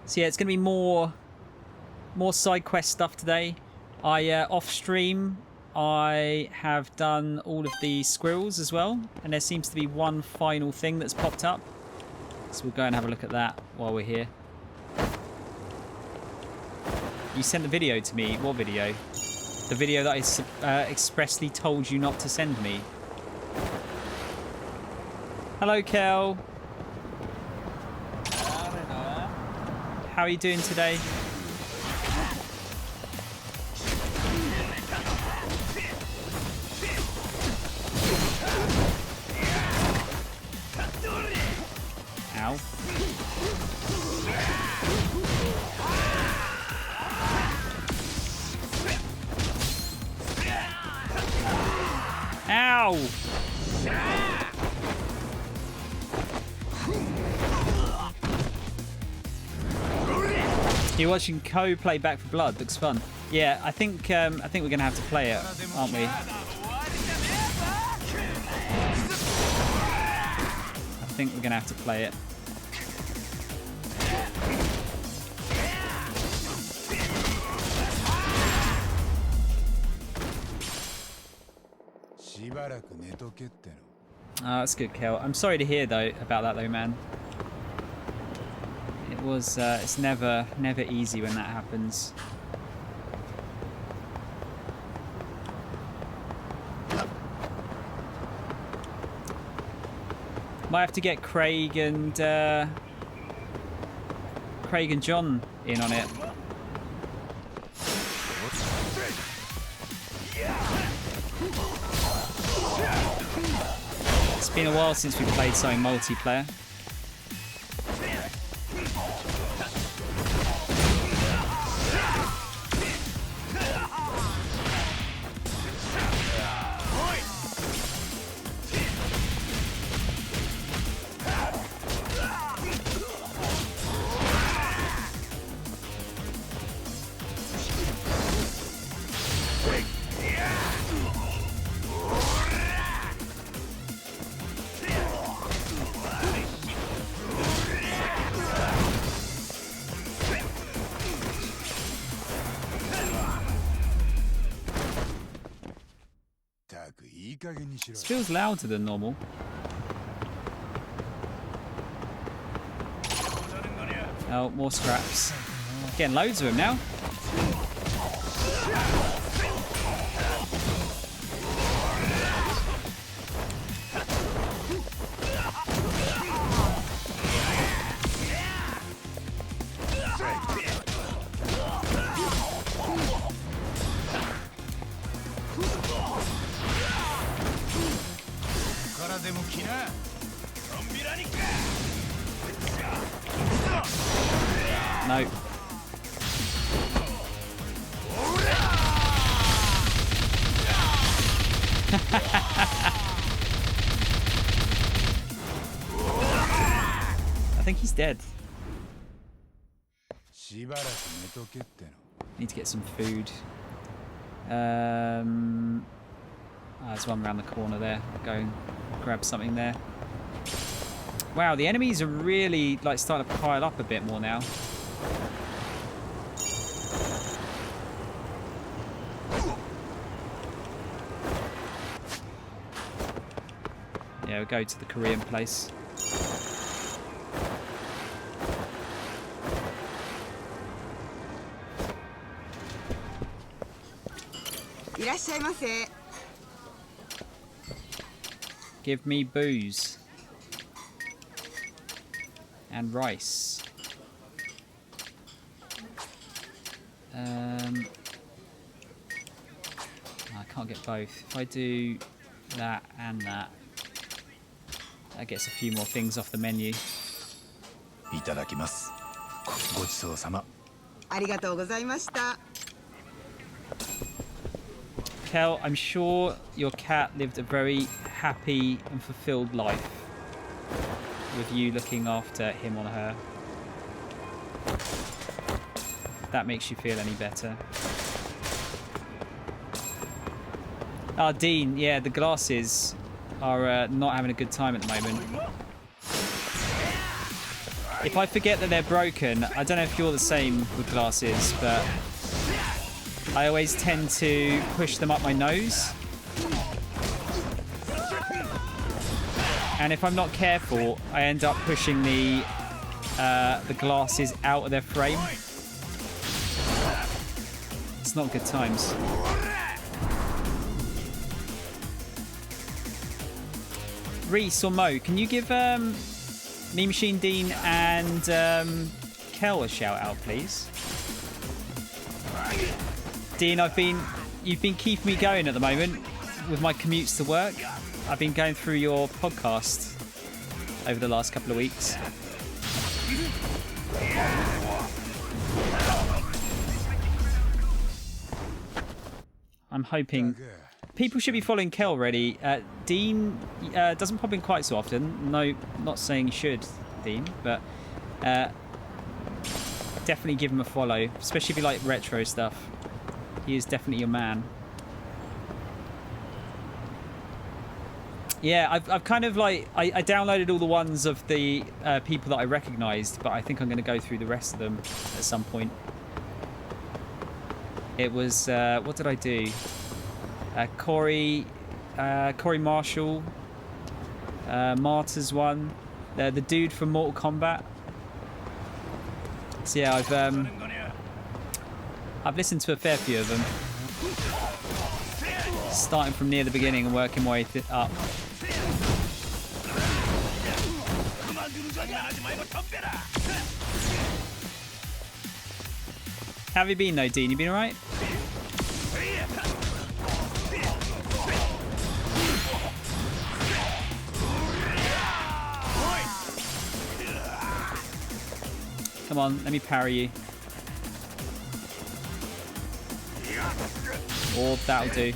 So yeah, it's going to be more side quest stuff today. Off stream, I have done all of the squirrels as well, and there seems to be one final thing that's popped up. So we'll go and have a look at that while we're here. You sent the video to me. What video? The video that I expressly told you not to send me. Hello, Kel. How are you doing today? Ow. Ow! You're watching Co play Back for Blood. Looks fun. Yeah, I think we're gonna have to play it, aren't we? I think we're gonna have to play it. Oh, that's good, Kel. I'm sorry to hear though about that though, man. It was it's never easy when that happens. Might have to get Craig and John in on it. It's been a while since we played something multiplayer. This feels louder than normal. Oh, more scraps. Getting loads of them now. No. I think he's dead. Need to get some food. There's one around the corner there. Go and grab something there. Wow, the enemies are really like starting to pile up a bit more now. Yeah, we'll go to the Korean place. Give me booze. And rice. I can't get both. If I do that and that, that gets a few more things off the menu. Itadakimasu. Gochisou-sama. Arigatou gozaimashita. Kel, I'm sure your cat lived a very happy and fulfilled life with you looking after him or her. If that makes you feel any better. Ah, Dean, yeah, the glasses are not having a good time at the moment. If I forget that they're broken, I don't know if you're the same with glasses, but I always tend to push them up my nose. And if I'm not careful, I end up pushing the glasses out of their frame. It's not good times. Reese or Mo, can you give Me Machine Dean and Kel a shout out, please? Dean, you've been keeping me going at the moment with my commutes to work. I've been going through your podcast over the last couple of weeks. I'm hoping people should be following Kel already. Dean doesn't pop in quite so often. No, not saying you should, Dean, but definitely give him a follow, especially if you like retro stuff. He is definitely your man. Yeah, I've kind of like I downloaded all the ones of the people that I recognised, but I think I'm going to go through the rest of them at some point. It was what did I do? Corey Marshall, Marta's one, the dude from Mortal Kombat. So yeah, I've listened to a fair few of them, starting from near the beginning and working my way up. How have you been though, Dean? You been alright? Come on, let me parry you. Or that'll do.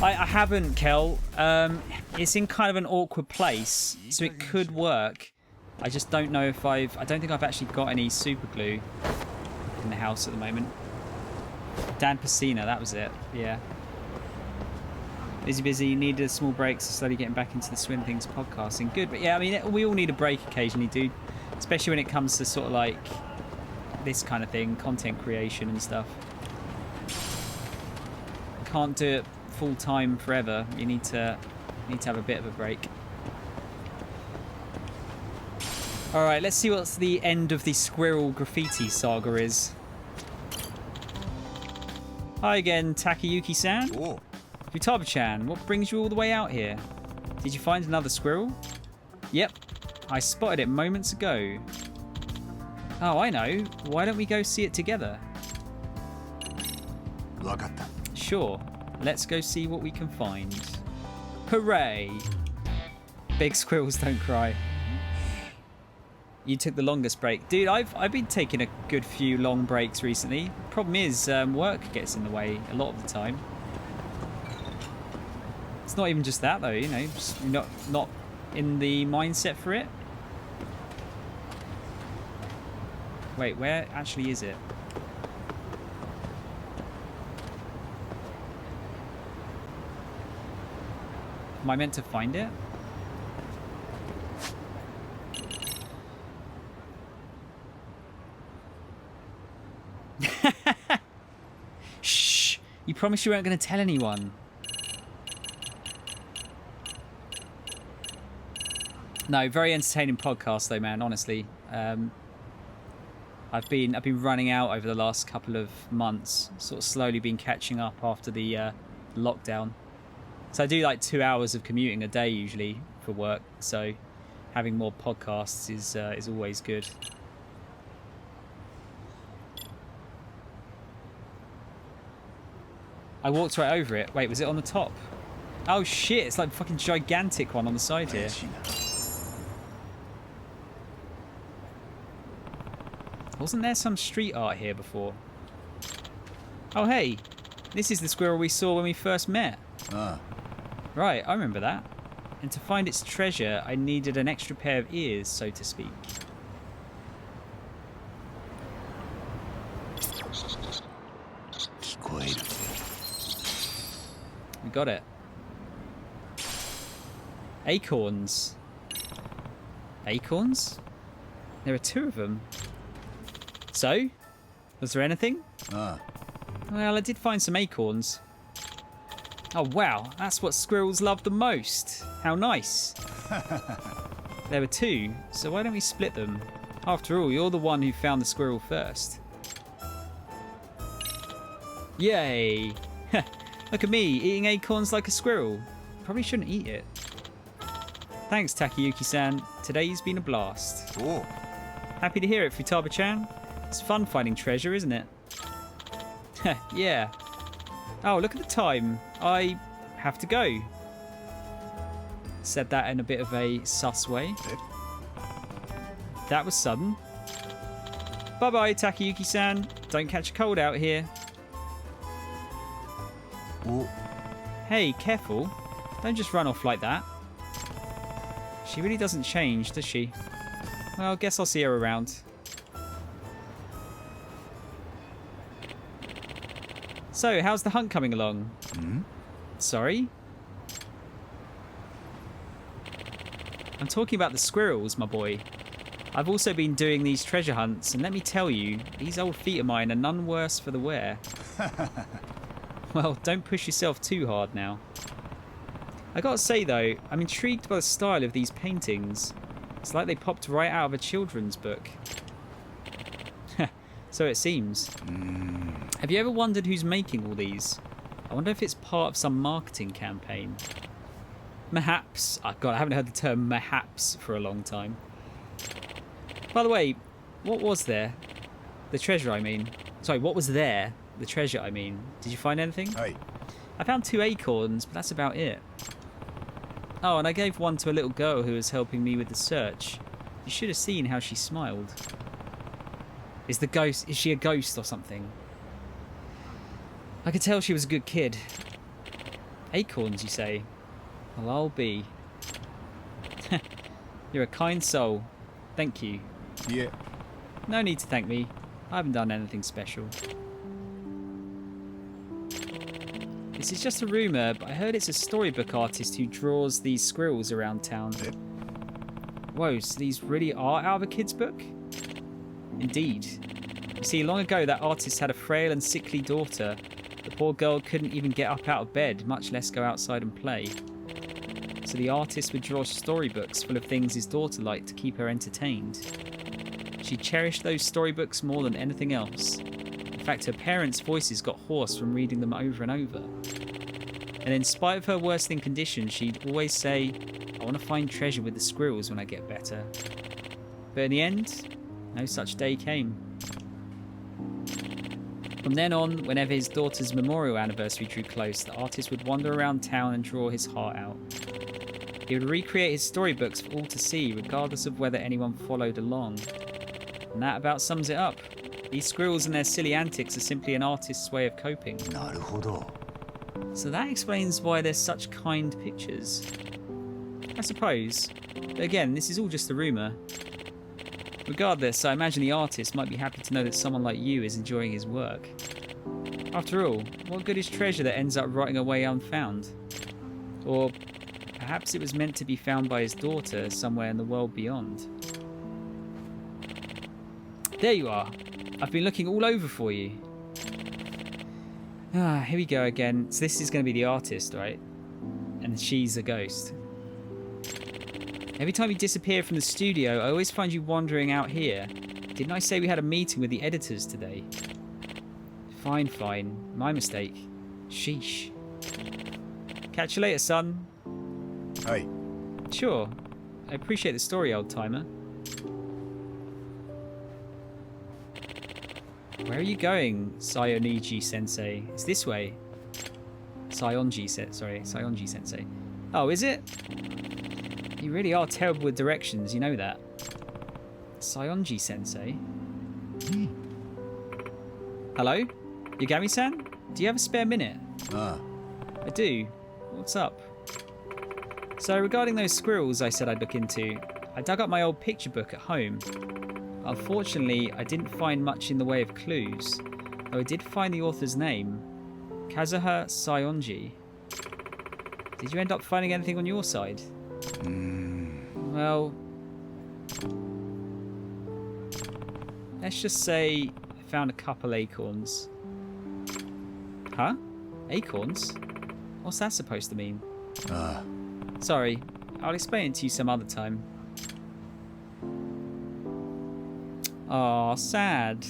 I haven't, Kel. It's in kind of an awkward place, so it could work. I just don't know if I don't think I've actually got any super glue in the house at the moment. Dan Pacina, that was it. Yeah. Busy, needed a small break, so slowly getting back into the swing of things podcasting. Good, but yeah, I mean, we all need a break occasionally, dude. Especially when it comes to sort of like this kind of thing, content creation and stuff. Can't do it full time forever. You need to have a bit of a break. All right, let's see what's the end of the squirrel graffiti saga is. Hi again, Takayuki-san. Oh. Futaba-chan, what brings you all the way out here? Did you find another squirrel? Yep, I spotted it moments ago. Oh, I know. Why don't we go see it together? Sure, let's go see what we can find. Hooray! Big squirrels don't cry. You took the longest break. Dude, I've been taking a good few long breaks recently. Problem is, work gets in the way a lot of the time. It's not even just that though, you know, just not in the mindset for it. Wait, where actually is it? Am I meant to find it? Shh! You promised you weren't going to tell anyone. No, very entertaining podcast though, man. Honestly, I've been running out over the last couple of months. Sort of slowly been catching up after the lockdown. So I do like 2 hours of commuting a day usually for work. So having more podcasts is always good. I walked right over it. Wait, was it on the top? Oh shit! It's like a fucking gigantic one on the side here. Wasn't there some street art here before? Oh hey, this is the squirrel we saw when we first met. Right, I remember that. And to find its treasure, I needed an extra pair of ears, so to speak. We got it. Acorns. Acorns? There are 2 of them. So, was there anything? Well, I did find some acorns. Oh, wow. That's what squirrels love the most. How nice. There were 2, so why don't we split them? After all, you're the one who found the squirrel first. Yay! Look at me, eating acorns like a squirrel. Probably shouldn't eat it. Thanks, Takayuki-san. Today's been a blast. Oh. Happy to hear it, Futaba-chan. It's fun finding treasure, isn't it? Yeah. Oh, look at the time. I have to go. Said that in a bit of a sus way. That was sudden. Bye-bye, Takayuki-san. Don't catch a cold out here. Oh. Hey, careful. Don't just run off like that. She really doesn't change, does she? Well, I guess I'll see her around. So, how's the hunt coming along? Sorry? I'm talking about the squirrels, my boy. I've also been doing these treasure hunts, and let me tell you, these old feet of mine are none worse for the wear. Well, don't push yourself too hard now. I gotta say though, I'm intrigued by the style of these paintings. It's like they popped right out of a children's book. So it seems. Have you ever wondered who's making all these? I wonder if it's part of some marketing campaign. Perhaps. Oh God, I haven't heard the term perhaps for a long time. By the way, what was there? The treasure, I mean. Sorry, what was there? The treasure, I mean. Did you find anything? Hey. I found 2 acorns, but that's about it. Oh, and I gave one to a little girl who was helping me with the search. You should have seen how she smiled. Is she a ghost or something? I could tell she was a good kid. Acorns, you say? Well, I'll be. You're a kind soul. Thank you. Yeah. No need to thank me. I haven't done anything special. This is just a rumour, but I heard it's a storybook artist who draws these squirrels around town. Whoa, so these really are out of a kid's book? Indeed. You see, long ago that artist had a frail and sickly daughter. The poor girl couldn't even get up out of bed, much less go outside and play. So the artist would draw storybooks full of things his daughter liked to keep her entertained. She cherished those storybooks more than anything else. In fact, her parents' voices got hoarse from reading them over and over. And in spite of her worsening condition, she'd always say, I want to find treasure with the squirrels when I get better. But in the end, no such day came. From then on, whenever his daughter's memorial anniversary drew close, the artist would wander around town and draw his heart out. He would recreate his storybooks for all to see, regardless of whether anyone followed along. And that about sums it up. These squirrels and their silly antics are simply an artist's way of coping. なるほど. So that explains why they're such kind pictures. I suppose. But again, this is all just a rumour. Regardless, I imagine the artist might be happy to know that someone like you is enjoying his work. After all, what good is treasure that ends up rotting away unfound? Or perhaps it was meant to be found by his daughter somewhere in the world beyond. There you are. I've been looking all over for you. Ah, here we go again. So this is going to be the artist, right? And she's a ghost. Every time you disappear from the studio, I always find you wandering out here. Didn't I say we had a meeting with the editors today? Fine, fine. My mistake. Sheesh. Catch you later, son. Hey. Sure. I appreciate the story, old-timer. Where are you going, Sayonji-sensei? It's this way. Sayonji-sensei. Oh, is it? You really are terrible with directions, you know that. Sayonji-sensei? Hello? Yagami-san? Do you have a spare minute? I do. What's up? So, regarding those squirrels I said I'd look into, I dug up my old picture book at home. Unfortunately, I didn't find much in the way of clues, though I did find the author's name, Kazuha Sayonji. Did you end up finding anything on your side? Well, Let's just say I found a couple acorns. Huh? Acorns? What's that supposed to mean? Sorry, I'll explain it to you some other time. Aw, sad.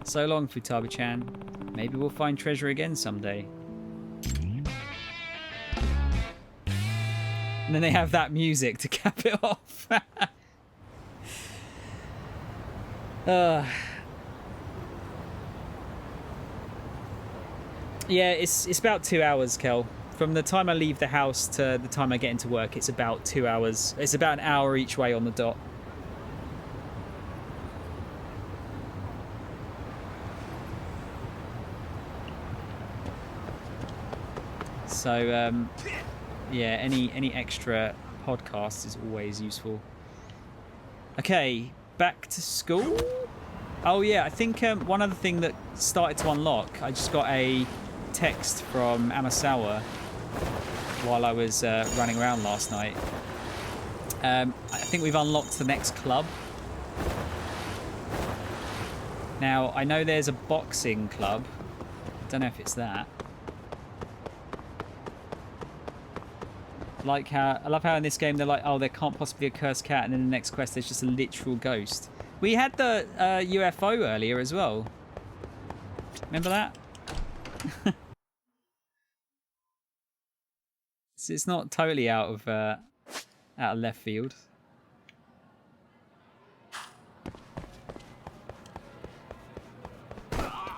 So long, Futaba-chan. Maybe we'll find treasure again someday. And then they have that music to cap it off. Yeah, it's about 2 hours, Kel. From the time I leave the house to the time I get into work, it's about 2 hours. It's about an hour each way on the dot. So, yeah, any extra podcast is always useful. Okay, back to school. Oh yeah, I think one other thing that started to unlock, I just got a text from Amasawa while I was running around last night. I think we've unlocked the next club. Now, I know there's a boxing club. Don't know if it's that. Like how I love how in this game they're like, oh, there can't possibly be a cursed cat, and then the next quest there's just a literal ghost. We had the UFO earlier as well. Remember that? So it's not totally out of left field.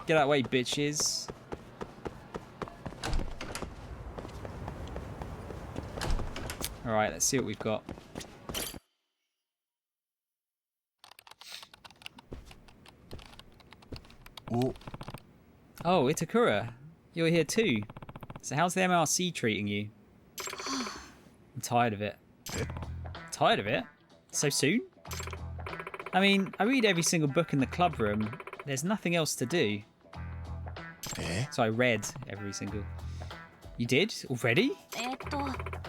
Get out of the way, bitches. Alright, let's see what we've got. Oh, Itakura. You're here too. So how's the MRC treating you? I'm tired of it. Tired of it? So soon? I mean, I read every single book in the club room. There's nothing else to do. So I read every single... You did? Already?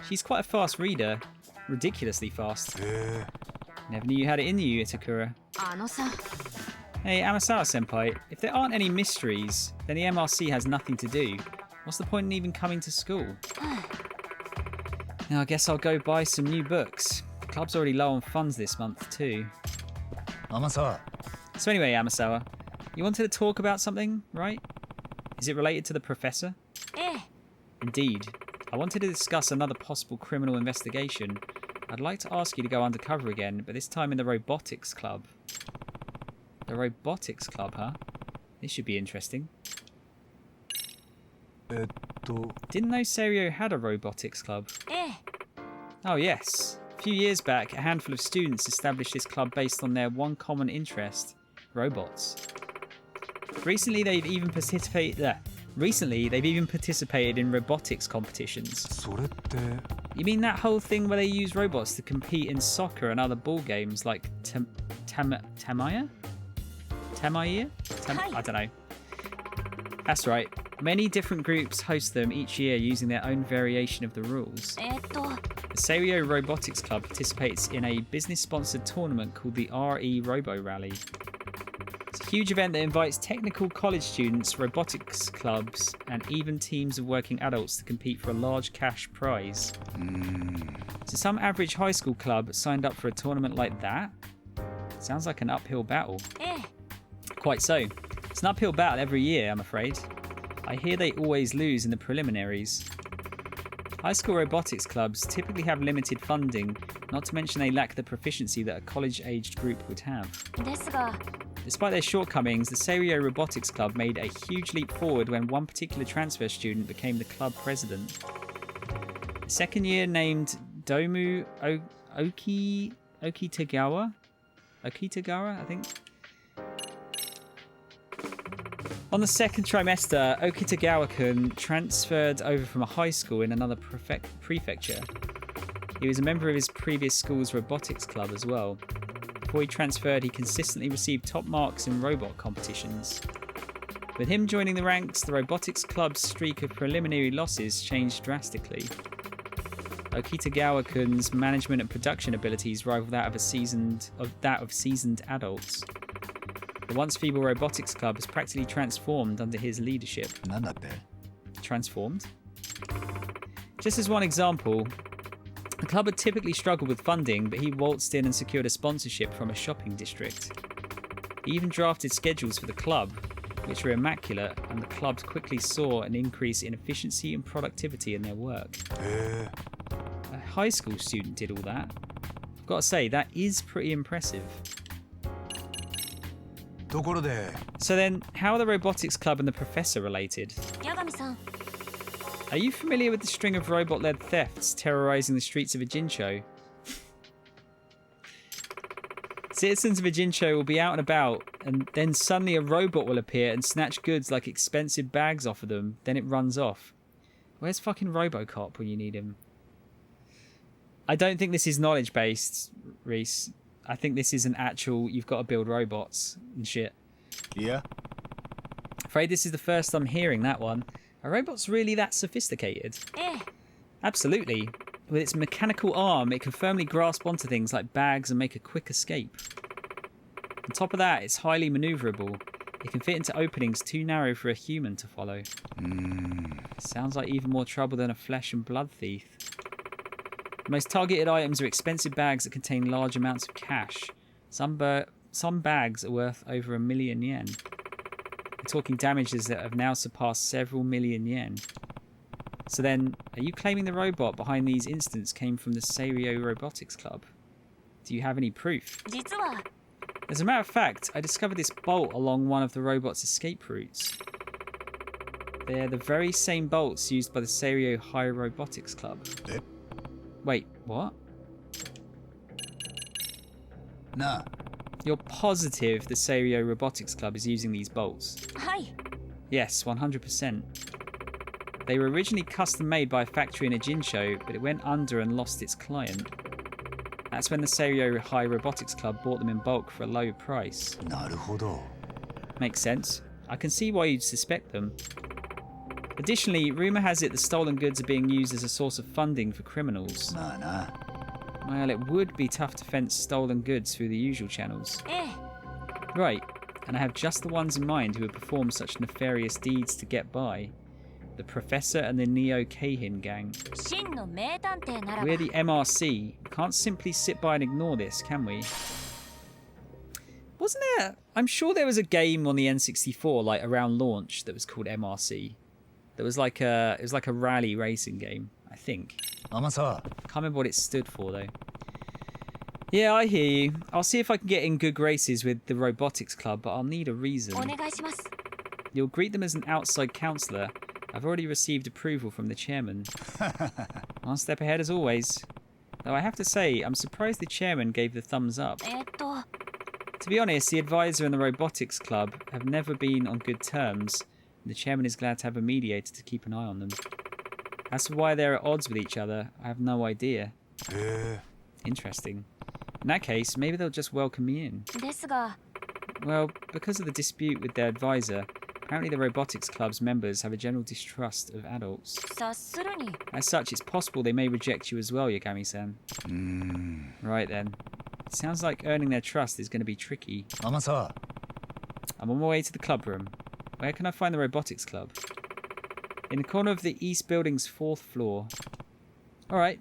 She's quite a fast reader. Ridiculously fast. Never knew you had it in you, Itakura. Hey, Amasawa-senpai, if there aren't any mysteries, then the MRC has nothing to do. What's the point in even coming to school? Now, I guess I'll go buy some new books. The club's already low on funds this month, too. Amasawa. So anyway, Amasawa, you wanted to talk about something, right? Is it related to the professor? Indeed. I wanted to discuss another possible criminal investigation. I'd like to ask you to go undercover again, but this time in the robotics club. The robotics club, huh? This should be interesting. Didn't know Serio had a robotics club? Oh yes. A few years back, a handful of students established this club based on their one common interest, robots. Recently, they've even participated in robotics competitions. You mean that whole thing where they use robots to compete in soccer and other ball games like Tamaya? I don't know. That's right. Many different groups host them each year using their own variation of the rules. The Serio Robotics Club participates in a business-sponsored tournament called the RE Robo Rally. It's a huge event that invites technical college students, robotics clubs, and even teams of working adults to compete for a large cash prize. So some average high school club signed up for a tournament like that? Sounds like an uphill battle. Quite so. It's an uphill battle every year, I'm afraid. I hear they always lose in the preliminaries. High school robotics clubs typically have limited funding, not to mention they lack the proficiency that a college-aged group would have. Despite their shortcomings, the Serio Robotics Club made a huge leap forward when one particular transfer student became the club president. The second year named Domu Okitagawa, I think. On the second trimester, Okitagawa-kun transferred over from a high school in another prefecture. He was a member of his previous school's robotics club as well. Before he transferred, he consistently received top marks in robot competitions. With him joining the ranks, the robotics club's streak of preliminary losses changed drastically. Okitagawa-kun's management and production abilities rival that of seasoned adults. The once feeble robotics club has practically transformed under his leadership. なんだって Transformed? Just as one example, the club had typically struggled with funding, but he waltzed in and secured a sponsorship from a shopping district. He even drafted schedules for the club, which were immaculate, and the club quickly saw an increase in efficiency and productivity in their work. へ A high school student did all that. I've got to say, that is pretty impressive. えところで So then, how are the robotics club and the professor related? 八神さん Are you familiar with the string of robot-led thefts terrorizing the streets of Ijincho? Citizens of Ijincho will be out and about, and then suddenly a robot will appear and snatch goods like expensive bags off of them. Then it runs off. Where's fucking Robocop when you need him? I don't think this is knowledge-based, Reese. I think this is an actual, you've got to build robots and shit. いや Afraid this is the first I'm hearing that one. Are robots really that sophisticated? ええ Absolutely. With its mechanical arm, it can firmly grasp onto things like bags and make a quick escape. On top of that, it's highly maneuverable. It can fit into openings too narrow for a human to follow. Sounds like even more trouble than a flesh and blood thief. The most targeted items are expensive bags that contain large amounts of cash. Some bags are worth over 1 million yen. We're talking damages that have now surpassed several million yen. So then, are you claiming the robot behind these incidents came from the Seiryo Robotics Club? Do you have any proof? 実は As a matter of fact, I discovered this bolt along one of the robot's escape routes. They're the very same bolts used by the Seiryo High Robotics Club. え Wait, what? なあ You're positive the Seiryo Robotics Club is using these bolts? はい Yes, 100%. They were originally custom made by a factory in Ijincho, but it went under and lost its client. That's when the Seiryo High Robotics Club bought them in bulk for a low price. なるほど Makes sense. I can see why you'd suspect them. Additionally, rumour has it the stolen goods are being used as a source of funding for criminals. まあな Well, it would be tough to fence stolen goods through the usual channels. ええ Right, and I have just the ones in mind who would perform such nefarious deeds to get by. The Professor and the Neo Keihin gang. 真の名探偵ならば We're the MRC. We can't simply sit by and ignore this, can we? Wasn't there... I'm sure there was a game on the N64, like, around launch that was called MRC. That was like a... It was like a rally racing game, I think. ママさ Can't remember what it stood for, though. Yeah, I hear you. I'll see if I can get in good graces with the Robotics Club, but I'll need a reason. お願いします You'll greet them as an outside counsellor. I've already received approval from the chairman. One step ahead as always. Though I have to say, I'm surprised the chairman gave the thumbs up. と To be honest, the advisor and the Robotics Club have never been on good terms, and the chairman is glad to have a mediator to keep an eye on them. As for why they're at odds with each other, I have no idea. へえ Interesting. In that case, maybe they'll just welcome me in. ですが Well, because of the dispute with their advisor, apparently the Robotics Club's members have a general distrust of adults. 察するに As such, it's possible they may reject you as well, Yagami-san. うーん Right then. It sounds like earning their trust is going to be tricky. ママさ I'm on my way to the club room. Where can I find the Robotics Club? In the corner of the East Building's 4th floor. Alright.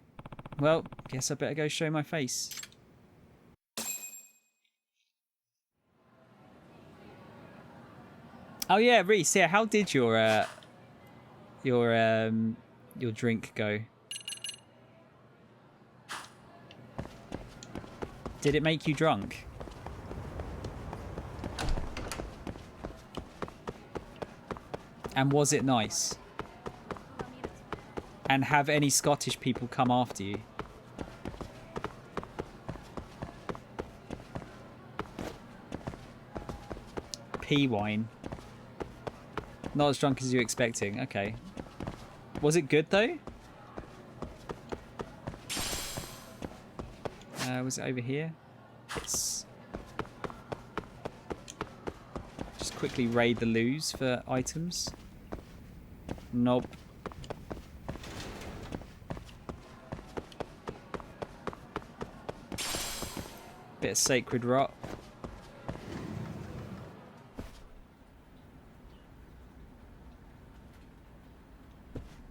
Well, guess I better go show my face. Oh yeah, Reese, yeah, how did your drink go? Did it make you drunk? And was it nice? And have any Scottish people come after you? Pea wine. Not as drunk as you were expecting. Okay. Was it good though? Was it over here? Yes. Just quickly raid the loos for items. Nope. Bit of sacred rot.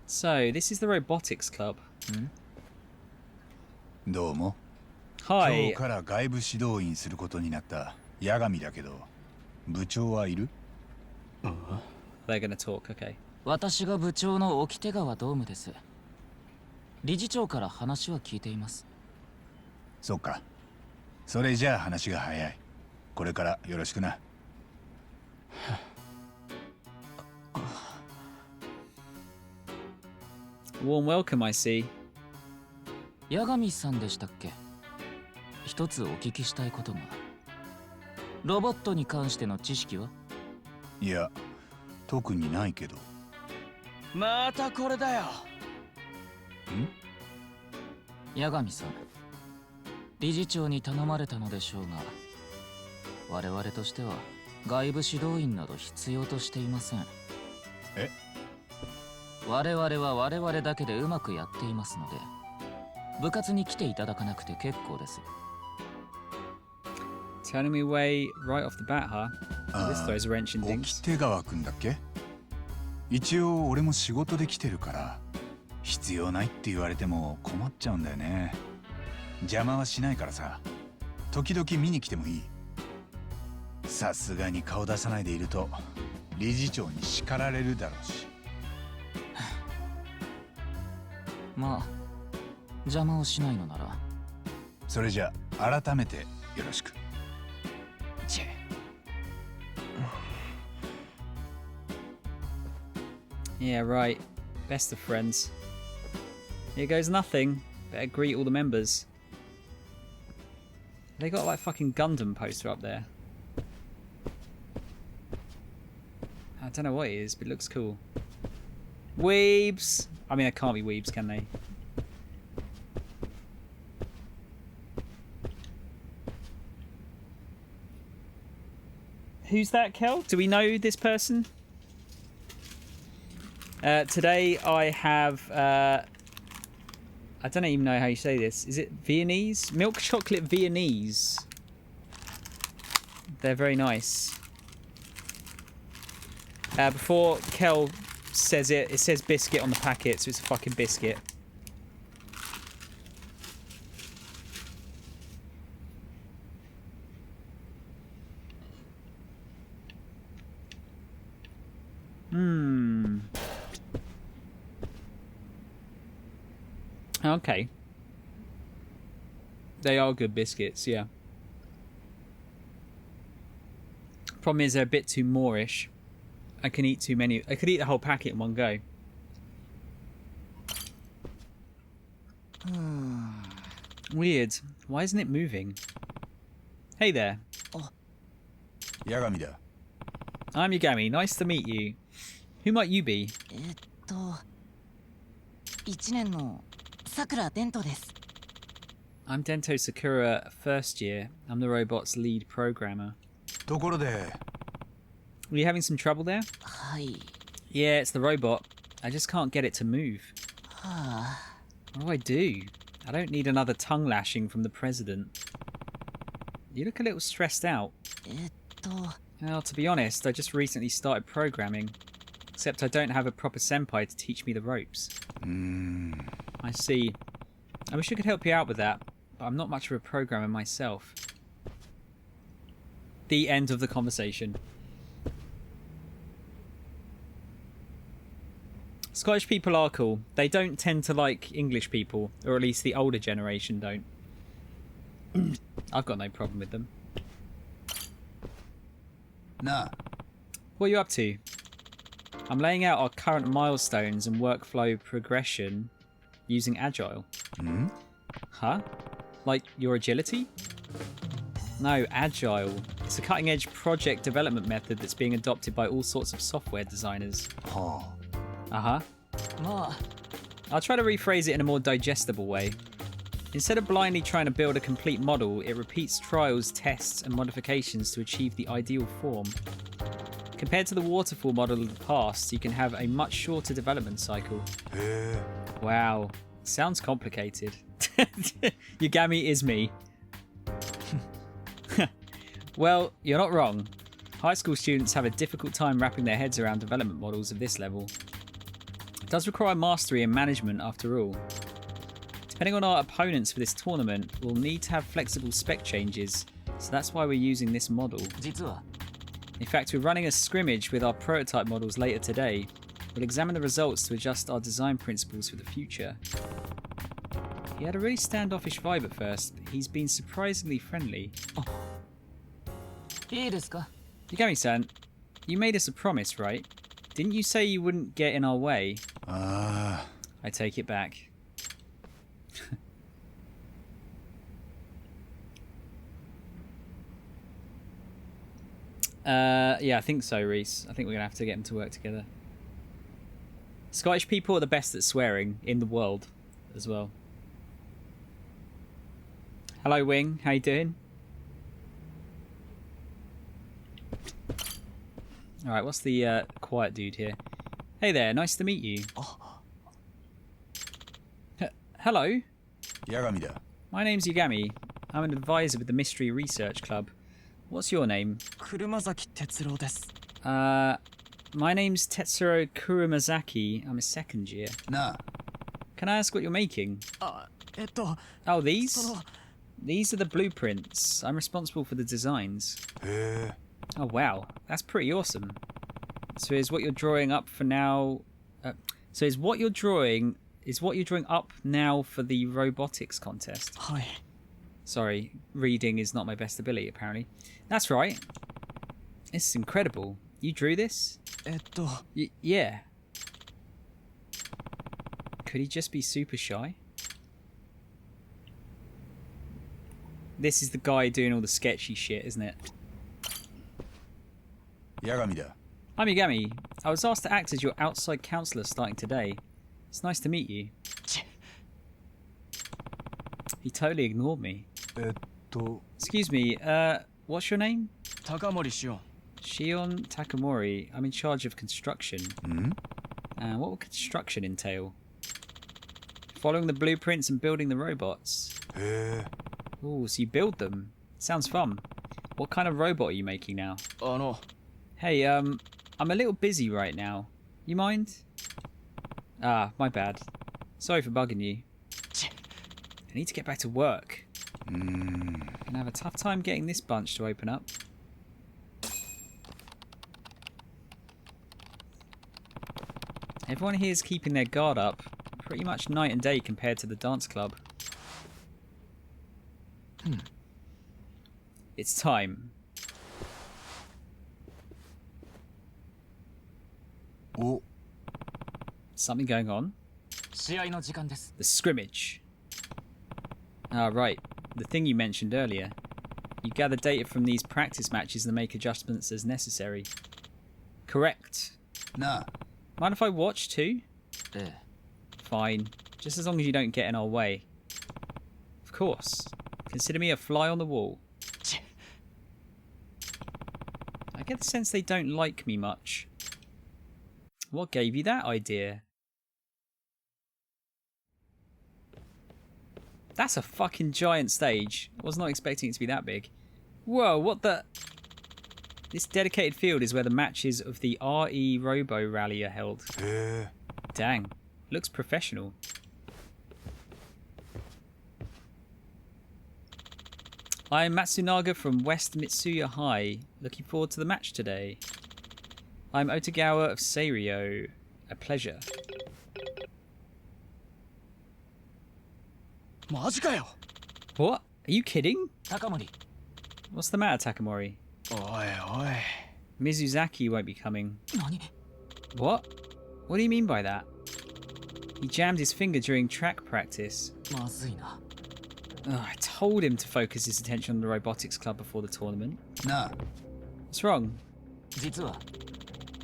So, this is the robotics club. どうも。今 Hi. 日から外部指導員することになった八神だけど、部長はいる？ They're gonna talk, okay. 私が部長の沖手川ドームです。理事長から話は聞いています。そっか。それじゃあ話が早い。これからよろしくな。Warm welcome, I see. 八神さんでしたっけ？一つお聞きしたいことが。ロボットに関しての知識は？いや、特にないけど。またこれだよ。八神さん、理事長に頼まれたのでしょうが、我々としては外部指導員など必要としていません。え？我々は我々だけでうまくやっていますので、部活に来ていただかなくて結構です。Turning me away right off the bat, huh? This throws a wrench in 沖 things. 手川くんだっけ？一応俺も仕事で来てるから必要ないって言われても困っちゃうんだよね。邪魔はしないからさ、時々見に来てもいい？さすがに顔出さないでいると理事長に叱られるだろうし。まあ邪魔をしないのなら。それじゃあ改めてよろしく。チェ。Yeah, right. Best of friends. Here goes nothing. Better greet all the members. They got like fucking Gundam poster up there. I don't know what it is, but it looks cool. Weebs! I mean, it can't be weebs, can they? Who's that, Kel? Do we know this person? Today I have, I don't even know how you say this. Is it Viennese? Milk chocolate Viennese. They're very nice. Before Kel says it, it says biscuit on the packet, so it's a fucking biscuit. Okay. They are good biscuits, yeah. Problem is they're a bit too Moorish. I can eat too many. I could eat the whole packet in one go. Weird. Why isn't it moving? Hey there. 八神だ。 I'm Yagami. Nice to meet you. Who might you be? 1年のさくらデントです。 I'm Dento Sakura, first year. I'm the robot's lead programmer. ところで、 Are you having some trouble there? はい。 Yeah, it's the robot. I just can't get it to move. はあ。 What do I do? I don't need another tongue lashing from the president. You look a little stressed out. Well, to be honest, I just recently started programming. Except I don't have a proper senpai to teach me the ropes. I see. I wish I could help you out with that, but I'm not much of a programmer myself. The end of the conversation. Scottish people are cool. They don't tend to like English people, or at least the older generation don't. I've got no problem with them. なあ、 What are you up to? I'm laying out our current milestones and workflow progression using Agile. Huh? Like your agility? No, Agile. It's a cutting-edge project development method that's being adopted by all sorts of software designers. は Uh-huh. まあ I'll try to rephrase it in a more digestible way. Instead of blindly trying to build a complete model, it repeats trials, tests, and modifications to achieve the ideal form. Compared to the waterfall model of the past, you can have a much shorter development cycle. あ。へえ。 Wow. Sounds complicated. Yagami is me. Well, you're not wrong. High school students have a difficult time wrapping their heads around development models of this level. It does require mastery and management after all. Depending on our opponents for this tournament, we'll need to have flexible spec changes, so that's why we're using this model. 実は In fact, we're running a scrimmage with our prototype models later today. We'll examine the results to adjust our design principles for the future. He had a really standoffish vibe at first, but he's been surprisingly friendly. いいですか Yagami-san, you made us a promise, right? Didn't you say you wouldn't get in our way? あ I take it back. Yeah, I think so, Reese. I think we're going to have to get them to work together. Scottish people are the best at swearing in the world as well. Hello, Wing. How you doing? Alright, what's the quiet dude here? Hey there, nice to meet you. Hello, あ八神だ my name's Yagami. I'm an advisor with the Mystery Research Club. What's your name? 車崎哲郎です My name's Tetsuro Kurumazaki. I'm a second year. なあ Can I ask what you're making? あ Oh, these? その These are the blueprints. I'm responsible for the designs. へえ Oh, wow. That's pretty awesome. So is what you're drawing up for now... so is what you're drawing up now for the robotics contest? はい Sorry, reading is not my best ability, apparently. That's right. This is incredible. You drew this? Yeah. Could he just be super shy? This is the guy doing all the sketchy shit, isn't it? 八神だ I'm Yagami. I was asked to act as your outside counselor starting today. It's nice to meet you. He totally ignored me. えっと Excuse me, what's your name? 高森紫音 Shion Takamori. I'm in charge of construction. ん What will construction entail? Following the blueprints and building the robots. へえ Ooh, so you build them. Sounds fun. What kind of robot are you making now? あの Hey, I'm a little busy right now. You mind? Ah, my bad. Sorry for bugging you. I need to get back to work. うーん Gonna have a tough time getting this bunch to open up. Everyone here is keeping their guard up. Pretty much night and day compared to the dance club. It's time. お Something going on? 試合の時間です The scrimmage. Ah, right. The thing you mentioned earlier. You gather data from these practice matches and make adjustments as necessary. Correct. なあ Mind if I watch too? ええ Fine. Just as long as you don't get in our way. Of course. Consider me a fly on the wall. I get the sense they don't like me much. What gave you that idea? That's a fucking giant stage. I was not expecting it to be that big. Whoa, what the... This dedicated field is where the matches of the RE Robo Rally are held. へえ Dang. Looks professional. I'm Matsunaga from West Mitsuya High. Looking forward to the match today. I'm Otagawa of Seirio. A pleasure. マジかよ What? Are you kidding? 高森 What's the matter, Takamori? おいおい Mizuzaki won't be coming. 何 What? What do you mean by that? He jammed his finger during track practice. まずいな Ugh, I told him to focus his attention on the robotics club before the tournament. なあ What's wrong? 実は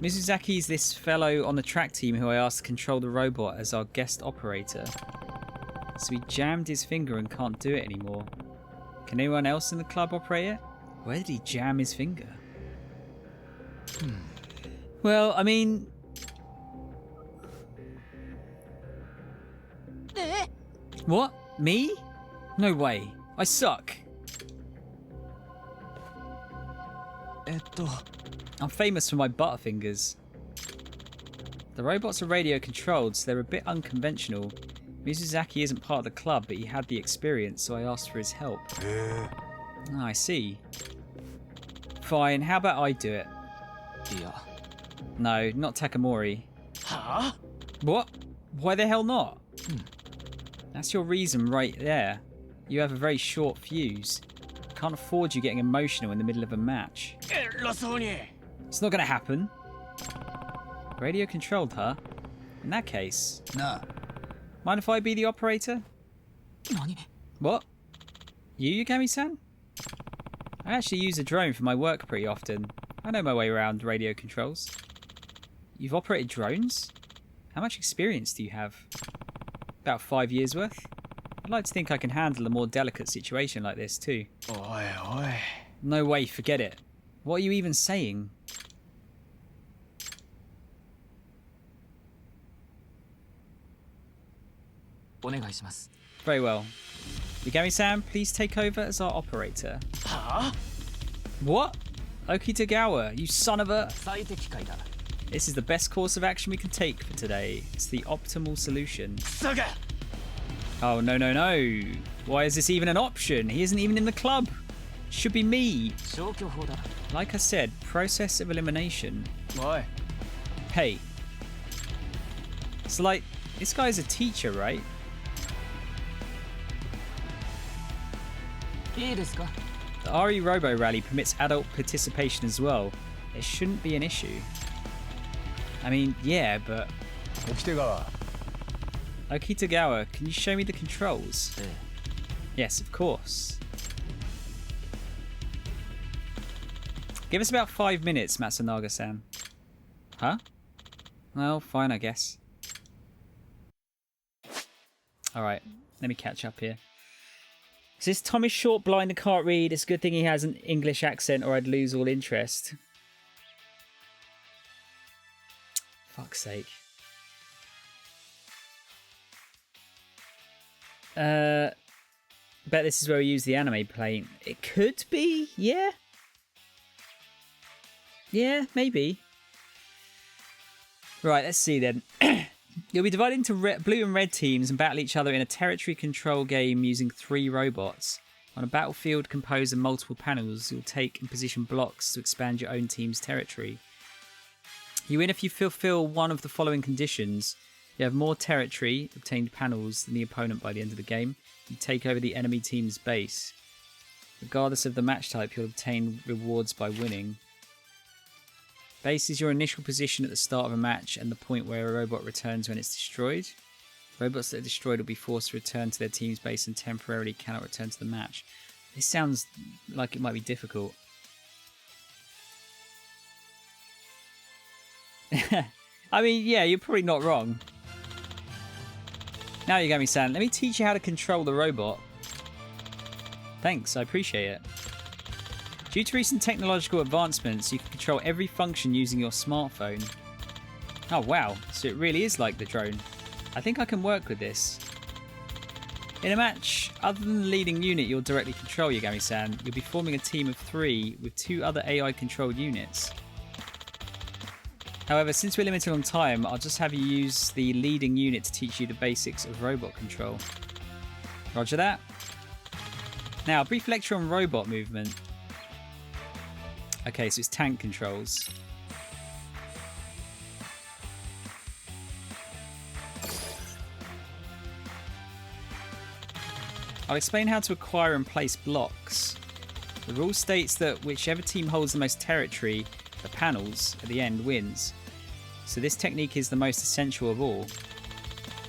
Mizuzaki's this fellow on the track team who I asked to control the robot as our guest operator. So he jammed his finger and can't do it anymore. Can anyone else in the club operate it? Where did he jam his finger? Well, I mean... What? Me? No way. I suck. I'm famous for my butterfingers. The robots are radio controlled, so they're a bit unconventional. Mizuzaki isn't part of the club, but he had the experience, so I asked for his help. Oh, I see. Fine, how about I do it? いや No, not Takamori. はあ What? Why the hell not? That's your reason right there. You have a very short fuse. Can't afford you getting emotional in the middle of a match. 偉そうに It's not gonna happen. Radio controlled, huh? In that case, なあ mind if I be the operator? 何 What? You, Yukami-san? I actually use a drone for my work pretty often. I know my way around radio controls. You've operated drones? How much experience do you have? About 5 years worth? I'd like to think I can handle a more delicate situation like this too. おいおい No way, forget it. What are you even saying? Very well. Yagami-san, please take over as our operator. はあ What? Okitagawa, you son of a... 最適解だ This is the best course of action we can take for today. It's the optimal solution. すぐ Oh, no, no, no. Why is this even an option? He isn't even in the club. Should be me. 消去法だ Like I said, process of elimination. おい Hey. So, like, this guy's a teacher, right? いいですか The RE Robo Rally permits adult participation as well. It shouldn't be an issue. I mean, yeah, but... 沖手川 Okitagawa, can you show me the controls? え Yes, of course. Give us about 5 minutes, Matsunaga-san. Huh? Well, fine, I guess. Alright, let me catch up here. So this Thomas Short blind and can't read. It's a good thing he has an English accent or I'd lose all interest. Fuck's sake. Bet this is where we use the anime plane. It could be, yeah? Yeah, maybe. Right, let's see then. You'll be divided into blue and red teams and battle each other in a territory control game using 3 robots. On a battlefield composed of multiple panels, you'll take and position blocks to expand your own team's territory. You win if you fulfill one of the following conditions. You have more territory, obtained panels, than the opponent by the end of the game. You take over the enemy team's base. Regardless of the match type, you'll obtain rewards by winning. Base is your initial position at the start of a match and the point where a robot returns when it's destroyed. Robots that are destroyed will be forced to return to their team's base and temporarily cannot return to the match. This sounds like it might be difficult. I mean, yeah, you're probably not wrong. Now Yagami-san, let me teach you how to control the robot. Thanks, I appreciate it. Due to recent technological advancements, you can control every function using your smartphone. Oh wow, so it really is like the drone. I think I can work with this. In a match, other than the leading unit you'll directly control, Yagami-san, you'll be forming a team of 3 with 2 other AI-controlled units. However, since we're limited on time, I'll just have you use the leading unit to teach you the basics of robot control. Roger that. Now, a brief lecture on robot movement. Okay, so it's tank controls. I'll explain how to acquire and place blocks. The rule states that whichever team holds the most territory, the panels, at the end wins. So this technique is the most essential of all.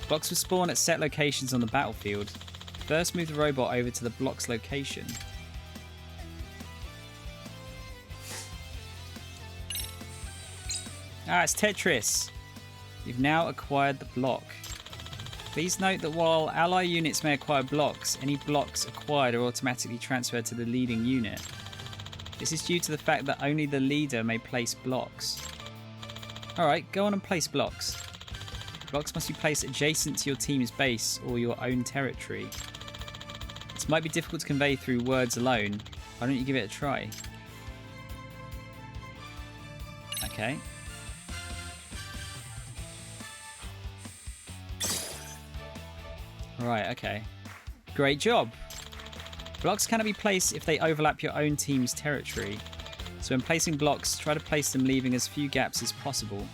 Blocks will spawn at set locations on the battlefield. First move the robot over to the block's location. Ah, it's Tetris. You've now acquired the block. Please note that while ally units may acquire blocks, any blocks acquired are automatically transferred to the leading unit. This is due to the fact that only the leader may place blocks. Alright, go on and place blocks. Blocks must be placed adjacent to your team's base or your own territory. This might be difficult to convey through words alone. Why don't you give it a try? Okay. Right, okay. Great job. Blocks cannot be placed if they overlap your own team's territory. So when placing blocks, try to place them leaving as few gaps as possible.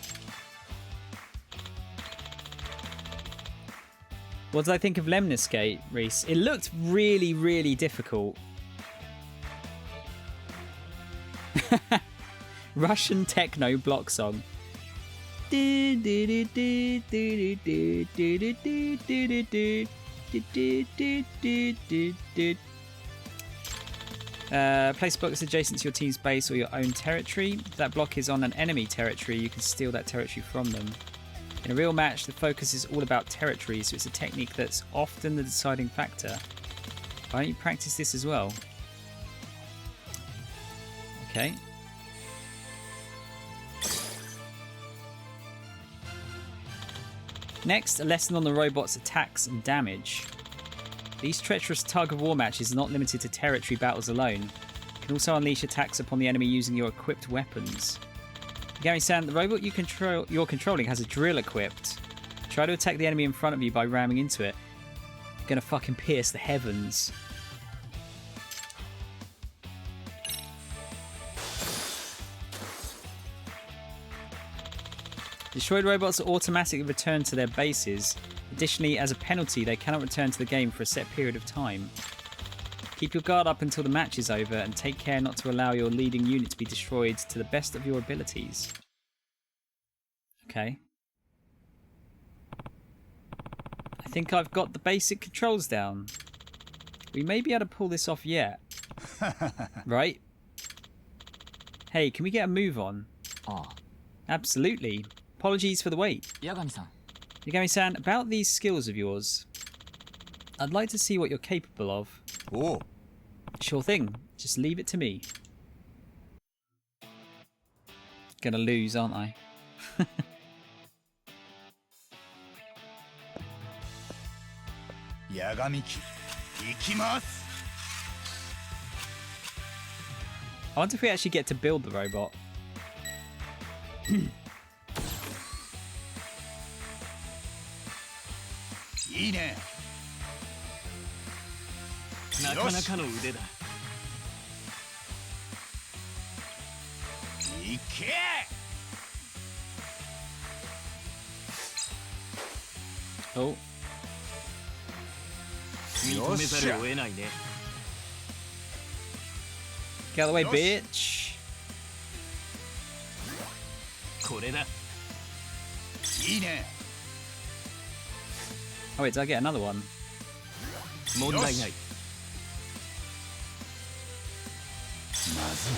What did I think of Lemnis Gate, Reese? It looked really, really difficult. Russian techno block song. Place blocks adjacent to your team's base or your own territory. If that block is on an enemy territory, you can steal that territory from them. In a real match, the focus is all about territory, so it's a technique that's often the deciding factor. Why don't you practice this as well? Okay. Next, a lesson on the robot's attacks and damage. These treacherous tug-of-war matches are not limited to territory battles alone. You can also unleash attacks upon the enemy using your equipped weapons. Gary-san, the robot you're controlling has a drill equipped. Try to attack the enemy in front of you by ramming into it. You're gonna fucking pierce the heavens. Destroyed robots are automatically returned to their bases. Additionally, as a penalty, they cannot return to the game for a set period of time. Keep your guard up until the match is over and take care not to allow your leading unit to be destroyed to the best of your abilities. Okay. I think I've got the basic controls down. We may be able to pull this off yet. Right? Hey, can we get a move on? Ah. Absolutely. Apologies for the wait. Yagami-san. Yagami-san, about these skills of yours, I'd like to see what you're capable of. Oh. Sure thing. Just leave it to me. Gonna lose, aren't I? Yagamiki, ikimasu. I wonder if we actually get to build the robot. いいね。なかなかの腕だ。いけ。Oh. 認めざるを得ないね。Get out of the way, bitch. これだ。いいね。 Oh wait, did I get another one? 問題ない。まずい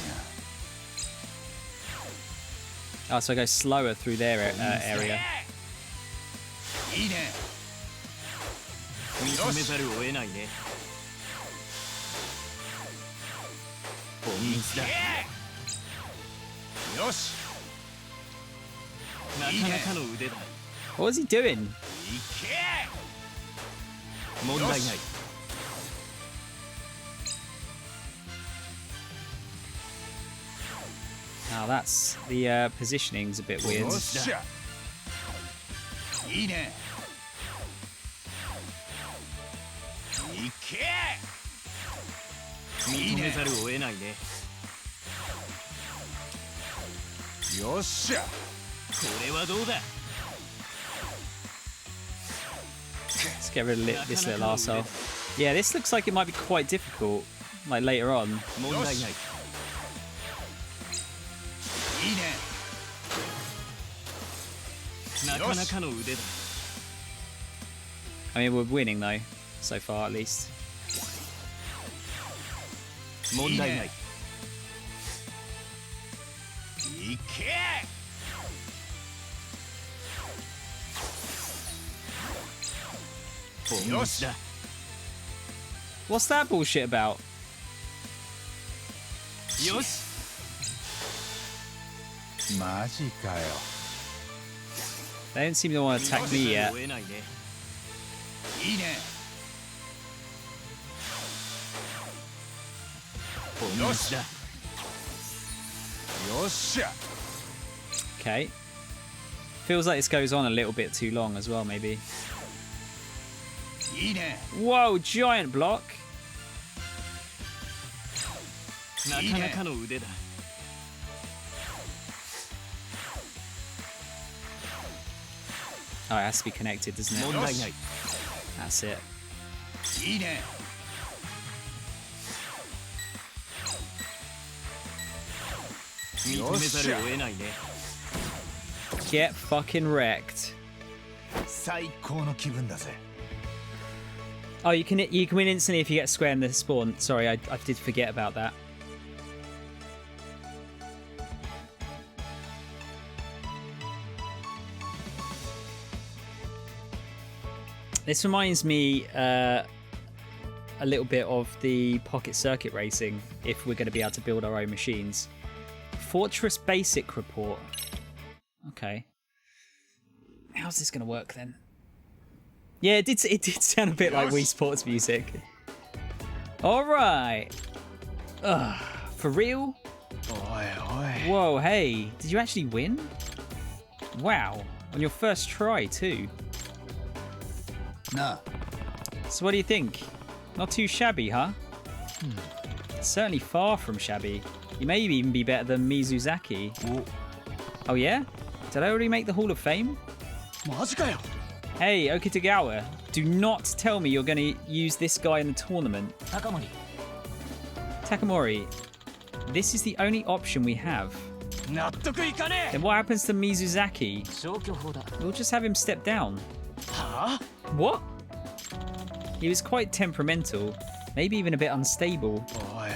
な。 Oh, so I go slower through their area. いいね。認めざるを得ないね。本日だ。よし。なかなかの腕だ。 What was he doing? いけ。問題ない。 Now that's the positioning's a bit weird. よっしゃ。いいね。いけ。認めざるを得ないね。よっしゃ。これはどうだ。 Let's get rid of this little arsehole. Yeah, this looks like it might be quite difficult, like later on. 問題ない。 いいね。 なかなかの腕だ。 I mean, we're winning though, so far at least. 問題ない。いけ。 本日だ。 What's that bullshit about? よし。マジかよ。 They don't seem to want to attack me 認めざ yet. るを得ないね。いいね。 本日だ。よっしゃ。Okay. Feels like this goes on a little bit too long as well, maybe. いいね Whoa, giant block. なかなかの腕だ Oh, it has to be connected, doesn't 問 it? 題ない That's it. いいね 認めざるを得ないね Get fucking wrecked. 最高の気分だぜ Oh, you can win instantly if you get square in the spawn. Sorry, I did forget about that. This reminds me a little bit of the Pocket Circuit Racing, if we're going to be able to build our own machines. Fortress Basic Report. Okay. How's this going to work then? Yeah, it did sound a bit like Wii Sports music. All right. Ugh, for real? おいおい Whoa, hey, did you actually win? Wow, on your first try too. なあ So what do you think? Not too shabby, huh? Certainly far from shabby. You may even be better than Mizuzaki. Oh yeah? Did I already make the Hall of Fame? マジかよ Hey, Okitagawa, do not tell me you're going to use this guy in the tournament. 高森 Takamori, this is the only option we have. 納得いかね Then what happens to Mizuzaki? 消去法だ We'll just have him step down. えはあ What? He was quite temperamental, maybe even a bit unstable. おい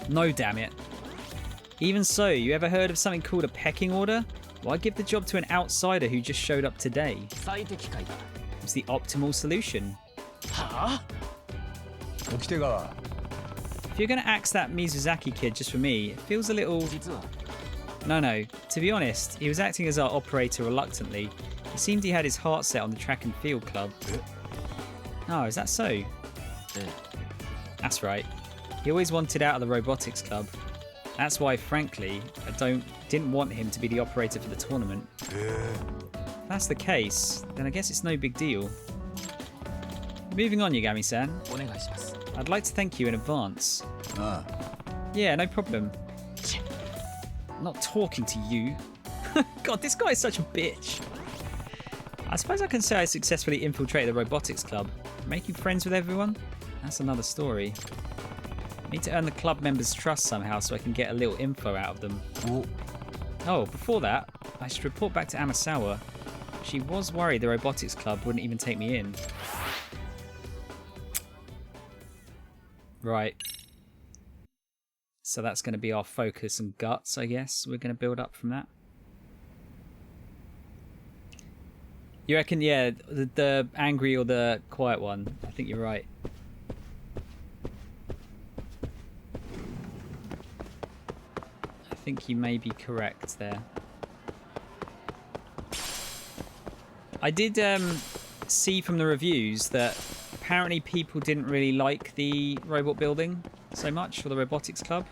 おい No, damn it. Even so, you ever heard of something called a pecking order? Why give the job to an outsider who just showed up today? 最適解だ It's the optimal solution. はあ沖手川 If you're going to axe that Mizuzaki kid just for me, it feels a little... 実は No. To be honest, he was acting as our operator reluctantly. It seemed he had his heart set on the track and field club. Oh, is that so? え That's right. He always wanted out of the robotics club. That's why, frankly, I didn't want him to be the operator for the tournament. え If that's the case, then I guess it's no big deal. Moving on, Yagami-san. お願いします I'd like to thank you in advance. あ Yeah, no problem. I'm not talking to you. God, this guy is such a bitch. I suppose I can say I successfully infiltrated the robotics club. Making friends with everyone? That's another story. I need to earn the club members' trust somehow so I can get a little info out of them. お Oh, before that, I should report back to Amasawa. She was worried the robotics club wouldn't even take me in. Right. So that's going to be our focus and guts, I guess. We're going to build up from that. You reckon, yeah, the angry or the quiet one? I think you're right. I think you may be correct there. I did see from the reviews that apparently people didn't really like the robot building so much for the robotics club.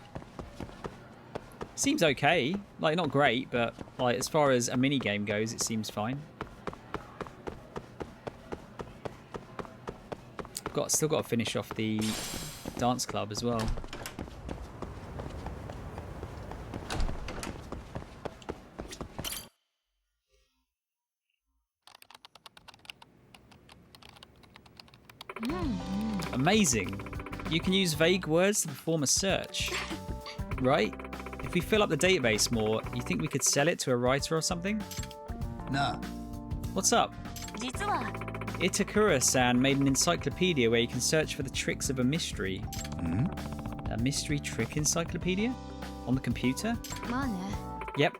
Seems okay. Like, not great, but like as far as a mini game goes, it seems fine. Still got to finish off the dance club as well. Amazing. You can use vague words to perform a search. Right? If we fill up the database more, you think we could sell it to a writer or something? なあ What's up? 実は Itakura-san made an encyclopedia where you can search for the tricks of a mystery. ん A mystery trick encyclopedia? On the computer? まあね Yep.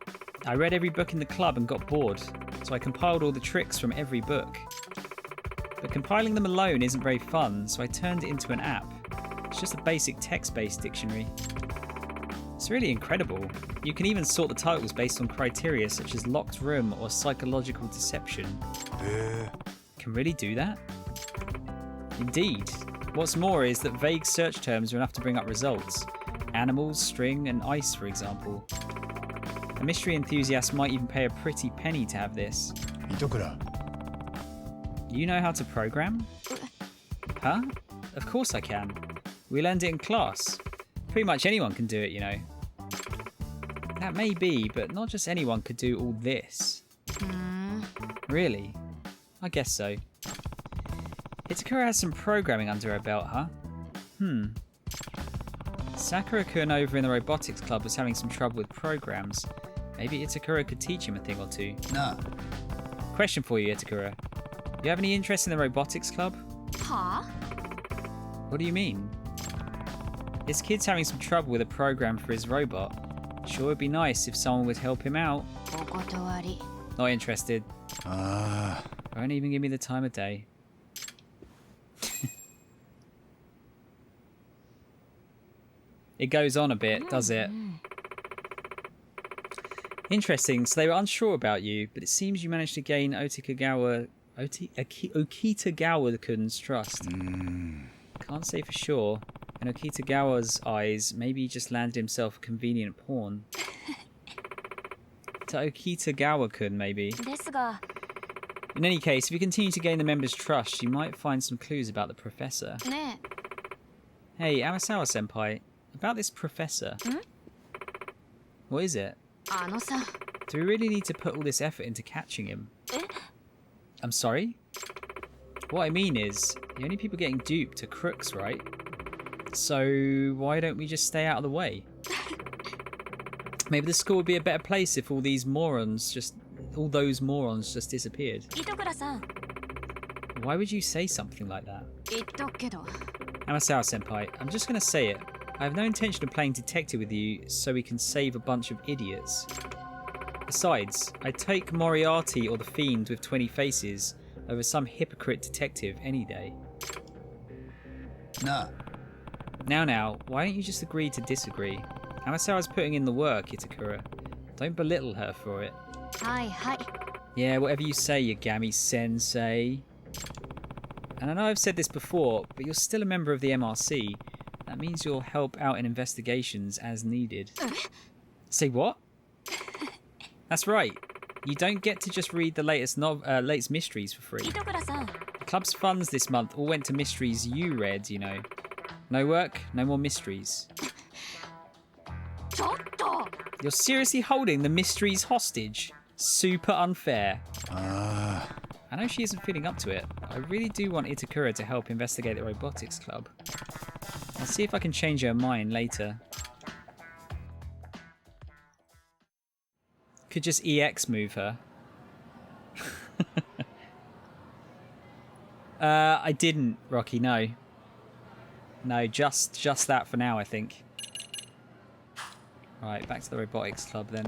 I read every book in the club and got bored, so I compiled all the tricks from every book. But compiling them alone isn't very fun, so I turned it into an app. It's just a basic text-based dictionary. It's really incredible. You can even sort the titles based on criteria such as locked room or psychological deception. え Can really do that? Indeed. What's more is that vague search terms are enough to bring up results. Animals, string, and ice, for example. A mystery enthusiast might even pay a pretty penny to have this. 糸倉 You know how to program? Huh? Of course I can. We learned it in class. Pretty much anyone can do it, you know. That may be, but not just anyone could do all this. Really? I guess so. Itakura has some programming under her belt, huh? Sakura-kun over in the robotics club was having some trouble with programs. Maybe Itakura could teach him a thing or two. なあ Question for you, Itakura. You have any interest in the robotics club? は What do you mean? This kid's having some trouble with a program for his robot. Sure would be nice if someone would help him out. お断り Not interested. あ Won't even give me the time of day. It goes on a bit, does it? Interesting. So they were unsure about you, but it seems you managed to gain Okitagawa-kun's trust. Can't say for sure. In Okitagawa's eyes, maybe he just landed himself a convenient pawn. To Okitagawa-kun, maybe. ですが In any case, if you continue to gain the members' trust, you might find some clues about the professor. ね Hey, Amasawa-senpai, about this professor. What is it? えあのさ Do we really need to put all this effort into catching him? え I'm sorry? What I mean is, the only people getting duped are crooks, right? So why don't we just stay out of the way? Maybe the school would be a better place if all those morons just disappeared. 糸倉さん Why would you say something like that? 言っとくけど Amasawa-senpai, I'm just gonna say it. I have no intention of playing detective with you so we can save a bunch of idiots. Besides, I'd take Moriarty or the Fiend with 20 faces over some hypocrite detective any day. なあ Now, why don't you just agree to disagree? Amasawa's putting in the work, Itakura. Don't belittle her for it. はいはい Yeah, whatever you say, Yagami-sensei. And I know I've said this before, but you're still a member of the MRC. That means you'll help out in investigations as needed. Say what? That's right. You don't get to just read the latest mysteries for free. 糸倉さん The club's funds this month all went to mysteries you read, you know. No work, no more mysteries. ちょっと You're seriously holding the mysteries hostage? Super unfair. あ I know she isn't feeling up to it. I really do want Itakura to help investigate the robotics club. I'll see if I can change her mind later. Could just EX move her. I didn't, Rocky, no. No, just that for now, I think. Right, back to the robotics club then.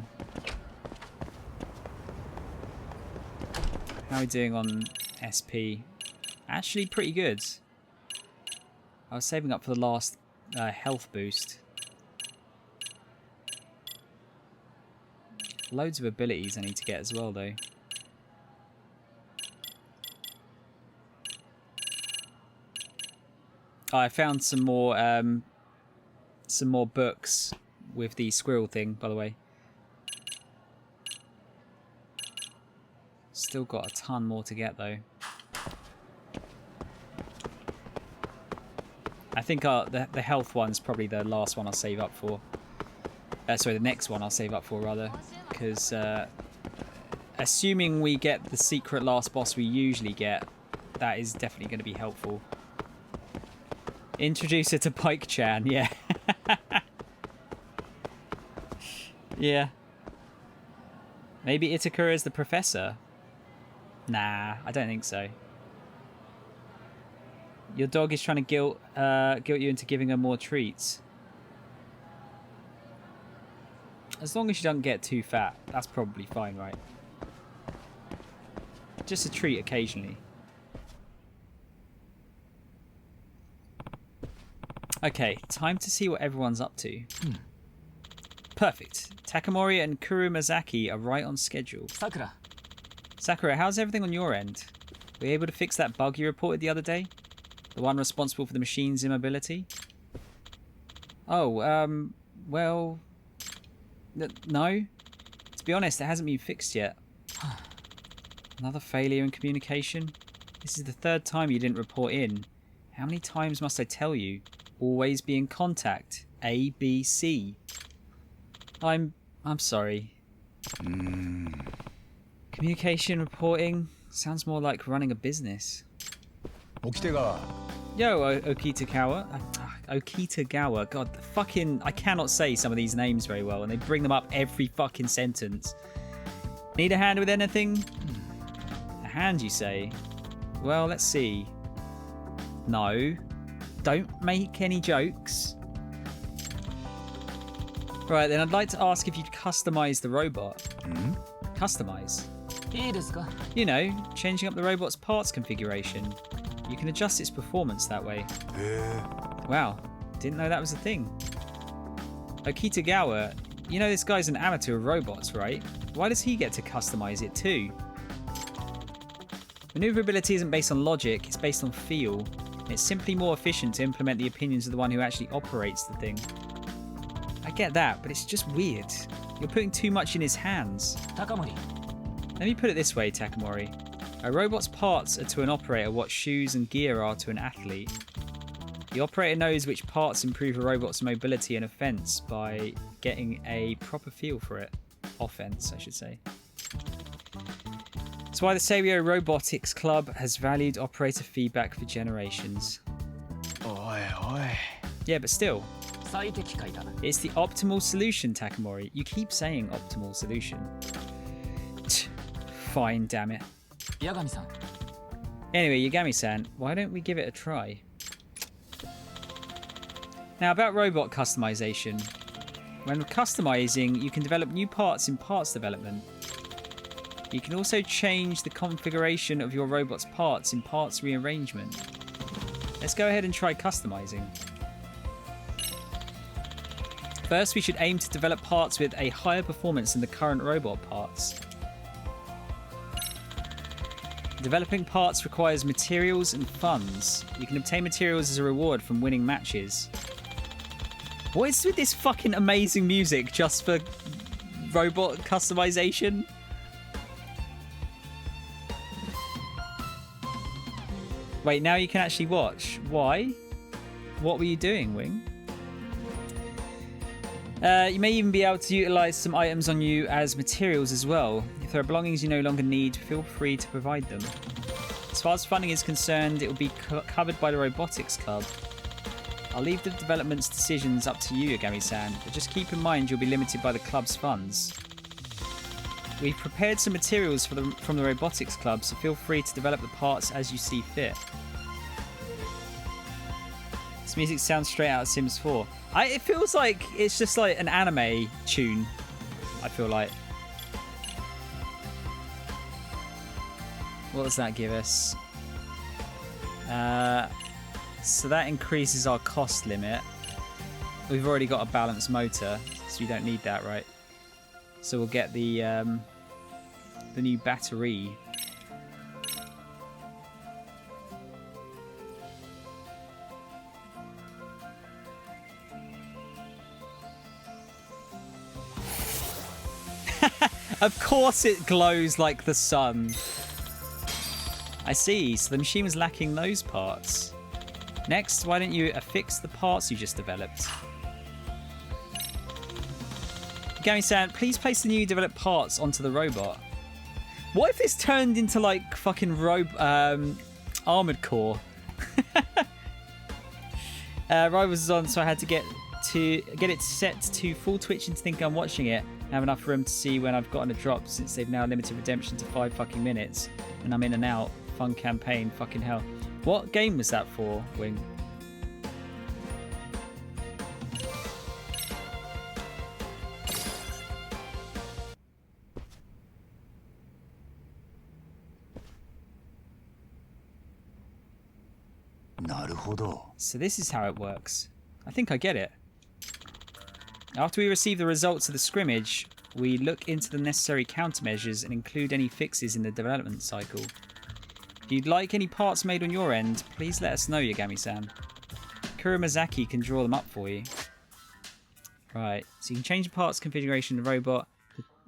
How are we doing on SP? Actually pretty good. I was saving up for the last health boost. Loads of abilities I need to get as well though. Oh, I found some more books with the squirrel thing, by the way. Still got a ton more to get though. I think the health one's probably the last one I'll save up for. Sorry, the next one I'll save up for rather, because assuming we get the secret last boss we usually get, that is definitely going to be helpful. Introduce her to Pike-chan, yeah. Yeah. Maybe Itakura is the professor? Nah, I don't think so. Your dog is trying to guilt you into giving her more treats. As long as she doesn't get too fat, that's probably fine, right? Just a treat occasionally. Okay, time to see what everyone's up to. Perfect. Takamori and Kurumazaki are right on schedule. Sakura. Sakura, how's everything on your end? Were you able to fix that bug you reported the other day? The one responsible for the machine's immobility? Oh, well... No? To be honest, it hasn't been fixed yet. Another failure in communication? This is the third time you didn't report in. How many times must I tell you? Always be in contact. A, B, C. I'm sorry. Communication reporting sounds more like running a business. 起きてが Yo, Okitagawa. Okitagawa. God, the fucking... I cannot say some of these names very well, and they bring them up every fucking sentence. Need a hand with anything? A hand, you say? Well, let's see. No. Don't make any jokes. Right, then I'd like to ask if you'd customize the robot. Customize? いいですか You know, changing up the robot's parts configuration. You can adjust its performance that way. Wow, didn't know that was a thing. Okitagawa, you know this guy's an amateur of robots, right? Why does he get to customize it too? Maneuverability isn't based on logic, it's based on feel. It's simply more efficient to implement the opinions of the one who actually operates the thing. I get that, but it's just weird. You're putting too much in his hands. 高森 Let me put it this way, Takamori. A robot's parts are to an operator what shoes and gear are to an athlete. The operator knows which parts improve a robot's mobility and offense by getting a proper feel for it. Offense, I should say. That's why the Serio Robotics Club has valued operator feedback for generations. おいおい Yeah, but still, 最適解だ it's the optimal solution, Takamori. You keep saying optimal solution. Fine, damn it. 八神さん Anyway, Yagami-san, why don't we give it a try? Now, about robot customization. When customizing, you can develop new parts in parts development. You can also change the configuration of your robot's parts in parts rearrangement. Let's go ahead and try customizing. First, we should aim to develop parts with a higher performance than the current robot parts. Developing parts requires materials and funds. You can obtain materials as a reward from winning matches. What is with this fucking amazing music just for robot customization? Wait, now you can actually watch. Why? What were you doing, Wing? You may even be able to utilize some items on you as materials as well. If there are belongings you no longer need, feel free to provide them. As far as funding is concerned, it will be covered by the Robotics Club. I'll leave the development's decisions up to you, Yagami-san, but just keep in mind you'll be limited by the club's funds. We've prepared some materials from the Robotics Club, so feel free to develop the parts as you see fit. This music sounds straight out of Sims 4. It feels like it's just like an anime tune, I feel like. What does that give us? So that increases our cost limit. We've already got a balanced motor, so we don't need that, right? So we'll get the new battery. Of course it glows like the sun. I see, so the machine was lacking those parts. Next, why don't you affix the parts you just developed? Yagami-san, please place the new developed parts onto the robot. What if this turned into like fucking Armored Core? Rivals was on, so I had to get it set to full twitch and think I'm watching it. I have enough room to see when I've gotten a drop, since they've now limited redemption to 5 fucking minutes, and I'm in and out. Fun campaign, fucking hell. What game was that for, Wing? So this is how it works. I think I get it. After we receive the results of the scrimmage, we look into the necessary countermeasures and include any fixes in the development cycle. If you'd like any parts made on your end, please let us know, Yagami-san. Kurumazaki can draw them up for you. Right, so you can change the parts configuration of the robot.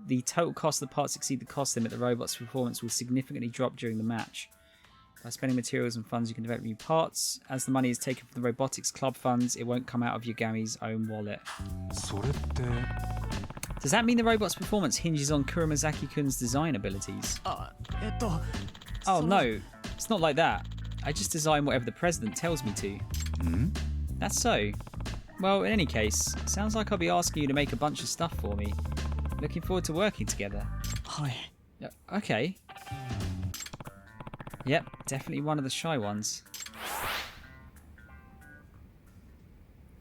the total cost of the parts exceed the cost limit, the robot's performance will significantly drop during the match. By spending materials and funds, you can develop new parts. As the money is taken from the robotics club funds, it won't come out of Yagami's own wallet. それって Does that mean the robot's performance hinges on Kuramazaki-kun's design abilities? あ、Oh no, it's not like that. I just design whatever the president tells me to. That's so. Well, in any case, sounds like I'll be asking you to make a bunch of stuff for me. Looking forward to working together. はい。 Okay. Yep, definitely one of the shy ones.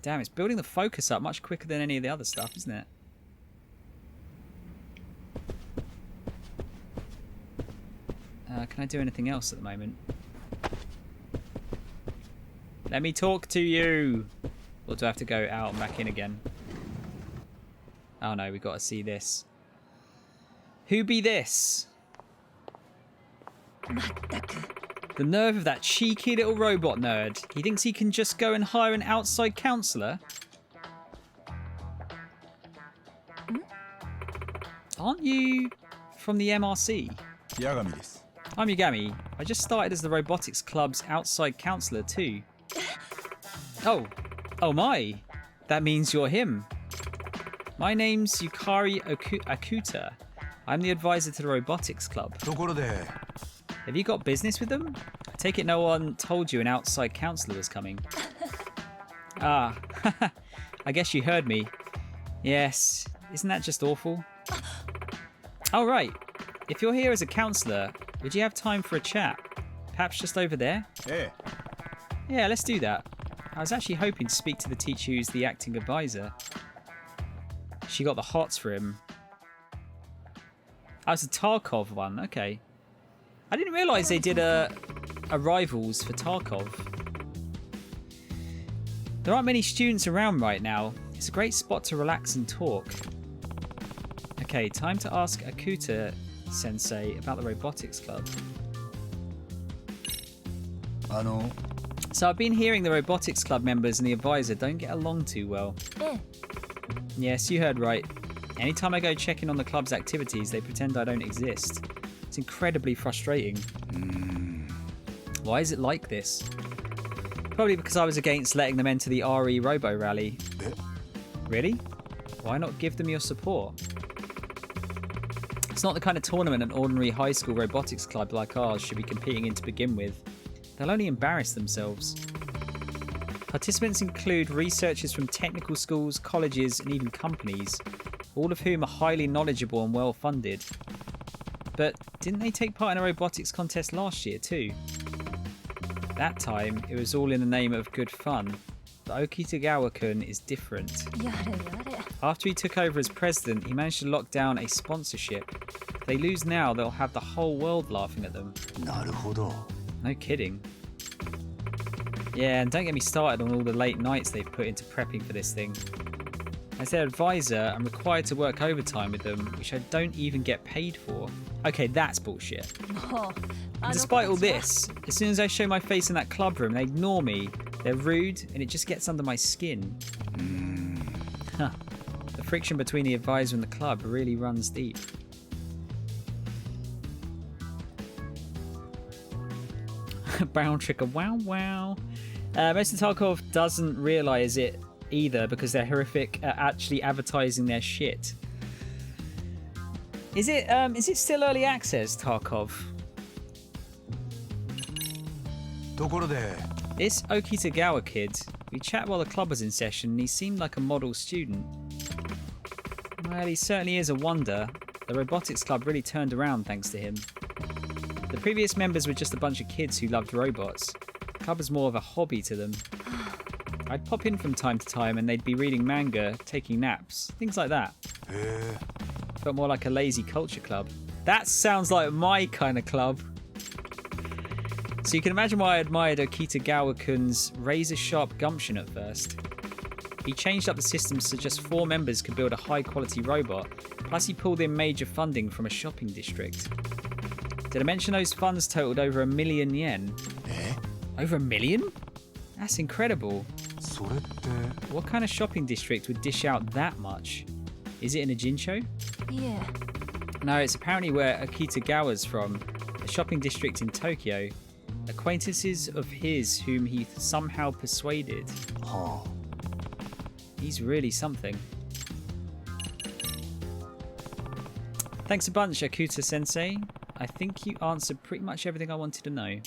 Damn, it's building the focus up much quicker than any of the other stuff, isn't it? Can I do anything else at the moment? Let me talk to you! Or do I have to go out and back in again? Oh no, we've got to see this. Who be this? The nerve of that cheeky little robot nerd. He thinks he can just go and hire an outside counselor? Aren't you from the MRC? 八神です I'm Yagami. I just started as the robotics club's outside counselor too. Oh. Oh my. That means you're him. My name's Yukari Akuta. I'm the advisor to the robotics club. ところで Have you got business with them? I take it no one told you an outside counselor was coming. Ah, I guess you heard me. Yes, isn't that just awful? Oh, right. If you're here as a counselor, would you have time for a chat? Perhaps just over there? え Yeah, let's do that. I was actually hoping to speak to the teacher who's the acting advisor. She got the hots for him. Oh, it's a Tarkov one. Okay. I didn't realise they did a rivals for Tarkov. There aren't many students around right now. It's a great spot to relax and talk. Okay, time to ask Akuta Sensei about the robotics club. あの So I've been hearing the robotics club members and the advisor don't get along too well. Yes, you heard right. Anytime I go check in on the club's activities, they pretend I don't exist. It's incredibly frustrating. Why is it like this? Probably because I was against letting them enter the RE Robo Rally. Really? Why not give them your support? It's not the kind of tournament an ordinary high school robotics club like ours should be competing in to begin with. They'll only embarrass themselves. Participants include researchers from technical schools, colleges, and even companies, all of whom are highly knowledgeable and well funded. But didn't they take part in a robotics contest last year too? That time, it was all in the name of good fun. But Okitagawa-kun is different. After he took over as president, he managed to lock down a sponsorship. If they lose now, they'll have the whole world laughing at them. なるほど No kidding. Yeah, and don't get me started on all the late nights they've put into prepping for this thing. As their advisor, I'm required to work overtime with them, which I don't even get paid for. Okay, that's bullshit. And despite all this, as soon as I show my face in that club room, they ignore me. They're rude, and it just gets under my skin. Huh. The friction between the advisor and the club really runs deep. Brown Tricker, wow wow. Most of Tarkov doesn't realise it either because they're horrific at actually advertising their shit. Is it still early access, Tarkov? ところで This Okitagawa kid, we chat while the club was in session and he seemed like a model student. Well, he certainly is a wonder. The robotics club really turned around thanks to him. The previous members were just a bunch of kids who loved robots. The club was more of a hobby to them. I'd pop in from time to time and they'd be reading manga, taking naps, things like that. へえ But more like a lazy culture club. That sounds like my kind of club. So you can imagine why I admired Okitagawa-kun's razor-sharp gumption at first. He changed up the systems so just 4 members could build a high-quality robot, plus he pulled in major funding from a shopping district. Did I mention those funds totaled over 1 million yen? え Over 1 million? That's incredible. それって What kind of shopping district would dish out that much? Is it in a Jinsho? いえ No, it's apparently where Akitagawa's from, a shopping district in Tokyo. Acquaintances of his whom he somehow persuaded. は He's really something. Thanks a bunch, Akuta-sensei. I think you answered pretty much everything I wanted to know.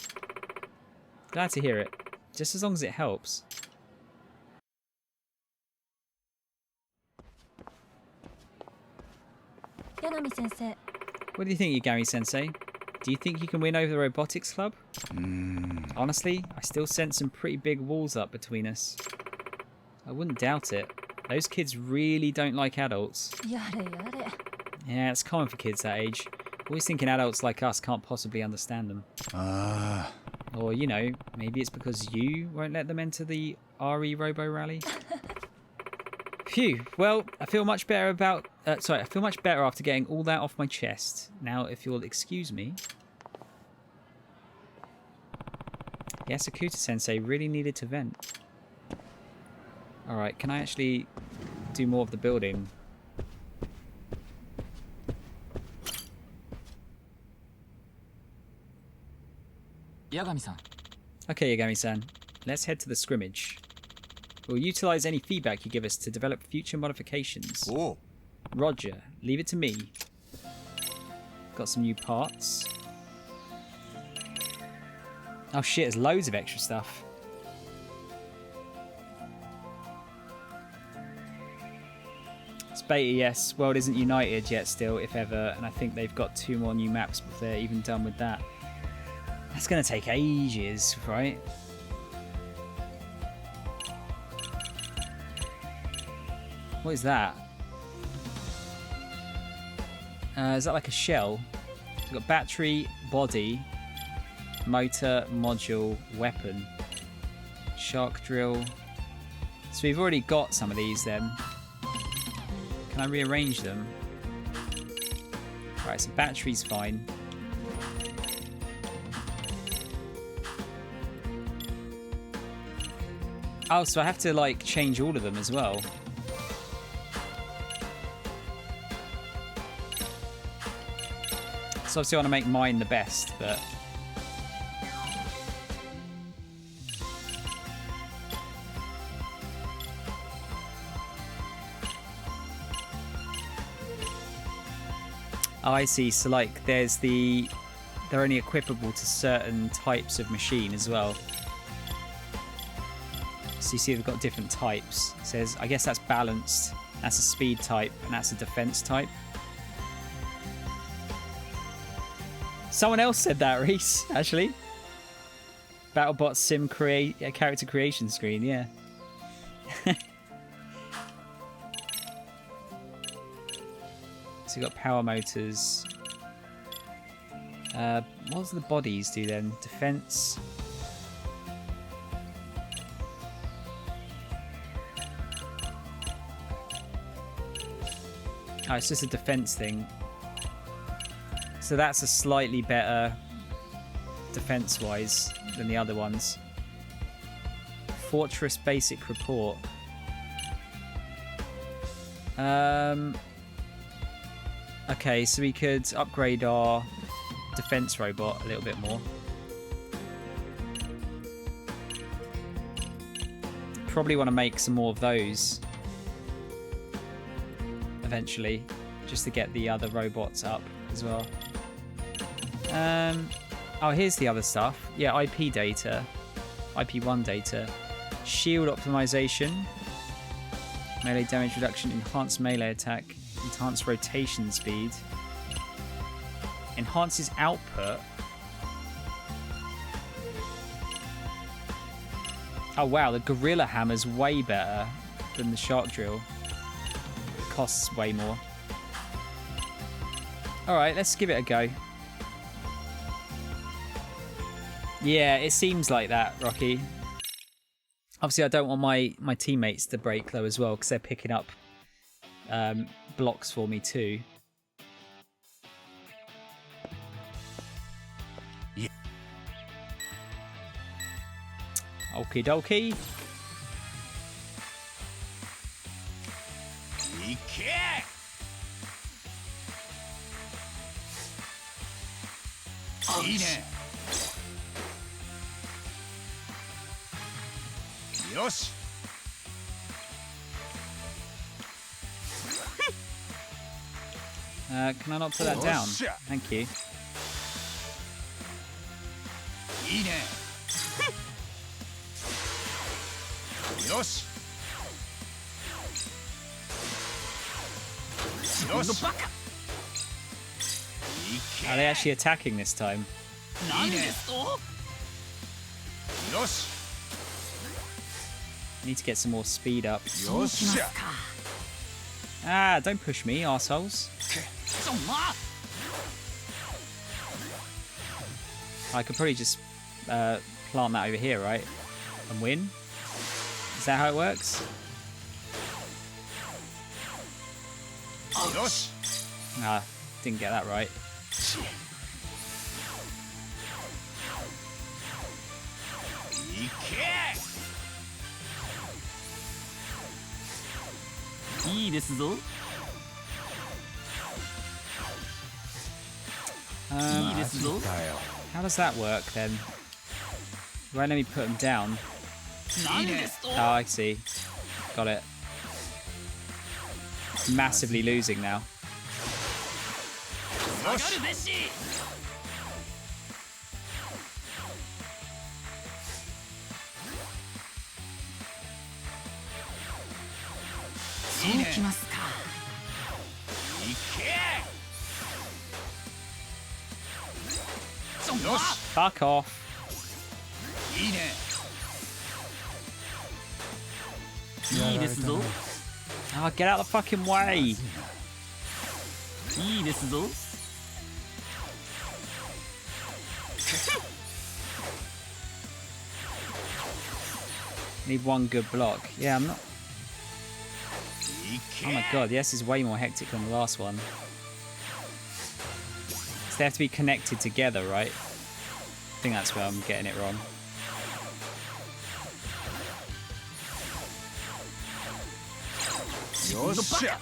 Glad to hear it. Just as long as it helps. 柳先生 What do you think, Yagami-sensei? Do you think you can win over the robotics club? うーん Honestly, I still sense some pretty big walls up between us. I wouldn't doubt it. Those kids really don't like adults. やれやれ Yeah, it's common for kids that age. Always thinking adults like us can't possibly understand them. あ Or, you know, maybe it's because you won't let them enter the RE Robo Rally. Phew. Well, I feel much better about... I feel much better after getting all that off my chest. Now, if you'll excuse me... Yes, Akuta-sensei really needed to vent. Alright, can I actually do more of the building? Yagami-san. Okay, Yagami-san. Let's head to the scrimmage. We'll utilize any feedback you give us to develop future modifications. あおう Roger. Leave it to me. Got some new parts. Oh shit, there's loads of extra stuff. It's beta, yes. World isn't united yet still, if ever, and I think they've got 2 more new maps before they're even done with that. That's gonna take ages, right? What is that? Is that like a shell? We've got battery, body, motor, module, weapon, shark drill. So we've already got some of these then. Can I rearrange them? Right, so battery's fine. Oh, so I have to like change all of them as well. So obviously I want to make mine the best, but... Oh, I see. So like there's the... They're only equipable to certain types of machine as well. So you see they've got different types. It says, I guess that's balanced. That's a speed type, and that's a defense type. Someone else said that, Reese, actually. BattleBot Sim character creation screen, yeah. So you've got power motors. What does the bodies do then? Defense. Oh, it's just a defense thing. So that's a slightly better defense-wise than the other ones. Fortress basic report. Okay, so we could upgrade our defense robot a little bit more. Probably want to make some more of those eventually, just to get the other robots up as well. Oh, here's the other stuff. Yeah, IP data, IP1 data, shield optimization, melee damage reduction, enhanced melee attack, enhanced rotation speed, enhances output. Oh wow, the gorilla hammer's way better than the shark drill. It costs way more. Alright, let's give it a go. Yeah, it seems like that, Rocky. Obviously, I don't want my teammates to break though as well, because they're picking up blocks for me too. Yeah. Okie dokie. いけいいね。よし。 Can I not put that down? Thank you. いいね。よし。よし。 Are they actually attacking this time? いいね。よし。 Need to get some more speed up. よっしゃ。 Ah, don't push me, arseholes. I could probably just plant that over here, right? And win? Is that how it works? よし。 Ah, didn't get that right. いけ。 いいですぞ。 いいですぞ。 How does that work then? Right, let me put them down. なんですと。 Oh, I see. Got it. Massively losing now. よし。 べし。 いいね。きますか。 いけ。よし。 Fuck off. いいね。 いいですぞ。 Oh, get out of the fucking way. いいですぞ。 Need one good block. Yeah, I'm not. い Oh my け。 god, this is way more hectic than the last one. So they have to be connected together, right? I think that's where I'm getting it wrong. よっしゃ。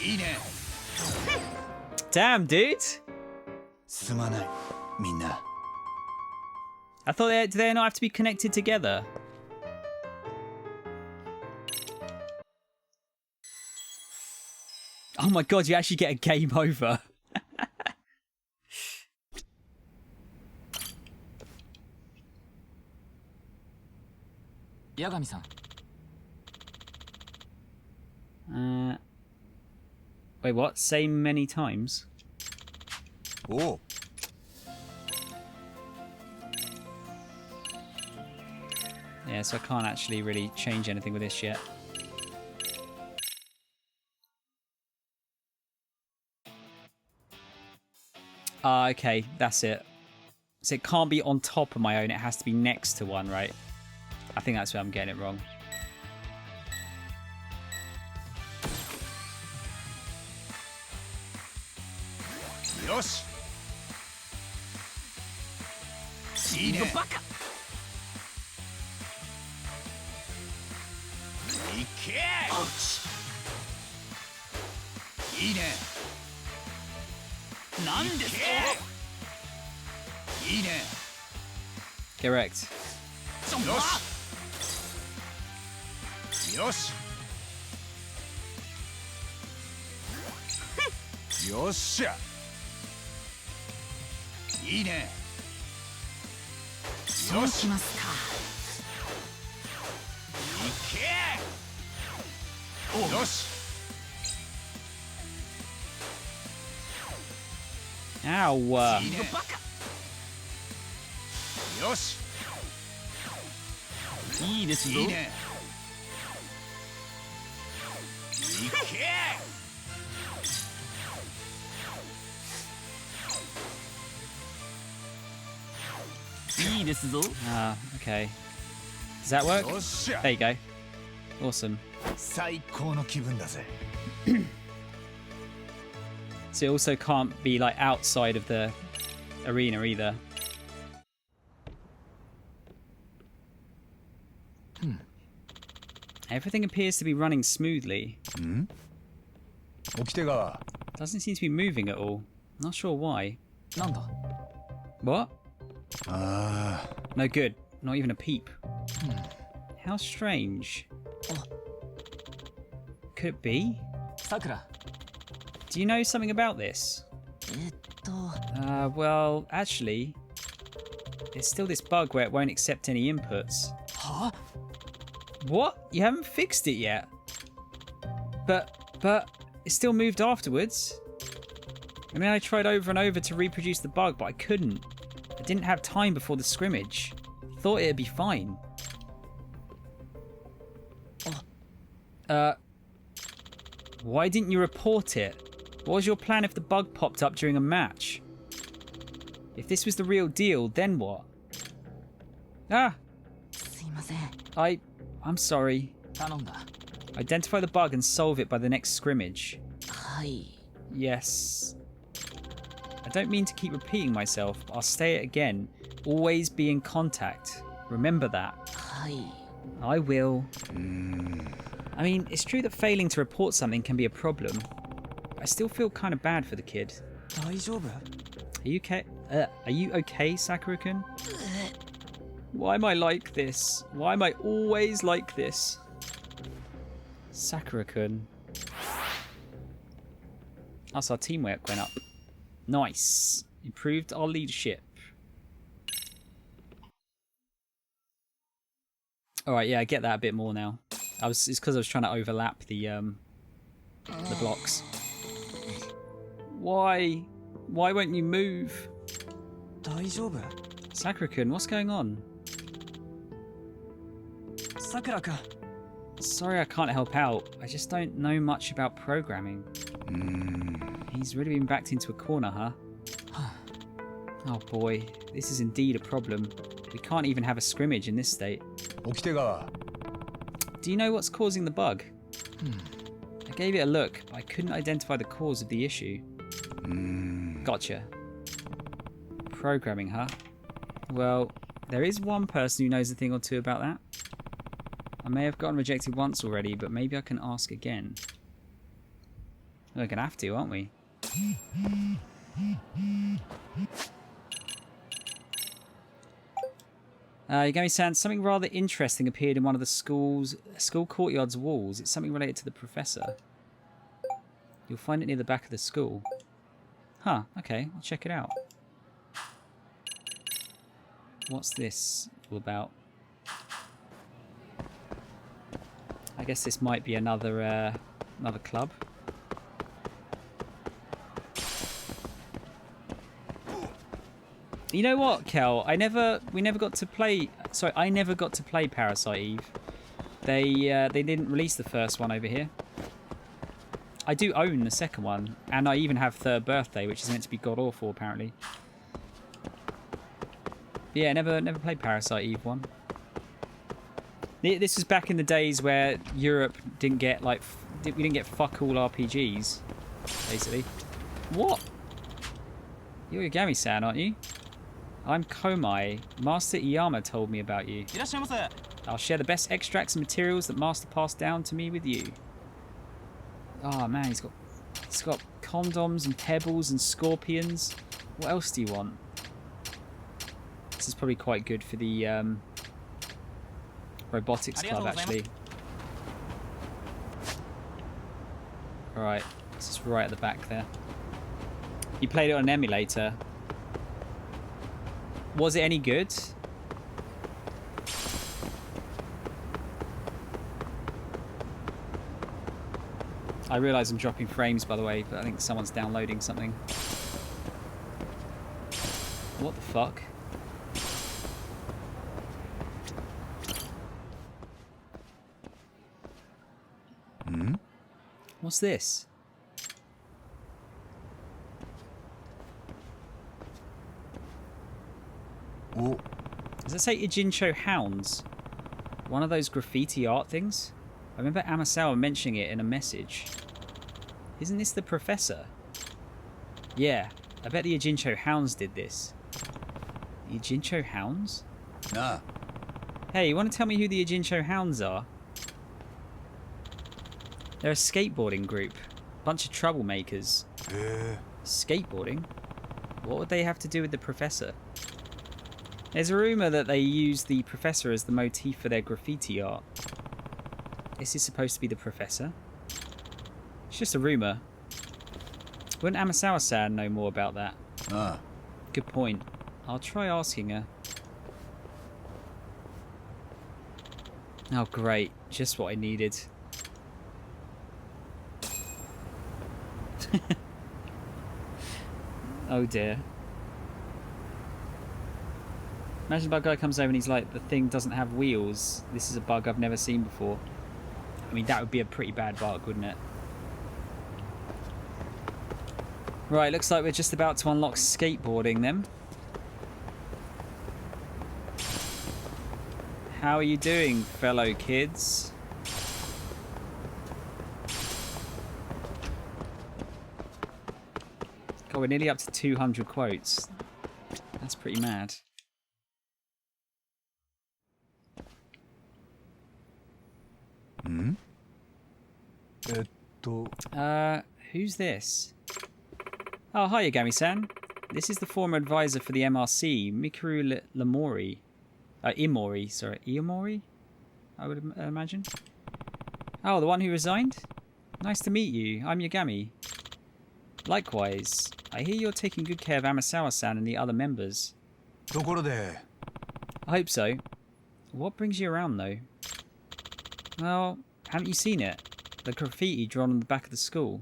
いいね。 Damn, dude! すまない。みんな。 I thought do they not have to be connected together? Oh my god, you actually get a game over. 八神さん、 Wait, what? Say many times? おう。 Yeah, so I can't actually really change anything with this yet. Ah, okay, that's it. So it can't be on top of my own, it has to be next to one, right? I think that's where I'm getting it wrong. Yosh. いいね。バカ。いけ。いいね。なんですか。いいね。 Correct. よし。よし。よっしゃ。いいね。そうしますか。いけ。よし。 Ow! いいね。よし。いいですぞ。いいね。いけ。 いいですぞ。 Ah, okay. Does that work? よっしゃ。 There you go. Awesome. 最高の気分だぜ。 So it also can't be like outside of the arena either. Everything appears to be running smoothly. ん？起きてが。 Doesn't seem to be moving at all. Not sure why. なんだ What? あ No good. Not even a peep. How strange. Could it be? さくら Do you know something about this? well, actually, there's still this bug where it won't accept any inputs. は What? You haven't fixed it yet? But it still moved afterwards. I mean, I tried over and over to reproduce the bug, but I couldn't. I didn't have time before the scrimmage. Thought it'd be fine. Why didn't you report it? What was your plan if the bug popped up during a match? If this was the real deal, then what? Ah! すいません I'm sorry. 頼んだ Identify the bug and solve it by the next scrimmage. はい Yes. I don't mean to keep repeating myself, but I'll say it again. Always be in contact. Remember that. はい I will. I mean, it's true that failing to report something can be a problem. I still feel kind of bad for the kid. 大丈夫 Are you okay? Are you okay, Sakura-kun? Why am I like this? Why am I always like this? Sakura-kun. That's our teamwork went up. Nice. Improved our leadership. Alright, yeah, I get that a bit more now. It's because I was trying to overlap the blocks. Why? Why won't you move? 大丈夫 Sakura-kun, what's going on? さくらくん Sorry I can't help out. I just don't know much about programming. He's really been backed into a corner, huh? Oh boy, this is indeed a problem. We can't even have a scrimmage in this state. 起きてが Do you know what's causing the bug? I gave it a look, but I couldn't identify the cause of the issue. Gotcha. Programming, huh? Well, there is one person who knows a thing or two about that. I may have gotten rejected once already, but maybe I can ask again. We're gonna have to, aren't we? Yagami-san, something rather interesting appeared in one of the school courtyard's walls. It's something related to the professor. You'll find it near the back of the school. Huh, okay, I'll check it out. What's this all about? I guess this might be another club. You know what, Kel? I never got to play Parasite Eve. They didn't release the first one over here. I do own the second one, and I even have Third Birthday, which is meant to be god awful apparently. But yeah, never played Parasite Eve 1. This was back in the days where Europe didn't get we didn't get fuck all RPGs, basically. What? You're Yagami-san, aren't you? I'm Komai. Master Iyama told me about you. いらっしゃいませ I'll share the best extracts and materials that Master passed down to me with you. Oh man, he's got condoms and pebbles and scorpions. What else do you want? This is probably quite good for the robotics club, actually. Alright, this is right at the back there. You played it on an emulator. Was it any good? I realise I'm dropping frames, by the way, but I think someone's downloading something. What the fuck? What's this? Oh, Does it say Ijincho Hounds? One of those graffiti art things? I remember Amasawa mentioning it in a message. Isn't this the professor? Yeah, I bet the Ijincho Hounds did this. The Ijincho Hounds? nah. Hey, you want to tell me who the Ijincho Hounds are? They're a skateboarding group. Bunch of troublemakers. Skateboarding? What would they have to do with the professor? There's a rumour that they use the professor as the motif for their graffiti art. This is supposed to be the professor. It's just a rumour. Wouldn't Amasawa-san know more about that? Ah. Good point. I'll try asking her. Oh, great. Just what I needed. Oh, dear. Imagine a guy comes over and he's like, the thing doesn't have wheels. This is a bug I've never seen before. I mean, that would be a pretty bad bug, wouldn't it? Right, looks like we're just about to unlock skateboarding then. How are you doing, fellow kids? God, we're nearly up to 200 quotes. That's pretty mad. Hmm? Who's this? Oh, hi, Yagami-san. This is the former advisor for the MRC, Mikuru Lamori. Imori, sorry. Iomori? I would imagine. Oh, the one who resigned? Nice to meet you. I'm Yagami. Likewise. I hear you're taking good care of Amasawa-san and the other members. ところで I hope so. What brings you around, though? Well, haven't you seen it? The graffiti drawn on the back of the school.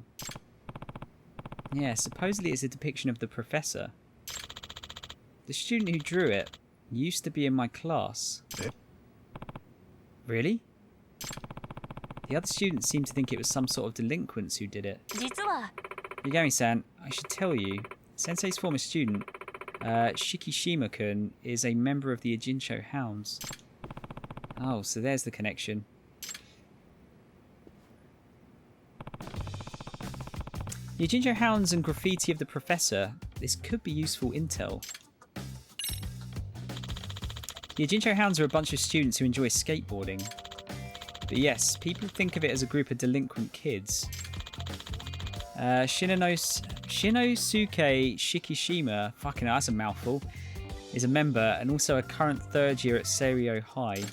Yeah, supposedly it's a depiction of the professor. The student who drew it used to be in my class. Eh? Really? The other students seem to think it was some sort of delinquents who did it. 実は Yagami-san, I should tell you, Sensei's former student, Shikishima-kun, is a member of the Ejincho Hounds. Oh, so there's the connection. The Ejincho Hounds and graffiti of the professor. This could be useful intel. The Ejincho Hounds are a bunch of students who enjoy skateboarding. But yes, people think of it as a group of delinquent kids. Shinosuke Shikishima, fucking hell, that's a mouthful, is a member and also a current third year at Seiryo High.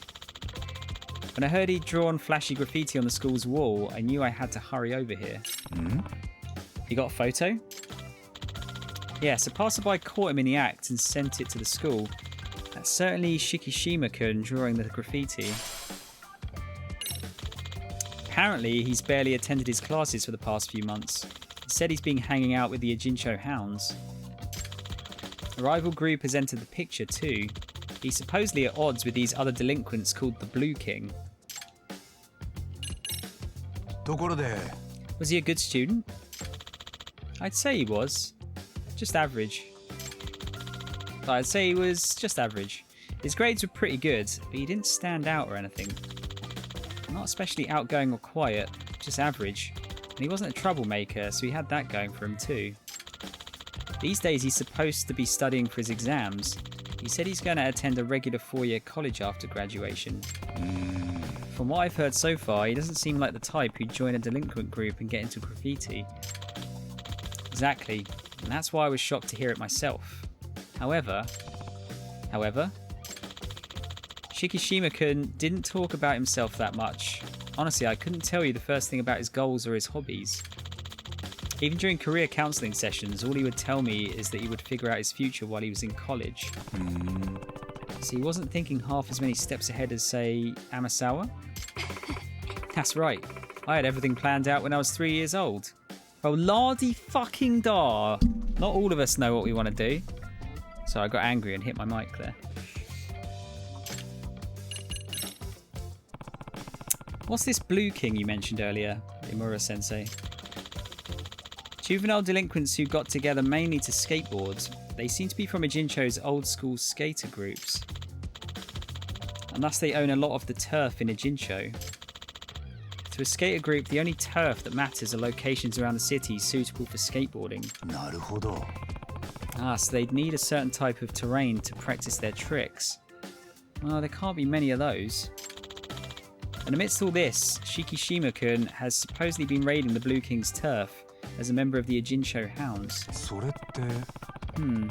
When I heard he'd drawn flashy graffiti on the school's wall, I knew I had to hurry over here. Hmm? You got a photo? Yes, a passerby caught him in the act and sent it to the school. That's certainly Shikishima-kun drawing the graffiti. Apparently, he's barely attended his classes for the past few months. Instead, he's been hanging out with the Ejincho Hounds. A rival group has entered the picture too. He's supposedly at odds with these other delinquents called the Blue King. ところで Was he a good student? I'd say he was. Just average. I'd say he was just average. His grades were pretty good, but he didn't stand out or anything. Not especially outgoing or quiet, just average. And he wasn't a troublemaker, so he had that going for him too. These days he's supposed to be studying for his exams. He said he's going to attend a regular 4-year college after graduation. From what I've heard so far, he doesn't seem like the type who'd join a delinquent group and get into graffiti. Exactly, and that's why I was shocked to hear it myself. However, Shikishima-kun didn't talk about himself that much. Honestly, I couldn't tell you the first thing about his goals or his hobbies. Even during career counselling sessions, all he would tell me is that he would figure out his future while he was in college. So he wasn't thinking half as many steps ahead as, say, Amasawa? That's right. I had everything planned out when I was 3 years old. Oh, lardy fucking dar. Not all of us know what we want to do. So I got angry and hit my mic there. What's this Blue King you mentioned earlier, Imura-sensei? Juvenile delinquents who got together mainly to skateboard. They seem to be from Ejincho's old school skater groups. And thus they own a lot of the turf in Ejincho. To a skater group, the only turf that matters are locations around the city suitable for skateboarding. なるほど Ah, so they'd need a certain type of terrain to practice their tricks. Well, there can't be many of those. And amidst all this, Shikishima-kun has supposedly been raiding the Blue King's turf, as a member of the Ejincho Hounds. それって Can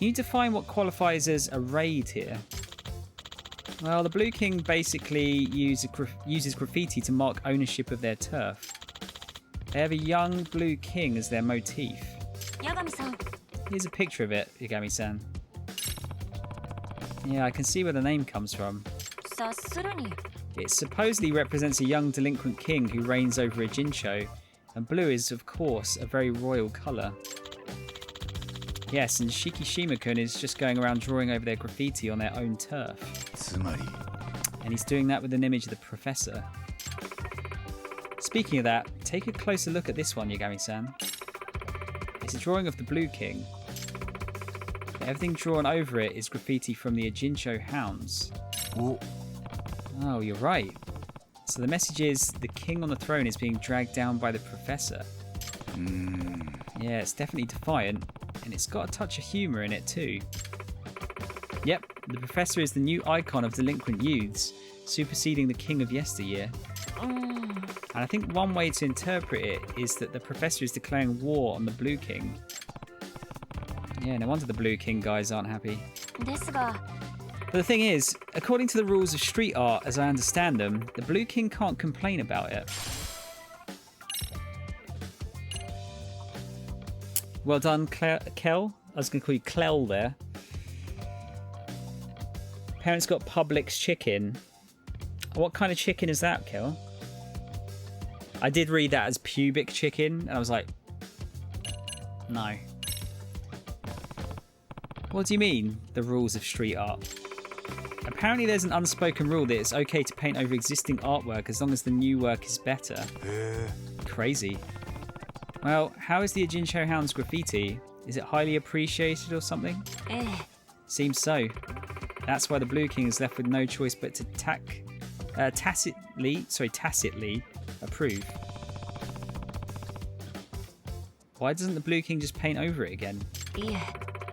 you define what qualifies as a raid here? Well, the Blue King basically uses graffiti to mark ownership of their turf. They have a young Blue King as their motif. 八神さん Here's a picture of it, Yagami-san. Yeah, I can see where the name comes from. 察するに It supposedly represents a young delinquent king who reigns over Ejincho, and blue is, of course, a very royal colour. Yes, and Shikishima-kun is just going around drawing over their graffiti on their own turf. つまり And he's doing that with an image of the professor. Speaking of that, take a closer look at this one, Yagami-san. It's a drawing of the Blue King. Everything drawn over it is graffiti from the Ejincho Hounds. お Oh, you're right. So the message is the king on the throne is being dragged down by the professor. Yeah, it's definitely defiant, and it's got a touch of humour in it too. Yep, the professor is the new icon of delinquent youths, superseding the king of yesteryear. And I think one way to interpret it is that the professor is declaring war on the Blue King. Yeah, no wonder the Blue King guys aren't happy. ですが But the thing is, according to the rules of street art, as I understand them, the Blue King can't complain about it. Well done, Kel. I was going to call you Clell there. Parents got Publix chicken. What kind of chicken is that, Kel? I did read that as pubic chicken, and I was like, no. What do you mean, the rules of street art? Apparently there's an unspoken rule that it's okay to paint over existing artwork as long as the new work is better. へえ Crazy. Well, how is the Ejincho Hounds graffiti? Is it highly appreciated or something? ええ Seems so. That's why the Blue King is left with no choice but to tacitly approve. Why doesn't the Blue King just paint over it again? いえ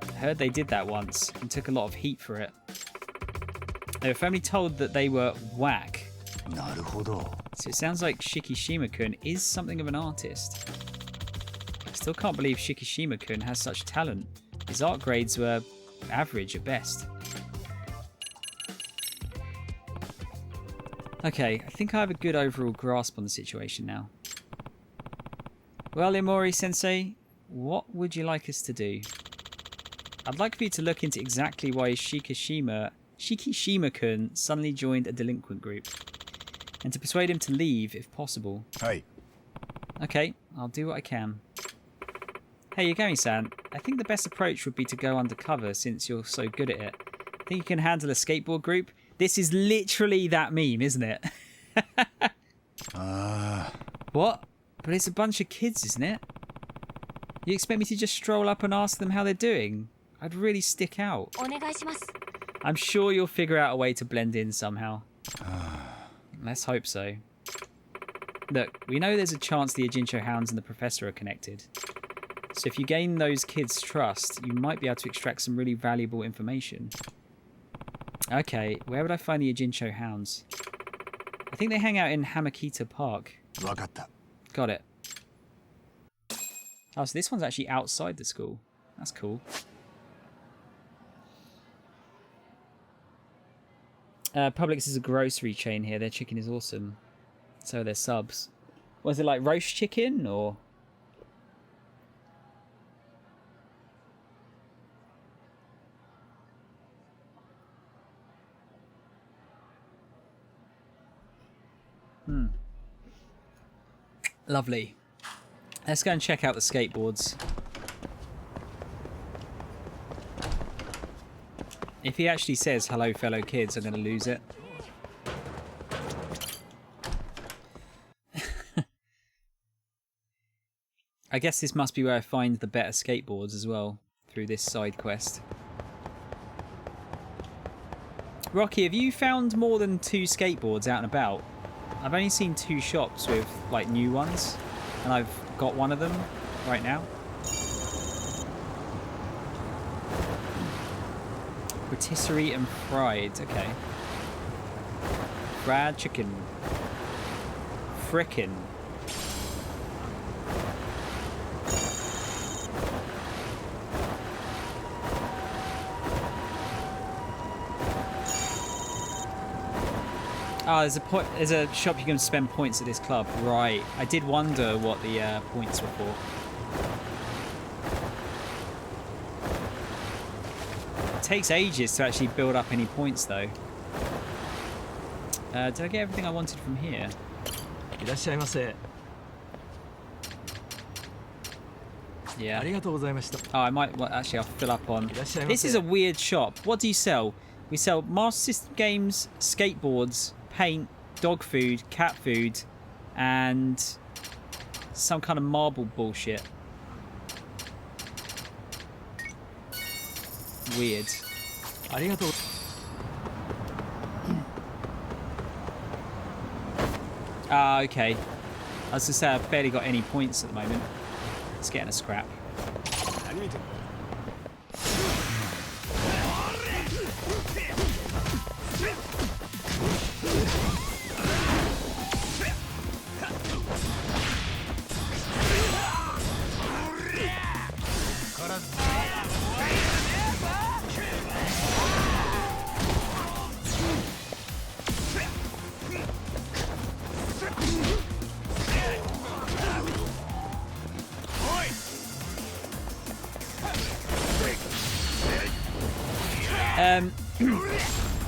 I heard they did that once and took a lot of heat for it. They were firmly told that they were whack. なるほど So it sounds like Shikishima-kun is something of an artist. I still can't believe Shikishima-kun has such talent. His art grades were average at best. Okay, I think I have a good overall grasp on the situation now. Well, Imori-sensei, what would you like us to do? I'd like for you to look into exactly why Shikishima-kun suddenly joined a delinquent group, and to persuade him to leave if possible. はい Okay, I'll do what I can. Hey, Yagami-san, I think the best approach would be to go undercover since you're so good at it. Think you can handle a skateboard group? This is literally that meme, isn't it? あ What? But it's a bunch of kids, isn't it? You expect me to just stroll up and ask them how they're doing? I'd really stick out. お願いします I'm sure you'll figure out a way to blend in somehow. Let's hope so. Look, we know there's a chance the Ejincho Hounds and the Professor are connected. So if you gain those kids' trust, you might be able to extract some really valuable information. Okay, where would I find the Ejincho Hounds? I think they hang out in Hamakita Park. あわかった Got it. Oh, so this one's actually outside the school. That's cool. Publix is a grocery chain here. Their chicken is awesome. So are their subs. Was it like roast chicken or? Lovely. Let's go and check out the skateboards. If he actually says, hello fellow kids, I'm going to lose it. I guess this must be where I find the better skateboards as well, through this side quest. Rocky, have you found more than 2 skateboards out and about? I've only seen 2 shops with like new ones, and I've got one of them right now. Rotisserie and fried, okay. Fried chicken. Frickin'. Oh, there's a shop you can spend points at this club. Right. I did wonder what the points were for. It takes ages to actually build up any points, though. Did I get everything I wanted from here? いらっしゃいませ。 Yeah. ありがとうございました。 Oh, I might. Well, actually, I'll fill up on. いらっしゃいませ。 This is a weird shop. What do you sell? We sell Master System games, skateboards, paint, dog food, cat food, and some kind of marble bullshit. Weird. ありがとう。 Ah, okay. I was to say I've barely got any points at the moment. Let's get in a scrap.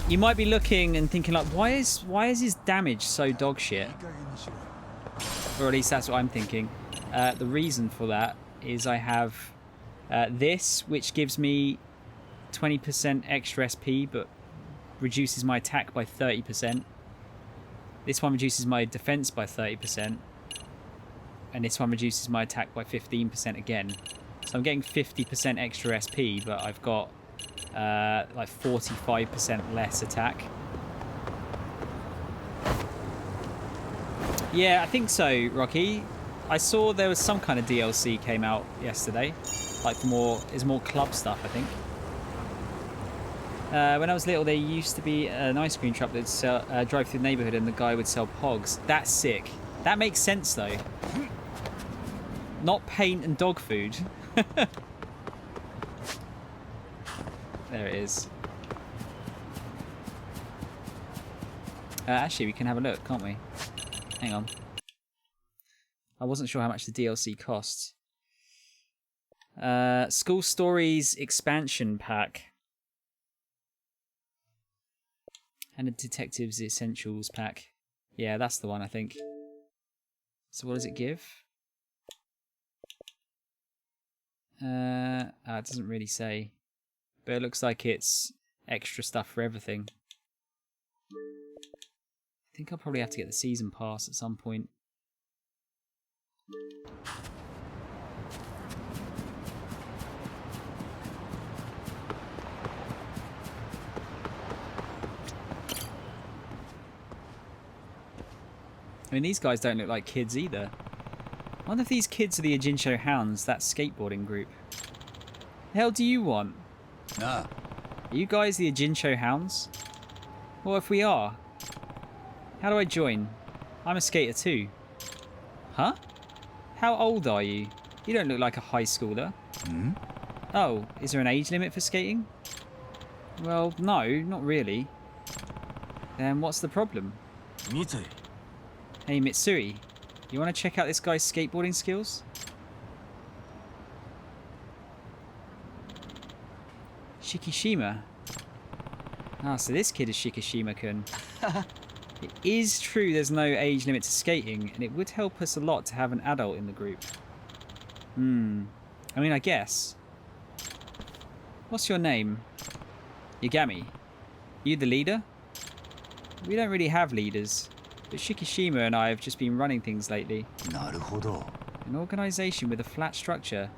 You might be looking and thinking like, why is his damage so dog shit? Or at least that's what I'm thinking. The reason for that is I have this, which gives me 20% extra SP, but reduces my attack by 30%. This one reduces my defense by 30%. And this one reduces my attack by 15% again. So I'm getting 50% extra SP, but I've got like 45% less attack. Yeah, I think so, Rocky. I saw there was some kind of DLC came out yesterday, like for more club stuff, I think. When I was little, there used to be an ice cream truck that'd drive through the neighborhood, and the guy would sell pogs. That's sick. That makes sense though. Not paint and dog food. There it is. Actually, we can have a look, can't we? Hang on. I wasn't sure how much the DLC costs. School Stories expansion pack. And a Detectives Essentials pack. Yeah, that's the one, I think. So what does it give? It doesn't really say. But it looks like it's extra stuff for everything. I think I'll probably have to get the season pass at some point. I mean, these guys don't look like kids either. I wonder if these kids are the Ajinsho Hounds, that skateboarding group. The hell do you want? Nah. Are you guys the Ajinsho Hounds? What if we are? How do I join? I'm a skater too. Huh? How old are you? You don't look like a high schooler. Hmm? Oh, is there an age limit for skating? Well, no, not really. Then what's the problem? Mitsui. Hey Mitsui, you want to check out this guy's skateboarding skills? Shikishima. Ah, so this kid is Shikishima-kun. It is true there's no age limit to skating, and it would help us a lot to have an adult in the group. I mean, I guess. What's your name? Yagami. You the leader? We don't really have leaders, but Shikishima and I have just been running things lately. なるほど。 An organisation with a flat structure.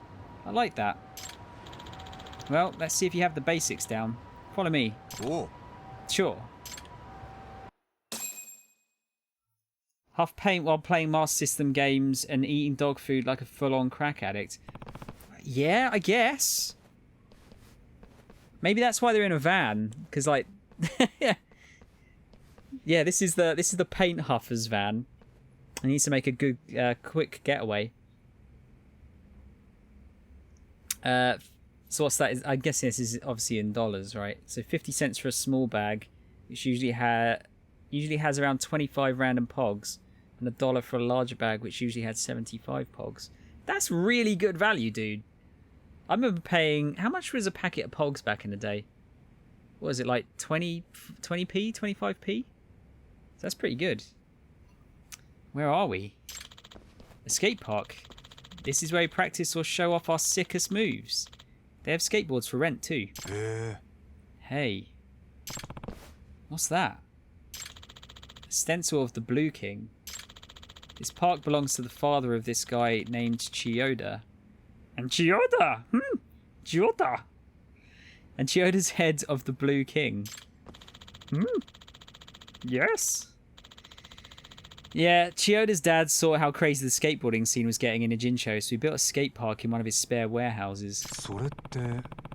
I like that. Well, let's see if you have the basics down. Follow me. おう。 Sure. Huff paint while playing Master System games and eating dog food like a full-on crack addict. Yeah, I guess. Maybe that's why they're in a van, because like, yeah, this is the paint huffers van. I need to make a good, quick getaway. So what's that? I'm guessing this is obviously in dollars, right? So 50 cents for a small bag, which usually Usually has around 25 random pogs, and $1 for a larger bag, which usually had 75 pogs. That's really good value, dude. I remember paying... How much was a packet of pogs back in the day? What was it, like 20p, 25p? So that's pretty good. Where are we? A skate park. This is where we practice or show off our sickest moves. They have skateboards for rent too. Hey. What's that? A stencil of the Blue King. This park belongs to the father of this guy named Chiyoda. And Chiyoda! Chiyoda! And Chiyoda's head of the Blue King. Yes. Yeah, Chiyoda's dad saw how crazy the skateboarding scene was getting in Ijincho, so he built a skate park in one of his spare warehouses.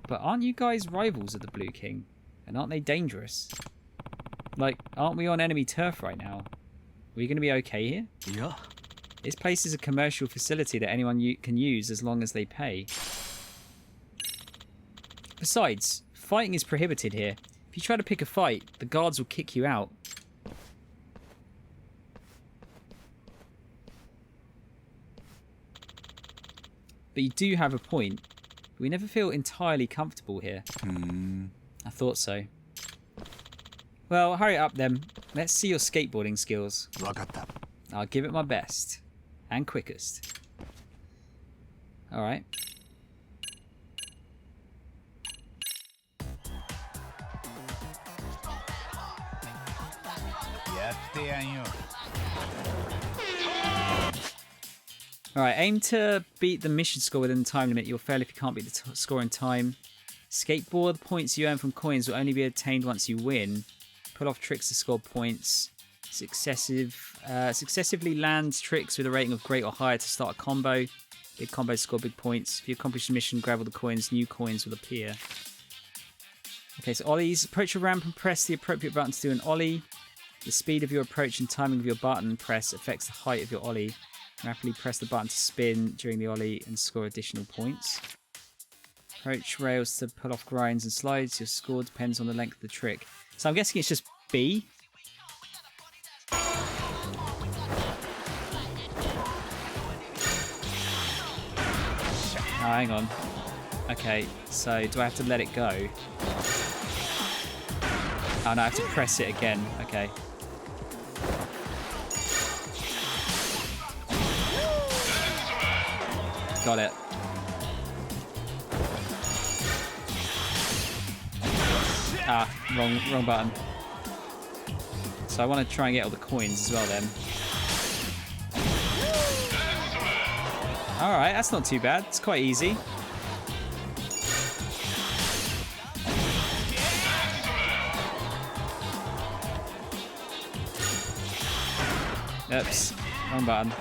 But aren't you guys rivals of the Blue King? And aren't they dangerous? Like, aren't we on enemy turf right now? Are we going to be okay here? Yeah. This place is a commercial facility that anyone can use as long as they pay. Besides, fighting is prohibited here. If you try to pick a fight, the guards will kick you out. But you do have a point. We never feel entirely comfortable here. I thought so. Well, hurry up then. Let's see your skateboarding skills. I'll give it my best. And quickest. Alright. Alright, aim to beat the mission score within the time limit. You'll fail if you can't beat the score in time. Skateboard points you earn from coins will only be obtained once you win. Pull off tricks to score points. Successively land tricks with a rating of great or higher to start a combo. Big combos score big points. If you accomplish the mission, grab all the coins. New coins will appear. Okay, so ollies. Approach a ramp and press the appropriate button to do an ollie. The speed of your approach and timing of your button press affects the height of your ollie. Rapidly press the button to spin during the ollie and score additional points. Approach rails to pull off grinds and slides. Your score depends on the length of the trick. So I'm guessing it's just B. Oh, hang on. Okay, so do I have to let it go? Oh no, I have to press it again. Okay. Got it. Ah, wrong button. So I want to try and get all the coins as well then. Alright, that's not too bad. It's quite easy. Oops, wrong button.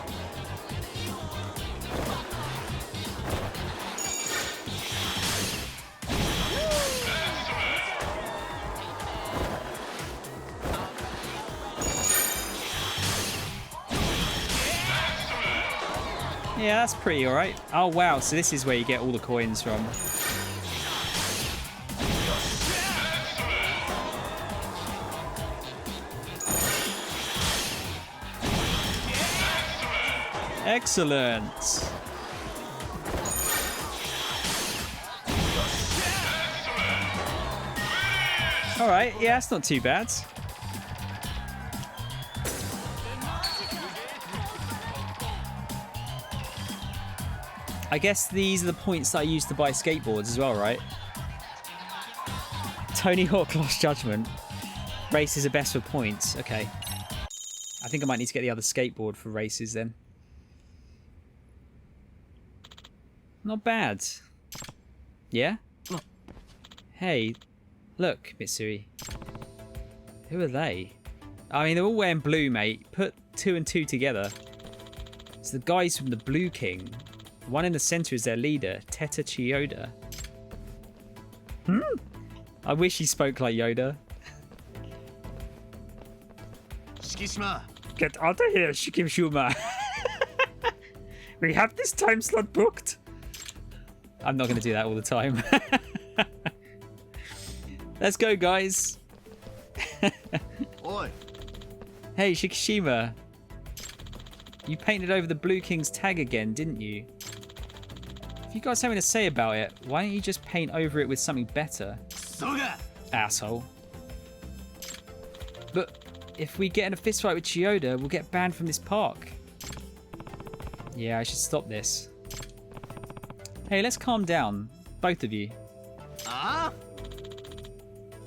Yeah, that's pretty alright. Oh wow, so this is where you get all the coins from. Excellent. Alright, yeah, that's not too bad. I guess these are the points that I use to buy skateboards as well, right? Tony Hawk Lost Judgment. Races are best for points. Okay. I think I might need to get the other skateboard for races then. Not bad. Yeah? Hey, look, Mitsui. Who are they? I mean, they're all wearing blue, mate. Put 2 and 2 together. It's the guys from the Blue King. The one in the center is their leader, Teta Chiyoda. I wish he spoke like Yoda. Get out of here, Shikishima. We have this time slot booked. I'm not going to do that all the time. Let's go, guys. Hey, Shikishima. You painted over the Blue King's tag again, didn't you? If you got something to say about it, why don't you just paint over it with something better? Asshole. But if we get in a fistfight with Chiyoda, we'll get banned from this park. Yeah, I should stop this. Hey, let's calm down. Both of you.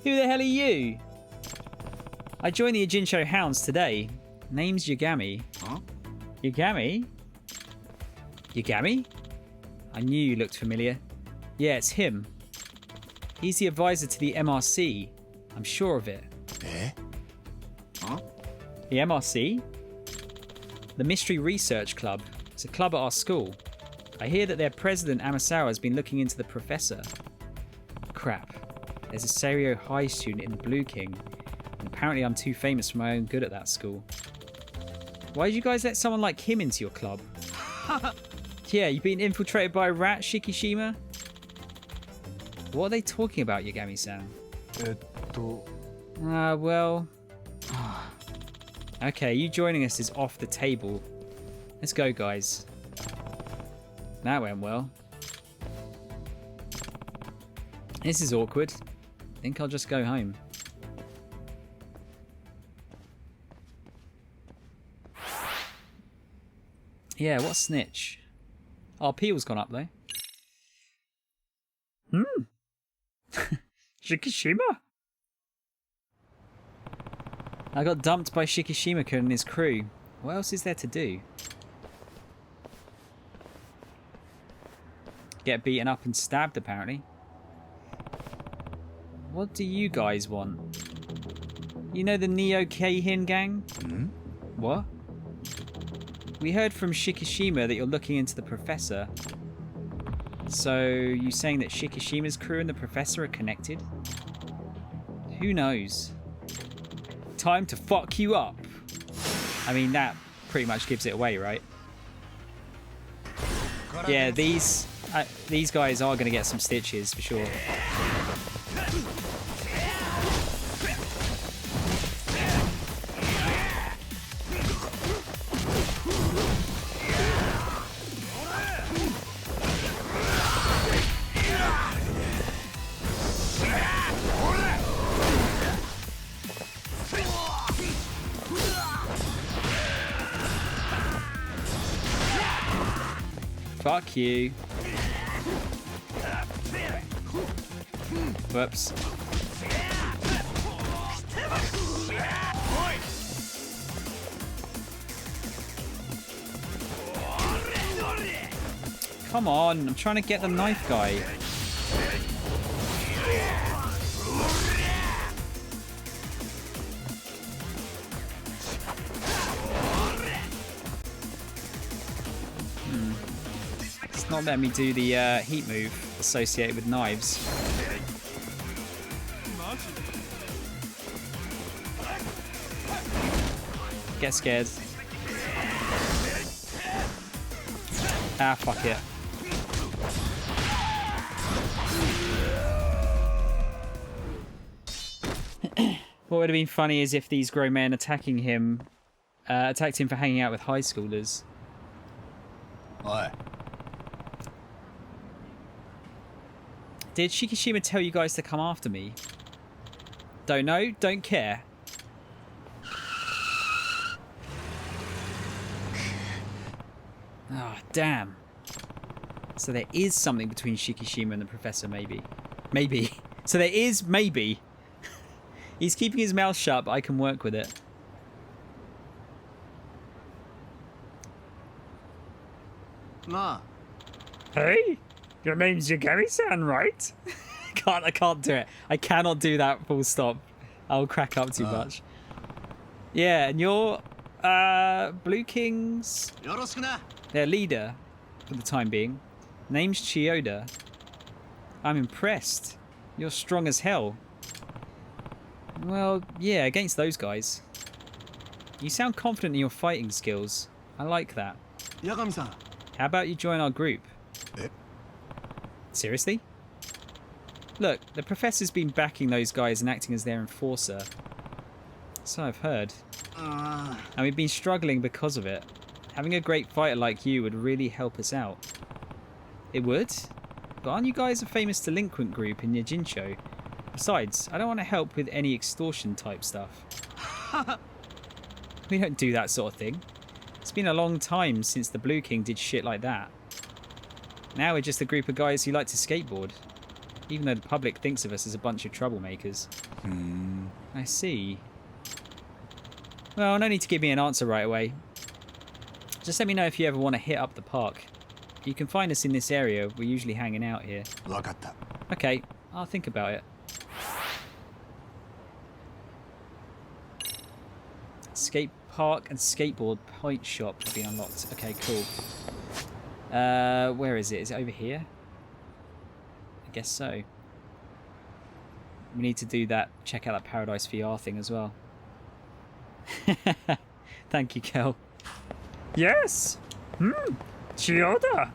Who the hell are you? I joined the Ajinsho Hounds today. Name's Yagami. Huh? Yagami? Yagami? I knew you looked familiar. Yeah, it's him. He's the advisor to the MRC. I'm sure of it. Eh? Huh? The MRC? The Mystery Research Club. It's a club at our school. I hear that their president, Amasawa, has been looking into the professor. Crap. There's a Seiryo High student in the Blue King. And apparently I'm too famous for my own good at that school. Why did you guys let someone like him into your club? Yeah, you've been infiltrated by a rat, Shikishima? What are they talking about, Yagami-san? Well... Okay, you joining us is off the table. Let's go, guys. That went well. This is awkward. I think I'll just go home. Yeah, what snitch? Oh, Peel's gone up, though. Shikishima? I got dumped by Shikishima-kun and his crew. What else is there to do? Get beaten up and stabbed, apparently. What do you guys want? You know the Neo Keihin gang? Hmm? What? We heard from Shikishima that you're looking into the professor. So, you saying that Shikishima's crew and the professor are connected? Who knows? Time to fuck you up. I mean, that pretty much gives it away, right? Yeah, these guys are going to get some stitches for sure. Fuck you. Whoops. Come on, I'm trying to get the knife guy. It's not letting me do the heat move associated with knives. Get scared. Ah, fuck it. What would have been funny is if these grown men attacked him for hanging out with high schoolers. Oi. Did Shikishima tell you guys to come after me? Don't know, don't care. Ah, oh, damn. So there is something between Shikishima and the professor, maybe. Maybe. So there is maybe. He's keeping his mouth shut, but I can work with it. Ma. Hey, your name's Yagami-san, right? I can't do it. I cannot do that full stop. I'll crack up too much. Yeah, and you're Blue King's their leader for the time being. Name's Chiyoda. I'm impressed. You're strong as hell. Well, yeah, against those guys. You sound confident in your fighting skills. I like that. Yagami-san. How about you join our group? Eh? Seriously? Look, the professor's been backing those guys and acting as their enforcer. So I've heard. あ And we've been struggling because of it. Having a great fighter like you would really help us out. It would? But aren't you guys a famous delinquent group in Yajincho? Besides, I don't want to help with any extortion type stuff. We don't do that sort of thing. It's been a long time since the Blue King did shit like that. Now we're just a group of guys who like to skateboard. Even though the public thinks of us as a bunch of troublemakers. I see. Well, no need to give me an answer right away. Just let me know if you ever want to hit up the park. You can find us in this area. We're usually hanging out here. わかった。 Okay, I'll think about it. Skate park and skateboard point shop have been unlocked. Okay, cool. Where is it? Is it over here? I guess so. We need to do that. Check out that Paradise VR thing as well. Thank you, Kel. Yes! Chiyoda!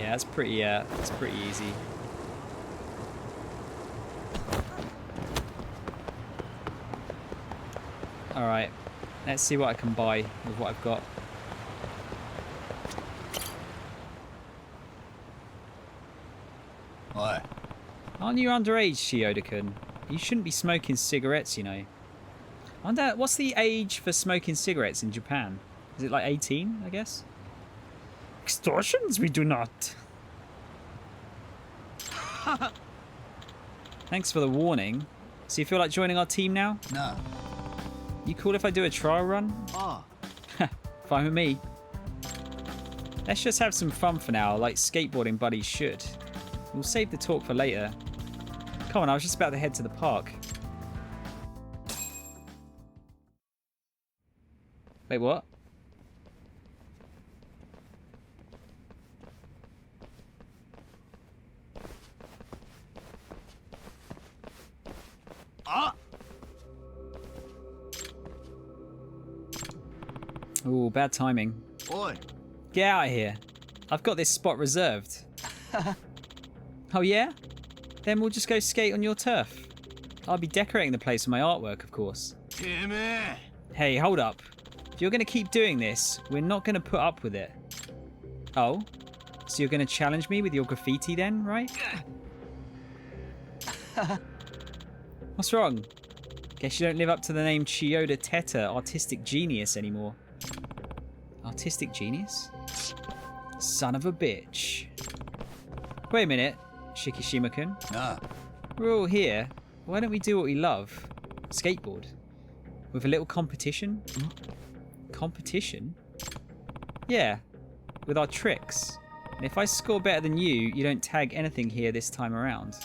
Yeah, that's pretty easy. Alright, let's see what I can buy with what I've got. Oi. Aren't you underage, Chiyoda-kun? You shouldn't be smoking cigarettes, you know. I wonder, what's the age for smoking cigarettes in Japan? Is it like 18, I guess? Extortions we do not. Thanks for the warning. So you feel like joining our team now? なあ。 You cool if I do a trial run? あ Fine with me. Let's just have some fun for now, like skateboarding buddies should. We'll save the talk for later. Come on, I was just about to head to the park. Wait, what? Ooh, bad timing. おい Get out of here. I've got this spot reserved. Oh yeah? Then we'll just go skate on your turf. I'll be decorating the place with my artwork, of course. てめえ Hey, hold up. If you're going to keep doing this, we're not going to put up with it. Oh? So you're going to challenge me with your graffiti then, right? What's wrong? Guess you don't live up to the name Chiyoda Teta, artistic genius, anymore. Artistic genius? Son of a bitch. Wait a minute, Shikishima-kun. なあ。 We're all here. Why don't we do what we love? Skateboard. With a little competition? Competition? Yeah. With our tricks. And if I score better than you, you don't tag anything here this time around.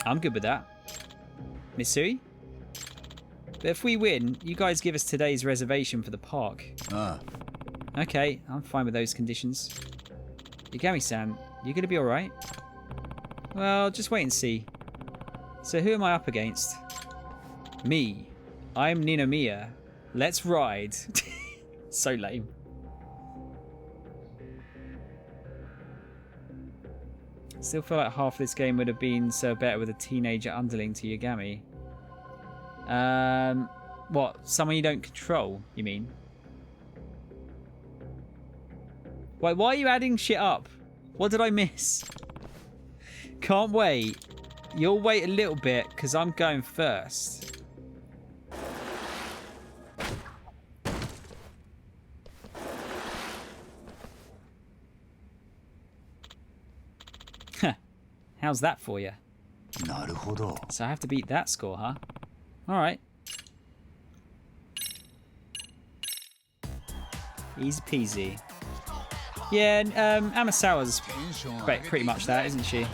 I'm good with that. Mitsui? But if we win, you guys give us today's reservation for the park. ああ。 Okay, I'm fine with those conditions. Yagami-san, you gonna be alright? Well, just wait and see. So who am I up against? Me. I'm Ninomiya. Let's ride. So lame. Still feel like half this game would have been so better with a teenager underling to Yagami. What? Someone you don't control, you mean? Wait, why are you adding shit up? What did I miss? Can't wait. You'll wait a little bit, because I'm going first. Huh. How's that for you? なるほど。 So I have to beat that score, huh? Alright. Easy peasy. Yeah, Amasawa's pretty much that, isn't she?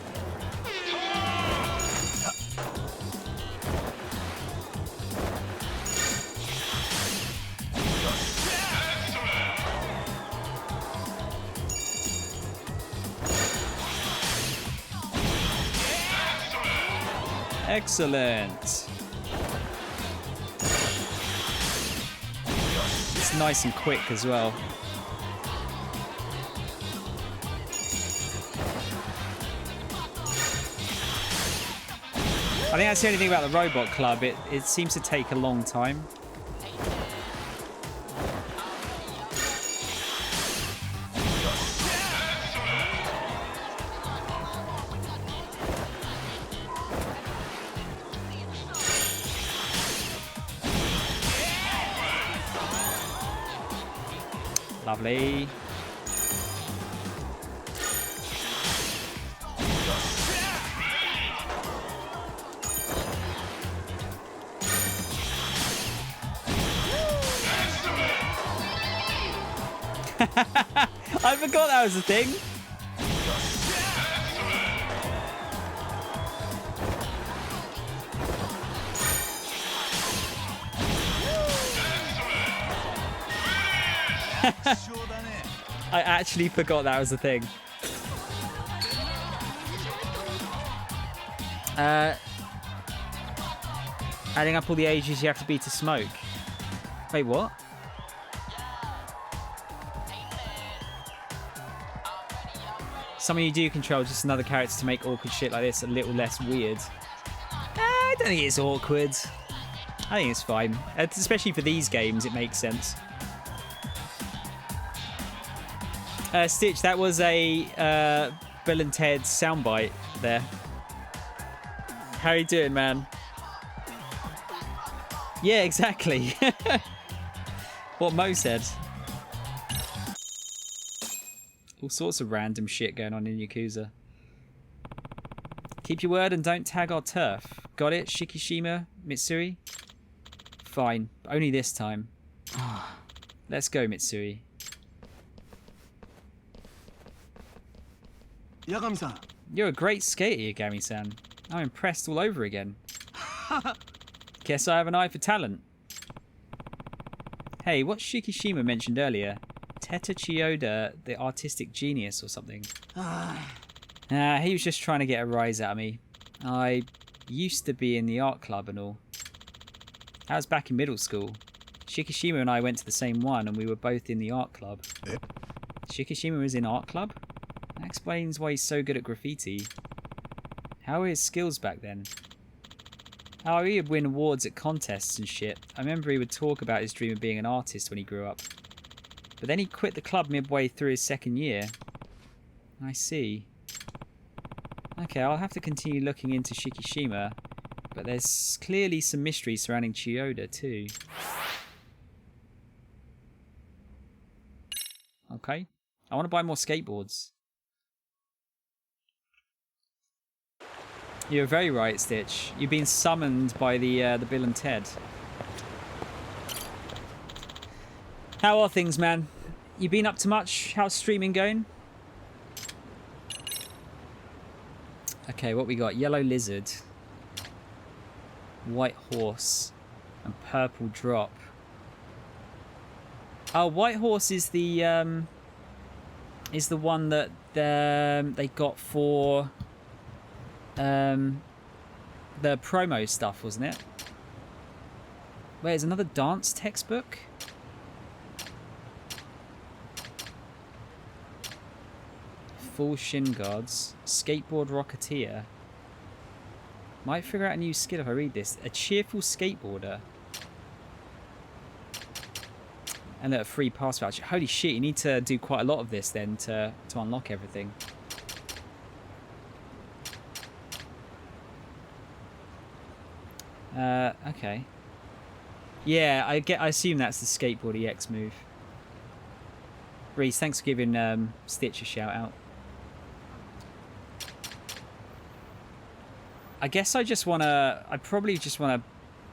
Excellent. It's nice and quick as well. I think that's the only thing about the robot club. It seems to take a long time. Lovely. I forgot that was a thing. I actually forgot that was a thing. Adding up all the ages you have to be to smoke. Wait, what? Something you do control, just another character to make awkward shit like this a little less weird. I don't think it's awkward. I think it's fine. Especially for these games, it makes sense. Stitch, that was a Bill and Ted soundbite there. How are you doing, man? Yeah, exactly. What Mo said. All sorts of random shit going on in Yakuza. Keep your word and don't tag our turf. Got it, Shikishima, Mitsuri? Fine, but only this time. Let's go, Mitsuri. Yagami-san. You're a great skater, Yagami-san. I'm impressed all over again. Guess I have an eye for talent. Hey, what Shikishima mentioned earlier? Teta Chiyoda, the artistic genius or something. He was just trying to get a rise out of me. I used to be in the art club and all. That was back in middle school. Shikishima and I went to the same one and we were both in the art club. Shikishima was in art club? That explains why he's so good at graffiti. How were his skills back then? Oh, he would win awards at contests and shit. I remember he would talk about his dream of being an artist when he grew up. But then he quit the club midway through his second year. I see. Okay, I'll have to continue looking into Shikishima. But there's clearly some mystery surrounding Chiyoda too. Okay. I want to buy more skateboards. You're very right, Stitch. You've been summoned by the Bill and Ted. How are things, man? You been up to much? How's streaming going? Okay, what we got? Yellow lizard, white horse, and purple drop. Oh, white horse is the one that they got for the promo stuff, wasn't it? Wait, there's another dance textbook? Full shin guards. Skateboard rocketeer. Might figure out a new skill if I read this. A cheerful skateboarder. And a free pass voucher. Holy shit, you need to do quite a lot of this then to unlock everything. Okay. Yeah, I assume that's the Skateboard EX move. Reese, thanks for giving Stitch a shout out. I guess I probably just wanna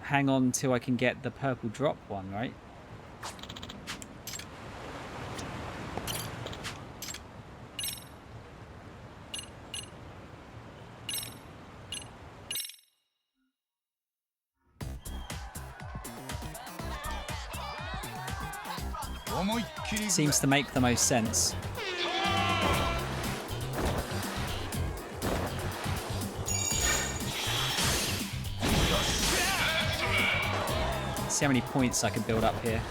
hang on till I can get the purple drop one, right? Seems to make the most sense. See how many points I can build up here.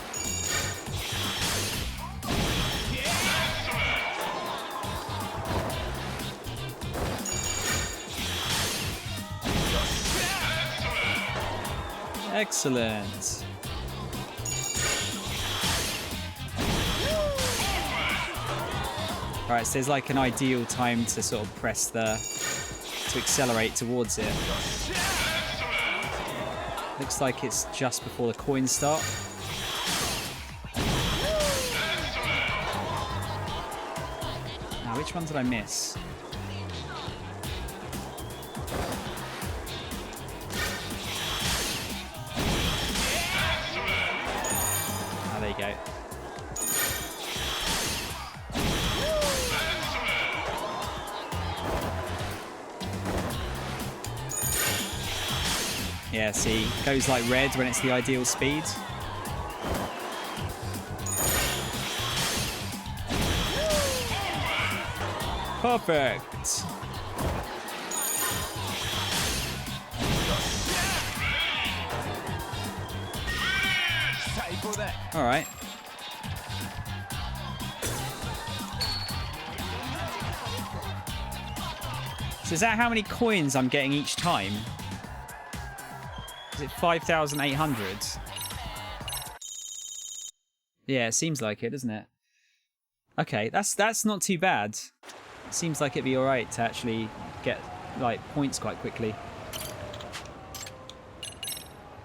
Excellent. Alright, so there's like an ideal time to sort of press to accelerate towards it. Looks like it's just before the coins start. Now, which one did I miss? Ah, there you go. Yeah, see, it goes like red when it's the ideal speed. Perfect. All right. So is that how many coins I'm getting each time? Is it 5,800? Yeah, it seems like it, doesn't it? Okay, that's not too bad. It seems like it'd be alright to actually get like points quite quickly.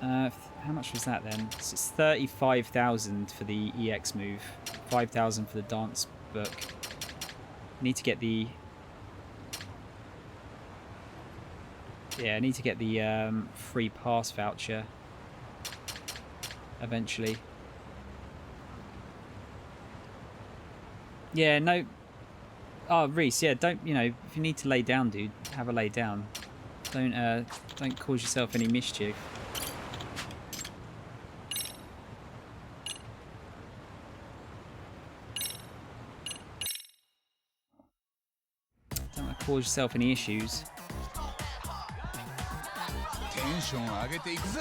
How much was that then? So it's 35,000 for the EX move, 5,000 for the dance book. Need to get the... Yeah, I need to get the free pass voucher eventually. Yeah, no. Oh, Reese, yeah, don't, you know, if you need to lay down, dude, have a lay down. Don't cause yourself any mischief. Don't want to cause yourself any issues. テンション上げていくぜ。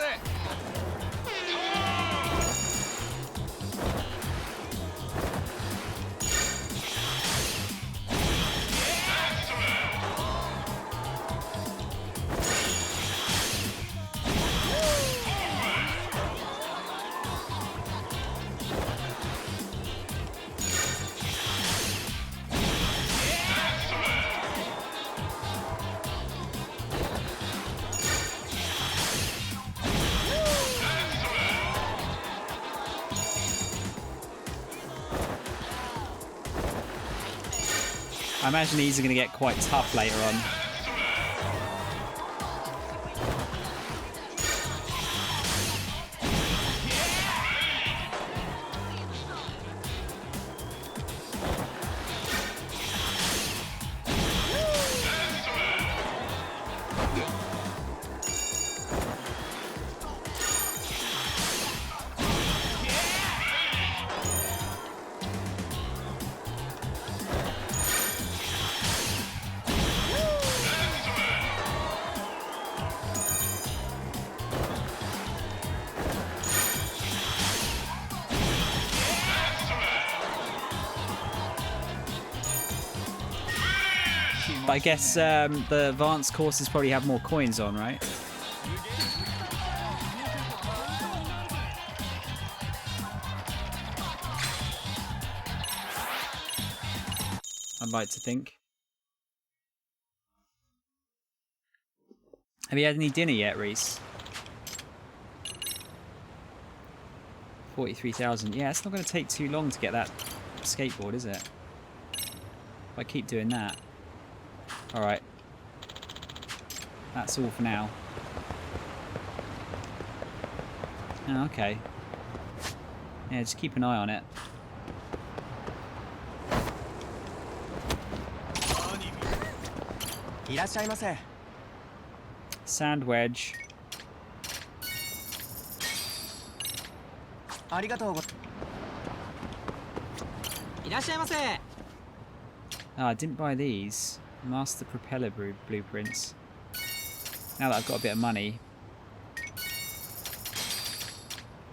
I imagine these are going to get quite tough later on. But I guess the advanced courses probably have more coins on, right? I'd like to think. Have you had any dinner yet, Reese? 43,000. Yeah, it's not going to take too long to get that skateboard, is it? If I keep doing that. Alright. That's all for now. Oh, okay. Yeah, just keep an eye on it. Sand wedge. Oh, I didn't buy these. Master propeller blueprints. Now that I've got a bit of money,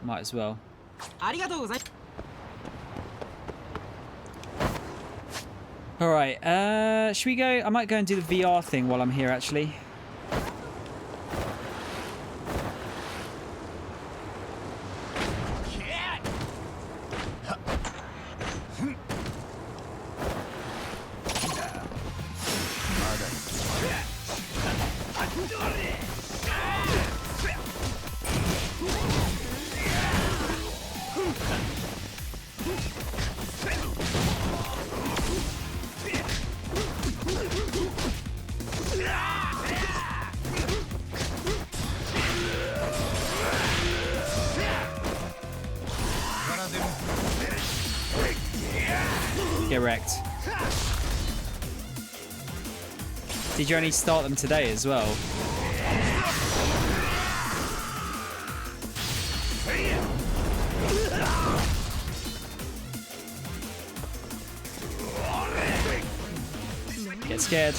might as well. Alright, should we go? I might go and do the VR thing while I'm here, actually. Get wrecked. Did you only start them today as well? Get scared.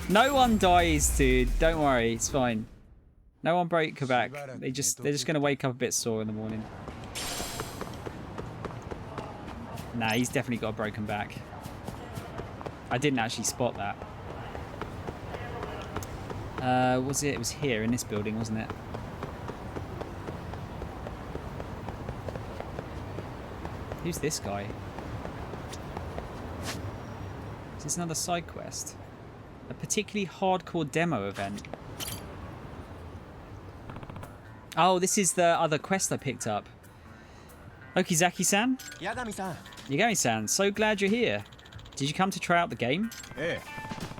No one dies, dude. Don't worry, it's fine. No one break her back. They're just gonna wake up a bit sore in the morning. Nah, he's definitely got a broken back. I didn't actually spot that. Was it? It was here in this building, wasn't it? Who's this guy? Is this another side quest? A particularly hardcore demo event. Oh, this is the other quest I picked up. Okizaki-san? Yagami-san. Yagami-san, so glad you're here. Did you come to try out the game? Eh.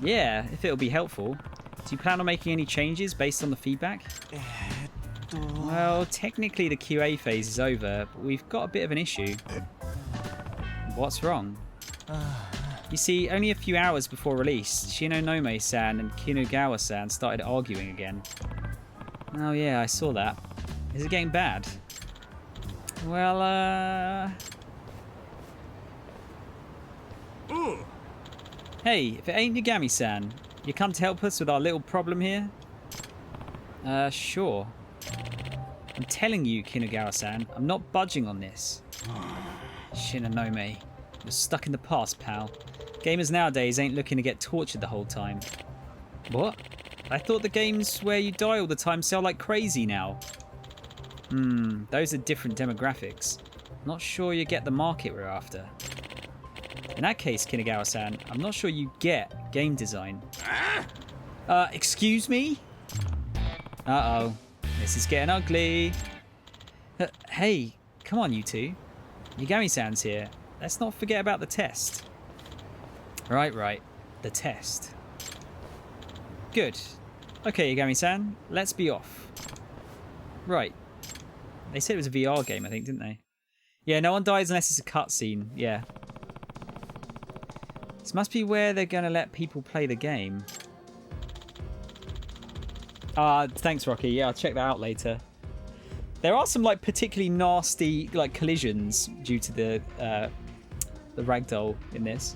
Yeah, if it'll be helpful. Do you plan on making any changes based on the feedback? Well, technically the QA phase is over, but we've got a bit of an issue. What's wrong? You see, only a few hours before release, Shinonome-san and Kinugawa-san started arguing again. Oh yeah, I saw that. Is it getting bad? Well, Hey, if it ain't Yagami-san, you come to help us with our little problem here? Sure. I'm telling you, Kinugawa-san, I'm not budging on this. Shinonome, you're stuck in the past, pal. Gamers nowadays ain't looking to get tortured the whole time. What? I thought the games where you die all the time sell like crazy now. Those are different demographics. Not sure you get the market we're after. In that case, Kinugawa-san, I'm not sure you get game design. Excuse me? Uh-oh. This is getting ugly. Hey, come on, you two. Yagami-san's here. Let's not forget about the test. Right. The test. Good. Okay, Yagami-san, let's be off. Right. They said it was a VR game, I think, didn't they? Yeah, no one dies unless it's a cutscene. Yeah. This must be where they're going to let people play the game. Thanks, Rocky. Yeah, I'll check that out later. There are some, like, particularly nasty, like, collisions due to the ragdoll in this.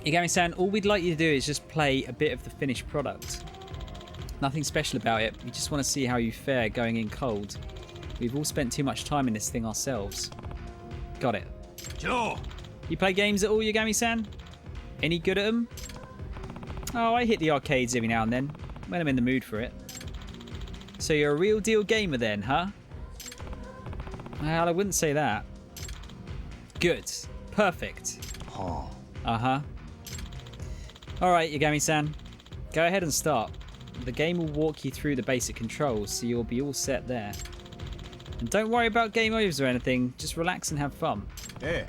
Yagami-san, all we'd like you to do is just play a bit of the finished product. Nothing special about it. We just want to see how you fare going in cold. We've all spent too much time in this thing ourselves. Got it. Joe! You play games at all, Yagami-san? Any good at them? Oh, I hit the arcades every now and then, when I'm in the mood for it. So you're a real deal gamer then, huh? Well, I wouldn't say that. Good. Perfect. Oh. Uh-huh. Alright, Yagami-san. Go ahead and start. The game will walk you through the basic controls, so you'll be all set there. And don't worry about game overs or anything, just relax and have fun. Eh.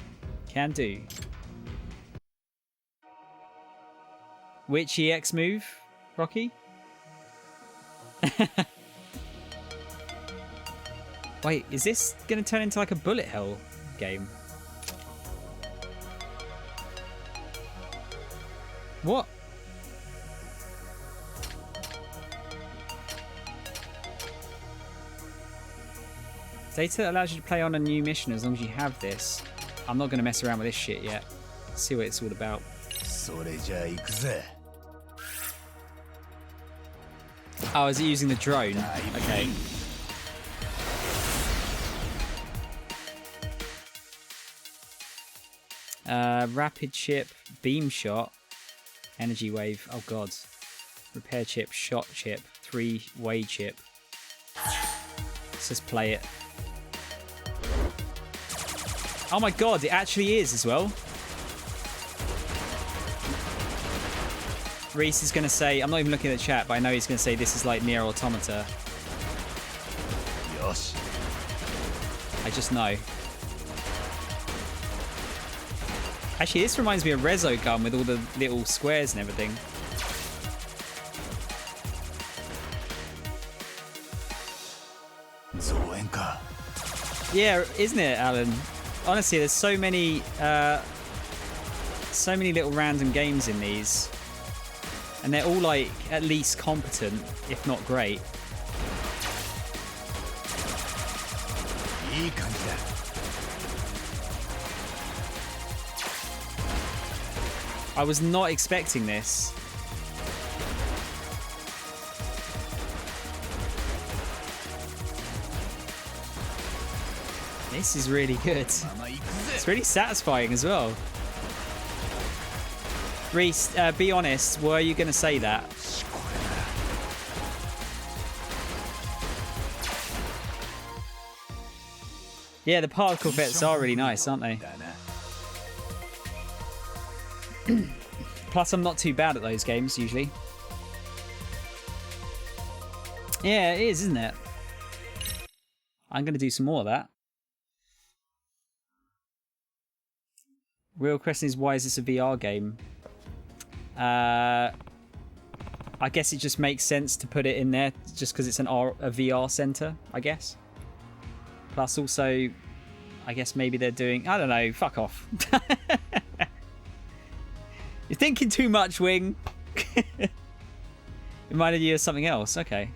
Can do. Which EX move, Rocky? Wait, is this going to turn into like a bullet hell game? What? Data allows you to play on a new mission as long as you have this. I'm not going to mess around with this shit yet. See what it's all about. Oh, is it using the drone? Okay. Rapid chip, beam shot, energy wave. Oh god. Repair chip, shot chip, 3-way chip. Let's just play it. Oh my god, it actually is as well. Reese is going to say, I'm not even looking at the chat, but I know he's going to say this is like Nier Automata. Yosh. I just know. Actually, this reminds me of Resogun with all the little squares and everything. Yeah, isn't it, Alan? Honestly, there's so many little random games in these, and they're all like at least competent, if not great. I was not expecting this. This is really good. It's really satisfying as well. Reese, be honest, were you going to say that? Yeah, the particle effects are really nice, aren't they? Plus, I'm not too bad at those games, usually. Yeah, it is, isn't it? I'm going to do some more of that. Real question is, why is this a VR game? I guess it just makes sense to put it in there just because it's a VR center, I guess. Plus also, I guess maybe they're doing... I don't know, fuck off. You're thinking too much, Wing. Reminded you of something else. Okay.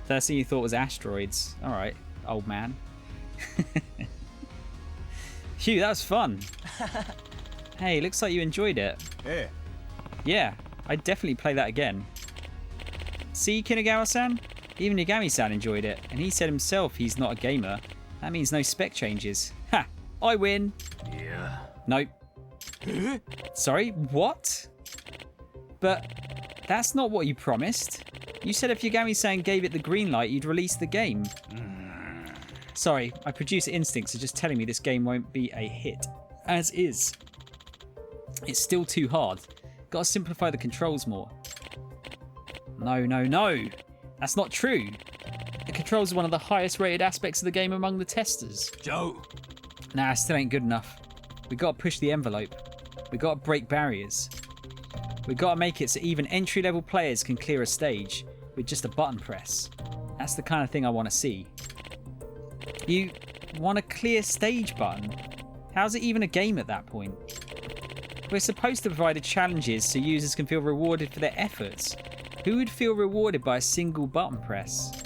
First thing you thought was asteroids. Alright, old man. Phew, that was fun. Hey, looks like you enjoyed it. Yeah. Yeah, I'd definitely play that again. See, Kinagawa-san? Even Yagami-san enjoyed it, and he said himself he's not a gamer. That means no spec changes. Ha! I win! Yeah. Nope. Sorry, what? But that's not what you promised. You said if Yagami-san gave it the green light, you'd release the game. Sorry, my producer instincts are just telling me this game won't be a hit. As is. It's still too hard. Gotta simplify the controls more. No, no, no! That's not true. The controls are one of the highest rated aspects of the game among the testers. Joe. Nah, still ain't good enough. We gotta push the envelope. We gotta break barriers. We gotta make it so even entry-level players can clear a stage with just a button press. That's the kind of thing I want to see. You want a clear stage button? How's it even a game at that point? We're supposed to provide challenges so users can feel rewarded for their efforts. Who would feel rewarded by a single button press?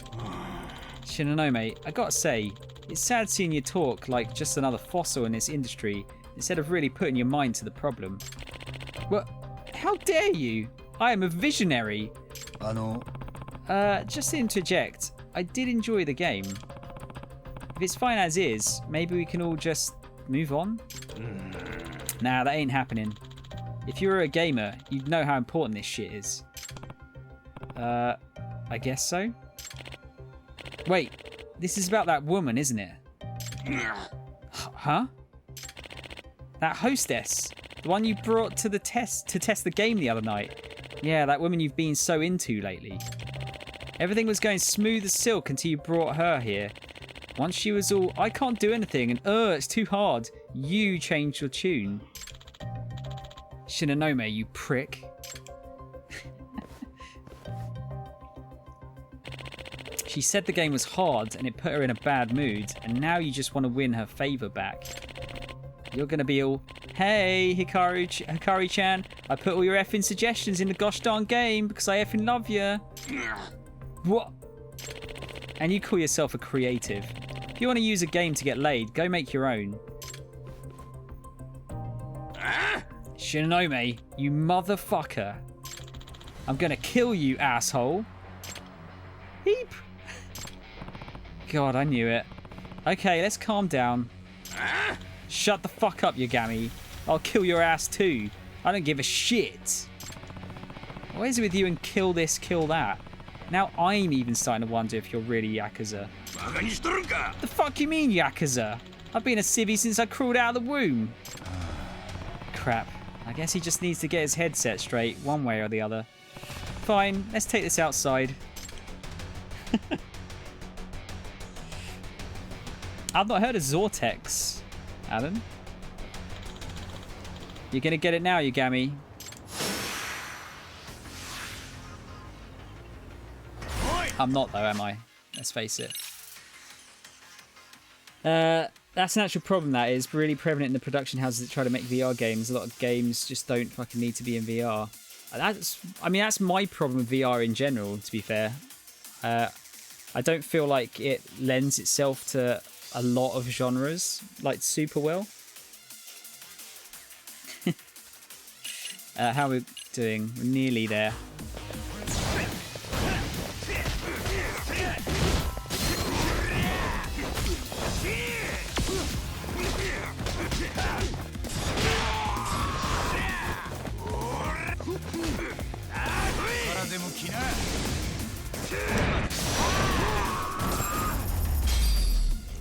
Shinonome, I gotta say, it's sad seeing you talk like just another fossil in this industry instead of really putting your mind to the problem. Well, how dare you? I am a visionary. Just to interject, I did enjoy the game. If it's fine as is, maybe we can all just move on? Nah, that ain't happening. If you were a gamer, you'd know how important this shit is. I guess so? Wait, this is about that woman, isn't it? Huh? That hostess? The one you brought to test the game the other night? Yeah, that woman you've been so into lately. Everything was going smooth as silk until you brought her here. Once she was all, I can't do anything, and it's too hard. You changed your tune. Shinonome, you prick. She said the game was hard and it put her in a bad mood, and now you just want to win her favour back. You're going to be all, hey, Hikari-chan, I put all your effing suggestions in the gosh darn game because I effing love you. What? And you call yourself a creative. If you want to use a game to get laid, go make your own. Shinonome, you motherfucker. I'm gonna kill you, asshole. Heep. God, I knew it. Okay, let's calm down. Shut the fuck up, Yagami. I'll kill your ass too. I don't give a shit. What is it with you and kill this, kill that? Now I'm even starting to wonder if you're really Yakuza. The fuck you mean, Yakuza? I've been a civvy since I crawled out of the womb. Crap. I guess he just needs to get his head set straight, one way or the other. Fine, let's take this outside. I've not heard of Zortex, Alan. You're gonna get it now, Yagami. I'm not though, am I? Let's face it. That's an actual problem that is really prevalent in the production houses that try to make VR games. A lot of games just don't fucking need to be in VR. That's my problem with VR in general, to be fair. I don't feel like it lends itself to a lot of genres like super well. How are we doing? We're nearly there.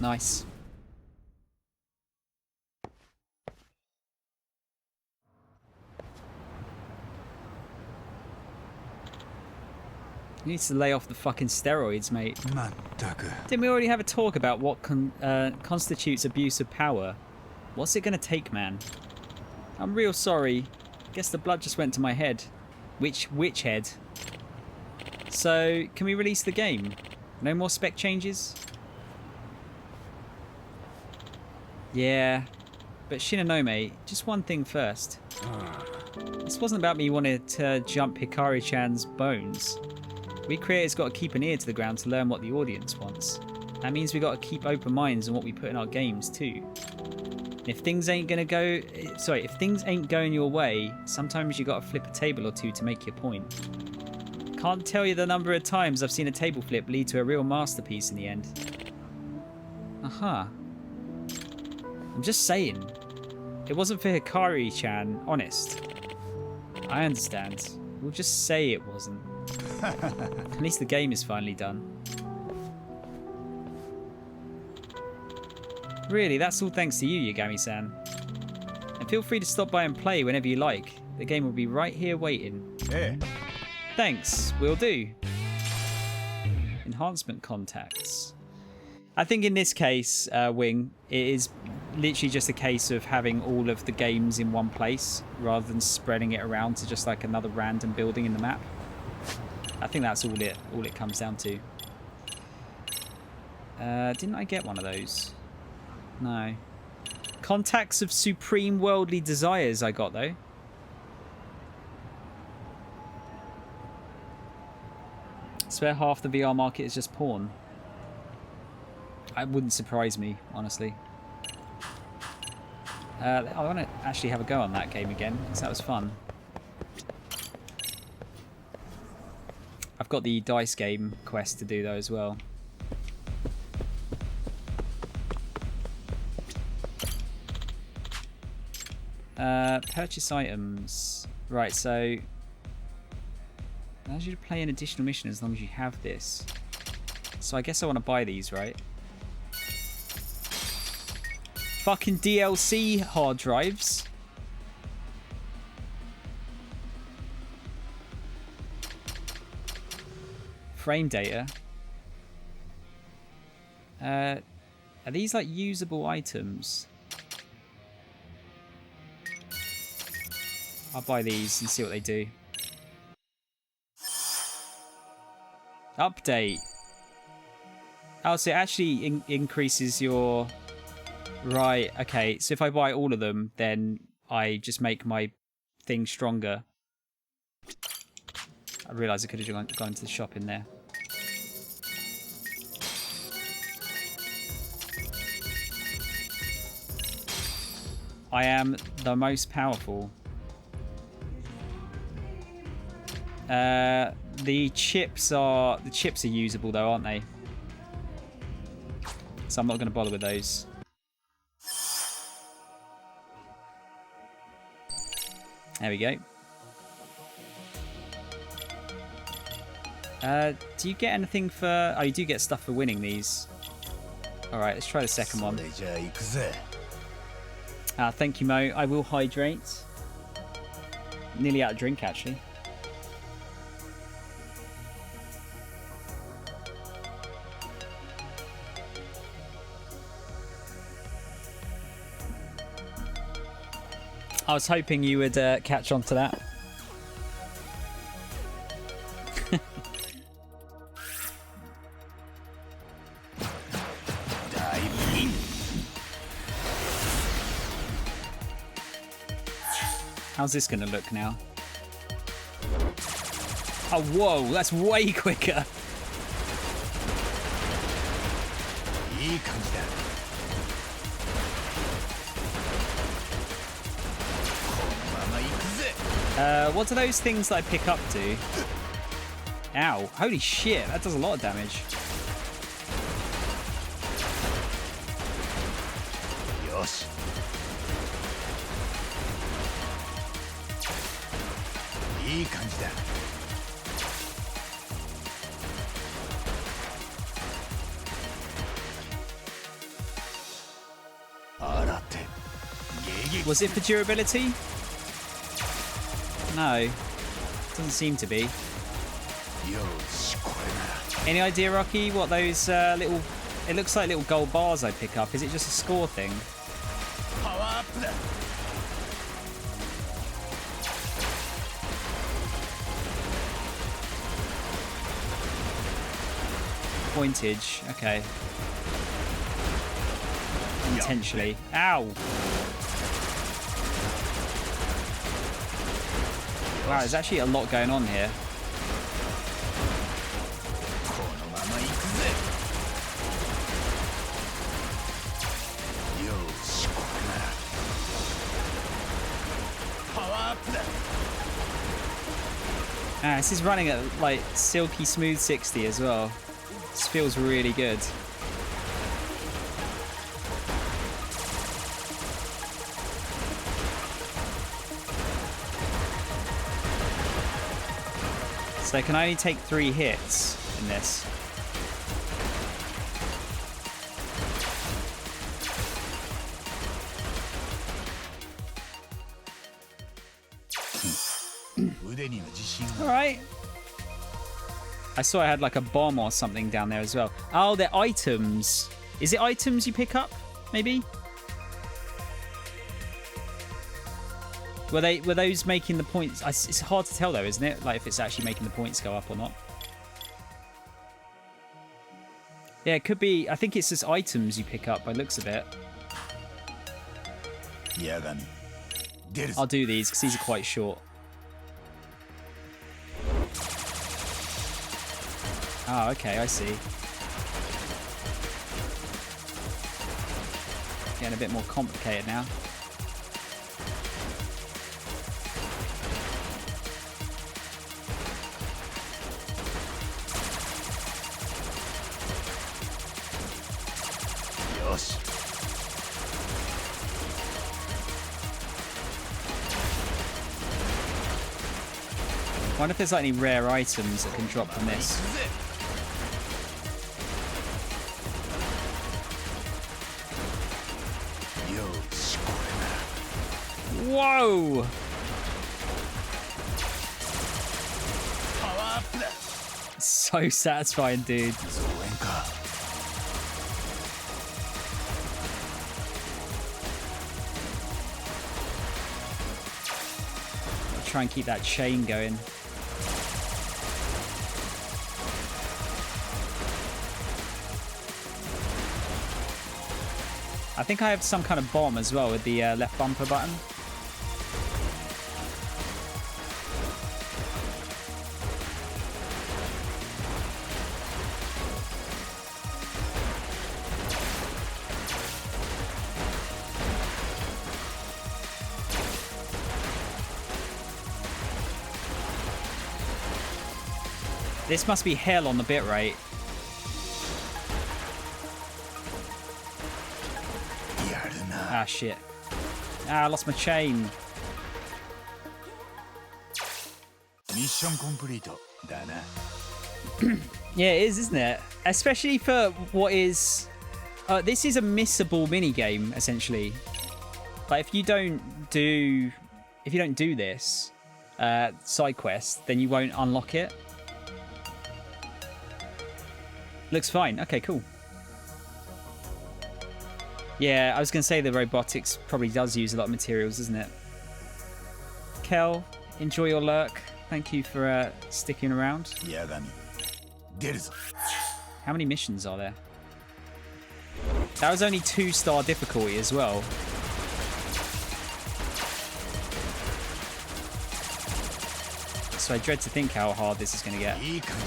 Nice. He needs to lay off the fucking steroids, mate. Didn't we already have a talk about what constitutes abuse of power? What's it gonna take, man? I'm real sorry. Guess the blood just went to my head. Which head? So, can we release the game? No more spec changes? Yeah. But Shinonome, just one thing first. This wasn't about me wanting to jump Hikari-chan's bones. We creators got to keep an ear to the ground to learn what the audience wants. That means we got to keep open minds on what we put in our games too. If things ain't going your way, sometimes you got to flip a table or two to make your point. Can't tell you the number of times I've seen a table flip lead to a real masterpiece in the end. Aha. I'm just saying. It wasn't for Hikari-chan, honest. I understand. We'll just say it wasn't. At least the game is finally done. Really, that's all thanks to you, Yagami-san. And feel free to stop by and play whenever you like. The game will be right here waiting. Hey. Thanks, will do. Enhancement contacts. I think in this case, Wing, it is literally just a case of having all of the games in one place rather than spreading it around to just like another random building in the map. I think that's all it comes down to. Didn't I get one of those? No. Contacts of Supreme Worldly Desires I got though. I swear half the VR market is just porn. It wouldn't surprise me, honestly. I want to actually have a go on that game again, because that was fun. I've got the dice game quest to do though as well. Purchase items. Right, so allows you to play an additional mission as long as you have this. So I guess I want to buy these, right? Fucking DLC hard drives. Frame data. Are these like usable items? I'll buy these and see what they do. Update. Oh, so it actually increases your... Right, okay. So if I buy all of them, then I just make my thing stronger. I realised I could have gone into the shop in there. I am the most powerful. The chips are usable though, aren't they? So I'm not going to bother with those. There we go. Do you get anything for... Oh, you do get stuff for winning these. Alright, let's try the second one. Thank you, Mo. I will hydrate. Nearly out of drink, actually. I was hoping you would catch on to that. How's this going to look now? Oh, whoa, that's way quicker. いい感じだ。このまま行くぜ。 What do those things that I pick up do? Ow. Holy shit, that does a lot of damage. よし。いい感じだ。洗って。ゲゲ。 Was it for durability? No. Doesn't seem to be. よし、これなら。 Any idea, Rocky, what those little... It looks like little gold bars I pick up. Is it just a score thing? パワーアップだ。 Pointage. Okay. Potentially. Ow! Wow, there's actually a lot going on here. このまま行くぜ。よし、これなら。パワーアップだ。 Ah, this is running at like silky smooth 60 as well. This feels really good. So I can only take 3 hits in this. Alright. I saw I had like a bomb or something down there as well. Oh, they're items. Is it items you pick up? Maybe? Were those making the points? It's hard to tell though, isn't it? Like if it's actually making the points go up or not. Yeah, it could be. I think it's just items you pick up by the looks of it. I'll do these because these are quite short. Oh, okay, I see. Getting a bit more complicated now. Yosh. I wonder if there's like any rare items that can drop from this. Whoa! So satisfying, dude. I'll try and keep that chain going. I think I have some kind of bomb as well with the left bumper button. This must be hell on the bit rate. Ah, shit. Ah, I lost my chain. Mission complete. Yeah, it is, isn't it? Especially for what is... this is a missable minigame, essentially. Like, if you don't do this side quest, then you won't unlock it. Looks fine. Okay, cool. Yeah, I was going to say the robotics probably does use a lot of materials, doesn't it? Kel. Enjoy your lurk. Thank you for sticking around. 八神出るぞ How many missions are there? That was only 2-star difficulty as well. So I dread to think how hard this is going to get. いい感じ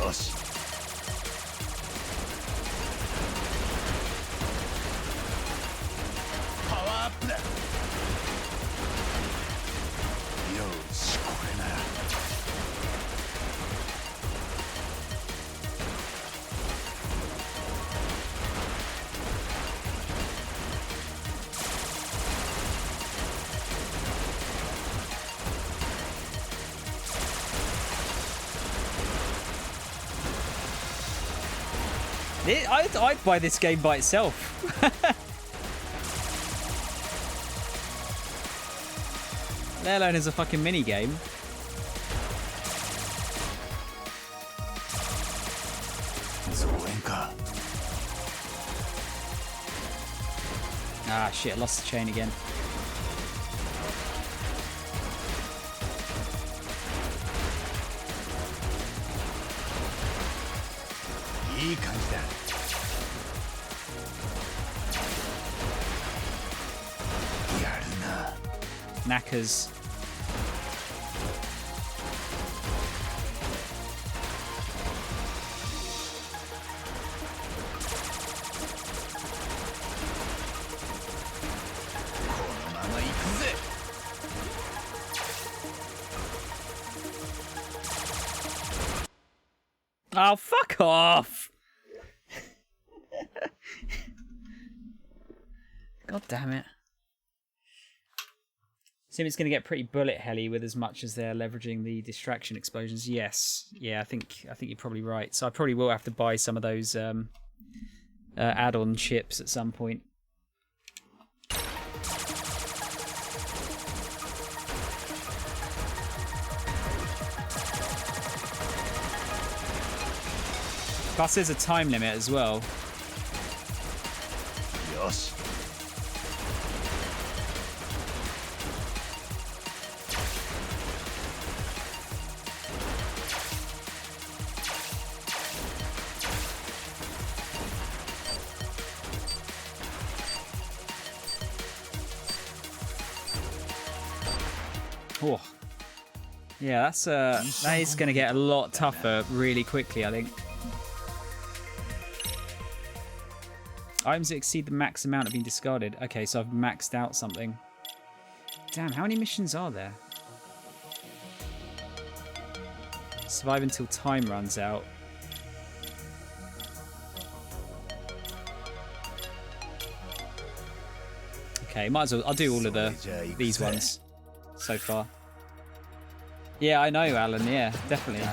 だよしパワーアップだよしこれなら I'd buy this game by itself. Let alone as a fucking mini game. Ah shit, I lost the chain again. Knackers. Oh, fuck off! God damn it. Seems it's going to get pretty bullet helly with as much as they're leveraging the distraction explosions. Yes, yeah, I think you're probably right. So I probably will have to buy some of those add-on chips at some point. Plus, there's a time limit as well. Yes. Oh, yeah, that is going to get a lot tougher really quickly, I think. Items that exceed the max amount have been discarded. Okay, so I've maxed out something. Damn, how many missions are there? Survive until time runs out. Okay, might as well. I'll do all of these ones so far. Yeah, I know, Alan. Yeah, definitely.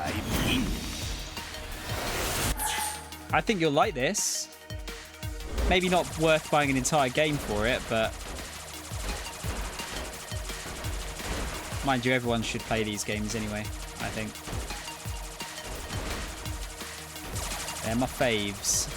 I think you'll like this. Maybe not worth buying an entire game for it, but mind you, everyone should play these games anyway, I think. They're my faves.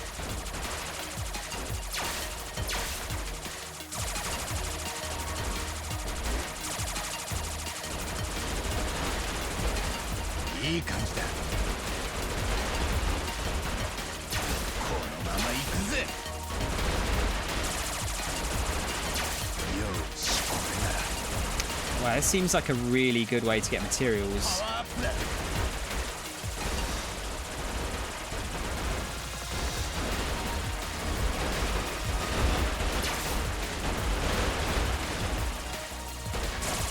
Wow, it seems like a really good way to get materials.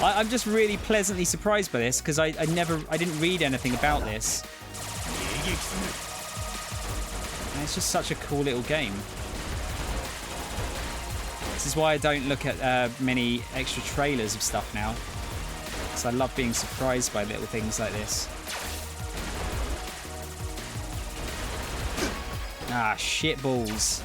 I'm just really pleasantly surprised by this because I didn't read anything about this. And it's just such a cool little game. This is why I don't look at many extra trailers of stuff now. Because I love being surprised by little things like this. Ah, shit balls.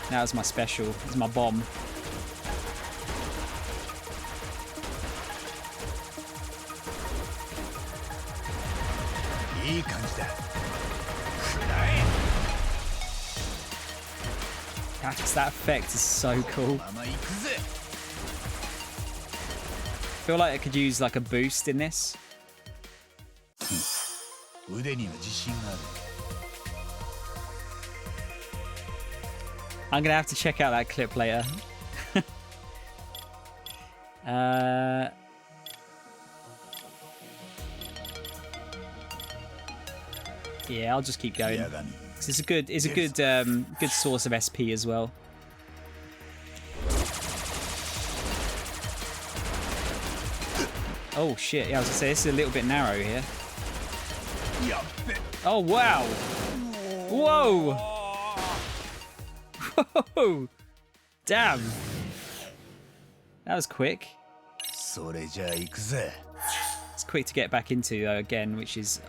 That was my special. It was my bomb. That effect is so cool. I feel like I could use like a boost in this. I'm gonna have to check out that clip later. Yeah, I'll just keep going. It's a good good source of SP as well. Oh shit! Yeah, I was gonna say this is a little bit narrow here. Oh wow! Whoa! Whoa! Damn! That was quick. It's quick to get back into though again, which is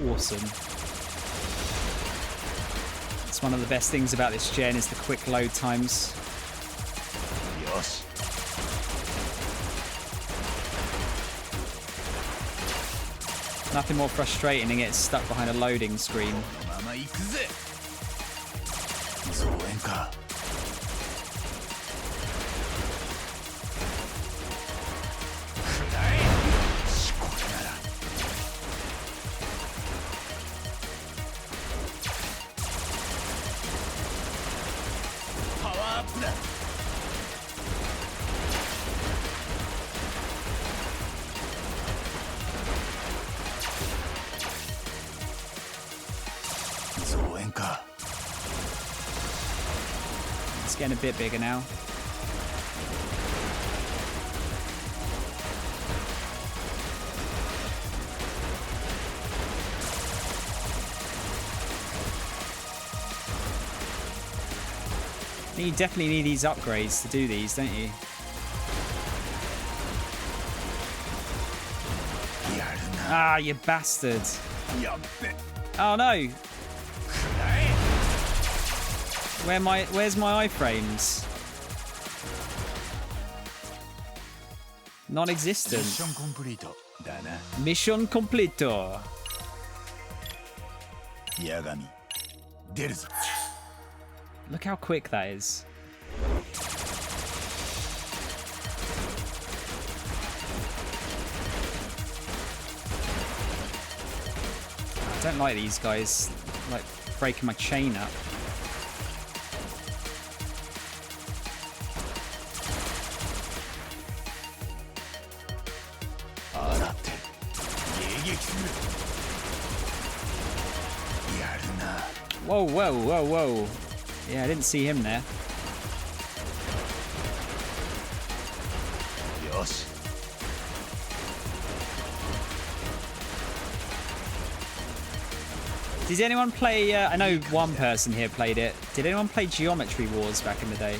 awesome. It's one of the best things about this gen is the quick load times. Nothing more frustrating than getting stuck behind a loading screen. It's getting a bit bigger now. I think you definitely need these upgrades to do these, don't you? Ah, you bastard. Oh no. Where's my iframes? Non-existent. Mission completo. Look how quick that is. I don't like these guys, like breaking my chain up. Whoa, whoa, whoa, whoa. Yeah, I didn't see him there. Did anyone play, I know one person here played it. Did anyone play Geometry Wars back in the day?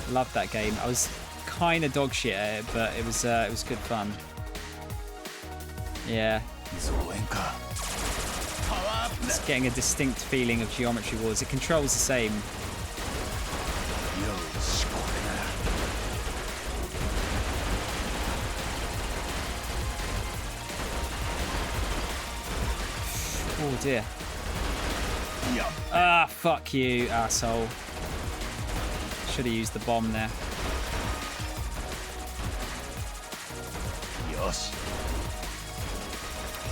Loved that game. I was kind of dog shit at it, but it was good fun. Yeah. It's getting a distinct feeling of Geometry Wars. It controls the same. Oh dear. Ah, fuck you, asshole. Should have used the bomb there.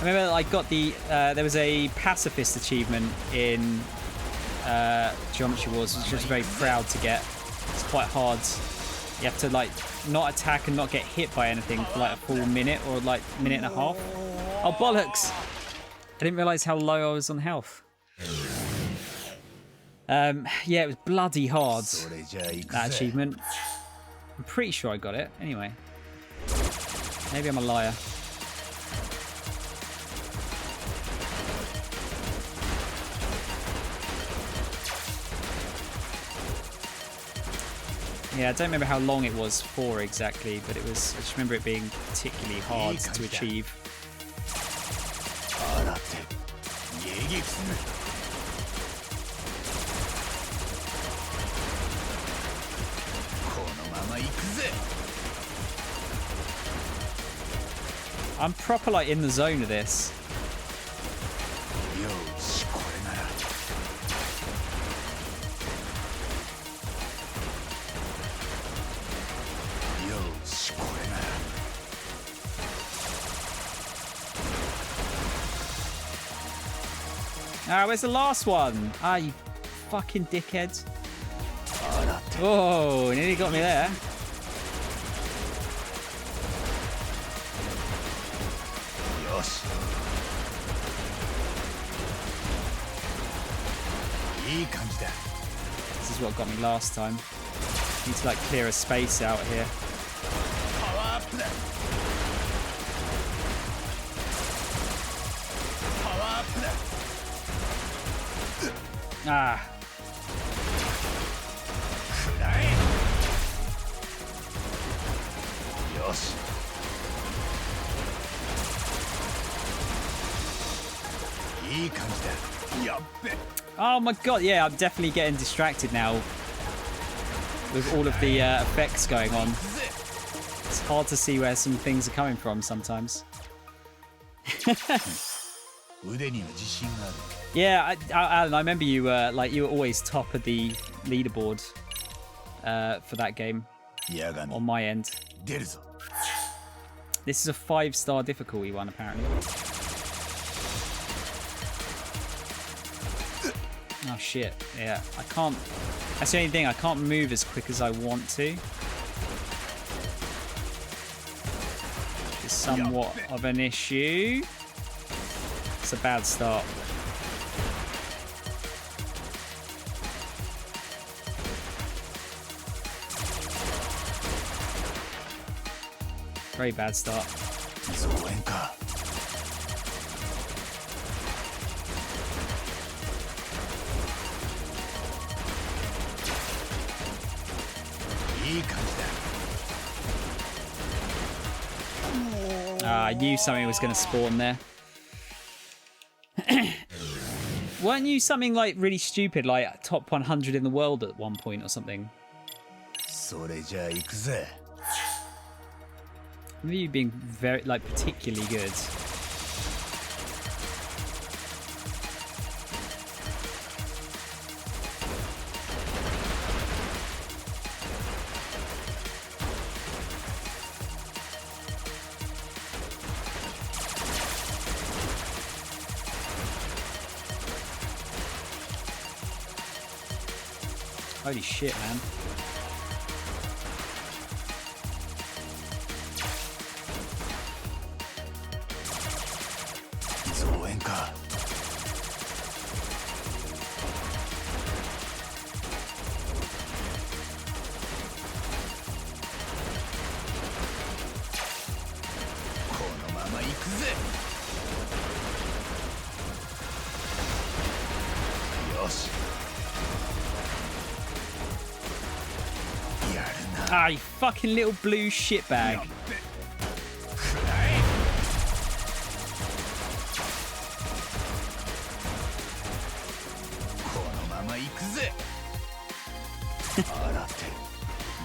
I remember I got the, there was a pacifist achievement in Geometry Wars, which I was very proud to get. It's quite hard. You have to like not attack and not get hit by anything for like a full minute or like minute and a half. Oh bollocks! I didn't realise how low I was on health. Yeah, it was bloody hard, that achievement. I'm pretty sure I got it. Anyway. Maybe I'm a liar. Yeah, I don't remember how long it was for exactly, but it was. I just remember it being particularly hard to achieve. 撃する。このまま行くぜ。 I'm proper like in the zone of this. よし、これなら。よし、これなら。 Ah, where's the last one? Ah, you fucking dickheads. Oh, nearly got me there. Yosh. いい感じだ。 This is what got me last time. Need to like clear a space out here. パワーアップだ。パワーアップだ。 Ah. くらえ。よし。いい感じだ。やっべ。 Oh my god, yeah, I'm definitely getting distracted now with all of the effects going on. It's hard to see where some things are coming from sometimes. 腕には自信がある。 Yeah, Alan, I remember you like you were always top of the leaderboard for that game 矢神 on my end. 出るぞ。 This is a 5-star difficulty one apparently. Oh shit, yeah, I can't, that's the only thing, I can't move as quick as I want to. It's somewhat of an issue. It's a bad start. Very bad start. 増援か。 いい感じだ。 I knew something was going to spawn there. Weren't you something like really stupid, like top 100 in the world at one point or something? それじゃあ行くぜ。 Maybe you being very, like, particularly good. Holy shit, man. Ah, you fucking little blue shitbag.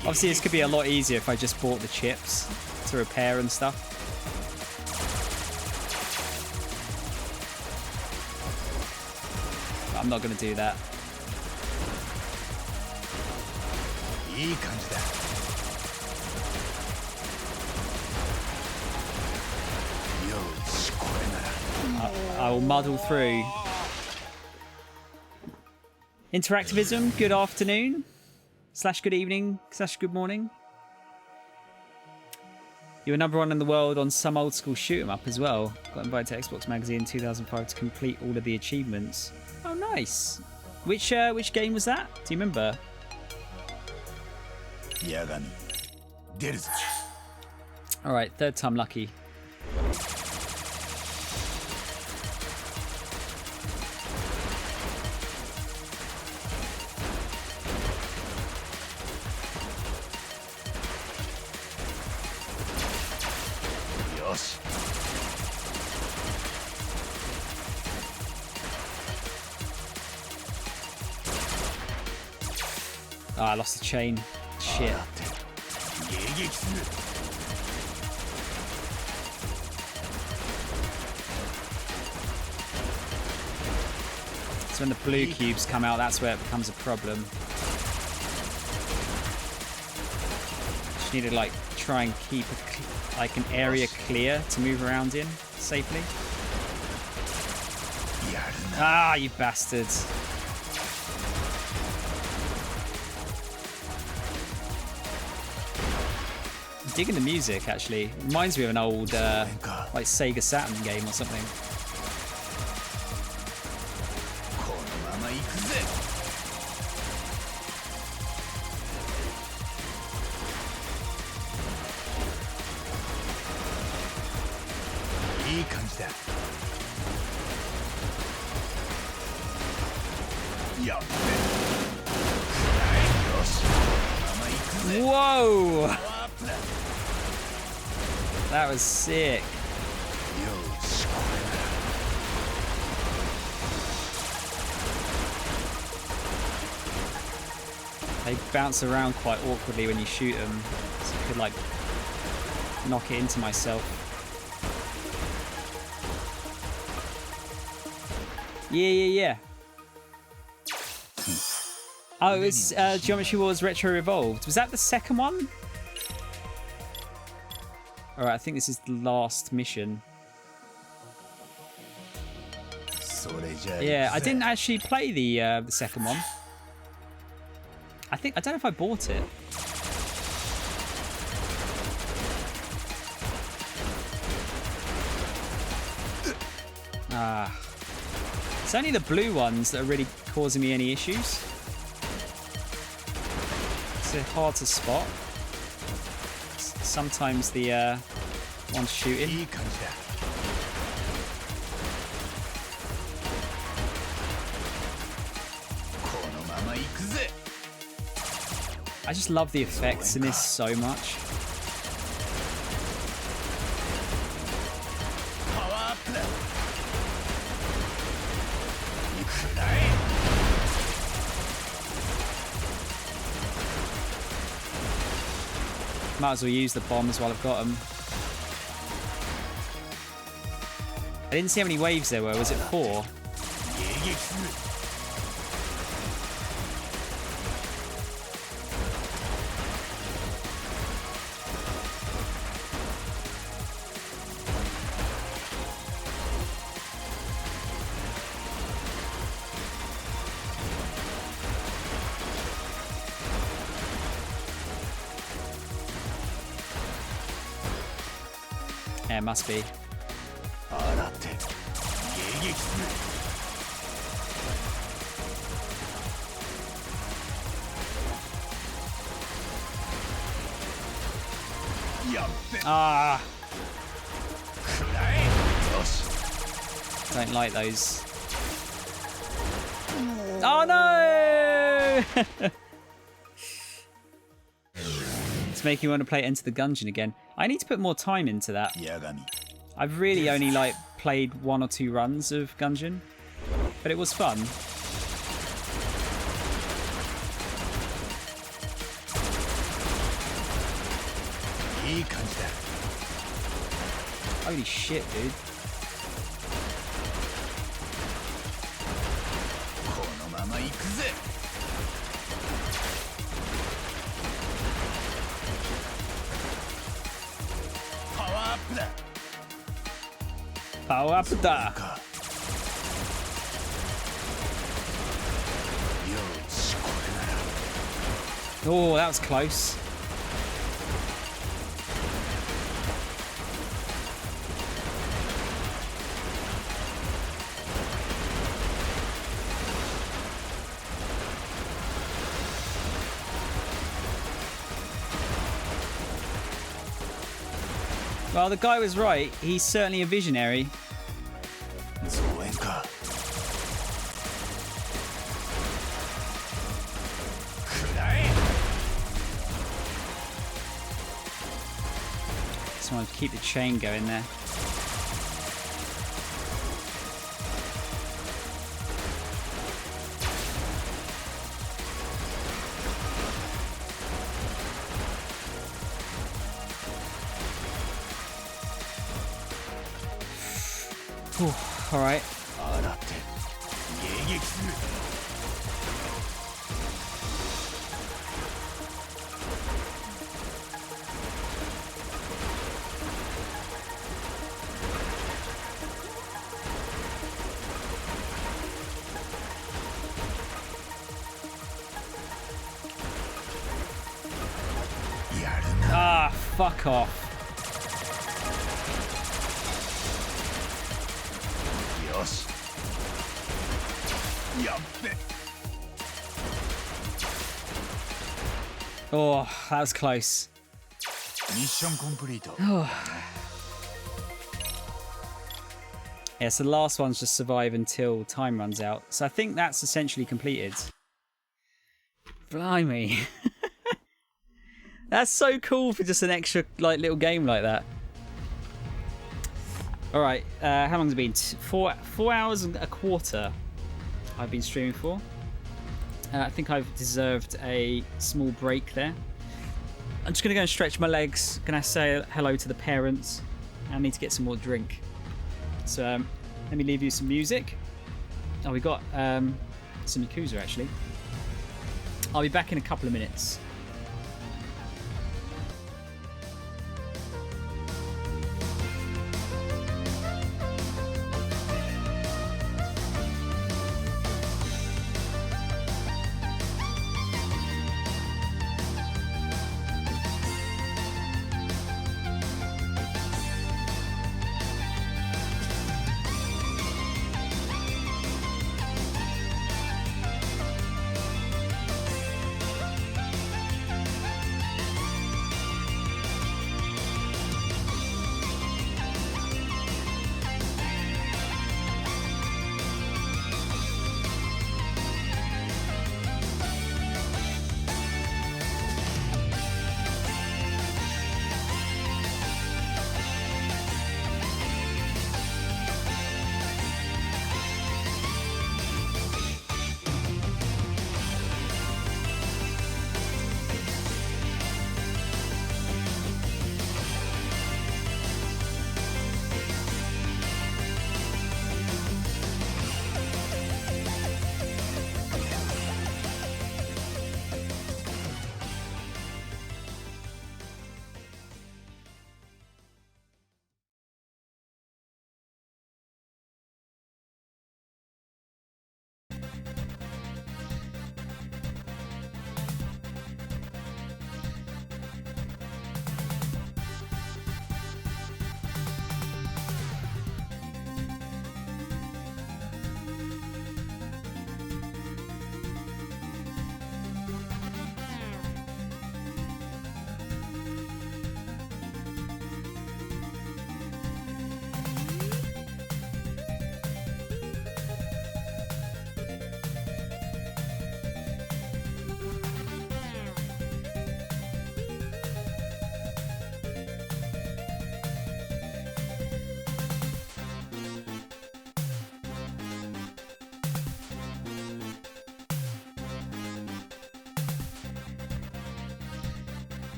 Obviously, this could be a lot easier if I just bought the chips to repair and stuff. But I'm not going to do that. I will muddle through. Interactivism, good afternoon. / good evening / good morning. You were #1 in the world on some old school shoot 'em up as well. Got invited to Xbox Magazine in 2005 to complete all of the achievements. Oh, nice. Which game was that? Do you remember? All right, third time lucky. Oh, I lost the chain. Shit. 迎撃する So when the blue cubes come out, that's where it becomes a problem. Just need to like try and keep like an area clear to move around in safely. やるな Ah, you bastards. I'm digging the music, actually. Reminds me of an old, like, Sega Saturn game or something. このまま行くぜ いい感じだやっべよしこのまま行くぜ Whoa! パワーアップだよ That was sick. しこれなら They bounce around quite awkwardly when you shoot them, so I could like knock it into myself. Yeah. Oh, it was Geometry Wars Retro Revolved. Was that the second one? Alright, I think this is the last mission. それじゃあ Yeah, 行 I くぜ didn't actually play the second one. I don't know if I bought it. Ah. It's only the blue ones that are really causing me any issues. It's hard to spot. Sometimes the ones shooting. いい感じだ このまま行くぜ I just love the effects in this so much. パワーアップだ行くらい Might as well use the bombs while I've got them. I didn't see how many waves there were. Was it 4? 迎撃する Yeah, it must be. 洗って迎撃するやっべ Ah, くらえよし don't like those. Oh no! It's making me want to play Enter the Gungeon again. I need to put more time into that. 八神 I've really only like played 1 or 2 runs of Gungeon, but it was fun.いい感じだ Holy shit, dude. このまま行くぜ パワーアップだ Power up da. かよしこれなら Oh, that was close. Well, the guy was right. He's certainly a visionary. 増援かくらえ Just want to keep the chain going there. All right. 洗って迎撃する Ah, fuck off. よしやっべ Oh, that was close. ミッションコンプリート Yeah, so the last one's just survive until time runs out. So I think that's essentially completed. Blimey. That's so cool for just an extra like little game like that. All right, how long has it been? 4 hours and a quarter I've been streaming for. I think I've deserved a small break there. I'm just going to go and stretch my legs. Going to say hello to the parents. I need to get some more drink. So let me leave you some music. Oh, we got some Yakuza actually. I'll be back in a couple of minutes.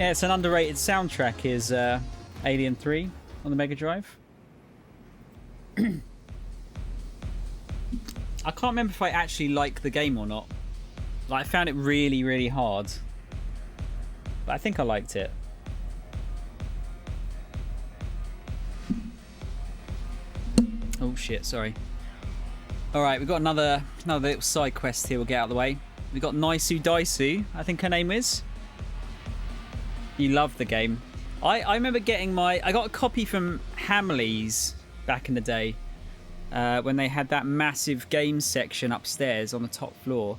Yeah, it's an underrated soundtrack. Is Alien 3 on the Mega Drive. I can't remember if I actually liked the game or not. Like, I found it really, really hard. But I think I liked it. Oh shit, sorry. Alright, we've got another little side quest here we'll get out of the way. We've got Naisu Daisu, I think her name is. You love the game. I remember getting I got a copy from Hamleys back in the day. When they had that massive game section upstairs on the top floor.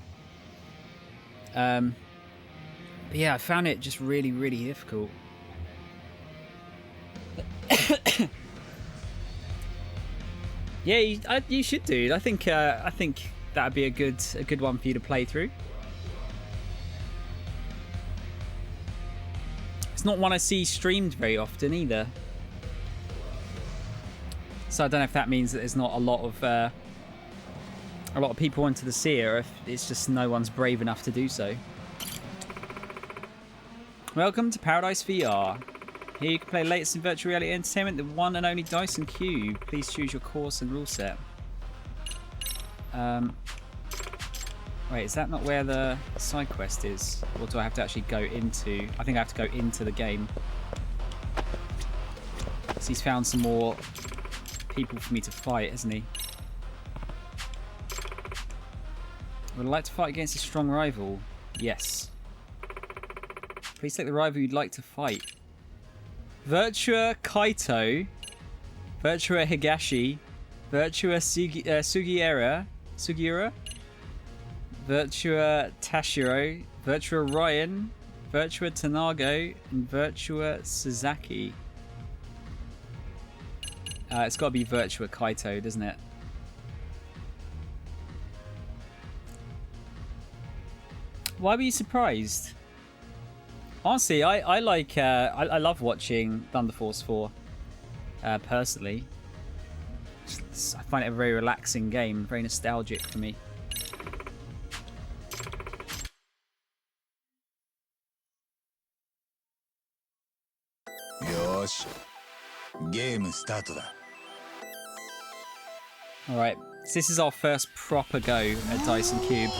But yeah, I found it just really, really difficult. Yeah, you should, dude. I think that'd be a good one for you to play through. It's not one I see streamed very often either. So I don't know if that means that there's not a lot of people wanting to see it, or if it's just no one's brave enough to do so. Welcome to Paradise VR. Here you can play latest in virtual reality entertainment, the one and only Dyson Cube. Please choose your course and rule set. Wait, is that not where the side quest is? Or do I have to actually go into... I think I have to go into the game. So he's found some more people for me to fight, hasn't he? Would I like to fight against a strong rival? Yes. Please select the rival you'd like to fight. Virtua Kaito, Virtua Higashi, Virtua Sugiura, Virtua Tashiro, Virtua Ryan, Virtua Tanago, and Virtua Sasaki. It's got to be Virtua Kaito, doesn't it? Why were you surprised? Honestly, I like I love watching Thunder Force 4. Personally, I find it a very relaxing game, very nostalgic for me. Yosh, game start. All right, so this is our first proper go at Dyson Cube.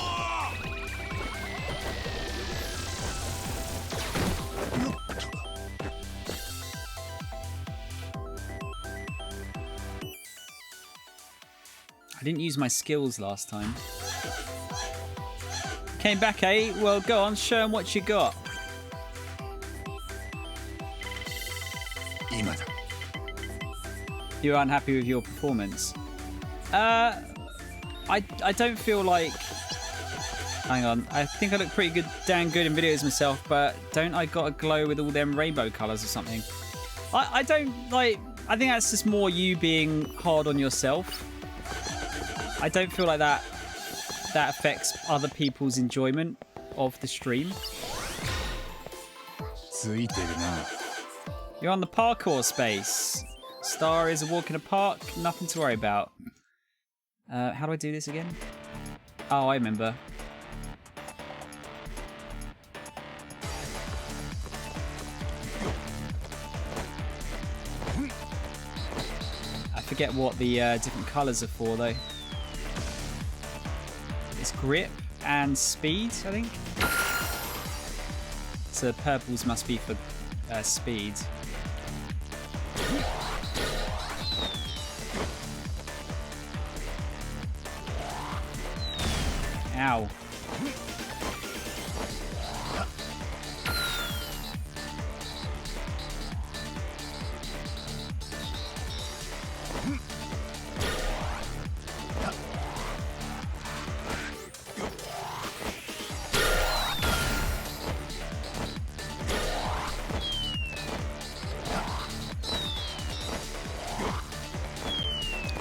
I didn't use my skills last time. Came back, eh? Well, go on, show them what you got. You're unhappy with your performance? I don't feel like... Hang on, I think I look pretty good, damn good in videos myself, but don't I got a glow with all them rainbow colours or something? I don't, like... I think that's just more you being hard on yourself. I don't feel like that affects other people's enjoyment of the stream. You're on the parkour space. Star is a walk in a park, nothing to worry about. How do I do this again? Oh, I remember. I forget what the different colours are for though. It's grip and speed, I think. So purples must be for speed. Ow.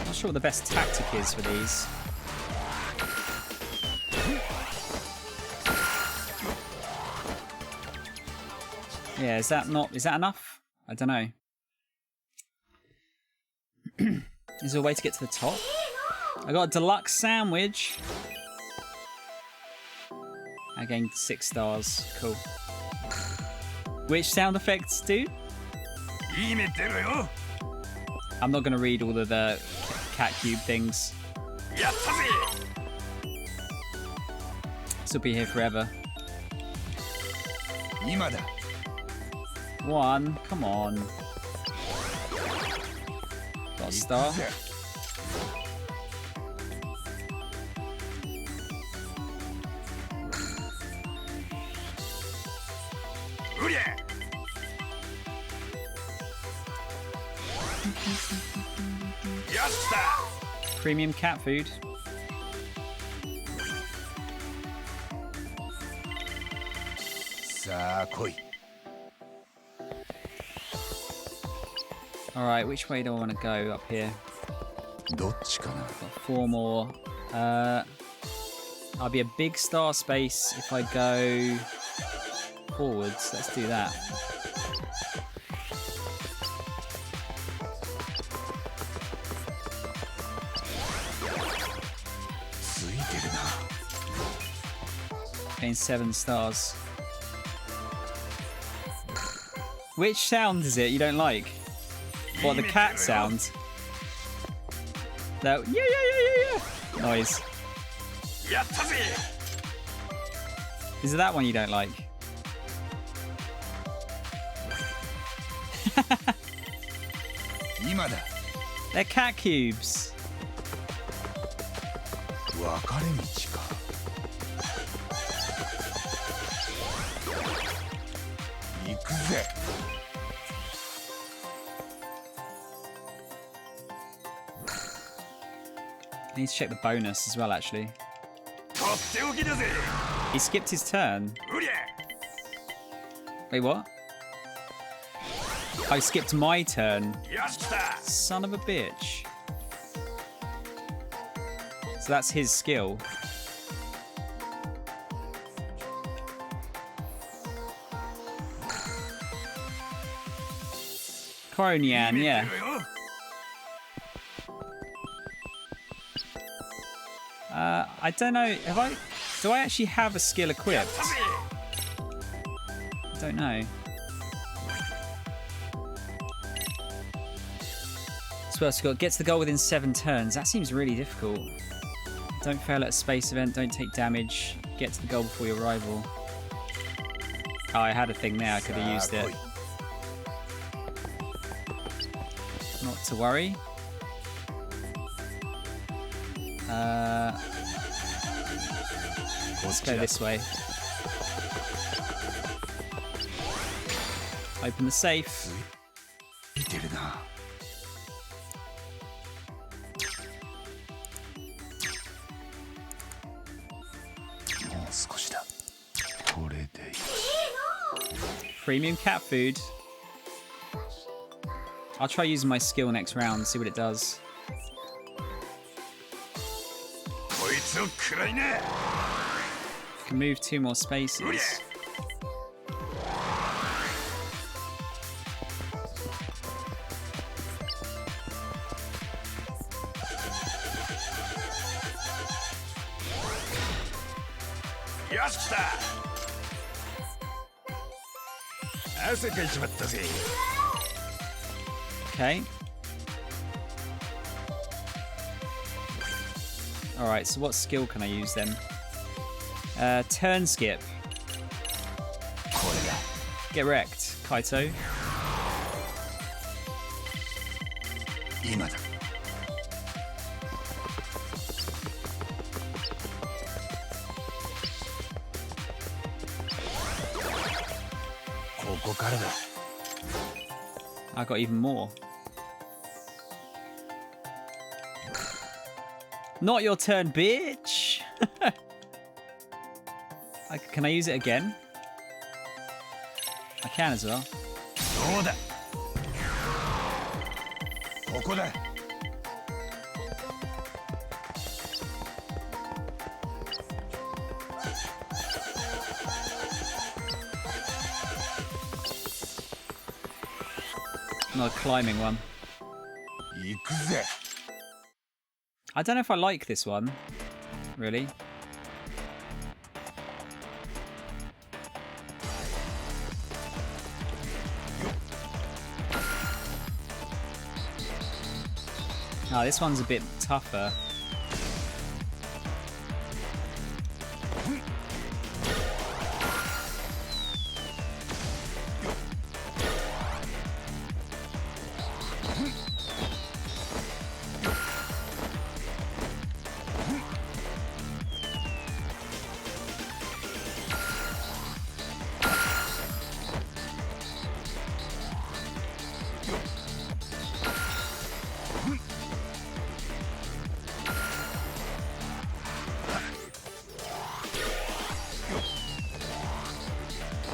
Not sure what the best tactic is for these. Yeah, is that enough? I don't know. Is there a way to get to the top? I got a deluxe sandwich. I gained 6 stars. Cool. Which sound effects do? I'm not going to read all of the cat cube things. This will be here forever. 今だ One, come on. Got a star. 行くぜ Premium cat food. Alright, which way do I want to go up here? どっちかな Got 4 more. I'll be a big star space if I go forwards. Let's do that. Gain 7 stars. Which sound is it you don't like? What, the cat sound? That yeah noise. Is it that one you don't like? They're cat cubes. 分かれ道か 行くぜ I need to check the bonus as well, actually. He skipped his turn. Wait, what? I skipped my turn. Son of a bitch. So that's his skill. Coronian, yeah. I don't know. Do I actually have a skill equipped? I don't know. So else got gets the goal within 7 turns. That seems really difficult. Don't fail at a space event. Don't take damage. Get to the goal before your rival. Oh, I had a thing there. I could have used it. Not to worry. Let's go this way. Open the safe. Premium cat food. I'll try using my skill next round, see what it does. Can move 2 more spaces. Okay. Alright, so what skill can I use then? Turn skip. Get wrecked, Kaito. I got even more. Not your turn, bitch! Can I use it again? I can as well. Not a climbing one. I don't know if I like this one, really. Oh, this one's a bit tougher.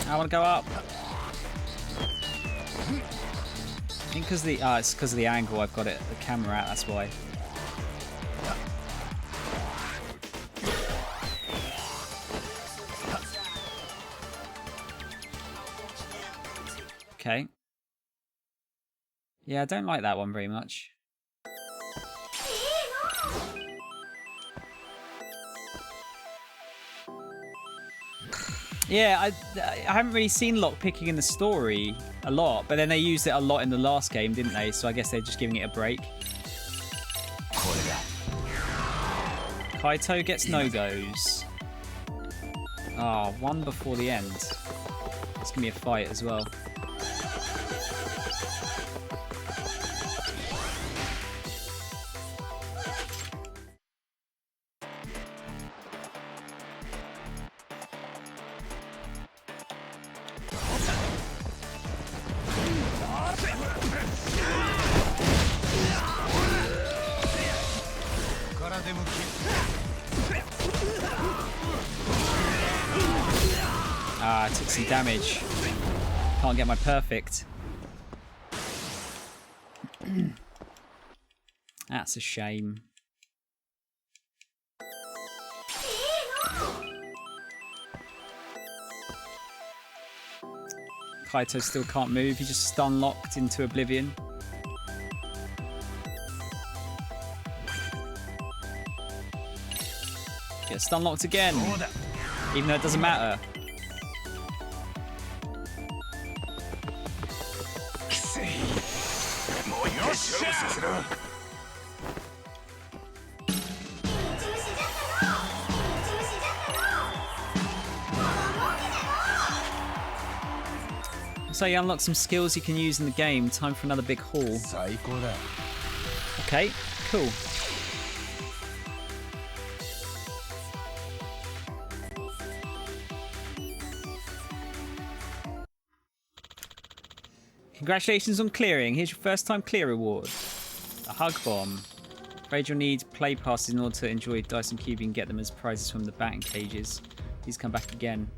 I want to go up. I think because it's because of the angle I've got the camera at. That's why. Okay. Yeah, I don't like that one very much. Yeah, I haven't really seen lockpicking in the story a lot, but then they used it a lot in the last game, didn't they? So I guess they're just giving it a break. Kaito gets no-goes. Ah, one before the end. It's gonna be a fight as well. Ah, I took some damage. Can't get my perfect. That's a shame. Kaito still can't move. He's just stun locked into oblivion. Get stun locked again. Even though it doesn't matter. So you unlock some skills you can use in the game. Time for another big haul. Okay, cool. Congratulations on clearing. Here's your first time clear reward. A hug bomb. Afraid you'll need play passes in order to enjoy Dice and Cube. You can get them as prizes from the batting cages. Please come back again.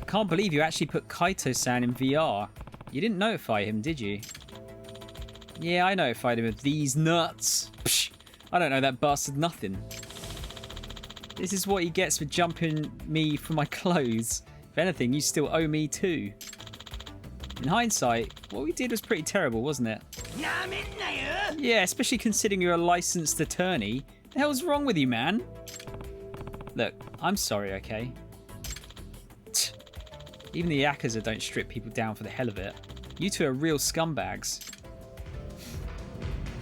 I can't believe you actually put Kaito-san in VR. You didn't notify him, did you? Yeah, I notified him of these nuts. Psh, I don't know that bastard nothing. This is what he gets for jumping me for my clothes. If anything, you still owe me too. In hindsight, what we did was pretty terrible, wasn't it? Yeah, especially considering you're a licensed attorney. The hell's wrong with you, man? Look, I'm sorry, okay? Even the Yakuza don't strip people down for the hell of it. You two are real scumbags.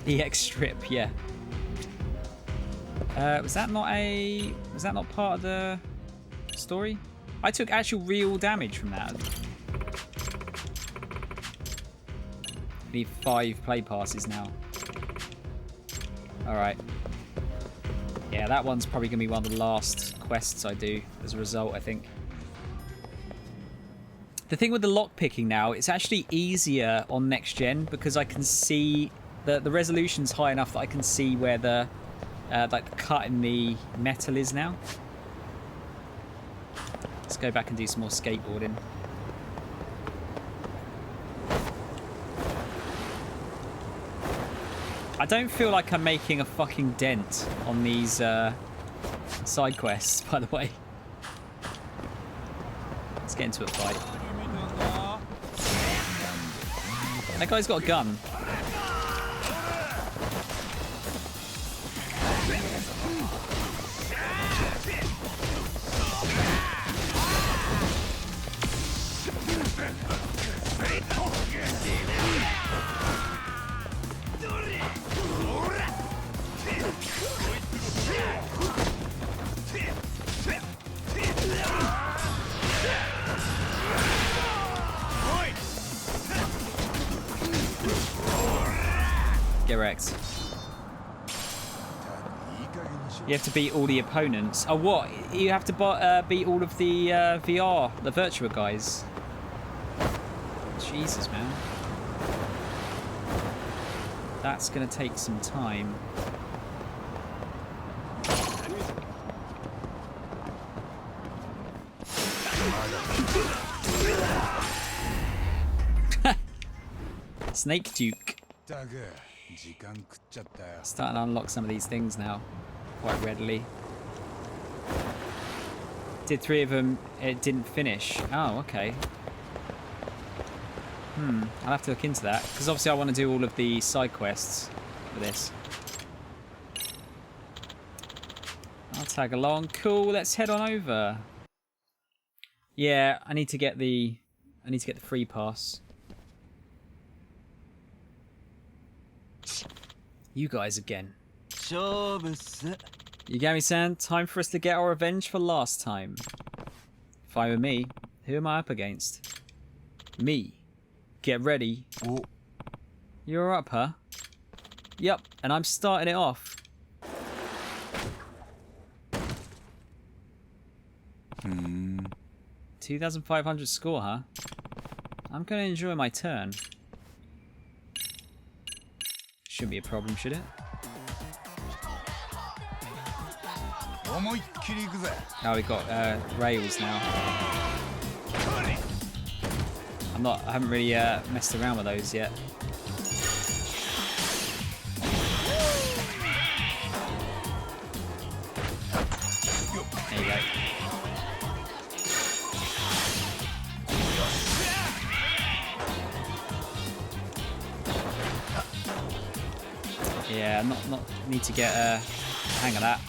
EX strip, yeah. Was that not part of the story? I took actual real damage from that. Need 5 play passes now. Alright. Yeah, that one's probably going to be one of the last quests I do as a result, I think. The thing with the lockpicking now, it's actually easier on next gen because I can see the resolution's high enough that I can see where the like the cut in the metal is now. Let's go back and do some more skateboarding. I don't feel like I'm making a fucking dent on these side quests, by the way. Let's get into a fight. That guy's got a gun. Get wrecked. You have to beat all the opponents. Oh, what? You have to beat all of the VR, the Virtua guys. Jesus, man. That's going to take some time. Snake Duke. Starting to unlock some of these things now quite readily. Did 3 of them, it didn't finish. Oh, okay. I'll have to look into that, because obviously I want to do all of the side quests for this. I'll tag along. Cool, let's head on over. Yeah, I need to get the free pass. You guys again. Yagami-san, time for us to get our revenge for last time. If I were me, who am I up against? Me. Get ready. Oh. You're up, huh? Yep, and I'm starting it off. 2,500 score, huh? I'm gonna enjoy my turn. Shouldn't be a problem, should it? Oh, we got rails now. I haven't really messed around with those yet. There you go. Yeah, not need to get hang of that.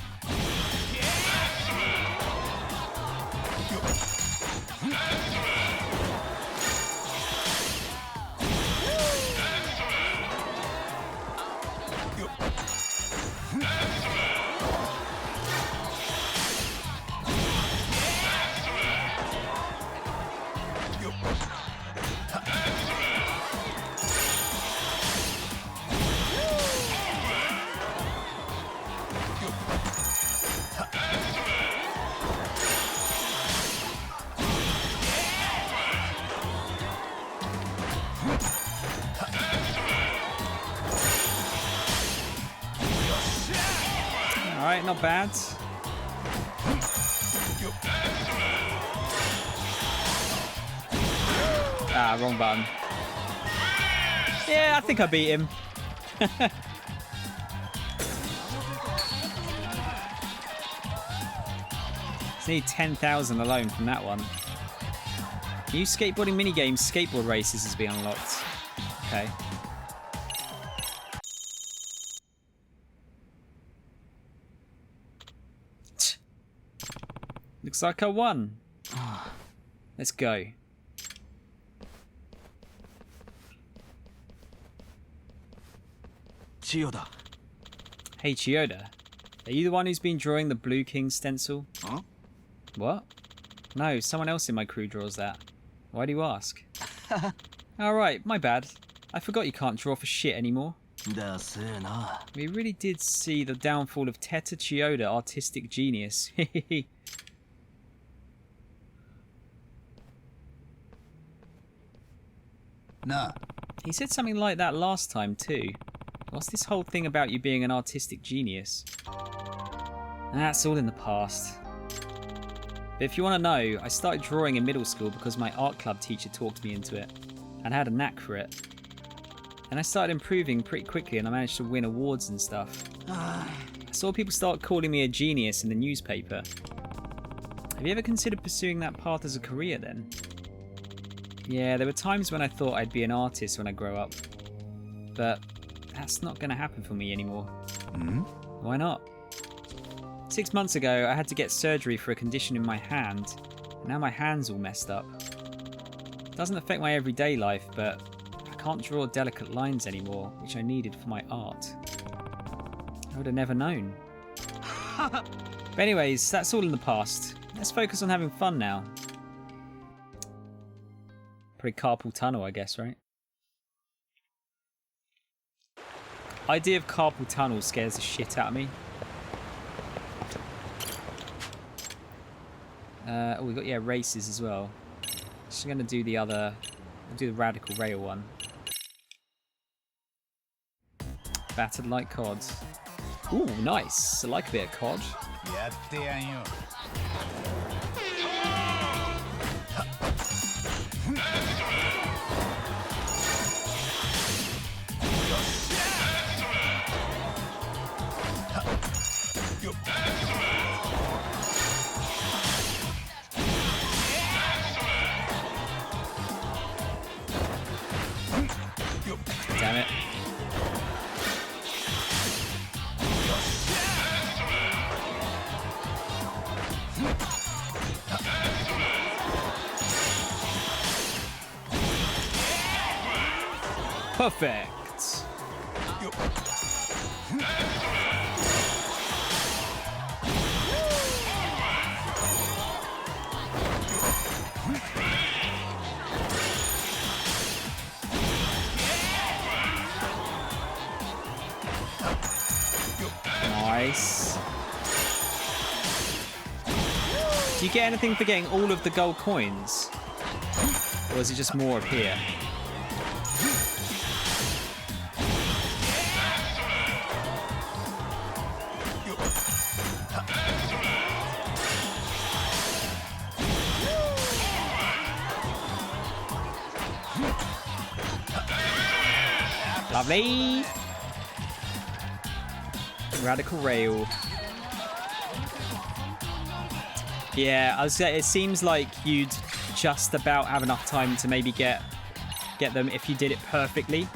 Alright, not bad. Ah, wrong button. Yeah, I think I beat him. It's nearly 10,000 alone from that one. New skateboarding minigames, skateboard races has been unlocked. Okay. Looks like I won. Let's go. Chiyoda. Hey Chiyoda, are you the one who's been drawing the Blue King stencil? Huh? What? No, someone else in my crew draws that. Why do you ask? Alright, my bad. I forgot you can't draw for shit anymore. We really did see the downfall of Teta Chiyoda, artistic genius. Nah. He said something like that last time too. What's this whole thing about you being an artistic genius? That's all in the past. But if you want to know, I started drawing in middle school because my art club teacher talked me into it, and I had a knack for it. And I started improving pretty quickly, and I managed to win awards and stuff. I saw people start calling me a genius in the newspaper. Have you ever considered pursuing that path as a career then? Yeah, there were times when I thought I'd be an artist when I grow up. But that's not going to happen for me anymore. Why not? 6 months ago, I had to get surgery for a condition in my hand. And now my hand's all messed up. It doesn't affect my everyday life, but I can't draw delicate lines anymore, which I needed for my art. I would have never known. But anyways, that's all in the past. Let's focus on having fun now. Pretty carpal tunnel, I guess, right? Idea of carpal tunnel scares the shit out of me. Oh, we got, yeah, races as well. Just going to do the other... We'll do the radical rail one. Battered like cod. Ooh, nice. I like a bit of cod. やってやんよ。Damn it. Perfect. Nice. Do you get anything for getting all of the gold coins? Or is it just more up here? Lovely. Radical rail. Yeah, I was saying, it seems like you'd just about have enough time to maybe get them if you did it perfectly.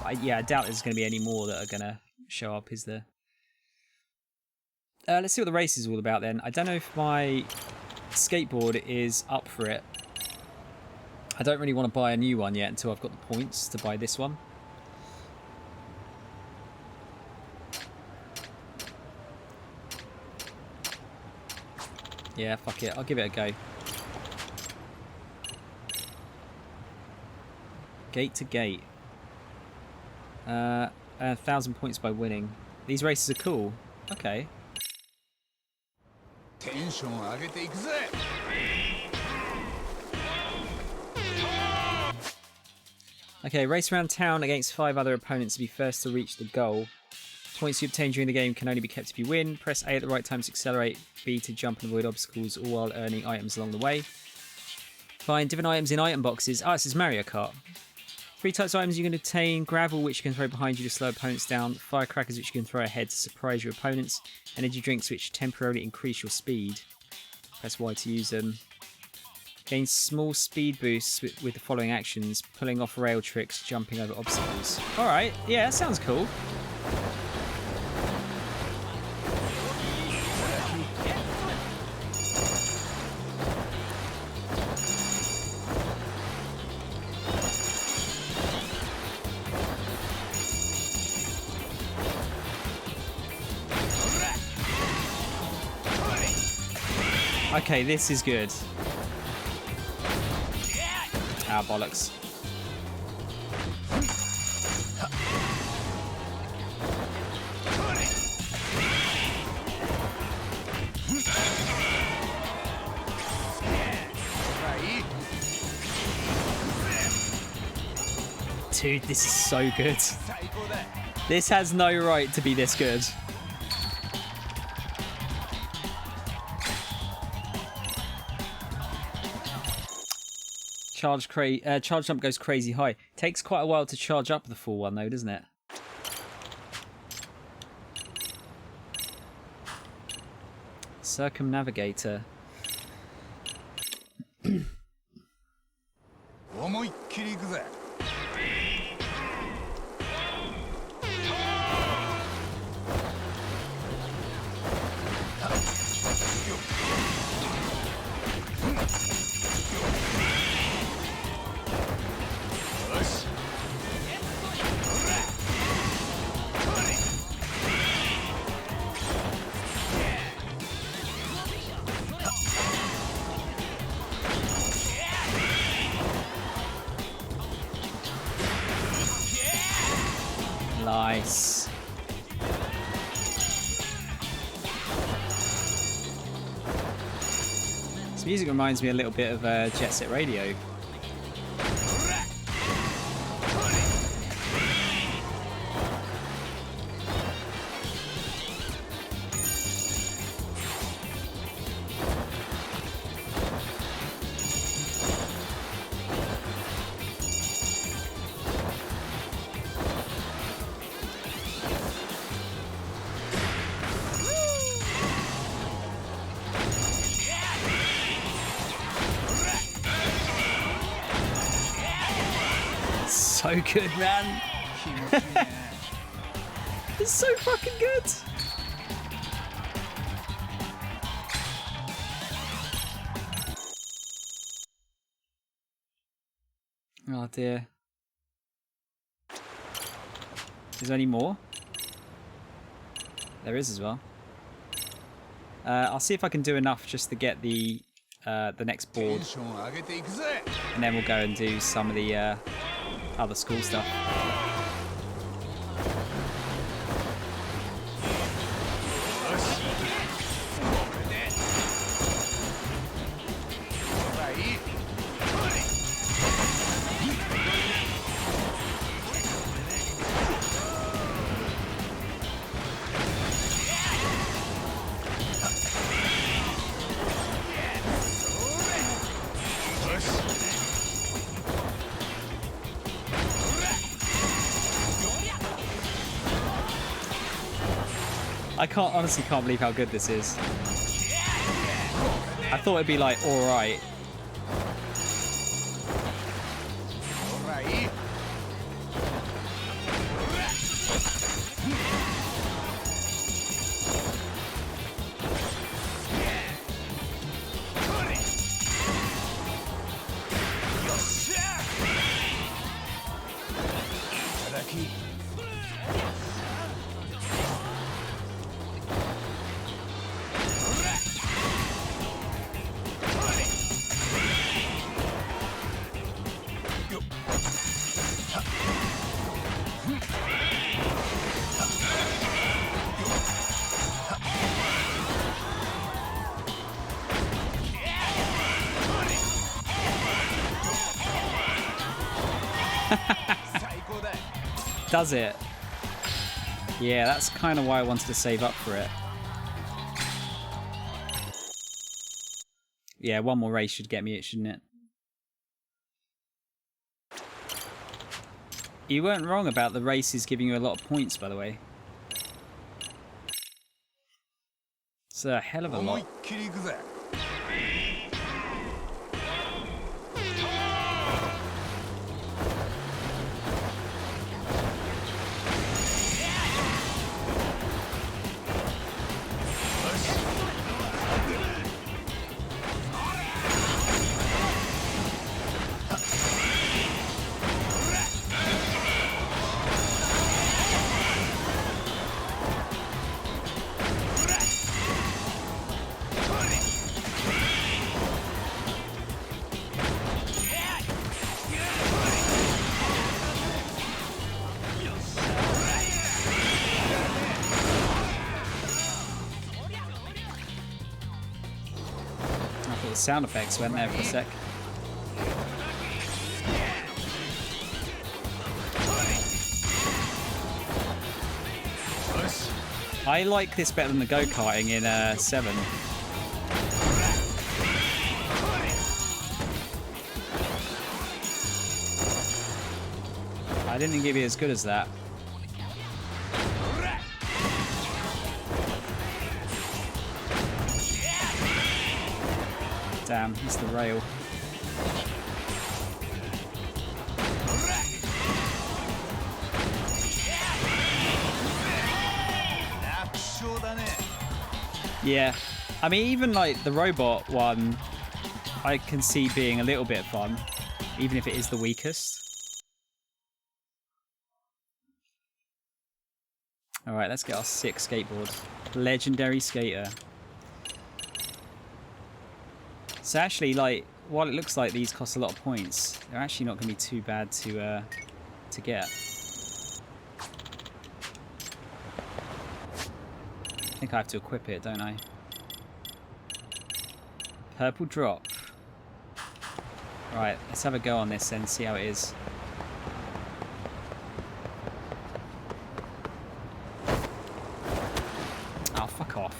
But yeah, I doubt there's going to be any more that are going to show up, is there? Let's see what the race is all about then. I don't know if my skateboard is up for it. I don't really want to buy a new one yet until I've got the points to buy this one. Yeah, fuck it. I'll give it a go. Gate to gate. 1,000 points by winning. These races are cool. Okay. テンション上げていくぜ。Okay, race around town against 5 other opponents to be first to reach the goal. Points you obtain during the game can only be kept if you win. Press A at the right time to accelerate, B to jump and avoid obstacles, all while earning items along the way. Find different items in item boxes. Ah, this is Mario Kart. 3 types of items you can obtain. Gravel, which you can throw behind you to slow opponents down. Firecrackers, which you can throw ahead to surprise your opponents. Energy drinks, which temporarily increase your speed. Press Y to use them. Gain small speed boosts with the following actions. Pulling off rail tricks, jumping over obstacles. Alright, yeah, that sounds cool. Okay, this is good. Ah, bollocks. Dude, this is so good. This has no right to be this good. Charge jump goes crazy high. Takes quite a while to charge up the full one though, doesn't it? Circumnavigator. 思いっきりいくぜ。Nice. This music reminds me a little bit of Jet Set Radio. So good, man. It's so fucking good. Oh dear. Is there any more? There is as well. I'll see if I can do enough just to get the next board, and then we'll go and do some of the other school stuff. I honestly can't believe how good this is. I thought it'd be like alright. Does it? Yeah, that's kind of why I wanted to save up for it. Yeah, one more race should get me it, shouldn't it? You weren't wrong about the races giving you a lot of points, by the way. It's a hell of a lot. Sound effects went there for a sec. I like this better than the go-karting in 7. I didn't think it'd be as good as that. Damn, it's the rail. Yeah, I mean, even like the robot one, I can see being a little bit of fun, even if it is the weakest. Alright, let's get our 6 skateboard. Legendary skater. So actually, like, while it looks like these cost a lot of points, they're actually not going to be too bad to get. I think I have to equip it, don't I? Purple drop. Right, let's have a go on this and see how it is. Oh, fuck off.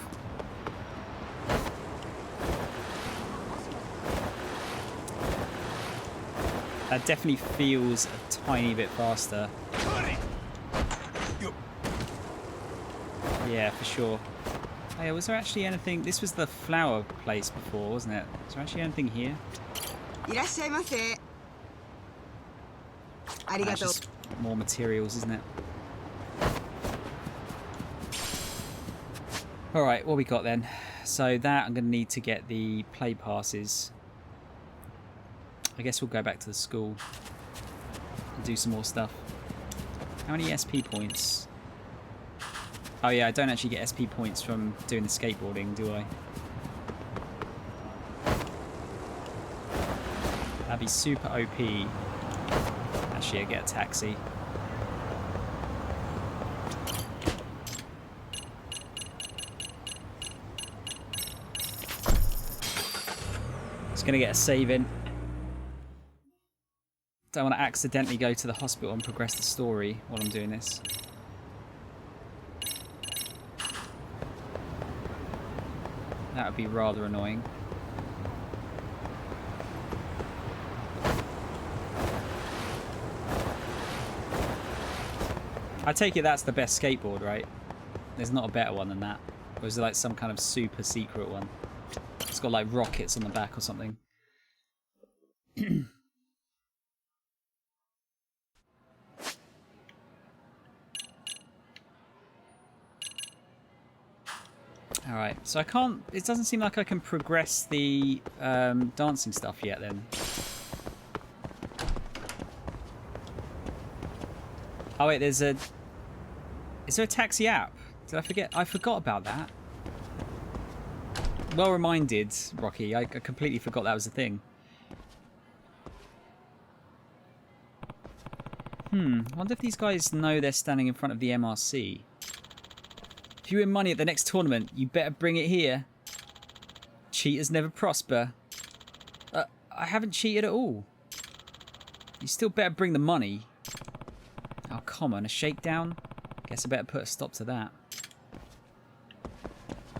That definitely feels a tiny bit faster. Yeah, for sure. Oh yeah, was there actually anything... This was the flower place before, wasn't it? Was there actually anything here? いらっしゃいませ。ありが That's とう。 just more materials, isn't it? Alright, what we got then? So that, I'm going to need to get the play passes. I guess we'll go back to the school and do some more stuff. How many SP points? Oh yeah, I don't actually get SP points from doing the skateboarding, do I? That'd be super OP. Actually, I get a taxi. Just gonna get a save in. Don't want to accidentally go to the hospital and progress the story while I'm doing this. That would be rather annoying. I take it that's the best skateboard, right? There's not a better one than that. Or is it like some kind of super secret one? It's got like rockets on the back or something. Alright, so I can't... It doesn't seem like I can progress the dancing stuff yet then. Oh wait, there's a... Is there a taxi app? Did I forget? I forgot about that. Well reminded, Rocky. I completely forgot that was a thing. I wonder if these guys know they're standing in front of the MRC. If you win money at the next tournament, you better bring it here. Cheaters never prosper. I haven't cheated at all. You still better bring the money. Oh, come on, a shakedown? Guess I better put a stop to that.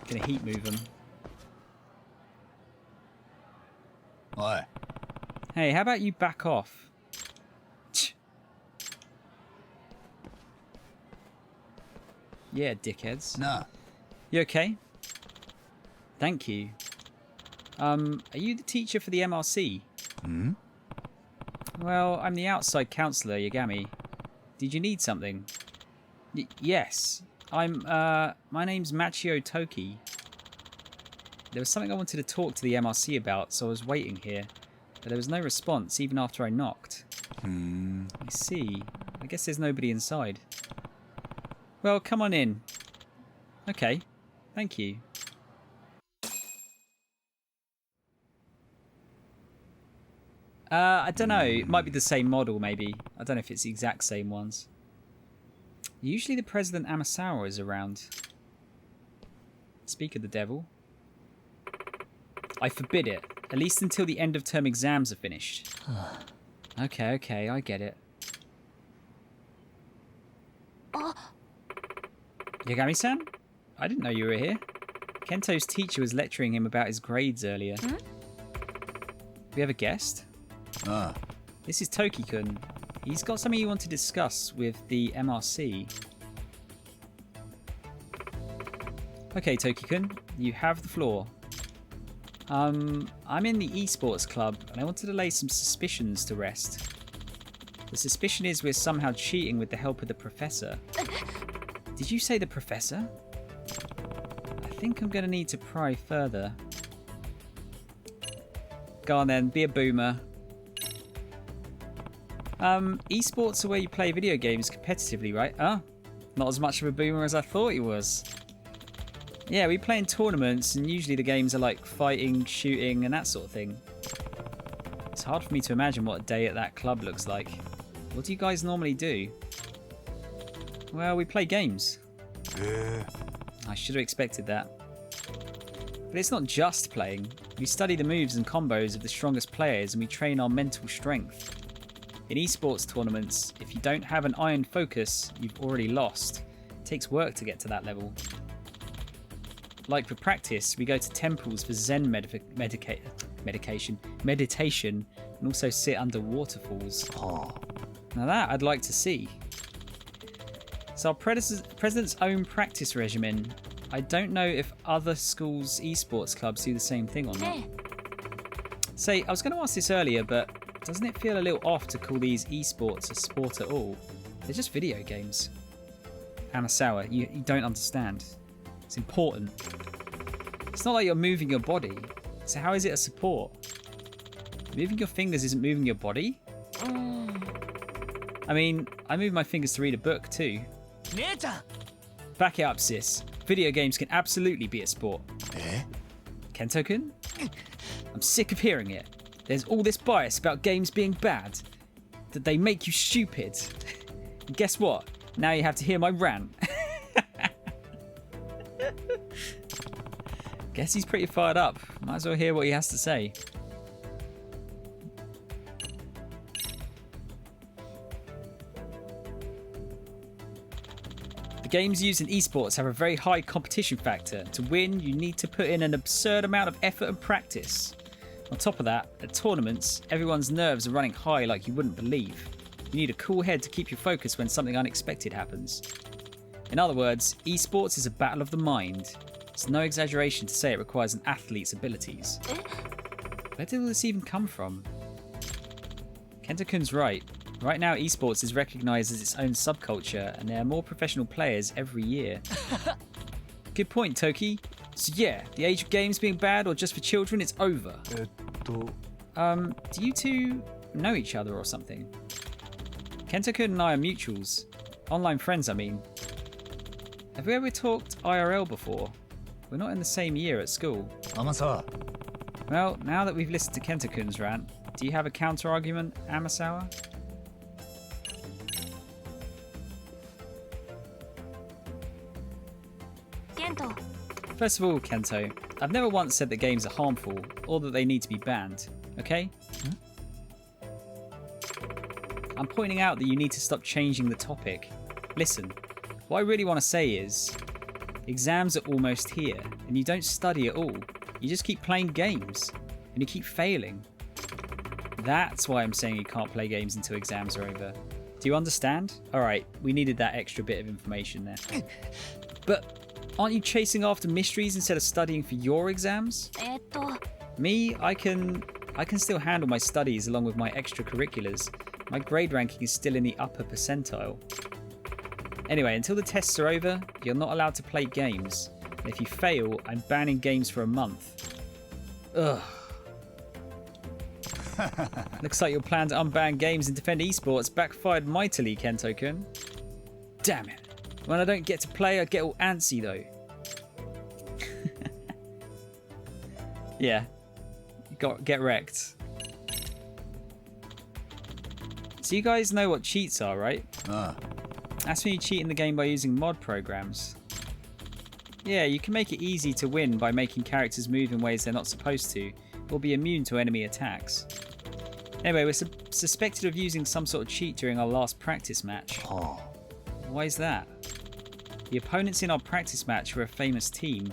Gonna heat move them. Oi. Hey, how about you back off? Yeah, dickheads. Nah. You okay? Thank you. Are you the teacher for the MRC? Hmm? Well, I'm the outside counsellor, Yagami. Did you need something? Yes. My name's Machio Toki. There was something I wanted to talk to the MRC about, so I was waiting here. But there was no response, even after I knocked. I see. I guess there's nobody inside. Well, come on in. Okay. Thank you. I don't know. It might be the same model, maybe. I don't know if it's the exact same ones. Usually the President Amasawa is around. Speak of the devil. I forbid it. At least until the end of term exams are finished. Okay, I get it. Yagami-san? I didn't know you were here. Kento's teacher was lecturing him about his grades earlier. We have a guest? This is Toki-kun. He's got something you want to discuss with the MRC. Okay, Toki-kun, you have the floor. I'm in the esports club, and I wanted to lay some suspicions to rest. The suspicion is we're somehow cheating with the help of the professor. Did you say the professor? I think I'm going to need to pry further. Go on then, be a boomer. Esports are where you play video games competitively, right? Oh, not as much of a boomer as I thought he was. Yeah, we play in tournaments, and usually the games are like fighting, shooting, and that sort of thing. It's hard for me to imagine what a day at that club looks like. What do you guys normally do? Well, we play games. I should have expected that. But it's not just playing. We study the moves and combos of the strongest players and we train our mental strength. In esports tournaments, if you don't have an iron focus, you've already lost. It takes work to get to that level. Like for practice, we go to temples for Zen meditation, and also sit under waterfalls. Now that I'd like to see. It's our president's own practice regimen. I don't know if other schools' esports clubs do the same thing or not. Say, I was going to ask this earlier, but doesn't it feel a little off to call these esports a sport at all? They're just video games. Amasawa, you don't understand. It's important. It's not like you're moving your body. So how is it a support? Moving your fingers isn't moving your body? I mean, I move my fingers to read a book too. Back it up, sis. Video games can absolutely be a sport. Kento-kun? I'm sick of hearing it. There's all this bias about games being bad. That they make you stupid. And guess what? Now you have to hear my rant. Guess he's pretty fired up. Might as well hear what he has to say. The games used in esports have a very high competition factor. To win, you need to put in an absurd amount of effort and practice. On top of that, at tournaments, everyone's nerves are running high like you wouldn't believe. You need a cool head to keep your focus when something unexpected happens. In other words, esports is a battle of the mind. It's no exaggeration to say it requires an athlete's abilities. Where did all this even come from? Kento-kun's right. Right now, esports is recognised as its own subculture, and there are more professional players every year. Good point, Toki. So yeah, the age of games being bad or just for children, it's over. Do you two know each other or something? Kento-kun and I are mutuals. Online friends, I mean. Have we ever talked IRL before? We're not in the same year at school. Well, now that we've listened to Kento-kun's rant, do you have a counter-argument, Amasawa? Kento. First of all, Kento, I've never once said that games are harmful or that they need to be banned, okay? I'm pointing out that you need to stop changing the topic. Listen, what I really want to say is, exams are almost here, and you don't study at all. You just keep playing games, and you keep failing. That's why I'm saying you can't play games until exams are over. Do you understand? Alright, we needed that extra bit of information there. But aren't you chasing after mysteries instead of studying for your exams? Me, I can still handle my studies along with my extracurriculars. My grade ranking is still in the upper percentile. Anyway, until the tests are over, you're not allowed to play games. And if you fail, I'm banning games for a month. Ugh. Looks like your plan to unban games and defend esports backfired mightily, Kento-kun. Damn it. When I don't get to play, I get all antsy though. Yeah. Get wrecked. So you guys know what cheats are, right? That's when you cheat in the game by using mod programs. Yeah, you can make it easy to win by making characters move in ways they're not supposed to, or be immune to enemy attacks. Anyway, we're suspected of using some sort of cheat during our last practice match. Why is that? The opponents in our practice match were a famous team.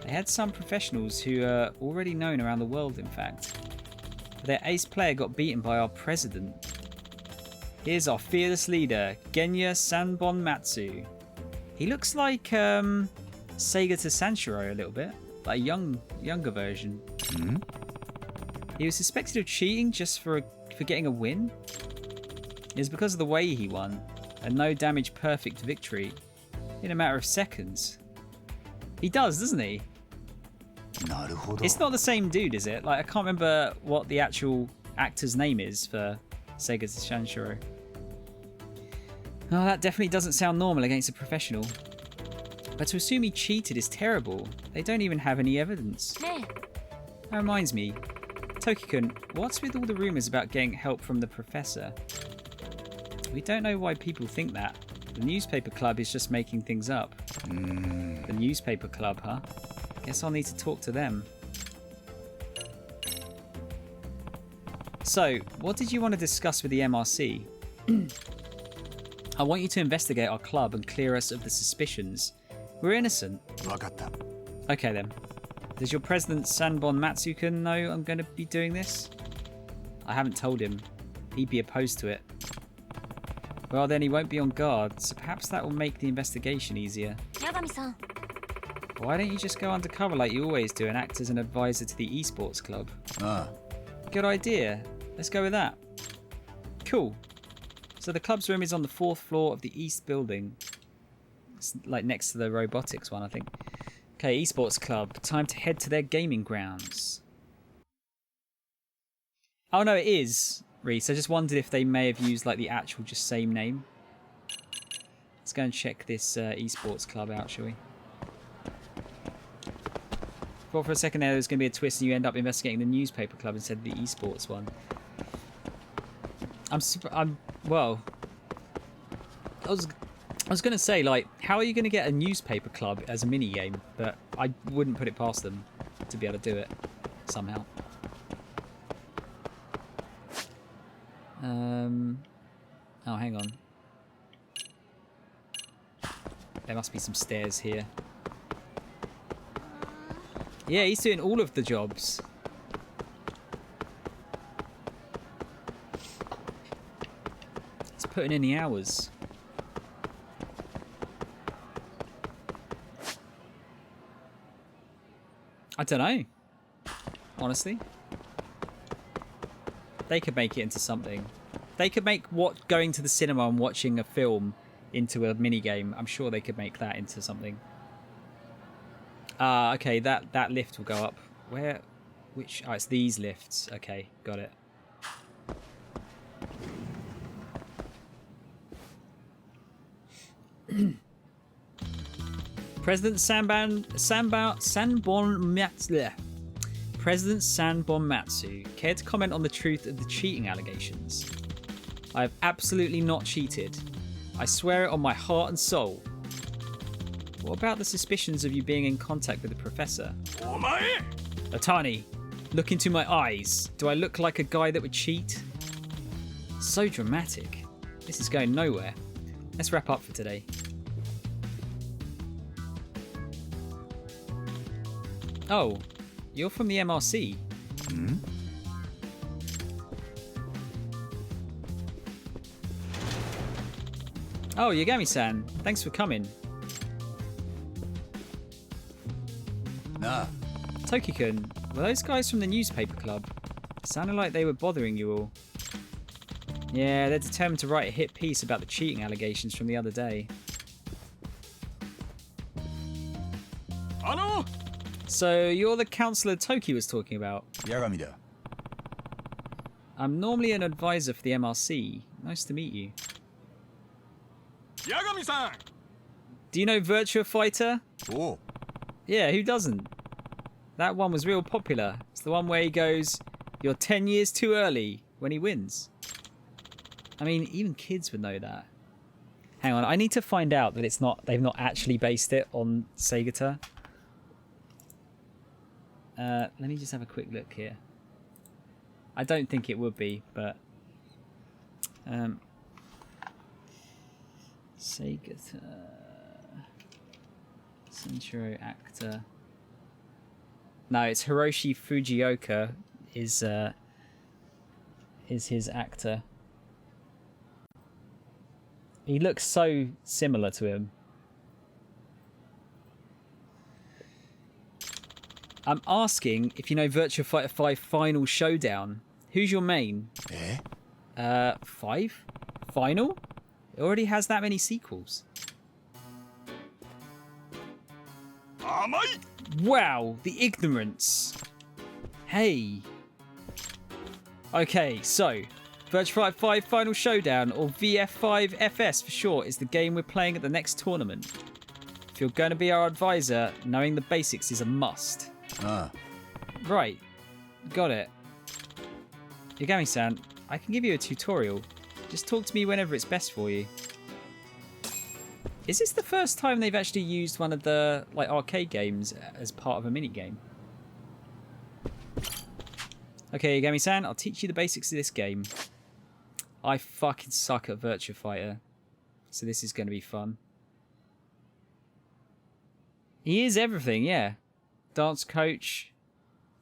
They had some professionals who are already known around the world, in fact. But their ace player got beaten by our president. Here's our fearless leader, Genya Sanbon Matsu. He looks like Seiga to Sanshiro a little bit, like a younger version. He was suspected of cheating just for getting a win. It was because of the way he won, a no damage perfect victory in a matter of seconds. He does, doesn't he? It's not the same dude, is it? Like, I can't remember what the actual actor's name is for Seiga to Sanshiro. Oh, that definitely doesn't sound normal against a professional. But to assume he cheated is terrible. They don't even have any evidence. That reminds me, Toki-kun, what's with all the rumours about getting help from the professor? We don't know why people think that. The newspaper club is just making things up. The newspaper club, huh? Guess I'll need to talk to them. So, what did you want to discuss with the MRC? I want you to investigate our club and clear us of the suspicions. We're innocent. わかった。 Okay then. Does your president Sanbon Matsuken know I'm going to be doing this? I haven't told him. He'd be opposed to it. Well, then he won't be on guard, so perhaps that will make the investigation easier. 八神さん Why don't you just go undercover like you always do and act as an advisor to the esports club? あ Good idea. Let's go with that. Cool. So the club's room is on the 4th floor of the east building. It's like next to the robotics one, I think. Okay, esports club. Time to head to their gaming grounds. Oh no, it is, Reese. I just wondered if they may have used like the actual just same name. Let's go and check this esports club out, shall we? Thought for a second there was going to be a twist and you end up investigating the newspaper club instead of the esports one. Well, I was going to say, like, how are you going to get a newspaper club as a mini game? But I wouldn't put it past them to be able to do it somehow. Oh, hang on. There must be some stairs here. Yeah, he's doing all of the jobs. He's putting in the hours. I don't know. Honestly. They could make it into something. They could make what going to the cinema and watching a film into a minigame. I'm sure they could make that into something. Okay, that lift will go up. Where? Which? Oh, it's these lifts. Okay, got it. President President Sanbon Matsu, care to comment on the truth of the cheating allegations? I have absolutely not cheated. I swear it on my heart and soul. What about the suspicions of you being in contact with the professor? Otani, look into my eyes. Do I look like a guy that would cheat? So dramatic. This is going nowhere. Let's wrap up for today. Oh, you're from the MRC. Oh, Yagami-san. Thanks for coming. なあ Toki-kun, were those guys from the newspaper club? Sounded like they were bothering you all. Yeah, they're determined to write a hit piece about the cheating allegations from the other day. So, you're the counsellor Toki was talking about? 八神だ I'm normally an advisor for the MRC. Nice to meet you. 八神さん Do you know Virtua Fighter? おう Yeah, who doesn't? That one was real popular. It's the one where he goes, "You're 10 years too early," when he wins. I mean, even kids would know that. Hang on, I need to find out that they've not actually based it on Segata. Let me just have a quick look here. I don't think it would be, but Segata Senshiro actor. No, it's Hiroshi Fujioka is his actor. He looks so similar to him. I'm asking if you know Virtua Fighter 5 Final Showdown. Who's your main? え 5? Final? It already has that many sequels. Wow, the ignorance. Hey. Okay, so Virtua Fighter 5 Final Showdown, or VF5FS for short, is the game we're playing at the next tournament. If you're going to be our advisor, knowing the basics is a must. あ Right, got it. Yagami-san, I can give you a tutorial. Just talk to me whenever it's best for you. Is this the first time they've actually used one of the like arcade games as part of a mini game? Okay, Yagami-san, I'll teach you the basics of this game. I fucking suck at Virtua Fighter, so this is going to be fun. He is everything, yeah. Dance coach,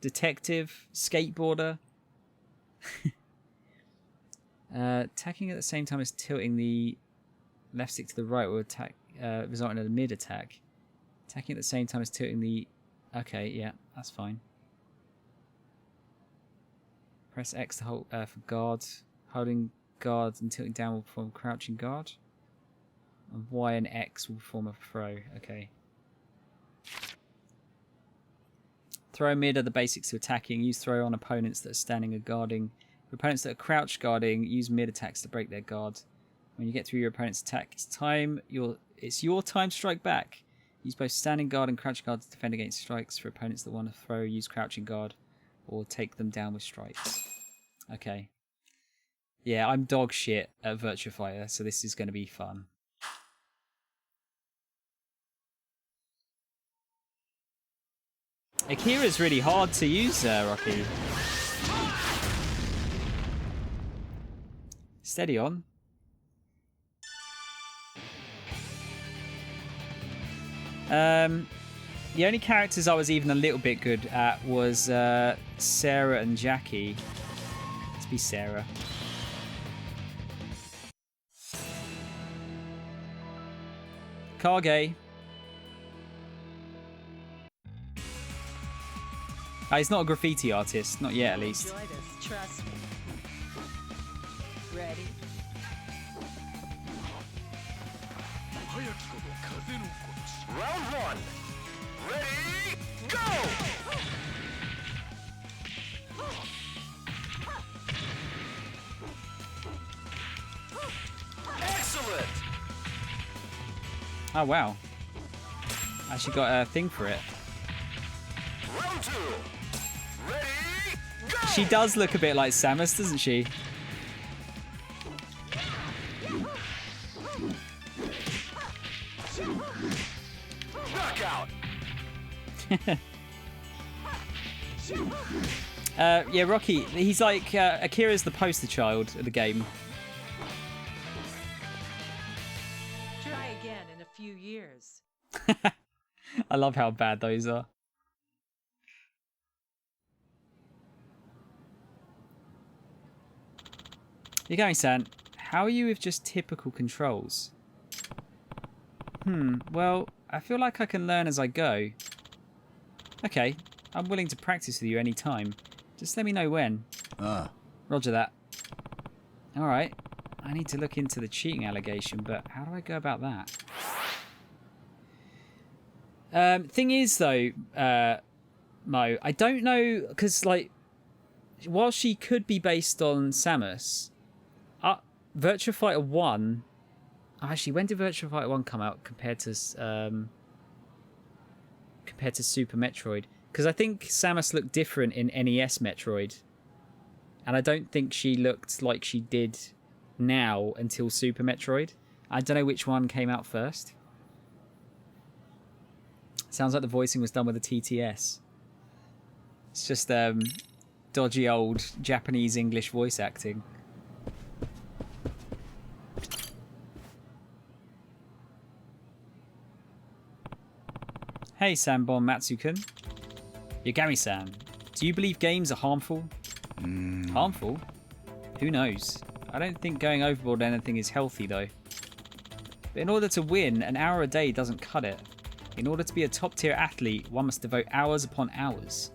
detective, skateboarder. Attacking at the same time as tilting the left stick to the right will attack, result in a mid attack. Attacking at the same time as tilting the... Okay, yeah, that's fine. Press X to hold for guard. Holding guard and tilting down will perform crouching guard. And Y and X will form a throw. Okay. Throw mid are the basics to attacking. Use throw on opponents that are standing or guarding. For opponents that are crouch guarding, use mid attacks to break their guard. When you get through your opponent's attack, it's your time to strike back. Use both standing guard and crouching guard to defend against strikes. For opponents that want to throw, use crouching guard or take them down with strikes. Okay. Yeah, I'm dog shit at Virtua Fighter, so this is going to be fun. Akira's really hard to use, Rocky. Steady on. The only characters I was even a little bit good at was Sarah and Jackie. Let's be Sarah. Kage. He's not a graffiti artist, not yet at least. Enjoy this, trust me. Ready? Round one. Ready, go! Excellent! Oh, wow. Actually got a thing for it. Round two. Ready, go! She does look a bit like Samus, doesn't she? Knockout! Yeah, Rocky, he's like, Akira's the poster child of the game. Try again in a few years. I love how bad those are. Yagami-san, how are you with just typical controls? Well, I feel like I can learn as I go. Okay, I'm willing to practice with you any time. Just let me know when. Roger that. Alright, I need to look into the cheating allegation, but how do I go about that? Thing is, though, Mo, I don't know, because, like, while she could be based on Samus, Virtua Fighter 1... Actually, when did Virtua Fighter 1 come out compared to Super Metroid? Because I think Samus looked different in NES Metroid. And I don't think she looked like she did now until Super Metroid. I don't know which one came out first. Sounds like the voicing was done with a TTS. It's just dodgy old Japanese-English voice acting. Hey, Sanbon Matsukun. Yagami-san, do you believe games are harmful? Harmful? Who knows? I don't think going overboard on anything is healthy, though. But in order to win, an hour a day doesn't cut it. In order to be a top-tier athlete, one must devote hours upon hours.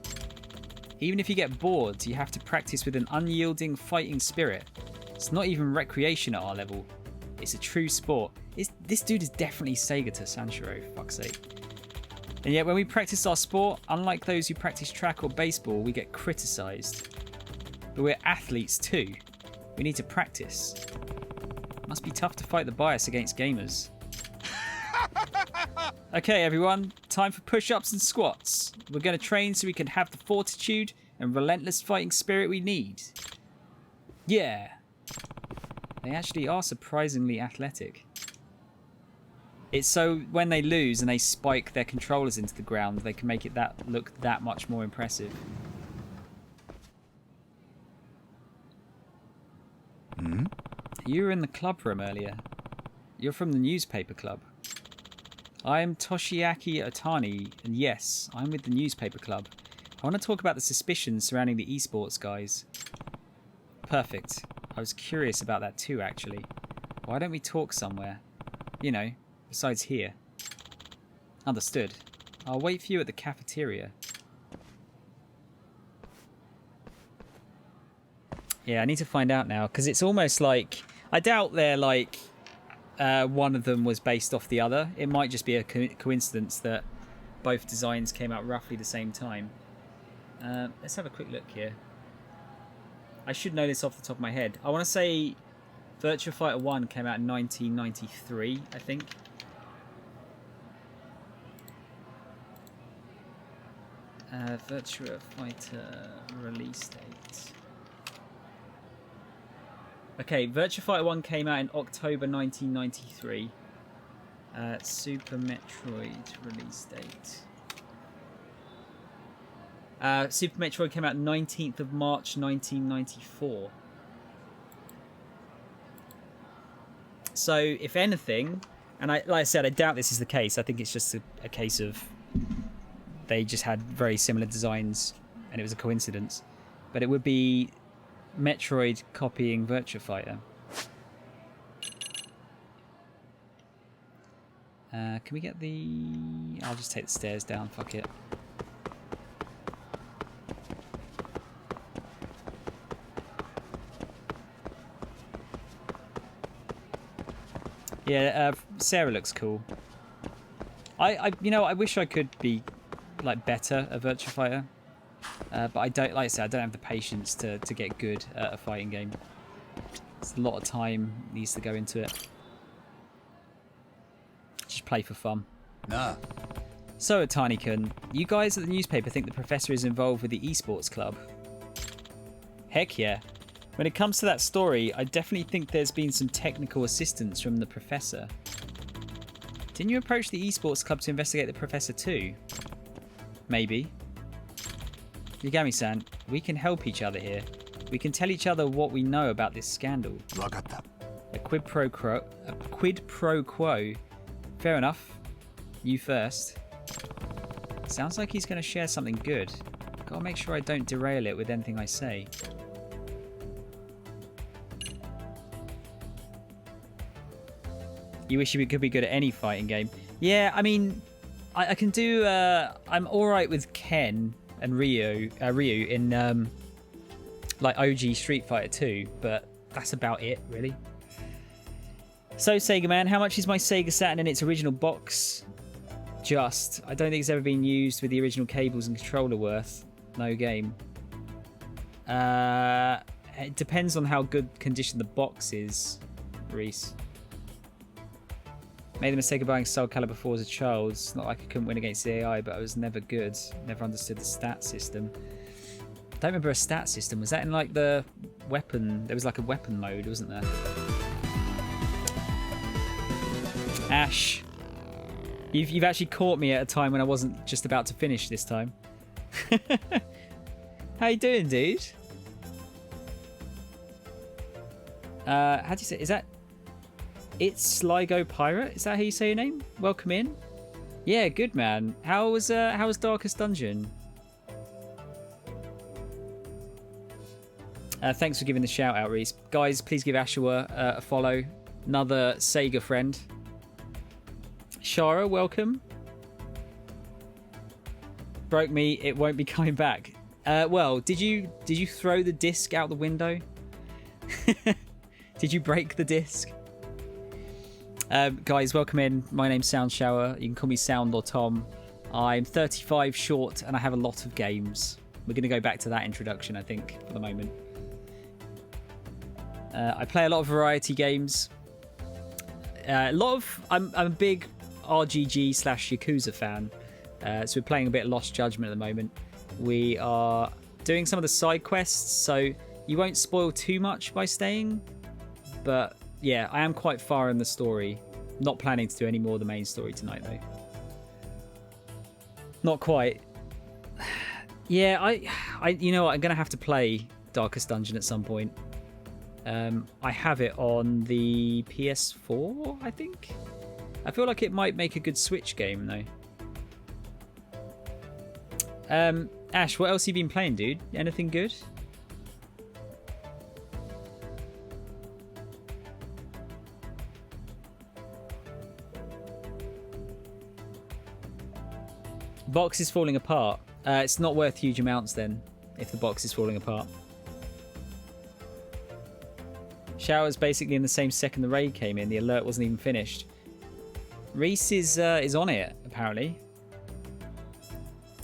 Even if you get bored, you have to practice with an unyielding fighting spirit. It's not even recreation at our level. It's a true sport. This dude is definitely Sega to Sanshiro, fuck's sake. And yet when we practice our sport, unlike those who practice track or baseball, we get criticised. But we're athletes too. We need to practice. Must be tough to fight the bias against gamers. Okay, everyone, time for push-ups and squats. We're going to train so we can have the fortitude and relentless fighting spirit we need. Yeah. They actually are surprisingly athletic. It's so when they lose and they spike their controllers into the ground, they can make it look that much more impressive. You were in the club room earlier. You're from the newspaper club. I am Toshiaki Otani, and yes, I'm with the newspaper club. I want to talk about the suspicions surrounding the esports guys. Perfect. I was curious about that too, actually. Why don't we talk somewhere? You know, besides here. Understood. I'll wait for you at the cafeteria. Yeah, I need to find out now, because it's almost like... I doubt they're like... one of them was based off the other. It might just be a coincidence that both designs came out roughly the same time. Let's have a quick look here. I should know this off the top of my head. I want to say Virtua Fighter 1 came out in 1993, I think. Virtua Fighter release date. Okay, Virtua Fighter 1 came out in October 1993. Super Metroid release date. Super Metroid came out 19th of March 1994. So, if anything, and like I said, I doubt this is the case. I think it's just a case of they just had very similar designs and it was a coincidence. But it would be Metroid copying Virtua Fighter. Can we get the... I'll just take the stairs down, fuck it. Yeah, Sarah looks cool. You know, I wish I could be like better at Virtua Fighter, but I don't. Like I said, I don't have the patience to get good at a fighting game. It's a lot of time needs to go into it. Just play for fun. Nah. So, Otani-kun, you guys at the newspaper think the professor is involved with the esports club? Heck yeah. When it comes to that story, I definitely think there's been some technical assistance from the professor. Didn't you approach the esports club to investigate the professor too? Maybe. Yagami-san, we can help each other here. We can tell each other what we know about this scandal. わかった。 A quid pro quo. Fair enough. You first. Sounds like he's going to share something good. Gotta make sure I don't derail it with anything I say. You wish you could be good at any fighting game. Yeah, I mean, I can do... I'm alright with Ken and Ryu in like OG Street Fighter 2, but that's about it, really. So, Sega Man, how much is my Sega Saturn in its original box? Just. I don't think it's ever been used with the original cables and controller worth. No game. It depends on how good condition the box is, Reese. Made the mistake of buying Soul Calibur 4 as a child. It's not like I couldn't win against the AI, but I was never good. Never understood the stat system. I don't remember a stat system. Was that in like the weapon? There was like a weapon mode, wasn't there? Ash. You've actually caught me at a time when I wasn't just about to finish this time. How you doing, dude? How do you say? Is that... It's Sligo Pirate? Is that how you say your name? Welcome in. Yeah, good man. How was Darkest Dungeon? Thanks for giving the shout out, Reese. Guys, please give Ashua a follow. Another Sega friend. Shara, welcome. Broke me. It won't be coming back. Well, did you throw the disc out the window? Did you break the disc? Guys, welcome in. My name's Soundshower. You can call me Sound or Tom. I'm 35 short and I have a lot of games. We're going to go back to that introduction, I think, for the moment. I play a lot of variety games. I'm a big RGG/Yakuza fan. So we're playing a bit of Lost Judgment at the moment. We are doing some of the side quests, so you won't spoil too much by staying. But yeah, I am quite far in the story. Not planning to do any more of the main story tonight, though. Not quite. Yeah, I you know what? I'm going to have to play Darkest Dungeon at some point. I have it on the PS4, I think. I feel like it might make a good Switch game, though. Ash, what else have you been playing, dude? Anything good? Box is falling apart. It's not worth huge amounts then, if the box is falling apart. Shower's basically in the same second the raid came in. The alert wasn't even finished. Reese is on it, apparently.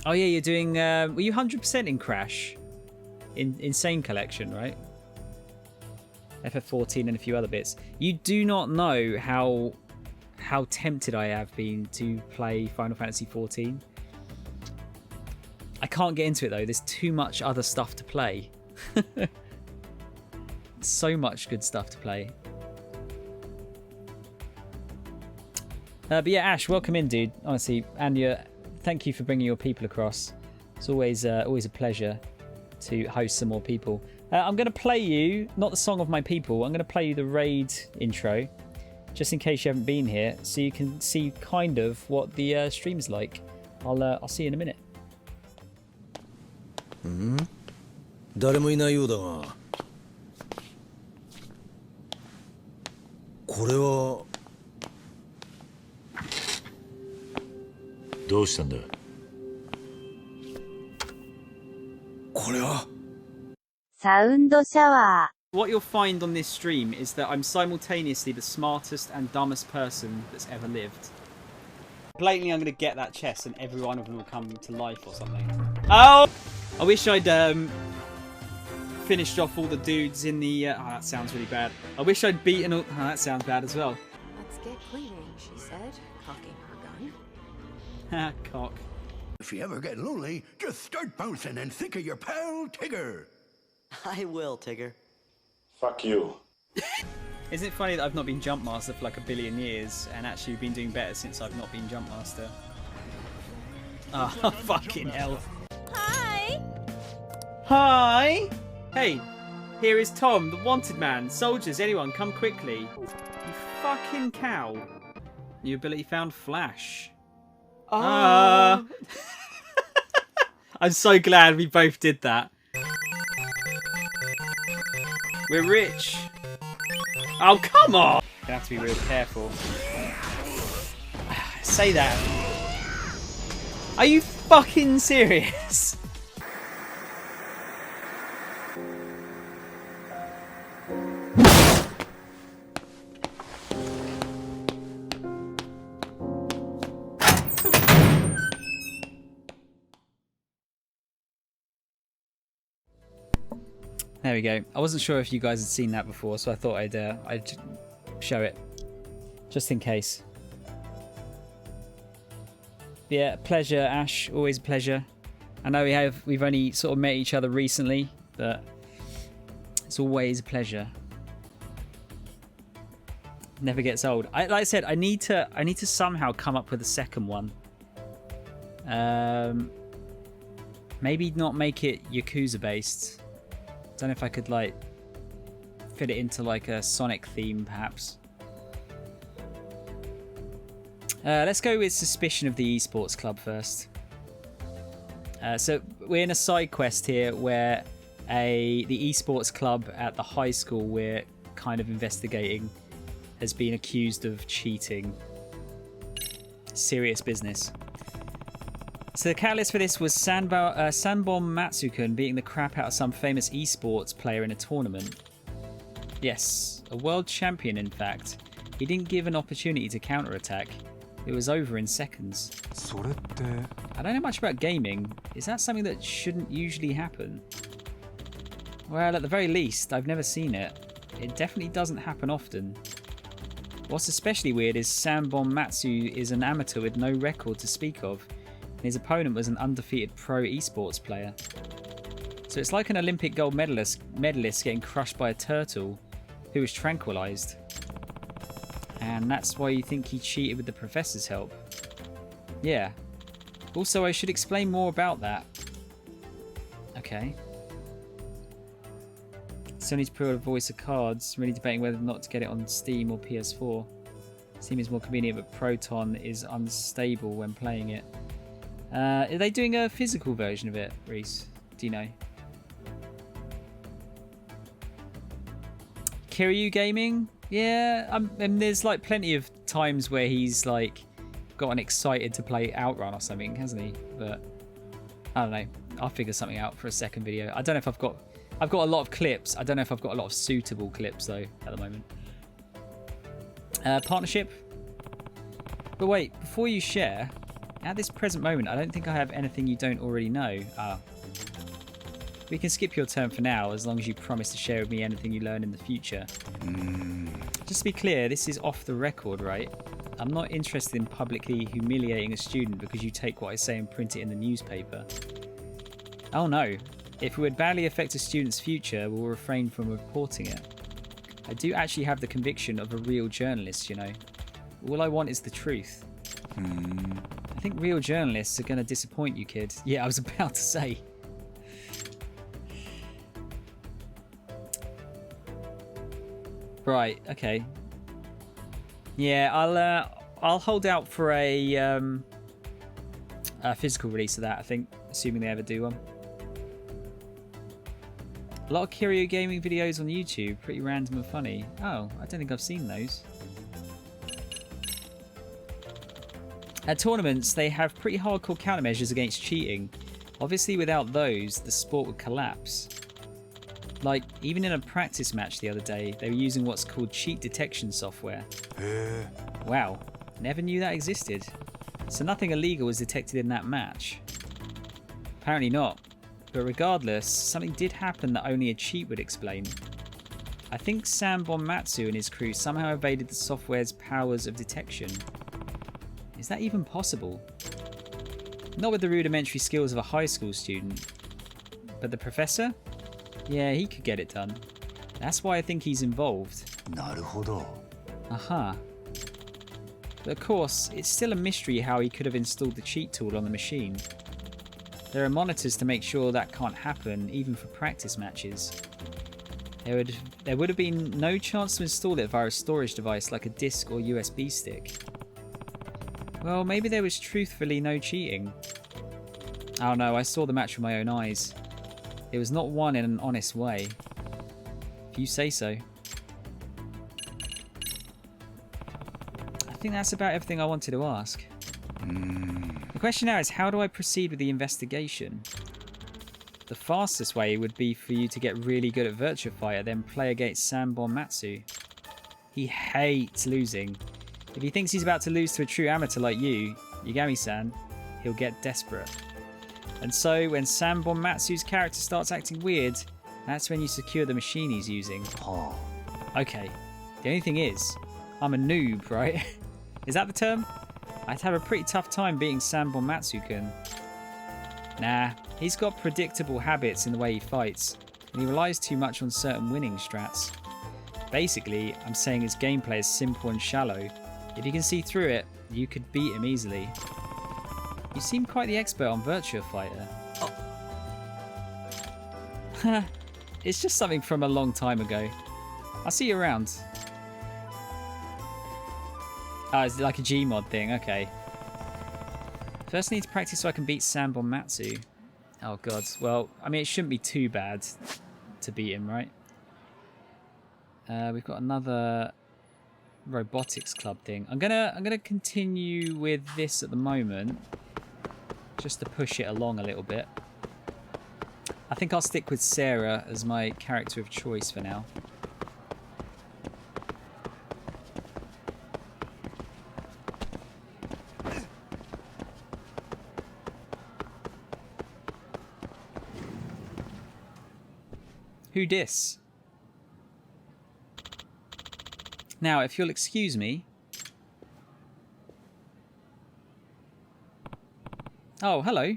Oh yeah, you're doing... were you 100% in Crash? In Insane Collection, right? FF14 and a few other bits. You do not know how tempted I have been to play Final Fantasy 14. I can't get into it though. There's too much other stuff to play. So much good stuff to play. But yeah, Ash, welcome in, dude. Honestly, and thank you for bringing your people across. It's always a pleasure to host some more people. I'm going to play you, not the song of my people, I'm going to play you the raid intro, just in case you haven't been here, so you can see kind of what the stream's like. I'll see you in a minute. 誰もいないようだが、これはどうしたんだ。これはサウンドシャワー。 What you'll find on this stream is that I'm simultaneously the smartest and dumbest person that's ever lived. Blatantly, I'm going to get that chest and every one of them will come to life or something. Oh! I wish I'd finished off all the dudes in the... oh, that sounds really bad. I wish I'd beaten all... oh, that sounds bad as well. Let's get cleaning, she said, cocking her gun. Cock. If you ever get lonely, just start bouncing and think of your pal Tigger. I will, Tigger. Fuck you. Isn't it funny that I've not been Jump Master for like a billion years and actually been doing better since I've not been Jump Master? Ah, oh, fucking hell. Hi! Hi! Hey, here is Tom, the wanted man. Soldiers, anyone, come quickly. You fucking cow. New ability found, Flash. I'm so glad we both did that. We're rich. Oh, come on! You have to be real careful. Say that. Are you fucking serious? There we go. I wasn't sure if you guys had seen that before, so I thought I'd show it, just in case. Yeah, pleasure, Ash. Always a pleasure. I know we've only sort of met each other recently, but it's always a pleasure. Never gets old. Like I said, I need to somehow come up with a second one. Maybe not make it Yakuza based. Don't know if I could like fit it into like a Sonic theme, perhaps. Let's go with Suspicion of the Esports Club first. So we're in a side quest here where the esports club at the high school we're kind of investigating has been accused of cheating. Serious business. So the catalyst for this was Sanbom Matsukun beating the crap out of some famous esports player in a tournament. Yes, a world champion in fact. He didn't give an opportunity to counterattack. It was over in seconds. I don't know much about gaming. Is that something that shouldn't usually happen? Well, at the very least, I've never seen it. It definitely doesn't happen often. What's especially weird is Sanbom Matsu is an amateur with no record to speak of. His opponent was an undefeated pro esports player. So it's like an Olympic gold medalist getting crushed by a turtle who was tranquilized. And that's why you think he cheated with the professor's help. Yeah. Also, I should explain more about that. Okay. Sony's pre-order Voice of Cards. Really debating whether or not to get it on Steam or PS4. Steam is more convenient, but Proton is unstable when playing it. Are they doing a physical version of it, Reese? Do you know? Kiryu Gaming? Yeah, and there's like plenty of times where he's like gotten excited to play Outrun or something, hasn't he? But I don't know. I'll figure something out for a second video. I don't know if I've got a lot of clips. I don't know if I've got a lot of suitable clips though at the moment. Partnership. But wait, before you share, at this present moment, I don't think I have anything you don't already know. We can skip your turn for now, as long as you promise to share with me anything you learn in the future. Just to be clear, this is off the record, right? I'm not interested in publicly humiliating a student because you take what I say and print it in the newspaper. Oh no, if it would badly affect a student's future, we'll refrain from reporting it. I do actually have the conviction of a real journalist, you know. All I want is the truth. I think real journalists are going to disappoint you, kid. Yeah, I was about to say. Right, okay. Yeah, I'll hold out for a physical release of that, I think, assuming they ever do one. A lot of Kiryu Gaming videos on YouTube, pretty random and funny. Oh, I don't think I've seen those. At tournaments, they have pretty hardcore countermeasures against cheating. Obviously, without those, the sport would collapse. Like, even in a practice match the other day, they were using what's called cheat detection software. Wow, never knew that existed. So nothing illegal was detected in that match. Apparently not. But regardless, something did happen that only a cheat would explain. I think Sam Bonmatsu and his crew somehow evaded the software's powers of detection. Is that even possible? Not with the rudimentary skills of a high school student. But the professor? Yeah, he could get it done. That's why I think he's involved. Aha. But of course, it's still a mystery how he could have installed the cheat tool on the machine. There are monitors to make sure that can't happen, even for practice matches. There would have been no chance to install it via a storage device like a disk or USB stick. Well, maybe there was truthfully no cheating. Oh no, I saw the match with my own eyes. It was not won in an honest way. If you say so. I think that's about everything I wanted to ask. The question now is, how do I proceed with the investigation? The fastest way would be for you to get really good at Virtua Fighter, then play against Sam Bonmatsu. He hates losing. If he thinks he's about to lose to a true amateur like you, Yagami-san, he'll get desperate. And so, when Sam Bonmatsu's character starts acting weird, that's when you secure the machine he's using. Okay, the only thing is, I'm a noob, right? Is that the term? I'd have a pretty tough time beating Sam Bonmatsu-kun. Nah, he's got predictable habits in the way he fights, and he relies too much on certain winning strats. Basically, I'm saying his gameplay is simple and shallow. If you can see through it, you could beat him easily. You seem quite the expert on Virtua Fighter. Oh. It's just something from a long time ago. I'll see you around. Oh, it's like a Gmod thing, okay. First I need to practice so I can beat Sam Bonmatsu. Oh god, well, I mean it shouldn't be too bad to beat him, right? We've got another robotics club thing. I'm gonna continue with this at the moment, just to push it along a little bit. I think I'll stick with Sarah as my character of choice for now. Who dis? Now, if you'll excuse me. Oh, hello.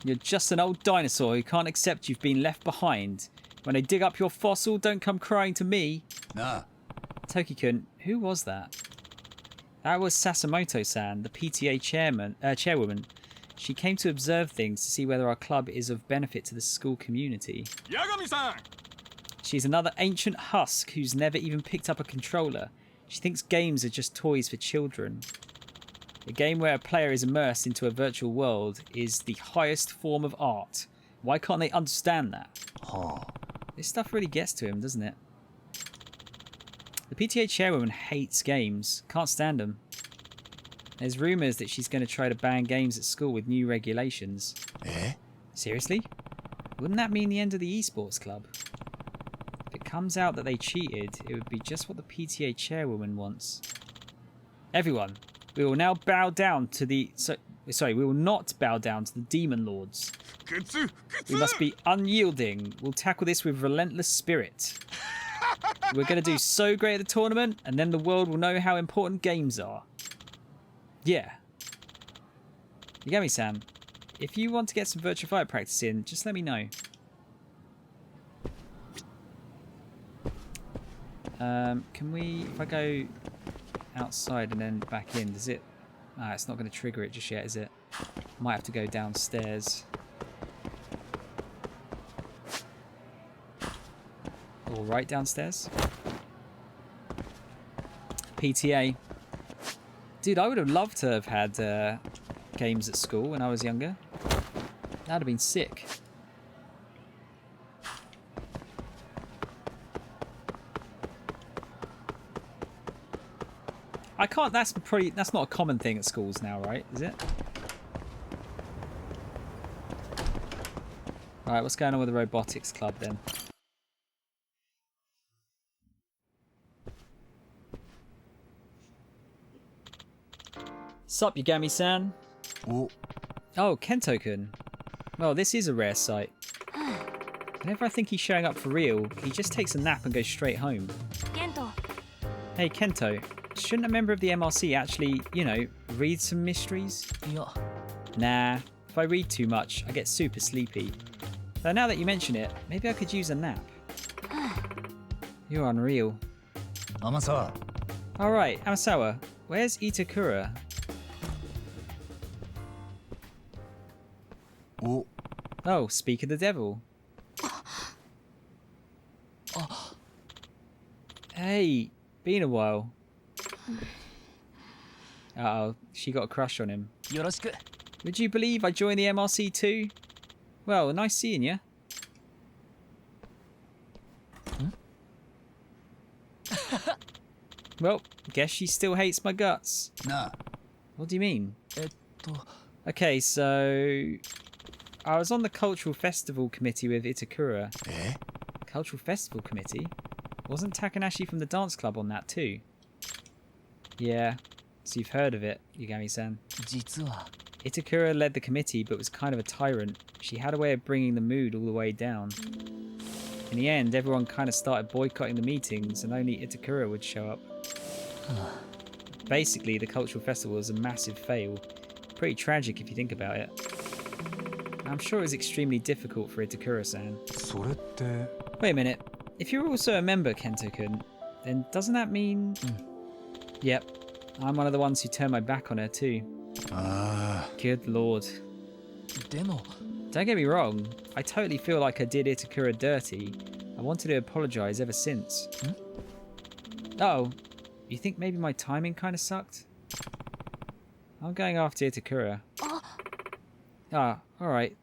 You're just an old dinosaur who can't accept you've been left behind. When they dig up your fossil, don't come crying to me. Nah. Toki-kun, who was that? That was Sasimoto-san, the PTA chairwoman. She came to observe things to see whether our club is of benefit to the school community. Yagami-san! She's another ancient husk who's never even picked up a controller. She thinks games are just toys for children. A game where a player is immersed into a virtual world is the highest form of art. Why can't they understand that? This stuff really gets to him, doesn't it? The PTA chairwoman hates games. Can't stand them. There's rumours that she's going to try to ban games at school with new regulations. Seriously? Wouldn't that mean the end of the esports club? If it comes out that they cheated, it would be just what the PTA chairwoman wants. Everyone, we will now bow down to the... we will not bow down to the demon lords. We must be unyielding. We'll tackle this with relentless spirit. We're going to do so great at the tournament, and then the world will know how important games are. Yeah. Yagami-san, if you want to get some virtual fight practice in, just let me know. Can we, if I go outside and then back in, does it... Ah, it's not going to trigger it just yet, is it? Might have to go downstairs. Or right downstairs. PTA. Dude, I would have loved to have had games at school when I was younger. That would have been sick. I can't, that's not a common thing at schools now, right? Is it? Alright, what's going on with the robotics club then? Sup, Yagami-san? Oh, Kento-kun. Well, this is a rare sight. Whenever I think he's showing up for real, he just takes a nap and goes straight home. Kento. Hey, Kento. Shouldn't a member of the MRC actually, you know, read some mysteries? Yeah. Nah, if I read too much, I get super sleepy. Though now that you mention it, maybe I could use a nap. You're unreal. Amasawa. Alright, Amasawa, where's Itakura? Oh, speak of the devil. Hey, been a while. Uh-oh, she got a crush on him. Yoroshiku. Would you believe I joined the MRC too? Well, nice seeing you. Well, guess she still hates my guts. Nah. What do you mean? Okay, so... I was on the Cultural Festival Committee with Itakura. Cultural Festival Committee? Wasn't Takanashi from the dance club on that too? Yeah, so you've heard of it, Yagami-san. Itakura led the committee but was kind of a tyrant. She had a way of bringing the mood all the way down. In the end, everyone kind of started boycotting the meetings and only Itakura would show up. Basically, the cultural festival was a massive fail. Pretty tragic if you think about it. I'm sure it was extremely difficult for Itakura-san. Wait a minute. If you're also a member, Kento-kun, then doesn't that mean... Yep. I'm one of the ones who turned my back on her too. Good lord. Don't get me wrong. I totally feel like I did Itakura dirty. I wanted to apologise ever since. Oh. You think maybe my timing kind of sucked? I'm going after Itakura. Ah, alright.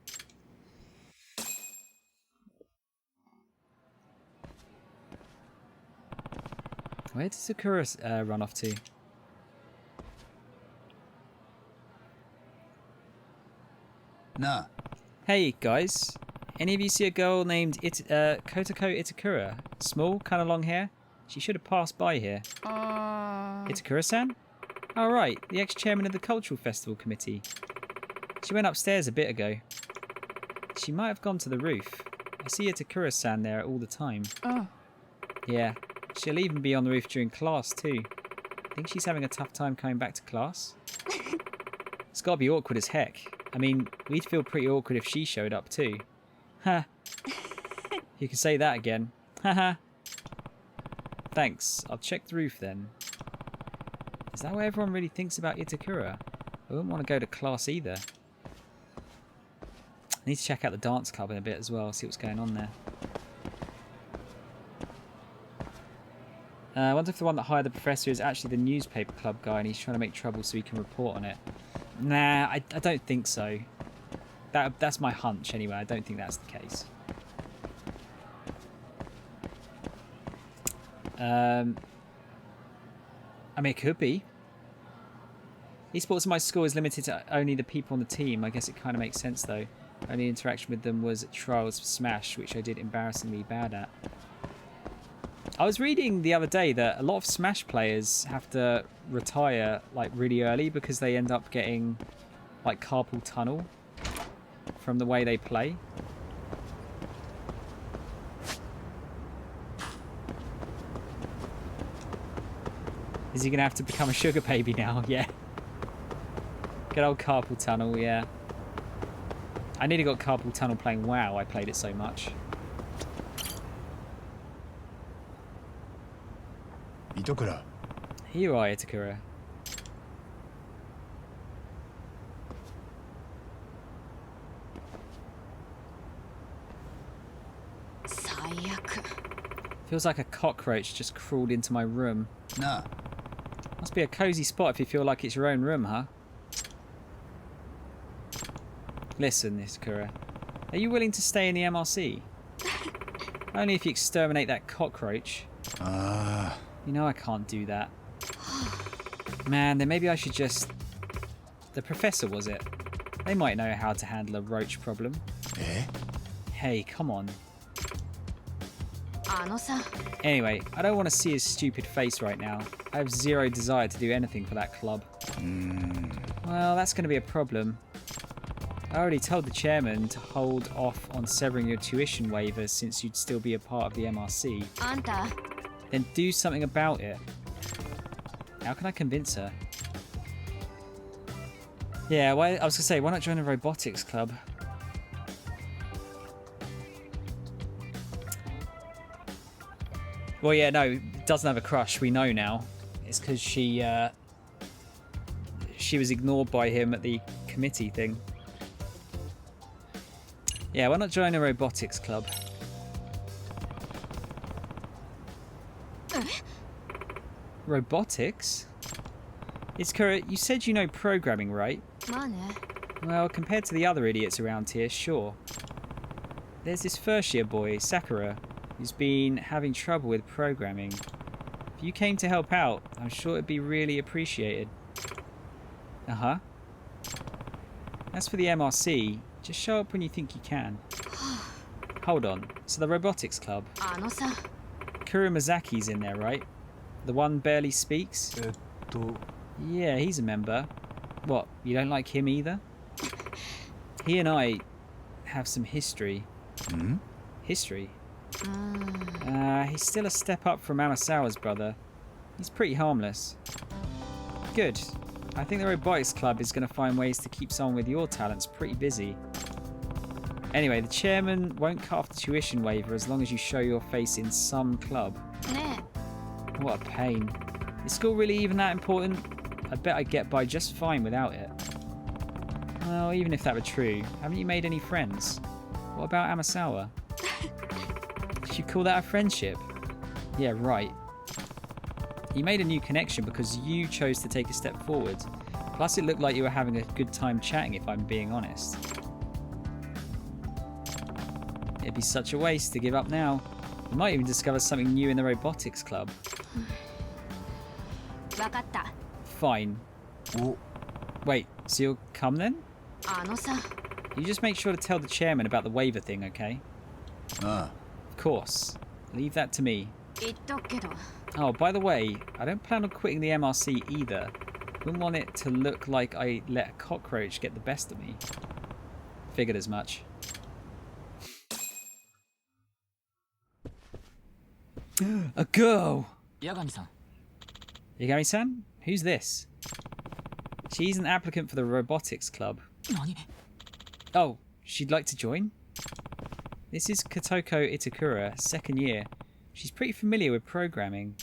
Where does Sakura run off to? Nah. Hey, guys. Any of you see a girl named Kotoko Itakura? Small, kind of long hair? She should have passed by here. Itakura-san? Oh, right. The ex-chairman of the Cultural Festival Committee. She went upstairs a bit ago. She might have gone to the roof. I see Itakura-san there all the time. Yeah. She'll even be on the roof during class too. Think she's having a tough time coming back to class? It's gotta be awkward as heck. I mean, we'd feel pretty awkward if she showed up too. Ha! You can say that again. Haha. Thanks. I'll check the roof then. Is that what everyone really thinks about Itakura? I wouldn't want to go to class either. I need to check out the dance club in a bit as well, see what's going on there. I wonder if the one that hired the professor is actually the newspaper club guy and he's trying to make trouble so he can report on it. Nah, I don't think so. That's my hunch anyway. I don't think that's the case. I mean, it could be. Esports in my school is limited to only the people on the team. I guess it kind of makes sense though. Only interaction with them was at trials for Smash, which I did embarrassingly bad at. I was reading the other day that a lot of Smash players have to retire like really early because they end up getting like carpal tunnel from the way they play. Is he going to have to become a sugar baby now? Yeah. Good old carpal tunnel, yeah. I nearly got carpal tunnel playing WoW. I played it so much. Itokura. Here you are, Itakura. Feels like a cockroach just crawled into my room. Nah. Must be a cozy spot if you feel like it's your own room, huh? Listen, Itakura. Are you willing to stay in the MRC? Only if you exterminate that cockroach. You know I can't do that. Man, then maybe I should just... The professor, was it? They might know how to handle a roach problem. Eh? Hey, come on. Anyway, I don't want to see his stupid face right now. I have zero desire to do anything for that club. Well, that's going to be a problem. I already told the chairman to hold off on severing your tuition waiver since you'd still be a part of the MRC. Then do something about it. How can I convince her? Yeah, well, I was going to say, why not join a robotics club? Well, yeah, no, doesn't have a crush. We know now. It's because she was ignored by him at the committee thing. Yeah, why not join a robotics club? Robotics? Itakura, you said you know programming, right? Well, compared to the other idiots around here, sure. There's this first year boy, Sakura, who's been having trouble with programming. If you came to help out, I'm sure it'd be really appreciated. Uh-huh. As for the MRC, just show up when you think you can. Hold on, so the robotics club? Kuramazaki's in there, right? The one barely speaks? Yeah, he's a member. What, you don't like him either? He and I have some history. History? He's still a step up from Amasawa's brother. He's pretty harmless. Good. I think the robotics club is going to find ways to keep someone with your talents pretty busy. Anyway, the chairman won't cut off the tuition waiver as long as you show your face in some club. What a pain. Is school really even that important? I bet I'd get by just fine without it. Well, even if that were true, haven't you made any friends? What about Amasawa? Did you call that a friendship? Yeah, right. You made a new connection because you chose to take a step forward. Plus it looked like you were having a good time chatting, if I'm being honest. It'd be such a waste to give up now. You might even discover something new in the robotics club. Fine. Wait, so you'll come then? You just make sure to tell the chairman about the waiver thing, okay? Of course. Leave that to me. Oh, by the way, I don't plan on quitting the MRC either. Wouldn't want it to look like I let a cockroach get the best of me. Figured as much. A girl! Yagami-san. Yagami-san? Who's this? She's an applicant for the robotics club. Oh, she'd like to join? This is Kotoko Itakura, second year. She's pretty familiar with programming.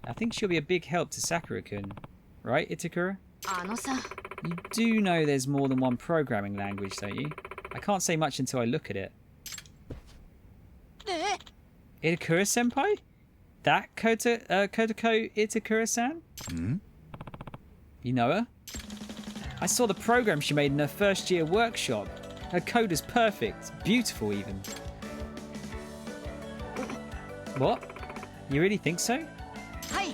I think she'll be a big help to Sakura-kun. Right, Itakura? You do know there's more than one programming language, don't you? I can't say much until I look at it. Itakura-senpai? That Kotoko Itakura-san? You know her? I saw the program she made in her first year workshop. Her code is perfect. Beautiful, even. What? You really think so? Hi.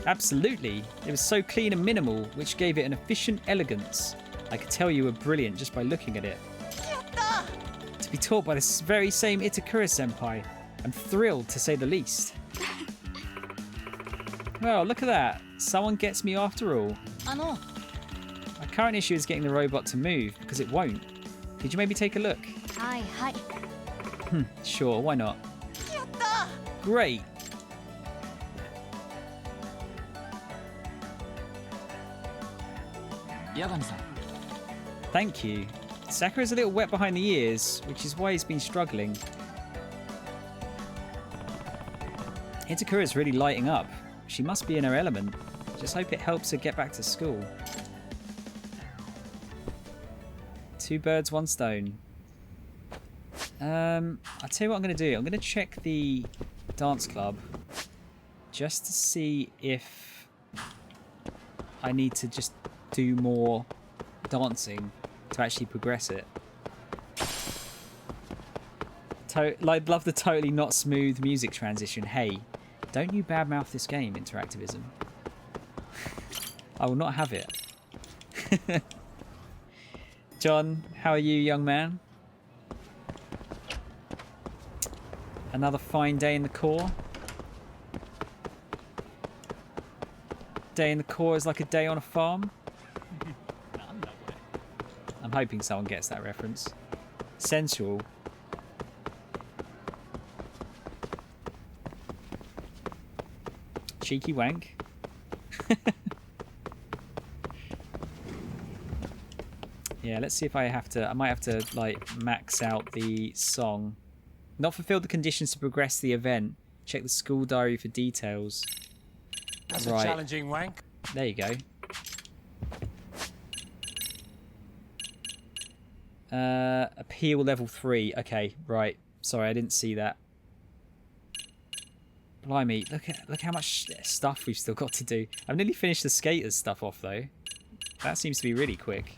Absolutely. It was so clean and minimal, which gave it an efficient elegance. I could tell you were brilliant just by looking at it. To be taught by this very same Itakura-senpai. I'm thrilled, to say the least. Well, look at that. Someone gets me after all. My current issue is getting the robot to move, because it won't. Could you maybe take a look? Hi. Sure, why not? Great. Yagami-san. Thank you. Sakura's a little wet behind the ears, which is why he's been struggling. Itakura's really lighting up. She must be in her element. Just hope it helps her get back to school. 2 birds, 1 stone. I'll tell you what I'm going to do. I'm going to check the dance club just to see if I need to just do more dancing to actually progress it. I'd love the totally not smooth music transition. Hey, don't you badmouth this game, Interactivism. I will not have it. John, how are you, young man? Another fine day in the core. Day in the core is like a day on a farm. I'm hoping someone gets that reference. Sensual. Cheeky wank. Yeah, let's see if I have to... I might have to, like, max out the song. Not fulfilled the conditions to progress the event. Check the school diary for details. That's right. a challenging wank. There you go. Appeal level 3. Okay, right. Sorry, I didn't see that. Blimey, look how much stuff we've still got to do. I've nearly finished the skaters stuff off though. That seems to be really quick.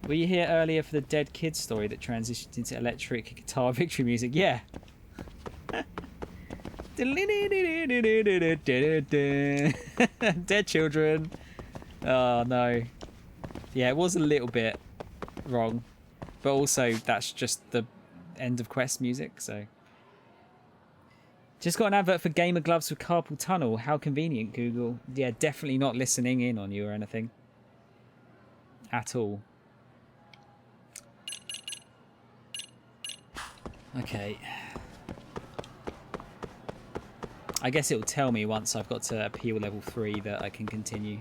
Were you here earlier for the dead kid story that transitioned into electric guitar victory music? Yeah. Dead children. Oh no. Yeah, it was a little bit wrong. But also, that's just the end of quest music, so... Just got an advert for gamer gloves with carpal tunnel. How convenient, Google. Yeah, definitely not listening in on you or anything. At all. Okay. I guess it will tell me once I've got to appeal level 3 that I can continue.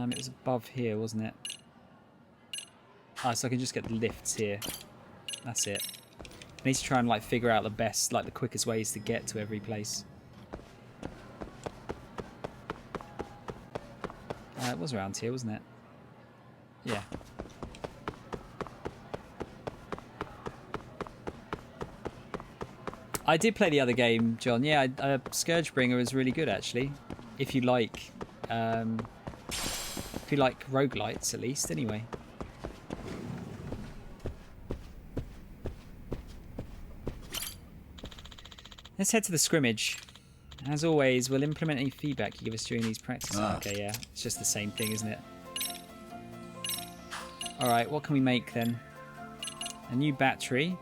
It was above here, wasn't it? Ah, so I can just get the lifts here. That's it. I need to try and like figure out the best, like the quickest ways to get to every place. It was around here, wasn't it? Yeah. I did play the other game, John. Yeah, Scourgebringer is really good actually. If you like roguelites, at least, anyway. Let's head to the scrimmage. As always, we'll implement any feedback you give us during these practices. Okay, yeah, it's just the same thing, isn't it? Alright, what can we make then? A new battery.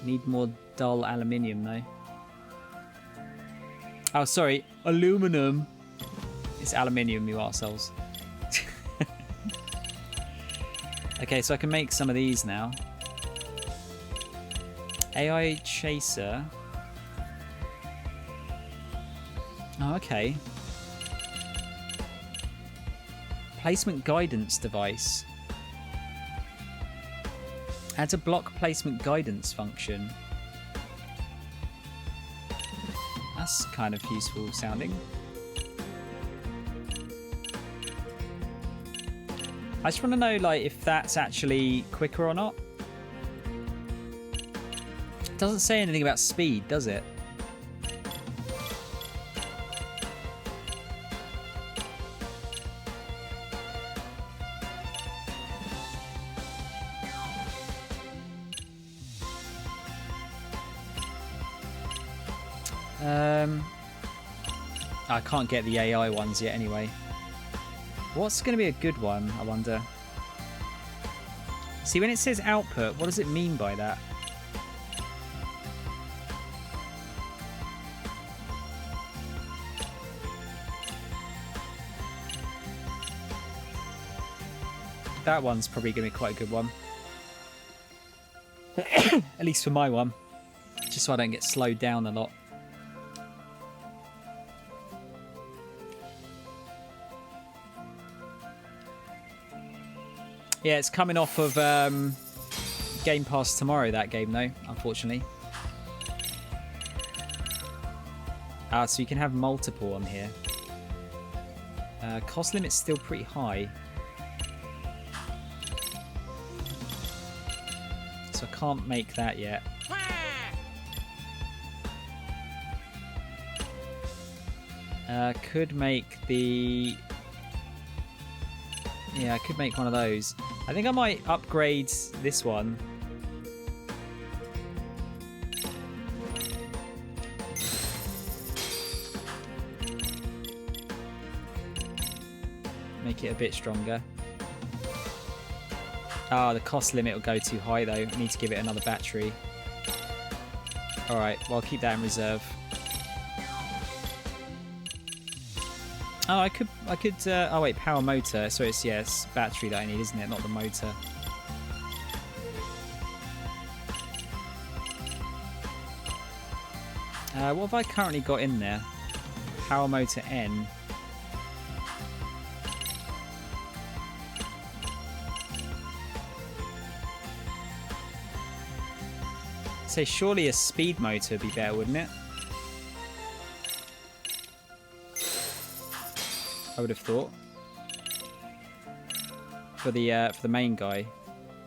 Need more dull aluminium, though. Oh, sorry, aluminum. It's aluminium, you arseholes. Okay, so I can make some of these now. AI chaser. Oh, okay. Placement guidance device. Add a block placement guidance function. That's kind of useful sounding. I just want to know, like, if that's actually quicker or not. It doesn't say anything about speed, does it? I can't get the AI ones yet anyway. What's going to be a good one, I wonder? See, when it says output, what does it mean by that? That one's probably going to be quite a good one. At least for my one. Just so I don't get slowed down a lot. Yeah, it's coming off of Game Pass tomorrow, that game, though, unfortunately. Ah, so you can have multiple on here. Cost limit's still pretty high. So I can't make that yet. Could make the... Yeah, I could make one of those. I think I might upgrade this one. Make it a bit stronger. Ah, the cost limit will go too high though. I need to give it another battery. Alright, well I'll keep that in reserve. Oh, I could, oh wait, power motor. So it's, yes, battery that I need, isn't it? Not the motor. What have I currently got in there? Power motor N. Say, surely a speed motor would be better, wouldn't it? I would have thought. For the main guy.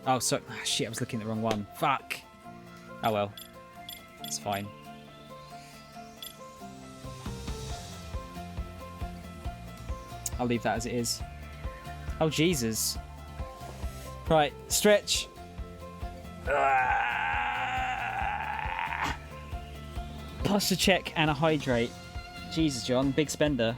Oh, so shit! I was looking at the wrong one. Fuck. Oh well, it's fine. I'll leave that as it is. Oh Jesus! Right, stretch. Posture check and a hydrate. Jesus, John, big spender.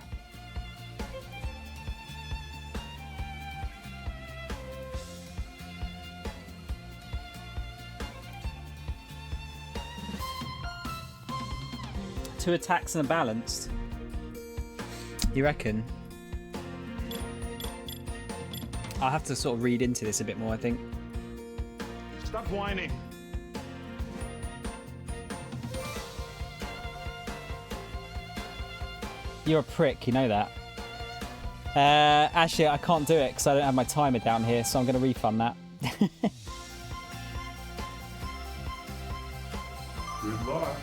Two attacks and a balanced. You reckon? I'll have to sort of read into this a bit more, I think. Stop whining. You're a prick, you know that. Actually, I can't do it because I don't have my timer down here, so I'm going to refund that. Good luck.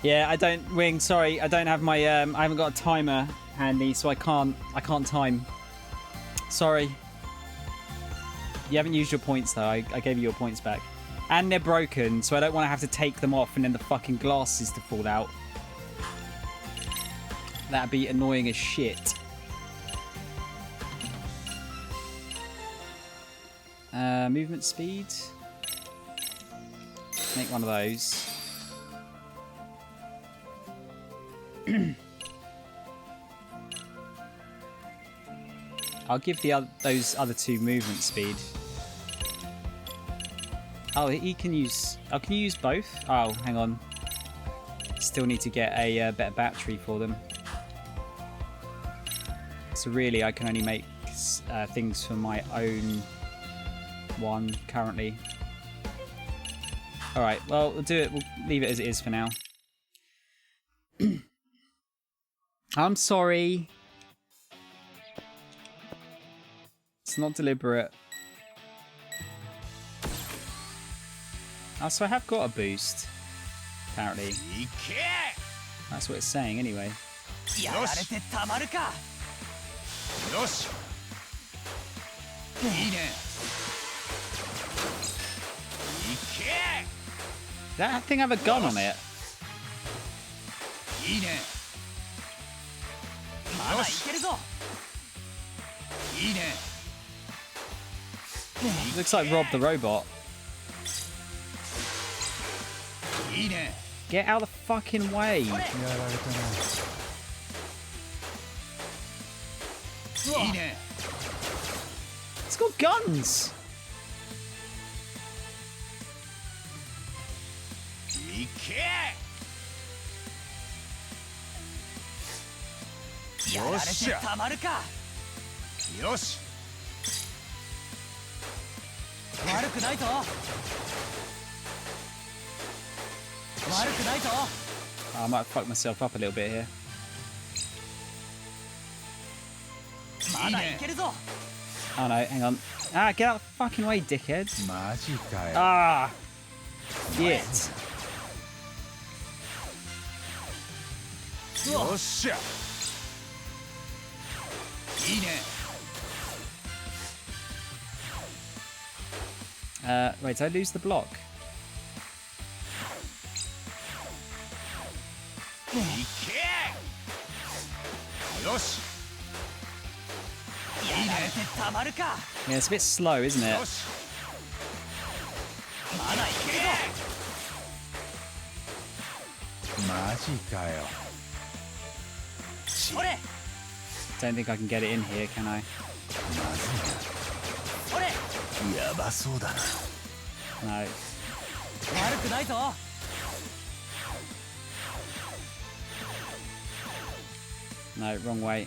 Yeah, I don't, Wing, sorry, I don't have my, I haven't got a timer handy, so I can't time. Sorry. You haven't used your points, though. I gave you your points back. And they're broken, so I don't want to have to take them off and then the fucking glasses to fall out. That'd be annoying as shit. Movement speed. Make one of those. I'll give the those other two movement speed. Oh, he can use... Oh, can you use both? Oh, hang on. Still need to get a better battery for them. So really, I can only make things for my own one currently. Alright, well, we'll do it. We'll leave it as it is for now. I'm sorry. It's not deliberate. Oh, so I have got a boost. Apparently. That's what it's saying anyway. That thing have a gun on it? Looks like Rob the robot. Get out of the fucking way. It's got guns. Oh, I might fuck myself up a little bit here. Oh no, hang on. Ah, get out of the fucking way, dickhead. Ah, shit. Wait, did I lose the block? Yeah, it's a bit slow, isn't it? Don't think I can get it in here, can I? No. No, wrong way.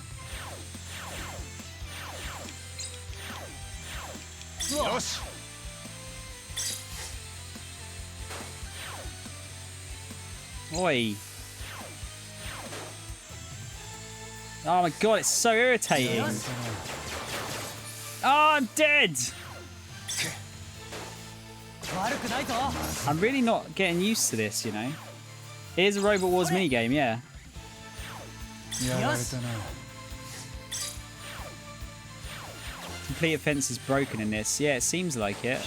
Oi. Oh my god, it's so irritating. Oh, I'm dead. I'm really not getting used to this, you know. Here's a Robot Wars minigame, yeah. Complete offense is broken in this. Yeah, it seems like it.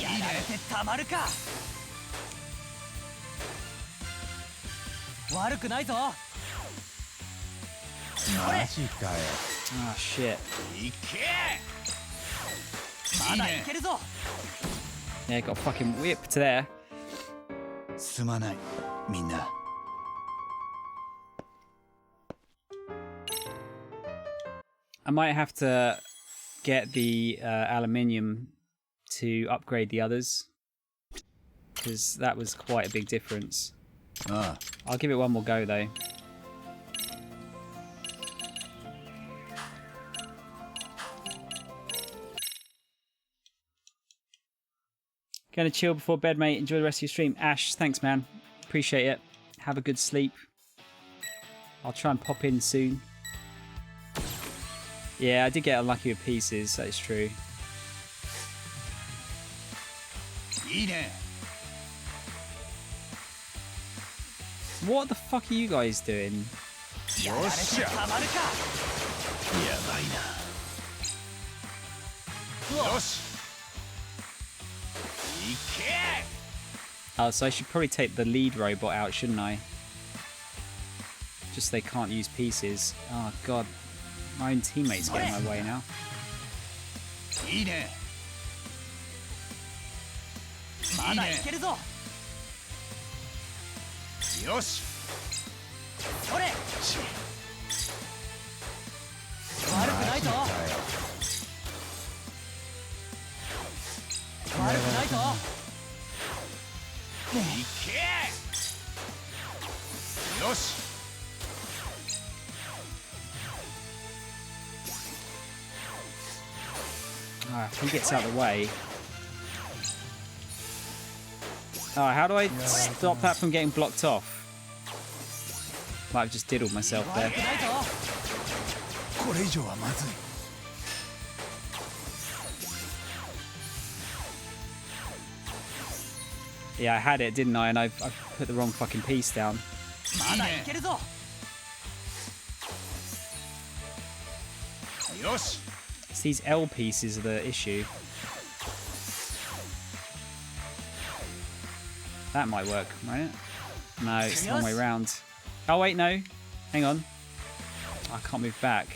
Oh shit. Yeah, got fucking whipped there. I might have to get the aluminium to upgrade the others, because that was quite a big difference. I'll give it one more go though. Gonna chill before bed, mate. Enjoy the rest of your stream. Ash, thanks, man. Appreciate it. Have a good sleep. I'll try and pop in soon. Yeah, I did get unlucky with pieces, that is true. What the fuck are you guys doing? Oh, so I should probably take the lead robot out, shouldn't I? Just so they can't use pieces. Oh god. My own teammates get in my way now. If he gets out of the way. Oh, how do I stop that from getting blocked off? Might have just diddled myself there. Yeah, I had it, didn't I? And I've put the wrong fucking piece down. It's these L pieces are the issue. That might work, right? No, it's the wrong way round. Oh, wait, no. Hang on. I can't move back.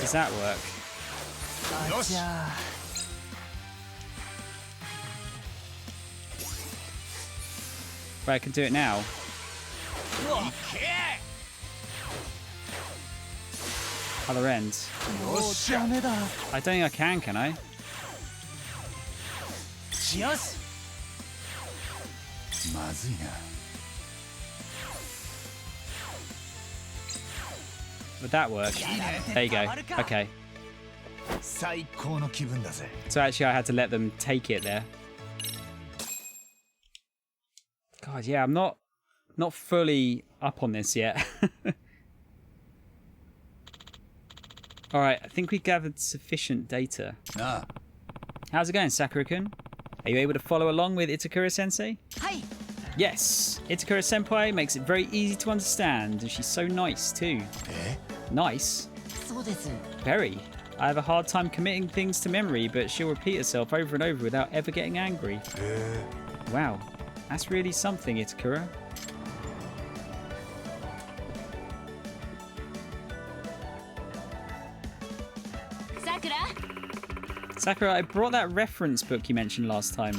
Does that work? Right, I can do it now. Other end. I don't think I can I? Would that work? There you go. Okay. So actually I had to let them take it there. God, yeah, I'm not fully up on this yet. Alright, I think we gathered sufficient data. How's it going, Sakura-kun? Are you able to follow along with Itakura-sensei? Hi. Yes, Itakura-senpai makes it very easy to understand, and she's so nice too. Nice? Very. I have a hard time committing things to memory, but she'll repeat herself over and over without ever getting angry. Wow, that's really something, Itakura. Sakura, I brought that reference book you mentioned last time.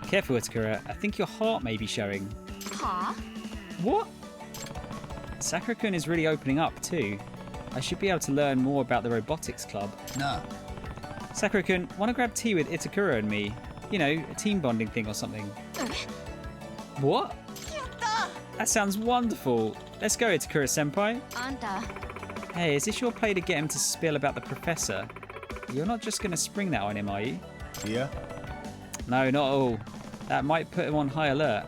Careful, Itakura. I think your heart may be showing. Huh? What? Sakura-kun is really opening up too. I should be able to learn more about the robotics club. Sakura-kun, want to grab tea with Itakura and me? You know, a team bonding thing or something. What? That sounds wonderful. Let's go, Itakura-senpai. Hey, is this your play to get him to spill about the professor? You're not just going to spring that on him, are you? Yeah. No, not all. That might put him on high alert.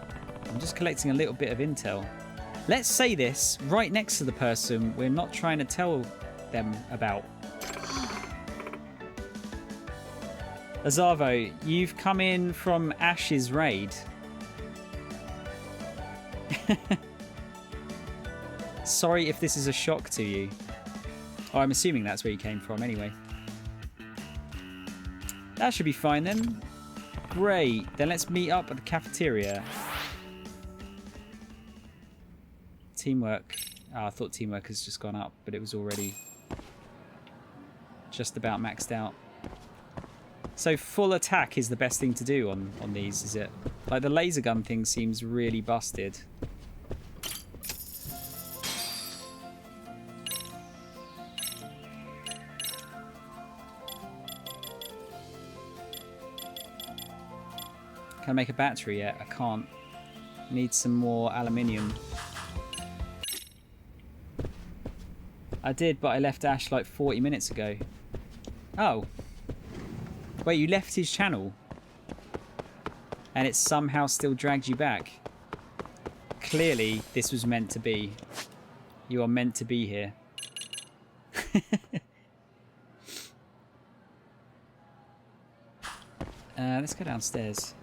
I'm just collecting a little bit of intel. Let's say this right next to the person we're not trying to tell them about. Azavo, you've come in from Ash's raid. Sorry if this is a shock to you. Oh, I'm assuming that's where you came from anyway. That should be fine then. Great. Then let's meet up at the cafeteria. Teamwork. Oh, I thought teamwork has just gone up, but it was already just about maxed out. So full attack is the best thing to do on these, is it? Like the laser gun thing seems really busted. Can I make a battery yet? I can't. Need some more aluminium. I did, but I left Ash like 40 minutes ago. Oh. Wait, you left his channel? And it somehow still dragged you back? Clearly, this was meant to be. You are meant to be here. Let's go downstairs.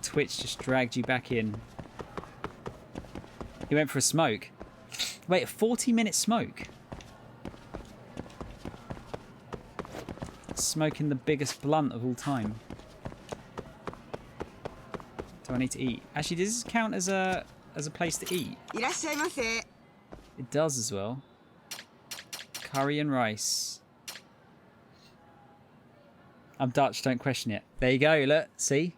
Twitch just dragged you back in. You went for a smoke. Wait, a 40-minute smoke? Smoking the biggest blunt of all time. Do I need to eat? Actually, does this count as a place to eat? It does as well. Curry and rice. I'm Dutch, don't question it. There you go, look, see?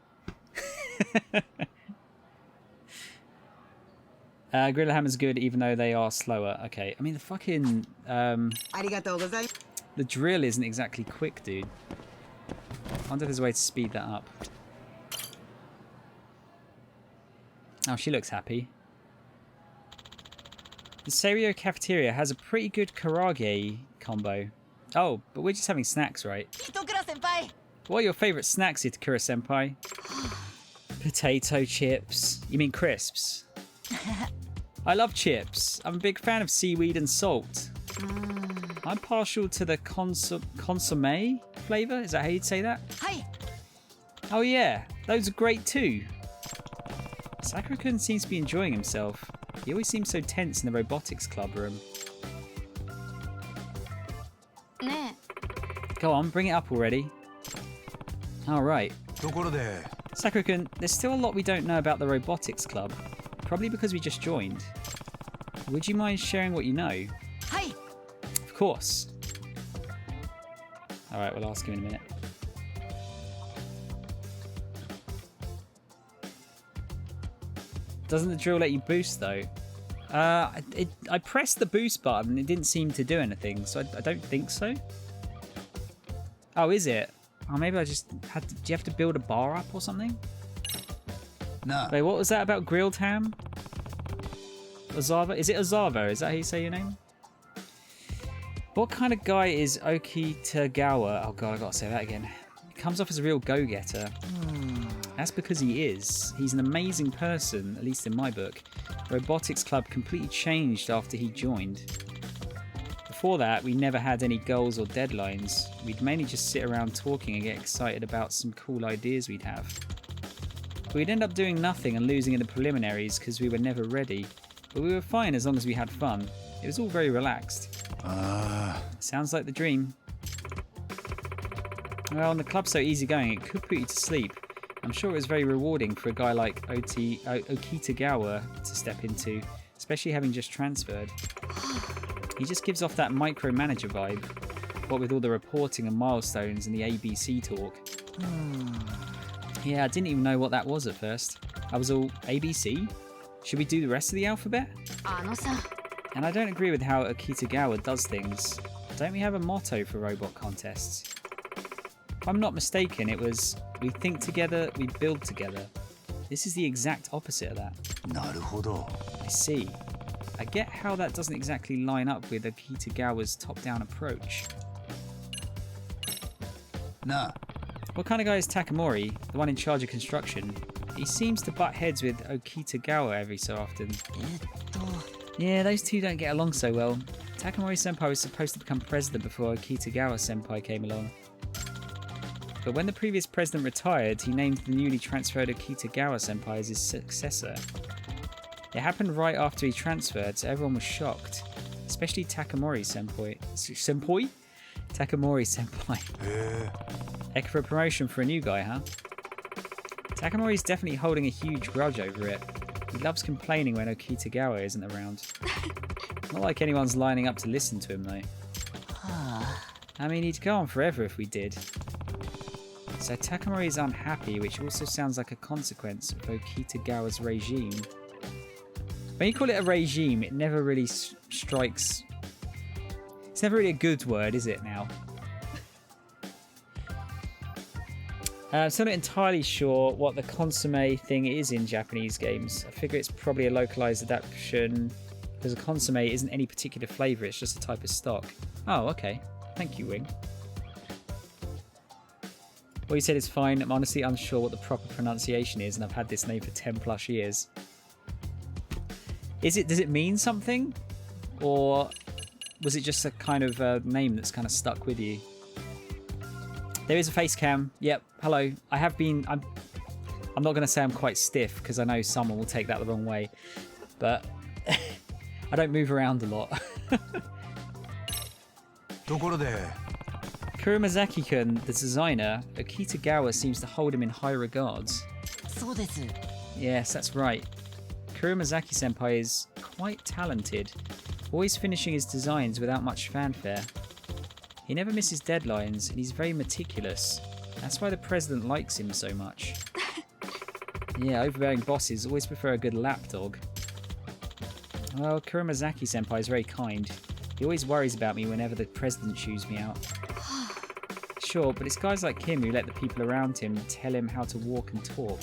Gorilla Hammer's good even though they are slower. Okay, I mean the fucking the drill isn't exactly quick, dude. I wonder if there's a way to speed that up. Oh, she looks happy. The Seiryo cafeteria has a pretty good karage combo. Oh, but we're just having snacks, right? What are your favourite snacks, Itakura-senpai? Potato chips. You mean crisps? I love chips. I'm a big fan of seaweed and salt. I'm partial to the consomme flavour. Is that how you'd say that? Hi. Oh yeah, those are great too. Sakura-kun seems to be enjoying himself. He always seems so tense in the robotics club room. Go on, bring it up already. Alright. Sakura-kun, there's still a lot we don't know about the robotics club. Probably because we just joined. Would you mind sharing what you know? Hi. Of course. Alright, we'll ask him in a minute. Doesn't the drill let you boost though? I pressed the boost button and it didn't seem to do anything, so I don't think so. Oh, is it? Oh, maybe I just had to... Do you have to build a bar up or something? No. Wait, what was that about grilled ham? Ozava? Is it Ozava? Is that how you say your name? What kind of guy is Okitagawa? Oh god, I gotta say that again. He comes off as a real go-getter. That's because he is. He's an amazing person, at least in my book. Robotics Club completely changed after he joined. Before that, we never had any goals or deadlines. We'd mainly just sit around talking and get excited about some cool ideas we'd have. But we'd end up doing nothing and losing in the preliminaries because we were never ready. But we were fine as long as we had fun. It was all very relaxed. Sounds like the dream. Well, and the club's so easygoing it could put you to sleep. I'm sure it was very rewarding for a guy like Okitagawa to step into, especially having just transferred. He just gives off that micromanager vibe, what with all the reporting and milestones and the ABC talk. Yeah, I didn't even know what that was at first. I was all, ABC? Should we do the rest of the alphabet? And I don't agree with how Okitagawa does things. Don't we have a motto for robot contests? If I'm not mistaken, it was, we think together, we build together. This is the exact opposite of that. I see. I get how that doesn't exactly line up with Okitagawa's top-down approach. Nah. What kind of guy is Takamori, the one in charge of construction? He seems to butt heads with Okitagawa every so often. Yeah, those two don't get along so well. Takamori-senpai was supposed to become president before Okitagawa-senpai came along. But when the previous president retired, he named the newly transferred Okitagawa-senpai as his successor. It happened right after he transferred, so everyone was shocked. Especially Takamori-senpai. Senpai? Takamori-senpai. Heck of a promotion for a new guy, huh? Takamori's definitely holding a huge grudge over it. He loves complaining when Okitagawa isn't around. Not like anyone's lining up to listen to him, though. I mean, he'd go on forever if we did. So Takamori is unhappy, which also sounds like a consequence of Okitagawa's regime. When you call it a regime, it never really strikes... It's never really a good word, is it now? I'm still not entirely sure what the consomme thing is in Japanese games. I figure it's probably a localized adaptation, because a consomme isn't any particular flavour, it's just a type of stock. Oh, okay. Thank you, Wing. What you said is fine. I'm honestly unsure what the proper pronunciation is, and I've had this name for 10 plus years. Does it mean something? Or was it just a kind of name that's kind of stuck with you? There is a face cam. Yep. Hello. I have been... I'm not going to say I'm quite stiff, because I know someone will take that the wrong way. But I don't move around a lot. Kurumazaki-kun, the designer, Okitagawa seems to hold him in high regards. Yes, that's right. Kurumazaki-senpai is quite talented, always finishing his designs without much fanfare. He never misses deadlines, and he's very meticulous. That's why the president likes him so much. Yeah, overbearing bosses always prefer a good lapdog. Well, Kurumazaki-senpai is very kind. He always worries about me whenever the president chews me out. Sure, but it's guys like him who let the people around him tell him how to walk and talk.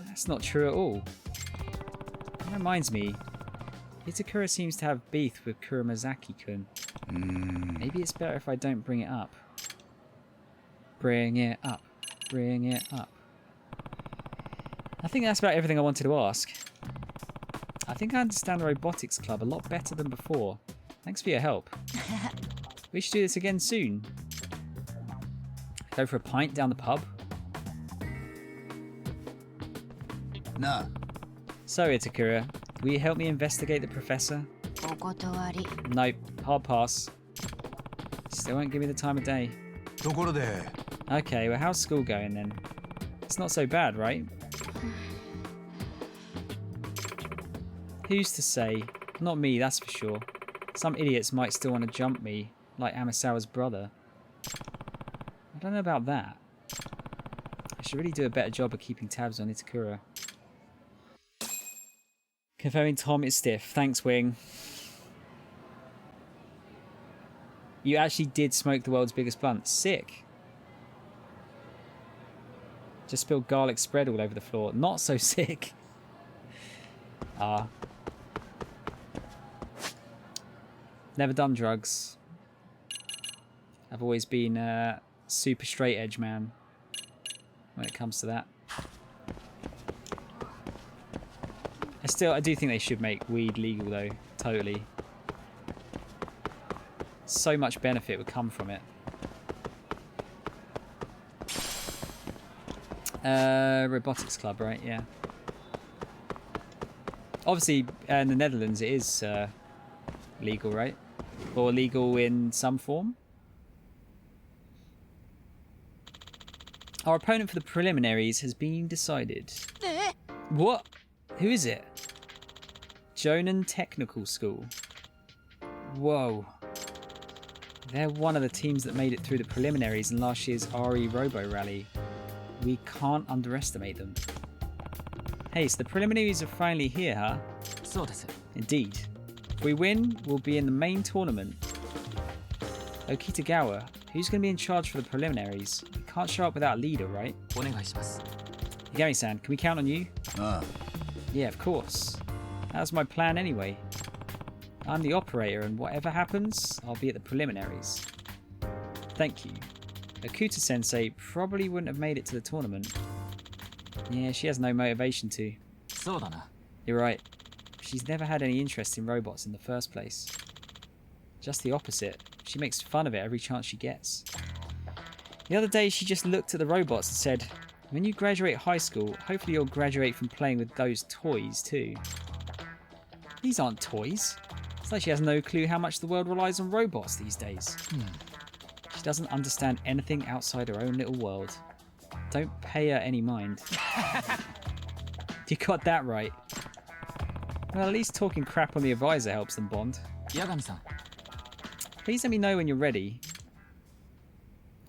That's not true at all. That reminds me, Itakura seems to have beef with Kurumazaki-kun. Maybe it's better if I don't bring it up. Bring it up. Bring it up. I think that's about everything I wanted to ask. I think I understand the robotics club a lot better than before. Thanks for your help. We should do this again soon. Go for a pint down the pub. Nah. So, Itakura, will you help me investigate the professor? Nope, hard pass. Still won't give me the time of day. Okay, well, how's school going then? It's not so bad, right? Who's to say? Not me, that's for sure. Some idiots might still want to jump me, like Amasawa's brother. I don't know about that. I should really do a better job of keeping tabs on Itakura. Confirming Tom is stiff. Thanks, Wing. You actually did smoke the world's biggest blunt. Sick. Just spilled garlic spread all over the floor. Not so sick. Never done drugs. I've always been a super straight edge man when it comes to that. I do think they should make weed legal though. Totally. So much benefit would come from it. Robotics club, right? Yeah. Obviously, in the Netherlands, it is legal, right? Or legal in some form. Our opponent for the preliminaries has been decided. What? Who is it? Jonan Technical School. Whoa. They're one of the teams that made it through the preliminaries in last year's RE Robo Rally. We can't underestimate them. Hey, so the preliminaries are finally here, huh? Indeed. If we win, we'll be in the main tournament. Okitagawa, who's going to be in charge for the preliminaries? We can't show up without a leader, right? Yagami-san, can we count on you? Yeah, of course. That was my plan anyway. I'm the operator, and whatever happens, I'll be at the preliminaries. Thank you. Okuta-sensei probably wouldn't have made it to the tournament. Yeah, she has no motivation to. You're right. She's never had any interest in robots in the first place. Just the opposite. She makes fun of it every chance she gets. The other day, she just looked at the robots and said, when you graduate high school, hopefully you'll graduate from playing with those toys too. These aren't toys. It's like she has no clue how much the world relies on robots these days. She doesn't understand anything outside her own little world. Don't pay her any mind. You got that right. Well, at least talking crap on the advisor helps them bond. Yagami-san. Please let me know when you're ready.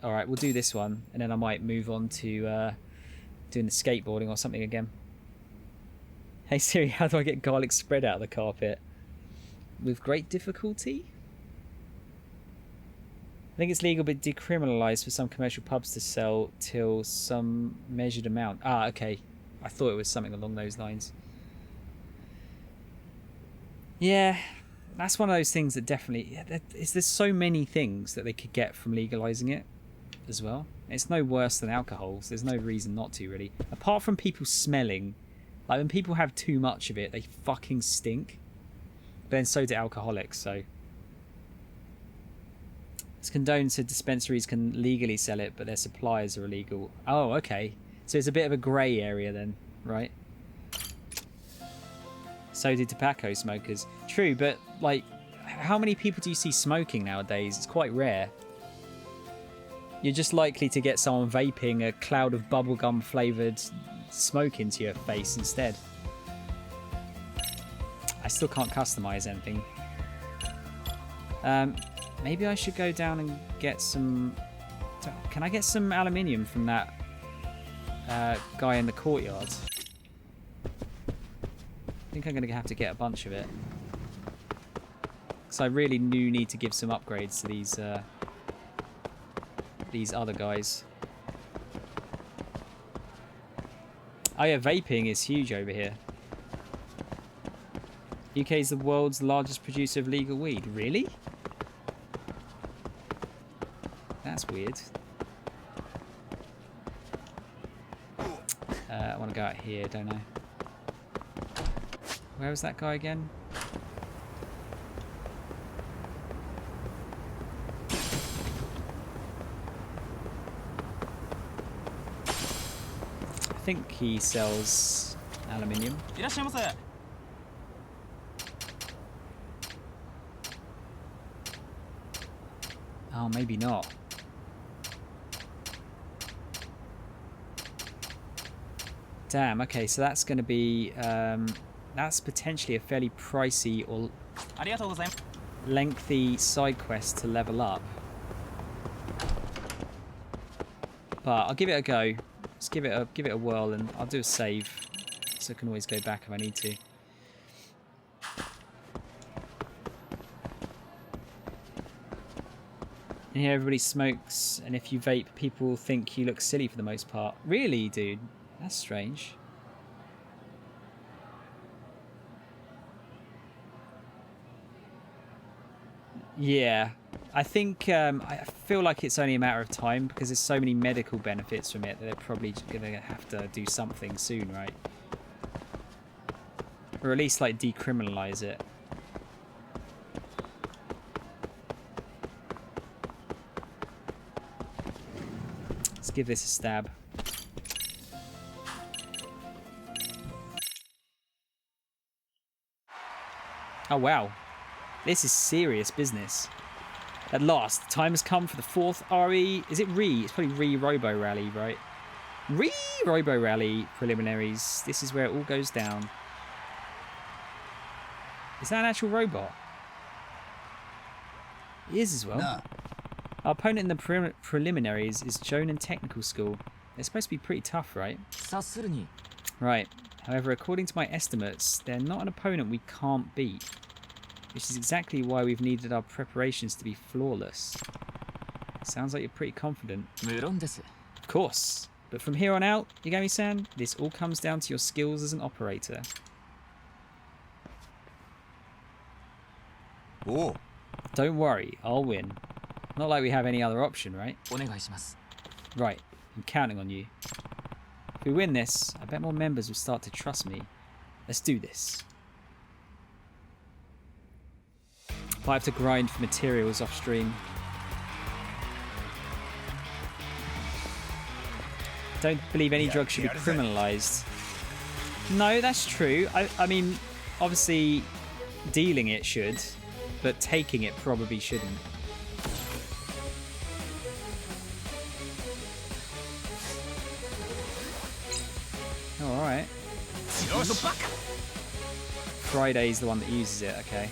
Alright, we'll do this one, and then I might move on to doing the skateboarding or something again. Hey Siri, how do I get garlic spread out of the carpet? With great difficulty? I think it's legal but decriminalised for some commercial pubs to sell till some measured amount. Ah, okay. I thought it was something along those lines. Yeah, that's one of those things that definitely... There's so many things that they could get from legalising it as well. It's no worse than alcohol, so there's no reason not to, really. Apart from people smelling. Like, when people have too much of it, they fucking stink. But then so do alcoholics, so... It's condoned so dispensaries can legally sell it, but their suppliers are illegal. Oh, okay. So it's a bit of a grey area then, right? So do tobacco smokers. True, but, like, how many people do you see smoking nowadays? It's quite rare. You're just likely to get someone vaping a cloud of bubblegum flavoured smoke into your face instead. I still can't customise anything. Maybe I should go down and get some... Can I get some aluminium from that guy in the courtyard? I think I'm going to have to get a bunch of it. Because I really do need to give some upgrades to these other guys. Oh yeah, vaping is huge over here. UK is the world's largest producer of legal weed. Really? That's weird. I want to go out here, don't I? Where was that guy again? think he sells aluminium. いらっしゃいませ。 Oh, maybe not. Damn, okay, so that's going to be... that's potentially a fairly pricey or ありがとうございます。 lengthy side quest to level up. But I'll give it a go. Let's give it a whirl, and I'll do a save, so I can always go back if I need to. And here everybody smokes, and if you vape, people think you look silly for the most part. Really, dude? That's strange. Yeah, I think I feel like it's only a matter of time because there's so many medical benefits from it that they're probably going to have to do something soon, right? Or at least like decriminalize it. Let's give this a stab. Oh wow. This is serious business. At last, the time has come for the 4th RE. Is it Re? It's probably Re-Robo Rally, right? Re-Robo Rally preliminaries. This is where it all goes down. Is that an actual robot? It is as well. Nah. Our opponent in the preliminaries is Jonan Technical School. They're supposed to be pretty tough, right? 察するに Right. However, according to my estimates, they're not an opponent we can't beat. Which is exactly why we've needed our preparations to be flawless. Sounds like you're pretty confident. 無論です Of course. But from here on out, Yagami-san, this all comes down to your skills as an operator. Oh. Don't worry, I'll win. Not like we have any other option, right? お願いします Right, I'm counting on you. If we win this, I bet more members will start to trust me. Let's do this. I have to grind for materials off stream. Don't believe any drug should be criminalized. No, that's true. I mean, obviously, dealing it should, but taking it probably shouldn't. All right. Friday's the one that uses it. Okay.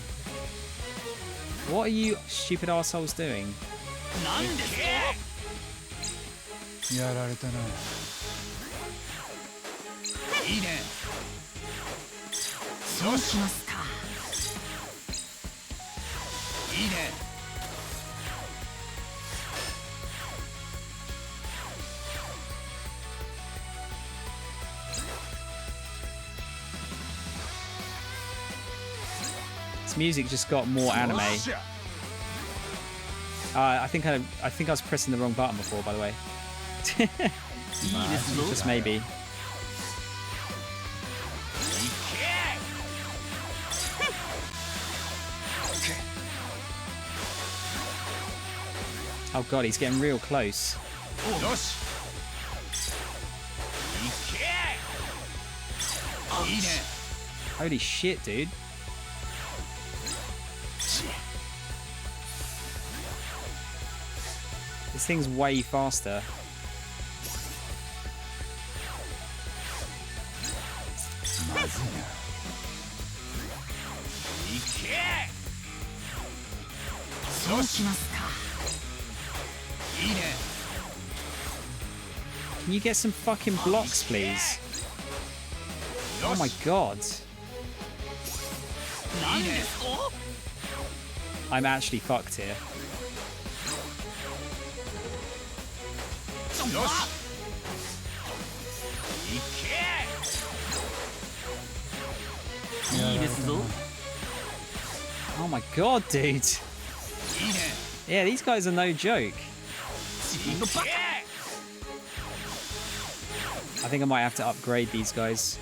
What are you stupid assholes doing? なんですか。やられたな。いいね。そうしますか。いいね。This music just got more anime. I think I was pressing the wrong button before, by the way. Just maybe. Oh god, he's getting real close. Holy shit, dude. This thing's way faster. Can you get some fucking blocks, please? Oh my god. I'm actually fucked here. Oh my god, dude. Yeah, these guys are no joke. I think I might have to upgrade these guys.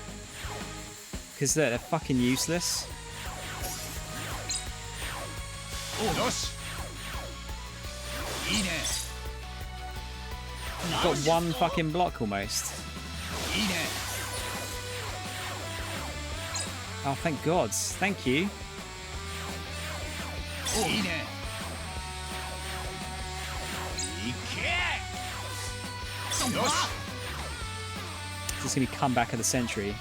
Because they're fucking useless. Got one fucking block almost. Oh, thank God. Thank you. This is going to be comeback of the century.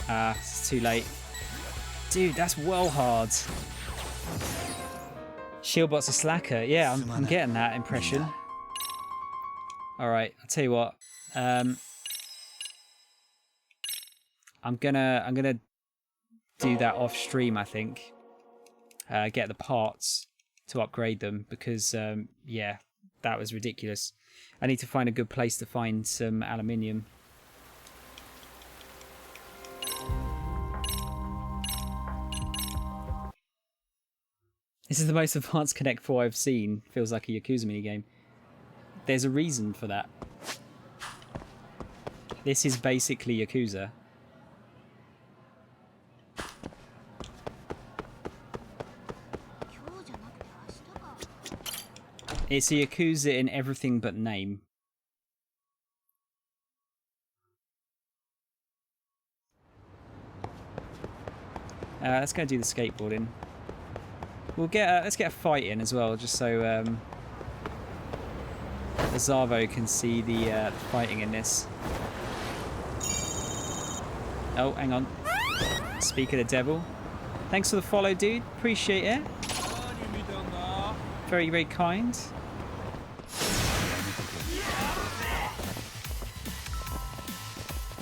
Ah, it's too late. Dude, that's well hard. Shieldbot's a slacker. Yeah, I'm getting that impression. Alright, I'll tell you what. I'm gonna do that off stream, I think. Get the parts to upgrade them because yeah, that was ridiculous. I need to find a good place to find some aluminium. This is the most advanced Connect 4 I've seen. Feels like a Yakuza minigame. There's a reason for that. This is basically Yakuza. It's a Yakuza in everything but name. Let's go do the skateboarding. We'll get let's get a fight in as well, just so Zavo can see the fighting in this. Oh, hang on. Speak of the devil. Thanks for the follow, dude. Appreciate it. Very, very kind.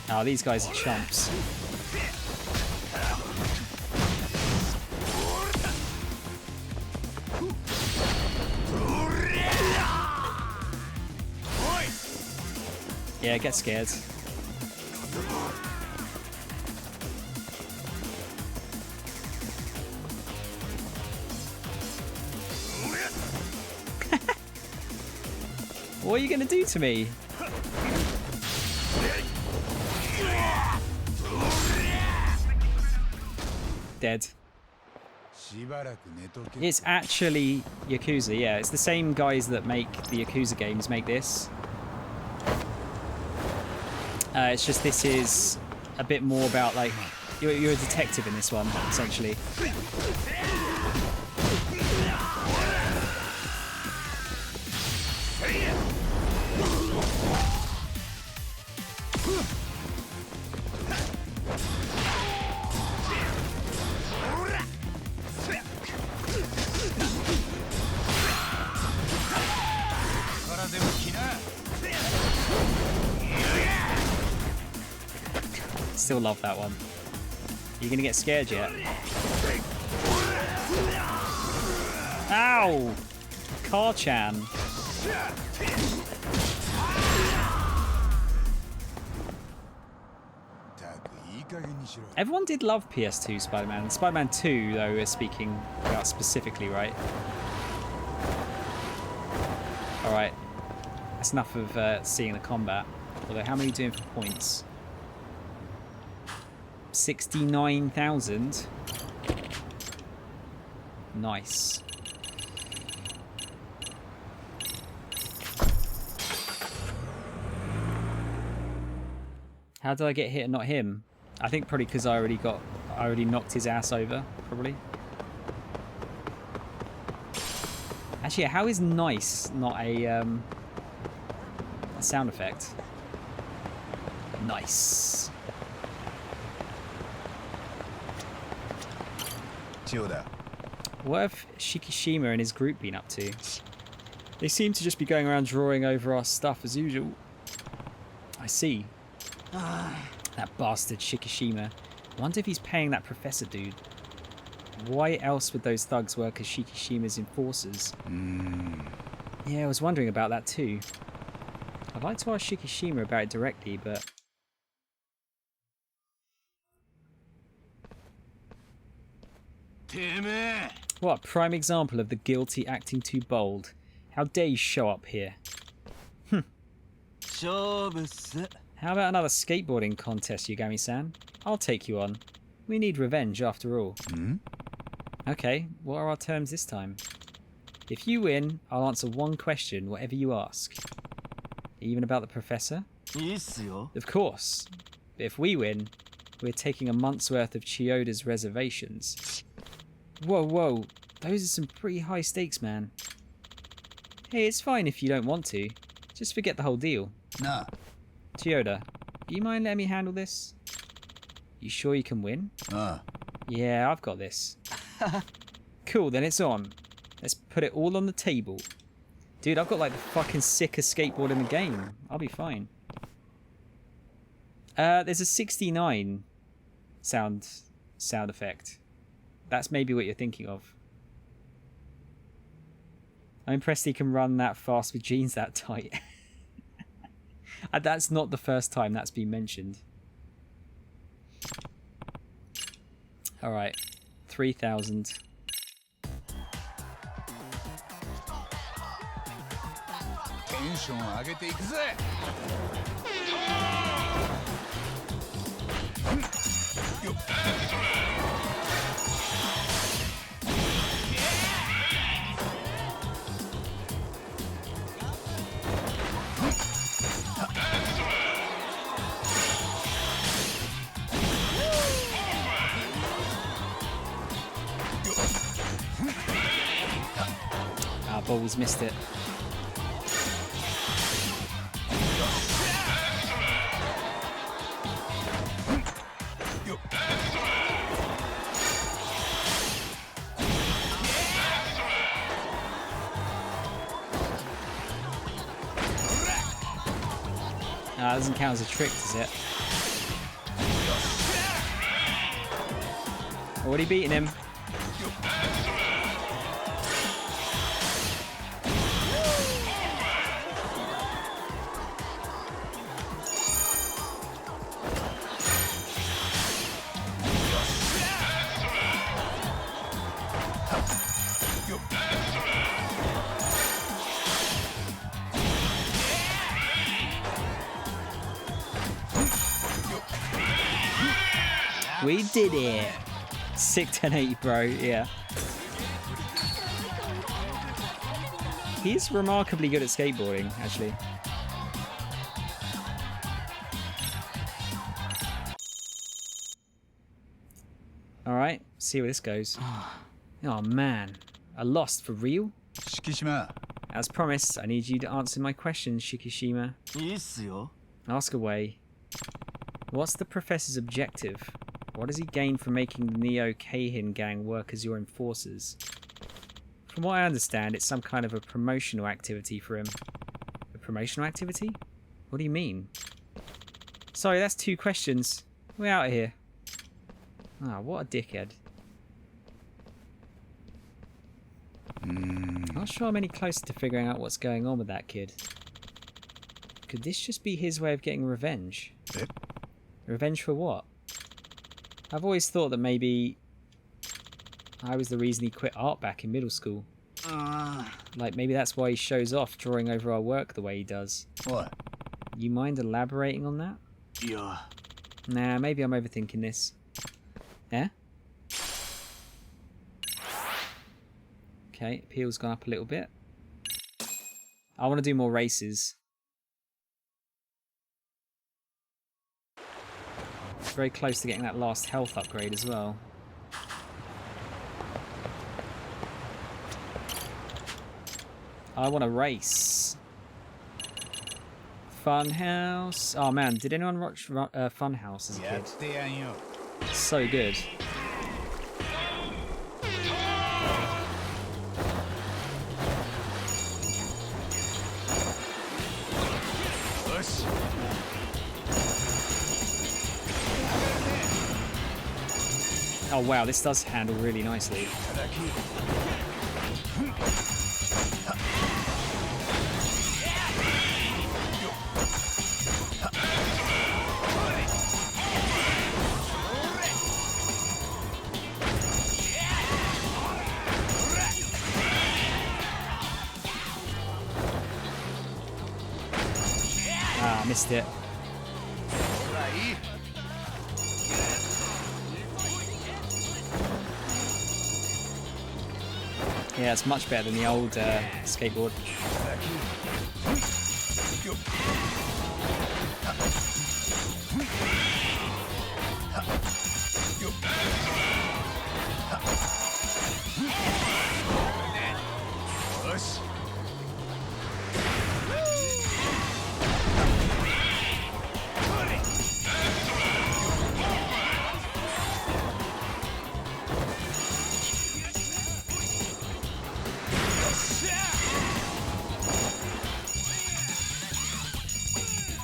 Oh, these guys are chumps. Yeah, get scared. What are you going to do to me? Dead. It's actually Yakuza, yeah. It's the same guys that make the Yakuza games make this. It's just this is a bit more about, like, you're a detective in this one, essentially. Still love that one. You gonna get scared yet? Ow! Car-chan. Everyone did love PS2 Spider-Man. Spider-Man 2, though, we're speaking about specifically, right? Alright. That's enough of seeing the combat. Although, how many are you doing for points? 69,000. Nice. How did I get hit and not him? I think probably because I already knocked his ass over, probably. Actually, how is nice not a sound effect? Nice. What have Shikishima and his group been up to? They seem to just be going around drawing over our stuff as usual. I see. That bastard Shikishima. I wonder if he's paying that professor dude. Why else would those thugs work as Shikishima's enforcers? Yeah, I was wondering about that too. I'd like to ask Shikishima about it directly, but... What a prime example of the guilty acting too bold. How dare you show up here? How about another skateboarding contest, Yagami-san? I'll take you on. We need revenge after all. Okay, what are our terms this time? If you win, I'll answer one question, whatever you ask. Even about the professor? Of course. But if we win, we're taking a month's worth of Chiyoda's reservations. Whoa. Those are some pretty high stakes, man. Hey, it's fine if you don't want to. Just forget the whole deal. Nah. Chiyoda, do you mind letting me handle this? You sure you can win? Yeah, I've got this. Cool, then it's on. Let's put it all on the table. Dude, I've got like the fucking sickest skateboard in the game. I'll be fine. There's a 69 sound effect. That's maybe what you're thinking of. I'm impressed he can run that fast with jeans that tight. That's not the first time that's been mentioned. Alright, 3,000. Balls missed it. That doesn't count as a trick, does it? Already beating him. We did it! Sick 1080, bro, yeah. He's remarkably good at skateboarding, actually. Alright, see where this goes. Oh man, I lost for real? Shikishima. As promised, I need you to answer my questions, Shikishima. Ask away. What's the professor's objective? What does he gain from making the Neo Keihin gang work as your enforcers? From what I understand, it's some kind of a promotional activity for him. A promotional activity? What do you mean? Sorry, that's 2 questions. We're out of here. Ah, what a dickhead. Not sure I'm any closer to figuring out what's going on with that kid. Could this just be his way of getting revenge? Revenge for what? I've always thought that maybe I was the reason he quit art back in middle school. Like, maybe that's why he shows off drawing over our work the way he does. What? You mind elaborating on that? Yeah. Nah, maybe I'm overthinking this. Yeah? Okay, appeal's gone up a little bit. I want to do more races. Very close to getting that last health upgrade as well. I want to race. Funhouse. Oh man, did anyone watch Funhouse as a kid? So good. Oh wow, this does handle really nicely. Missed it. Yeah, it's much better than the old skateboard.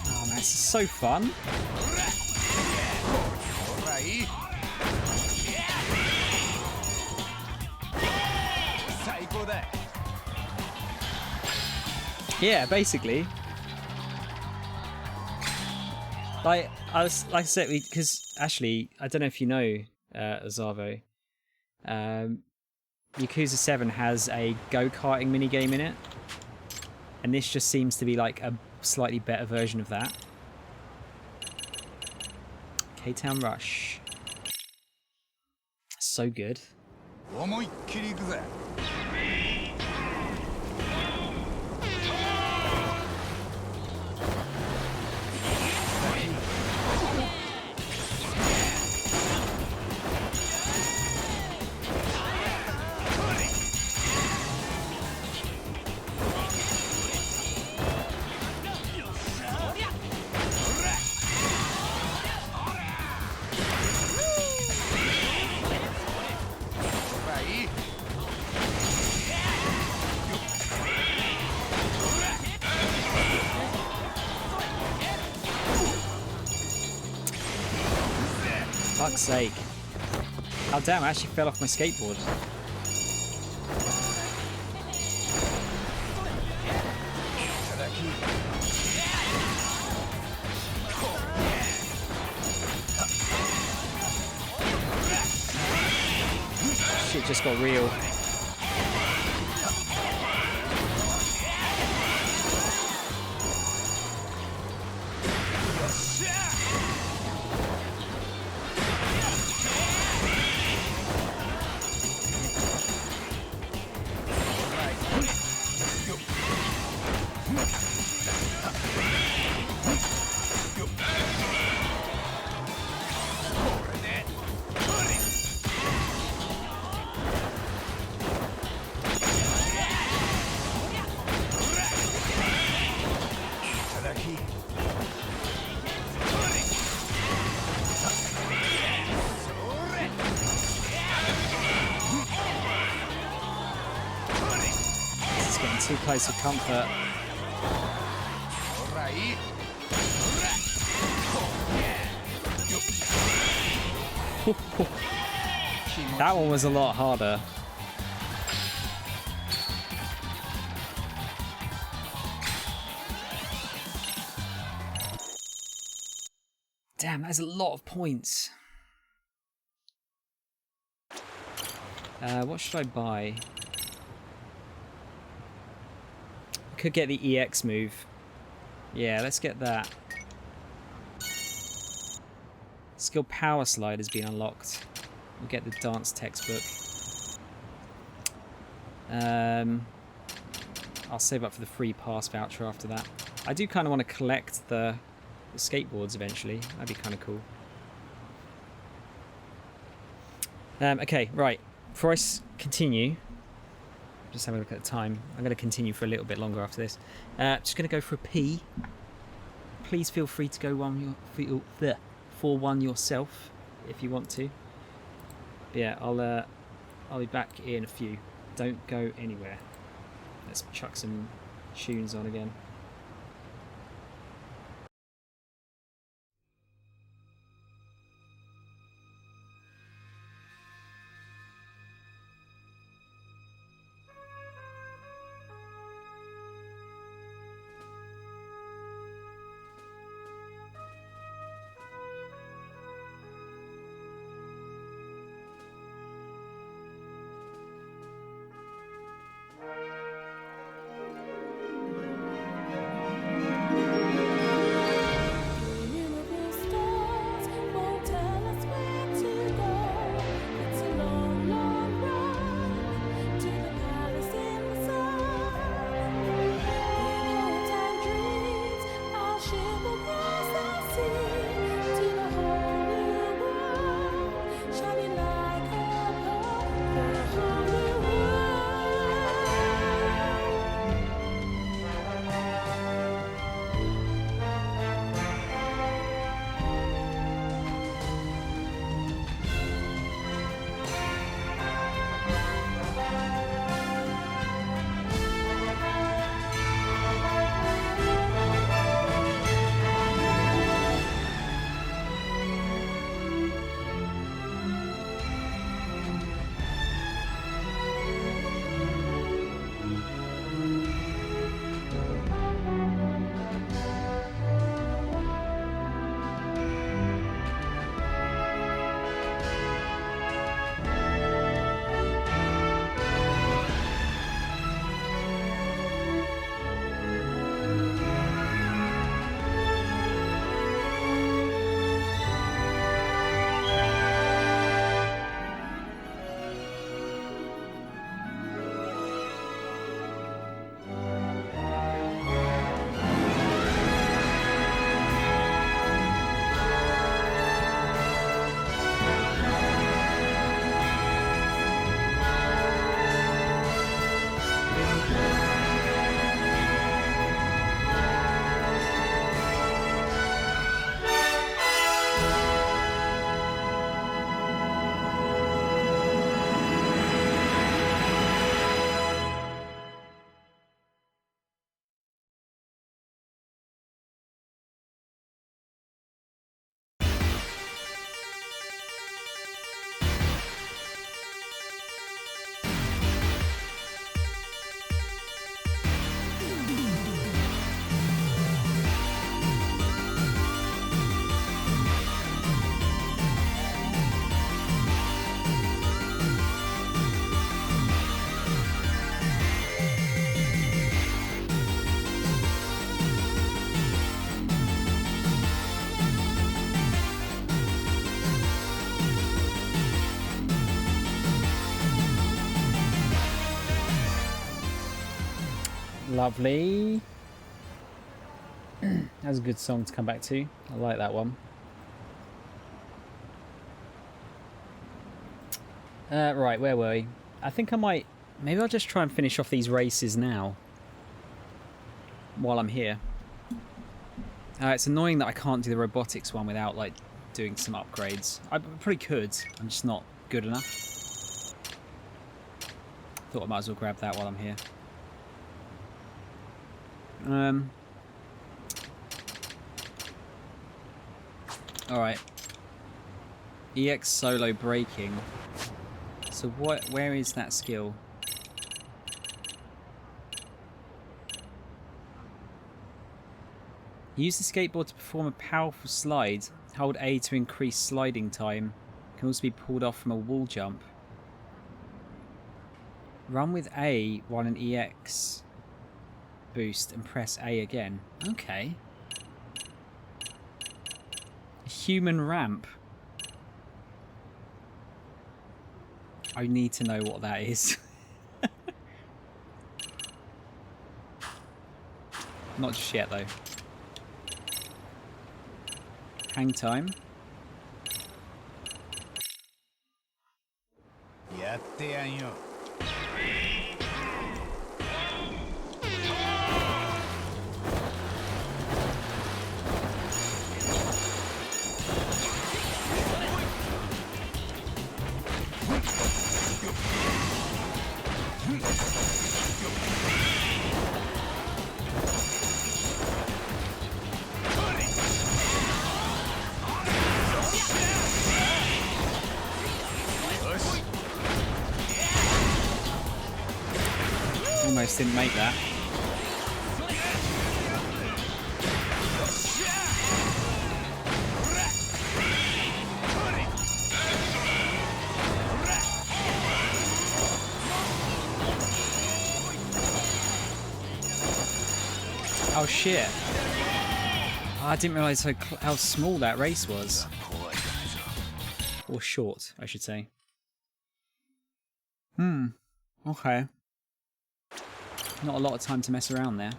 Oh man, this is so fun. Yeah, basically. Like I said, because Ashley, I don't know if you know Azavo. Yakuza 7 has a go-karting minigame in it. And this just seems to be like a slightly better version of that. K-Town Rush. So good. Fuck's sake. Oh damn, I actually fell off my skateboard. Shit just got real. Too close for comfort. That one was a lot harder. Damn, that's a lot of points. What should I buy? Could get the EX move. Yeah, let's get that. Skill power slide has been unlocked. We'll get the dance textbook. I'll save up for the free pass voucher after that. I do kind of want to collect the skateboards eventually. That'd be kind of cool. Okay, right. Before I continue, just having a look at the time. I'm going to continue for a little bit longer after this. Just going to go for a pee. Please feel free to go for one yourself if you want to. But yeah, I'll be back in a few. Don't go anywhere. Let's chuck some tunes on again. Lovely. That's a good song to come back to. I like that one. Right, where were we? I think I might... Maybe I'll just try and finish off these races now. While I'm here. It's annoying that I can't do the robotics one without, like, doing some upgrades. I probably could. I'm just not good enough. Thought I might as well grab that while I'm here. Alright. EX solo braking. So where is that skill? Use the skateboard to perform a powerful slide. Hold A to increase sliding time. Can also be pulled off from a wall jump. Run with A while an EX boost and press A again. Okay. Human ramp. I need to know what that is. Not just yet though. Hang time. Almost didn't make that. Oh shit. I didn't realise how small that race was. Or short, I should say. Okay. Not a lot of time to mess around there.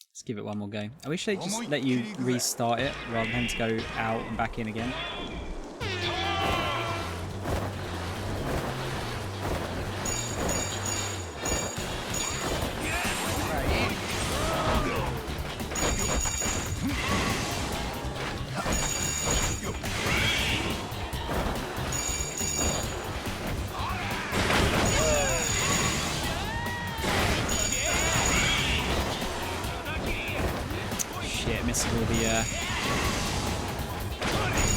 Let's give it one more go. I wish they'd just let you restart it rather than to go out and back in again. Missing all the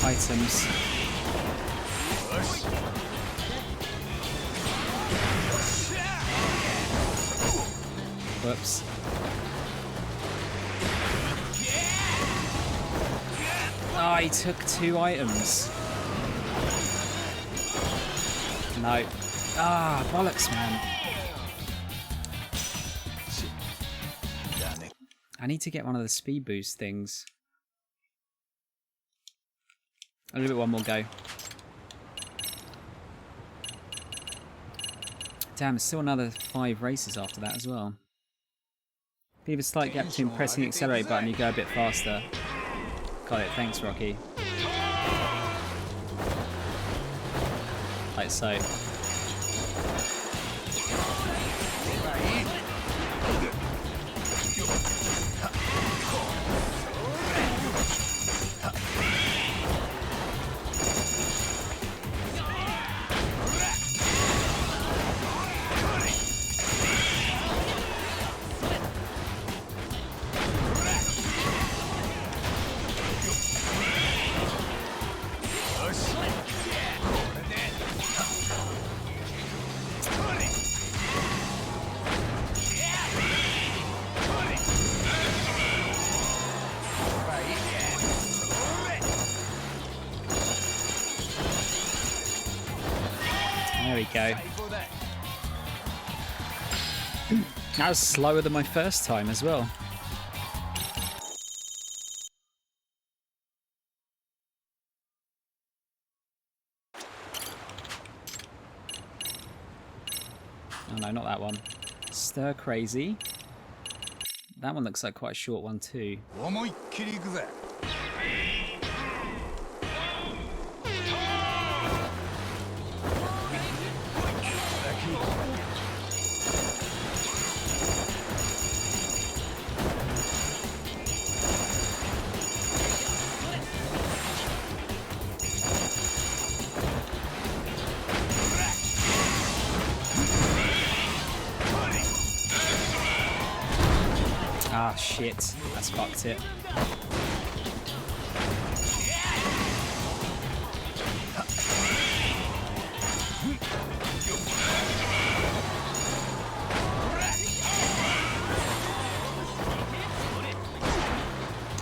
items. Whoops. Oh, he took 2 items. No. Ah, bollocks, man. I need to get one of the speed boost things. I'll give it one more go. Damn, there's still another 5 races after that as well. Leave a slight gap between pressing the accelerate button, you go a bit faster. Got it, thanks Rocky. Like so. There we go. That was slower than my first time as well. Oh no, not that one. Stir Crazy. That one looks like quite a short one too. Ah, shit. That's fucked it.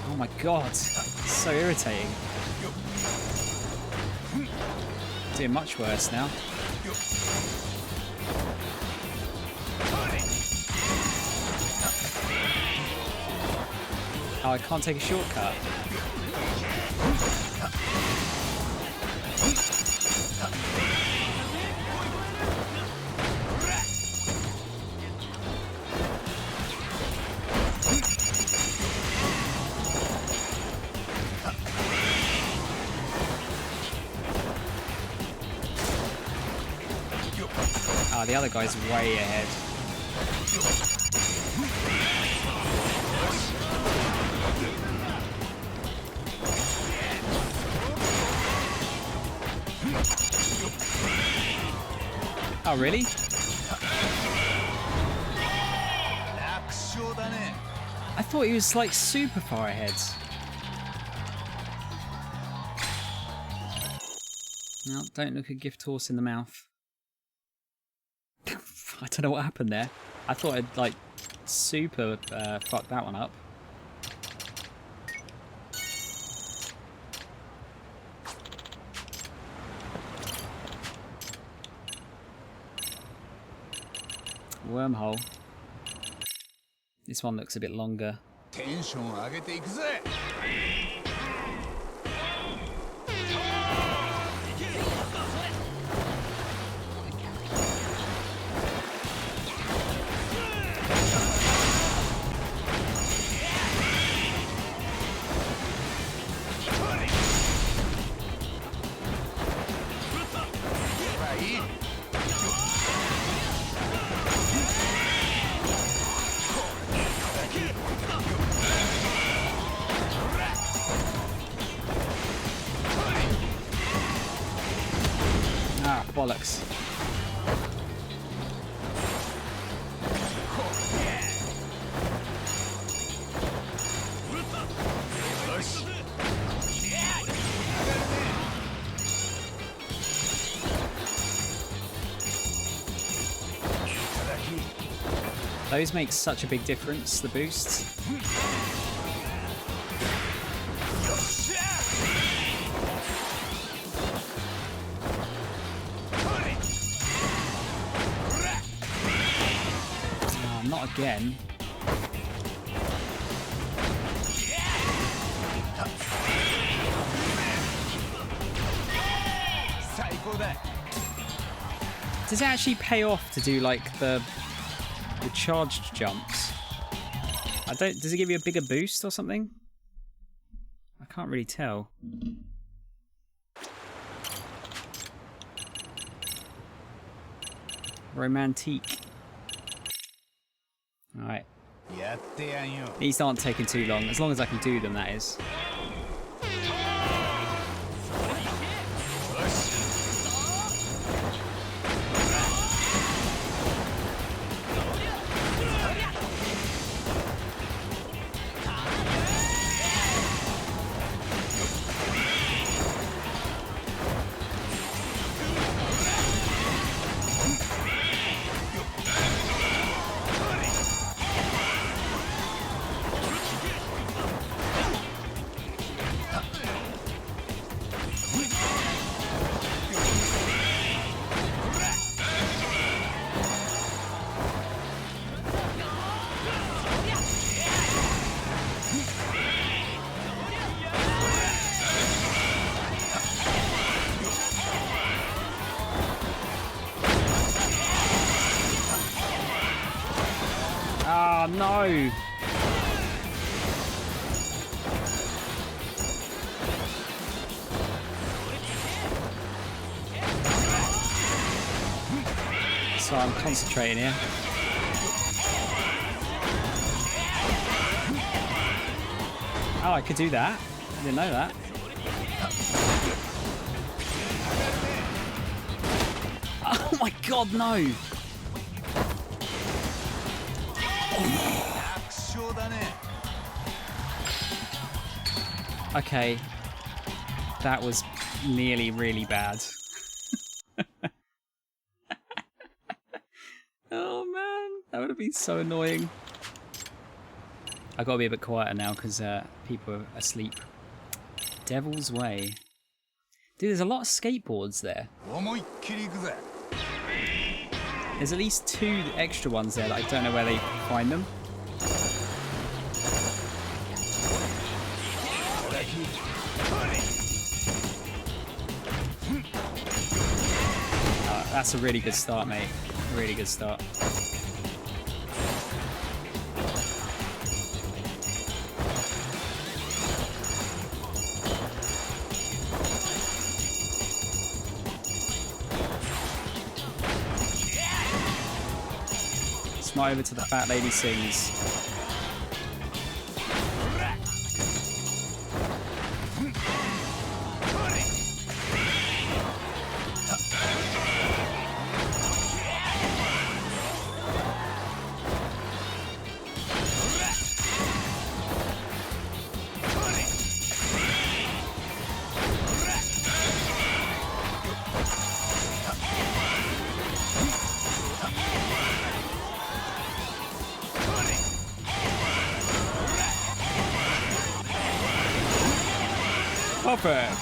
Oh my god. So irritating. Doing much worse now. Oh, I can't take a shortcut. Ah, the other guy's way ahead. Oh, really? I thought he was like super far ahead. No, don't look a gift horse in the mouth. I don't know what happened there. I thought I'd like super fucked that one up. Wormhole. This one looks a bit longer. Ah, bollocks. Those make such a big difference, the boosts. Oh, not again. Does it actually pay off to do like the charged jumps? I don't. Does it give you a bigger boost or something? I can't really tell. Romantique. Alright. These aren't taking too long, as long as I can do them, that is. Oh no! So I'm concentrating here. Oh, I could do that. I didn't know that. Oh my god, no! Okay. That was nearly really bad. Oh man, that would have been so annoying. I gotta be a bit quieter now because people are asleep. Devil's Way. Dude, there's a lot of skateboards there. There's at least 2 extra ones there that I don't know where they find them. That's a really good start, mate. Really good start. It's not over till the fat lady sings. Perfect.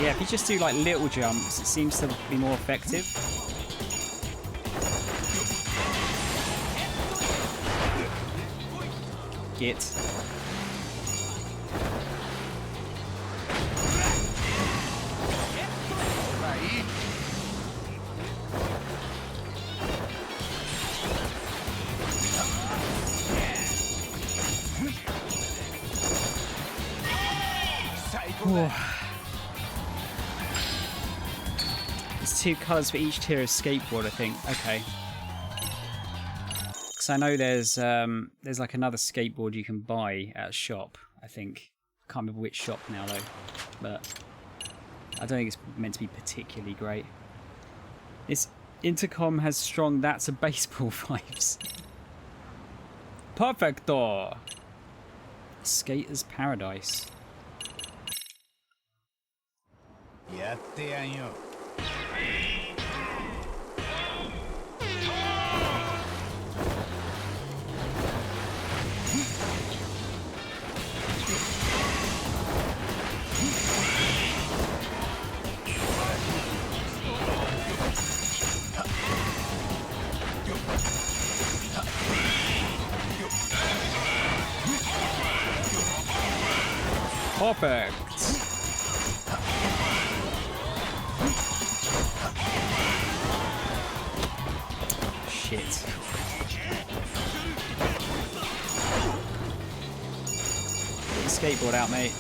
Yeah, if you just do like little jumps, it seems to be more effective. Get. There's 2 colours for each tier of skateboard, I think. Okay. Because I know there's like another skateboard you can buy at a shop, I think. I can't remember which shop now though. But I don't think it's meant to be particularly great. This intercom has strong "that's a baseball" vibes. Perfecto! Skater's Paradise. Perfect. Shit. Get the skateboard out, mate.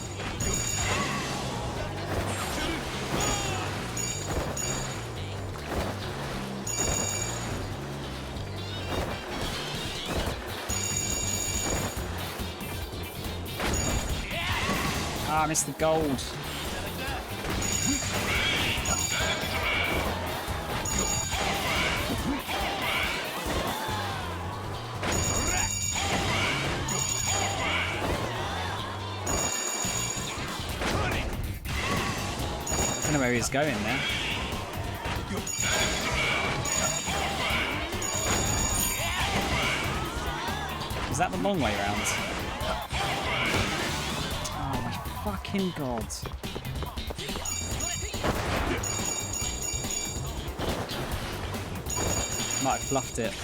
Ah, I missed the gold. I don't know where he's going there. Is that the long way round? Oh my fucking god. Might have fluffed it.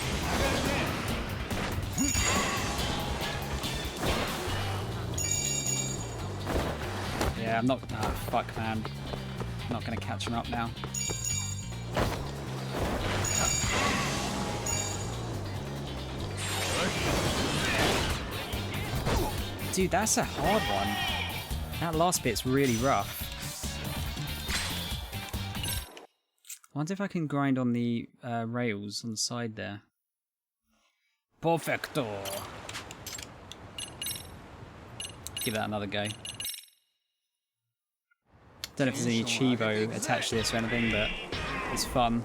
Yeah, I'm not... Oh, fuck, man. I'm not going to catch him up now. Dude, that's a hard one. That last bit's really rough. I wonder if I can grind on the rails on the side there. Perfecto! Give that another go. Don't know if there's any Chivo attached to this or anything, but it's fun.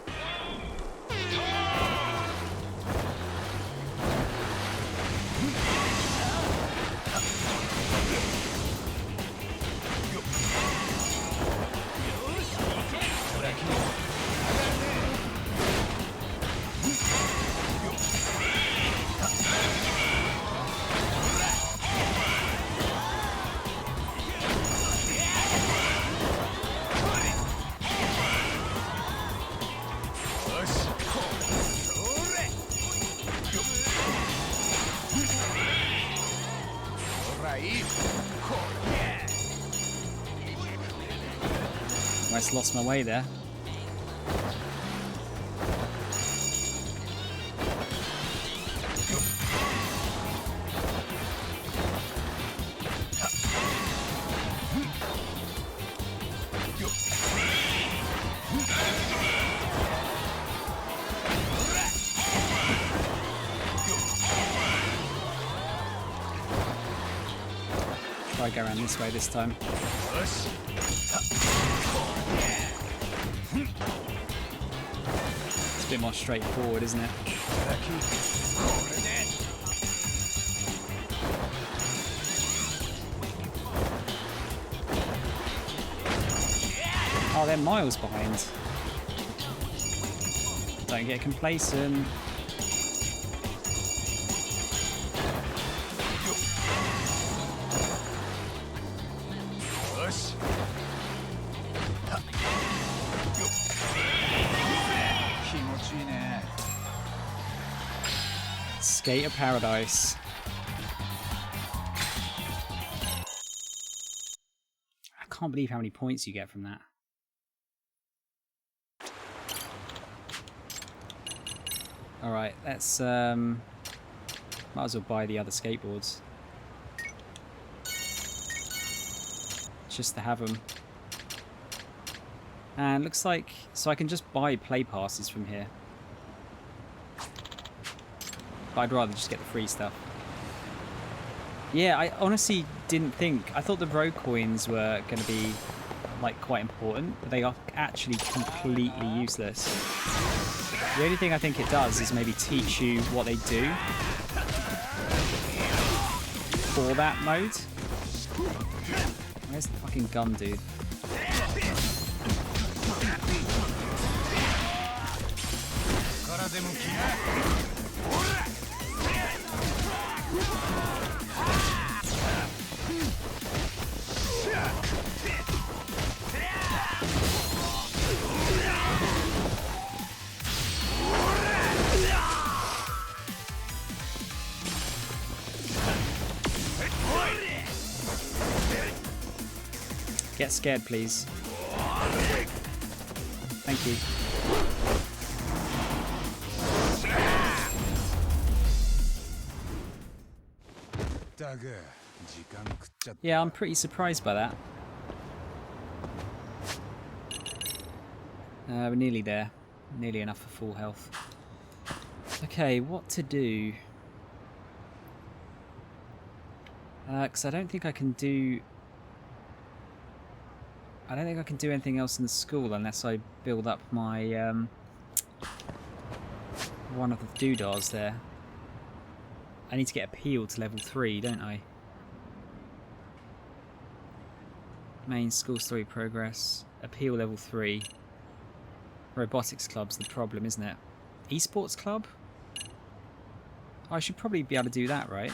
Almost lost my way there. Try to go around this way this time. It's a bit more straightforward, isn't it? Oh, they're miles behind. Don't get complacent. Skate of Paradise. I can't believe how many points you get from that. Alright, let's might as well buy the other skateboards. Just to have them. And looks like, so I can just buy play passes from here. But I'd rather just get the free stuff. Yeah, I honestly didn't think, I thought the road coins were going to be like quite important, but they are actually completely useless. The only thing I think it does is maybe teach you what they do for that mode. Where's the fucking gun, dude? Get scared, please. Thank you. Yeah, I'm pretty surprised by that. We're nearly there. Nearly enough for full health. Okay, what to do? Because I don't think I can do... I don't think I can do anything else in the school unless I build up my one of the doodahs there. I need to get appeal to level 3, don't I? Main school story progress. Appeal level 3. Robotics club's the problem, isn't it? Esports club? I should probably be able to do that, right?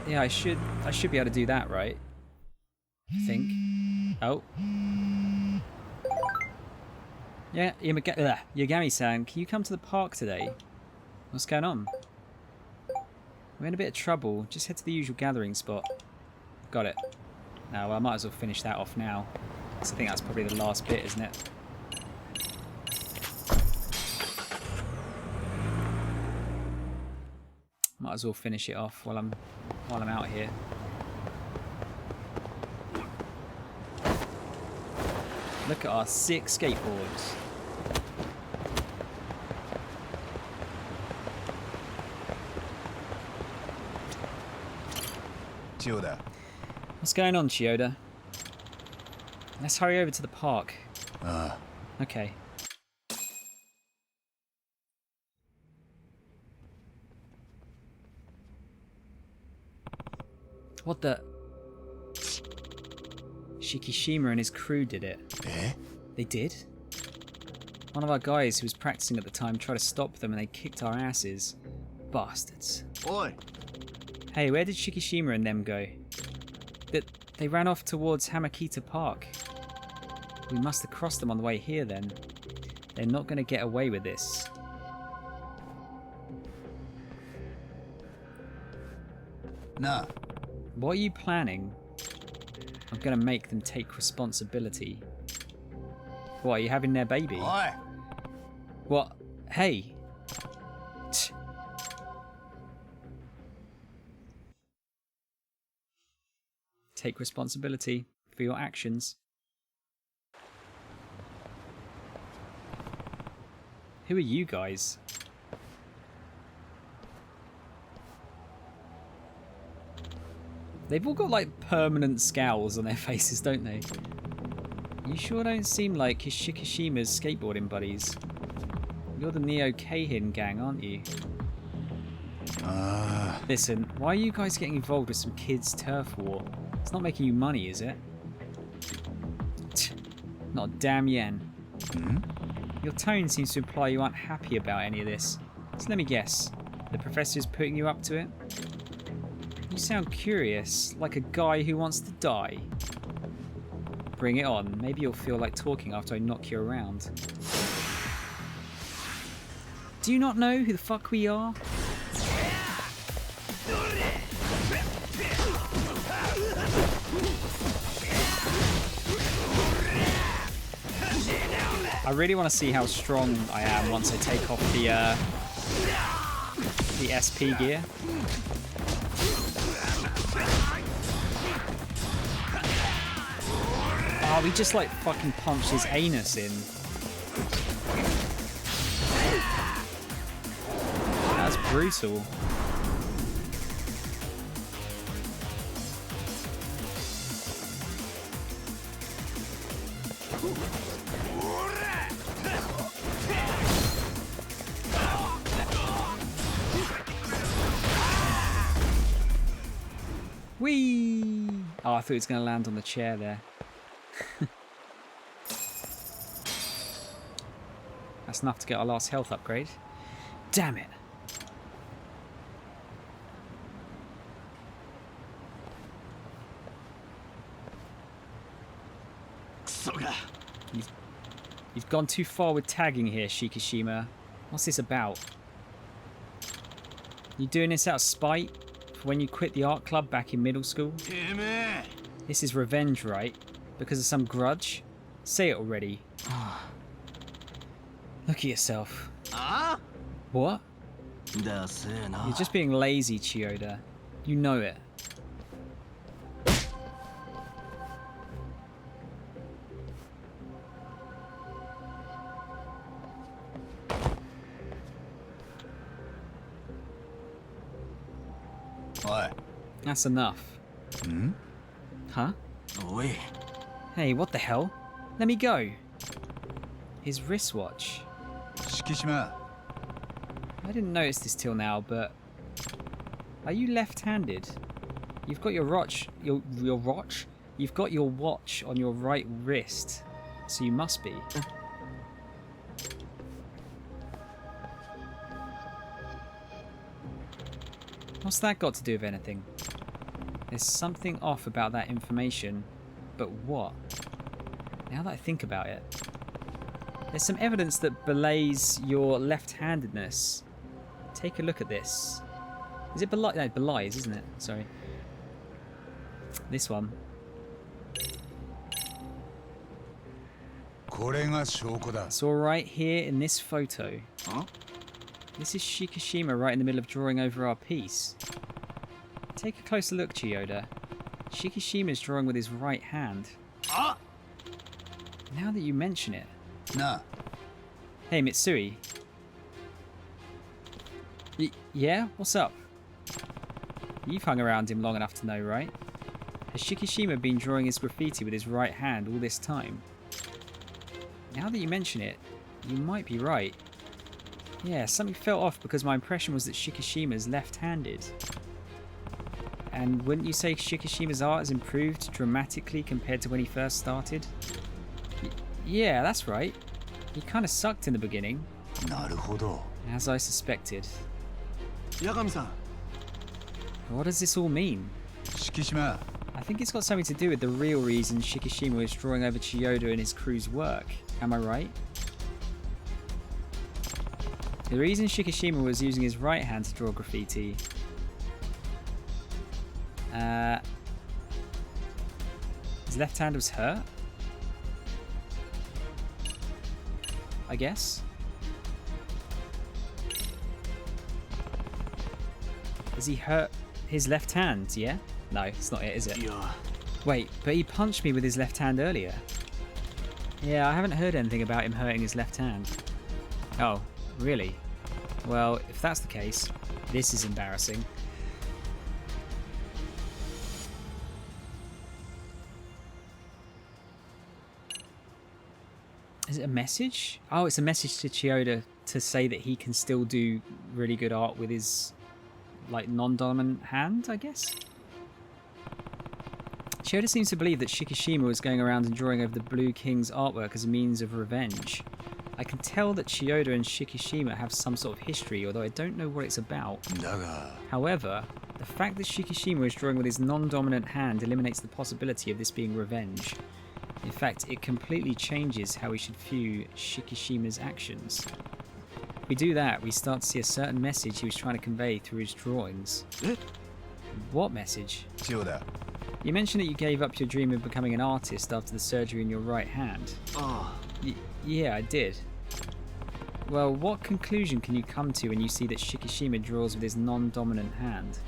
Yeah, I should be able to do that, right? I think. Oh. Yeah, Yagami-san, can you come to the park today? What's going on? We're in a bit of trouble. Just head to the usual gathering spot. Got it. Now, I might as well finish that off now. So I think that's probably the last bit, isn't it? Might as well finish it off while I'm out here. Look at our 6 skateboards. Chiyoda. What's going on, Chiyoda? Let's hurry over to the park. Okay. What the? Shikishima and his crew did it. Eh? They did? One of our guys who was practicing at the time tried to stop them and they kicked our asses. Bastards. Oi! Hey, where did Shikishima and them go? They ran off towards Hamakita Park. We must have crossed them on the way here then. They're not going to get away with this. Nah. What are you planning? I'm going to make them take responsibility. What, are you having their baby? Oi! What? Hey! Take responsibility for your actions. Who are you guys? They've all got like permanent scowls on their faces, don't they? You sure don't seem like Shikishima's skateboarding buddies. You're the Neo Keihin gang, aren't you? Listen, why are you guys getting involved with some kids' turf war? It's not making you money, is it? Not a damn yen. Your tone seems to imply you aren't happy about any of this. So let me guess, the professor's putting you up to it? You sound curious, like a guy who wants to die. Bring it on. Maybe you'll feel like talking after I knock you around. Do you not know who the fuck we are? I really want to see how strong I am once I take off the SP gear. Oh, we just like fucking punched his anus in. That's brutal. Whee! Oh, I thought he was going to land on the chair there. That's enough to get our last health upgrade. Damn it! You've gone too far with tagging here, Shikishima. What's this about? You doing this out of spite? For when you quit the art club back in middle school? This is revenge, right? Because of some grudge? Say it already. Look at yourself. What? You're just being lazy, Chiyoda. You know it. What? That's enough. Huh? Hey, what the hell? Let me go. His wristwatch. Shikishima. I didn't notice this till now, but are you left-handed? You've got your watch. Your watch. You've got your watch on your right wrist, so you must be. What's that got to do with anything? There's something off about that information, but what? Now that I think about it, there's some evidence that belays your left-handedness. Take a look at this. Is it belies? No, belies, isn't it? Sorry. This one. So right here in this photo, this is Shikishima right in the middle of drawing over our piece. Take a closer look, Chiyoda. Shikishima's drawing with his right hand. Now that you mention it. Nah. Hey, Mitsui. Yeah? What's up? You've hung around him long enough to know, right? Has Shikishima been drawing his graffiti with his right hand all this time? Now that you mention it, you might be right. Yeah, something felt off because my impression was that Shikishima's left-handed. And wouldn't you say Shikishima's art has improved dramatically compared to when he first started? Yeah, that's right. He kind of sucked in the beginning. As I suspected. Yagami-san. What does this all mean? Shikishima. I think it's got something to do with the real reason Shikishima was drawing over Chiyoda and his crew's work. Am I right? The reason Shikishima was using his right hand to draw graffiti... his left hand was hurt? I guess? Is he hurt his left hand, yeah? No, it's not it, is it? Yeah. Wait, but he punched me with his left hand earlier. Yeah, I haven't heard anything about him hurting his left hand. Oh, really? Well, if that's the case, this is embarrassing. Is it a message? Oh, it's a message to Chiyoda to say that he can still do really good art with his, like, non-dominant hand, I guess? Chiyoda seems to believe that Shikishima was going around and drawing over the Blue King's artwork as a means of revenge. I can tell that Chiyoda and Shikishima have some sort of history, although I don't know what it's about. However, the fact that Shikishima is drawing with his non-dominant hand eliminates the possibility of this being revenge. In fact, it completely changes how we should view Shikishima's actions. If we do that, we start to see a certain message he was trying to convey through his drawings. What message? Chiyoda. You mentioned that you gave up your dream of becoming an artist after the surgery in your right hand. Yeah, I did. Well, what conclusion can you come to when you see that Shikishima draws with his non-dominant hand?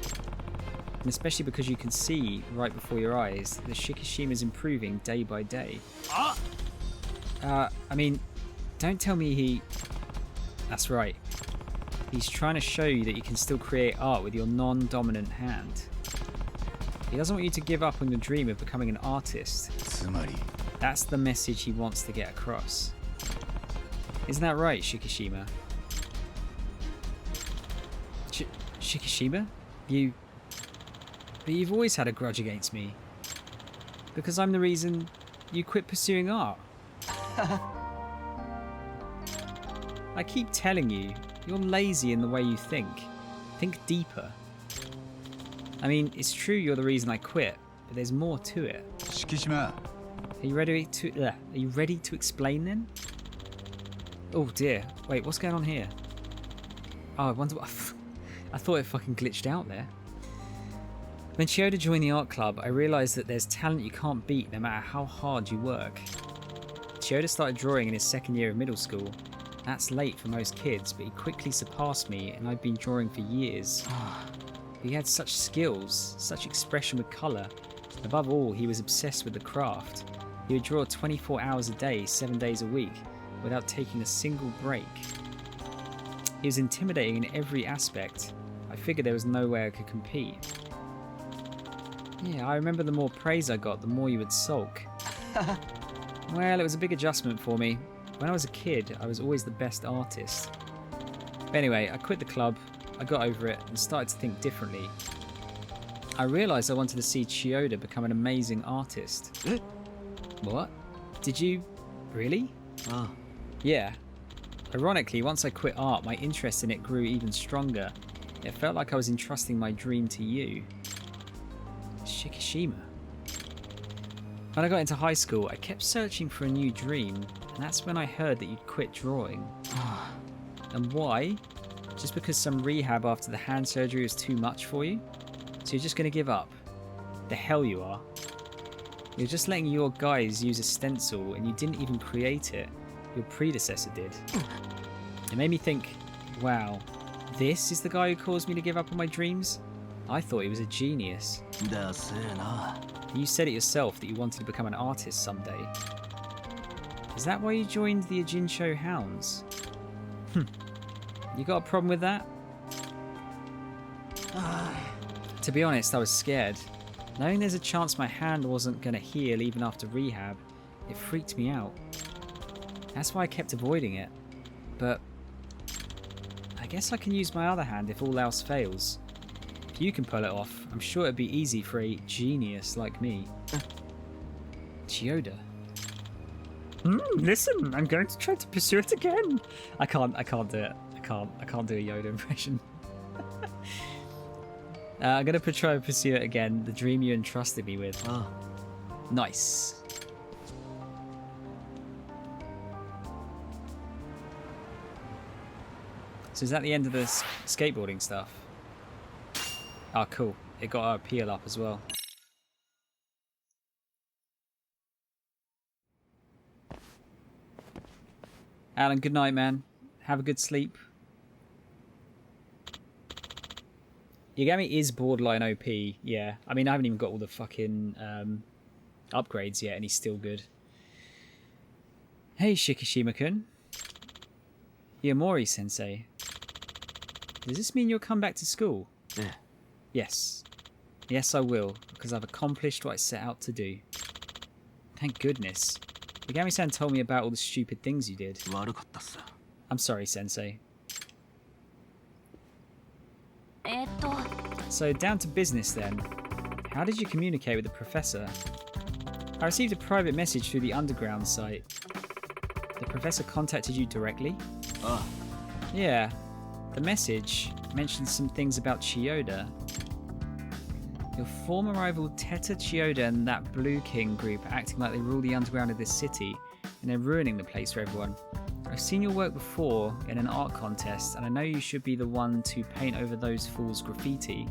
And especially because you can see right before your eyes that Shikishima is improving day by day. I mean, don't tell me he... That's right. He's trying to show you that you can still create art with your non-dominant hand. He doesn't want you to give up on your dream of becoming an artist. That's the message he wants to get across. Isn't that right, Shikishima? Shikishima? But you've always had a grudge against me. Because I'm the reason you quit pursuing art. I keep telling you, you're lazy in the way you think. Think deeper. I mean, it's true you're the reason I quit, but there's more to it. Shikishima. Are you ready to explain then? Oh dear. Wait, what's going on here? Oh, I wonder what... I thought it fucking glitched out there. When Chiyoda joined the art club, I realised that there's talent you can't beat no matter how hard you work. Chiyoda started drawing in his second year of middle school. That's late for most kids, but he quickly surpassed me and I'd been drawing for years. He had such skills, such expression with colour. Above all, he was obsessed with the craft. He would draw 24 hours a day, 7 days a week, without taking a single break. He was intimidating in every aspect. I figured there was no way I could compete. Yeah, I remember the more praise I got, the more you would sulk. Well, it was a big adjustment for me. When I was a kid, I was always the best artist. But anyway, I quit the club, I got over it, and started to think differently. I realised I wanted to see Chiyoda become an amazing artist. What? Did you... really? Yeah. Ironically, once I quit art, my interest in it grew even stronger. It felt like I was entrusting my dream to you. Shikishima. When I got into high school, I kept searching for a new dream, and that's when I heard that you'd quit drawing. And why? Just because some rehab after the hand surgery was too much for you? So you're just going to give up? The hell you are. You're just letting your guys use a stencil and you didn't even create it. Your predecessor did. It made me think, wow, this is the guy who caused me to give up on my dreams? I thought he was a genius. You said it yourself that you wanted to become an artist someday. Is that why you joined the Ajinsho Hounds? You got a problem with that? To be honest, I was scared. Knowing there's a chance my hand wasn't going to heal even after rehab, it freaked me out. That's why I kept avoiding it. But I guess I can use my other hand if all else fails. If you can pull it off, I'm sure it'd be easy for a genius like me. Chiyoda. Listen, I'm going to try to pursue it again. I can't do it. I can't do a Yoda impression. I'm going to try to pursue it again. The dream you entrusted me with. Nice. So is that the end of the skateboarding stuff? Oh, cool. It got our appeal up as well. Alan, good night, man. Have a good sleep. Yagami is borderline OP, yeah. I mean, I haven't even got all the fucking upgrades yet, and he's still good. Hey, Shikishima-kun. Yamori-sensei. Does this mean you'll come back to school? Yeah. Yes. Yes, I will, because I've accomplished what I set out to do. Thank goodness. Yagami-san told me about all the stupid things you did. I'm sorry, Sensei. So, down to business then. How did you communicate with the professor? I received a private message through the underground site. The professor contacted you directly? Yeah. The message mentioned some things about Chiyoda. Your former rival Teta Chiyoda and that Blue King group are acting like they rule the underground of this city, and they're ruining the place for everyone. I've seen your work before in an art contest, and I know you should be the one to paint over those fools' graffiti.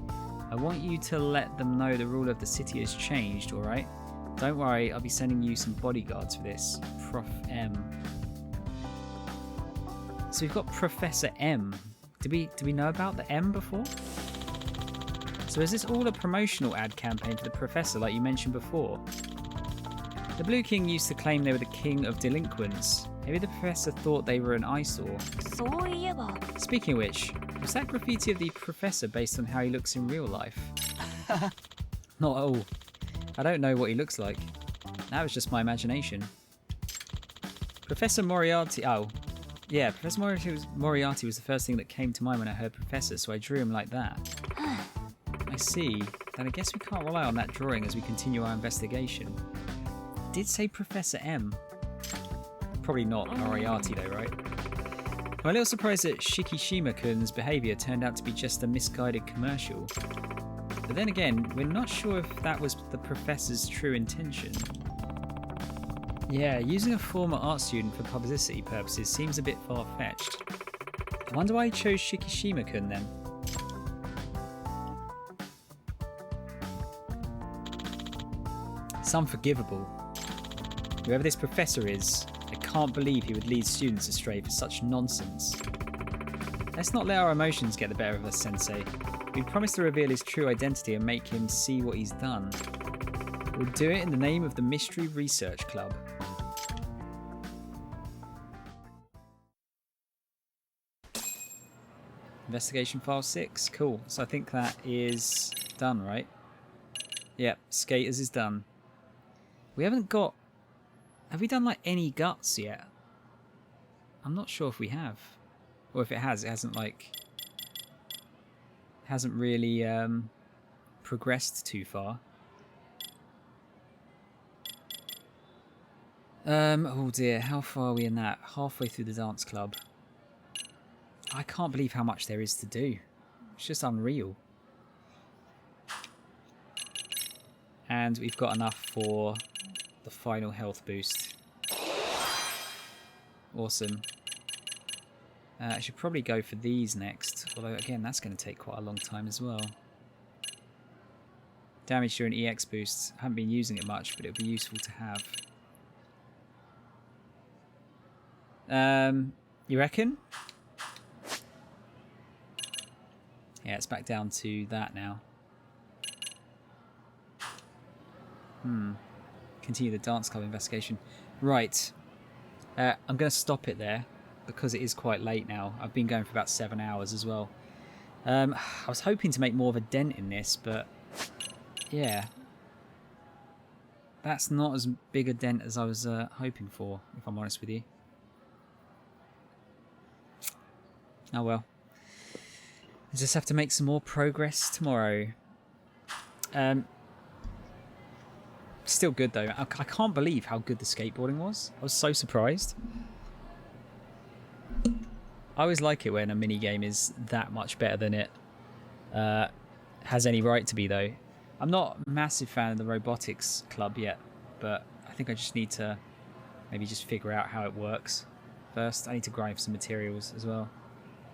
I want you to let them know the rule of the city has changed, alright? Don't worry, I'll be sending you some bodyguards for this. Prof M. So we've got Professor M. Did we know about the M before? So is this all a promotional ad campaign for the professor like you mentioned before? The Blue King used to claim they were the king of delinquents. Maybe the professor thought they were an eyesore. Speaking of which, was that graffiti of the professor based on how he looks in real life? Not at all. I don't know what he looks like. That was just my imagination. Professor Moriarty... Oh. Yeah, Professor Moriarty was the first thing that came to mind when I heard Professor, so I drew him like that. I see. Then I guess we can't rely on that drawing as we continue our investigation. It did say Professor M. Probably not Moriarty though, right? I'm a little surprised that Shikishima-kun's behaviour turned out to be just a misguided commercial. But then again, we're not sure if that was the professor's true intention. Yeah, using a former art student for publicity purposes seems a bit far-fetched. I wonder why he chose Shikishima-kun then. It's unforgivable. Whoever this professor is, I can't believe he would lead students astray for such nonsense. Let's not let our emotions get the better of us, Sensei. We promised to reveal his true identity and make him see what he's done. We'll do it in the name of the Mystery Research Club. Investigation File 6. Cool. So I think that is done, right? Yep, Skaters is done. We haven't got... Have we done, like, any guts yet? I'm not sure if we have. Or if it has, it hasn't, like... Hasn't really progressed too far. Oh dear, how far are we in that? Halfway through the dance club. I can't believe how much there is to do. It's just unreal. And we've got enough for the final health boost. Awesome. I should probably go for these next, although again that's going to take quite a long time as well. Damage during EX boosts. I haven't been using it much, but it would be useful to have. You reckon? Yeah, it's back down to that now. Continue the dance club investigation. Right. I'm going to stop it there because it is quite late now. I've been going for about 7 hours as well. I was hoping to make more of a dent in this, but yeah. That's not as big a dent as I was hoping for, if I'm honest with you. Oh well. I just have to make some more progress tomorrow. Still good though. I can't believe how good the skateboarding was. I was so surprised. I always like it when a mini game is that much better than it has any right to be though. I'm not a massive fan of the robotics club yet, but I think I just need to maybe just figure out how it works first. I need to grind some materials as well.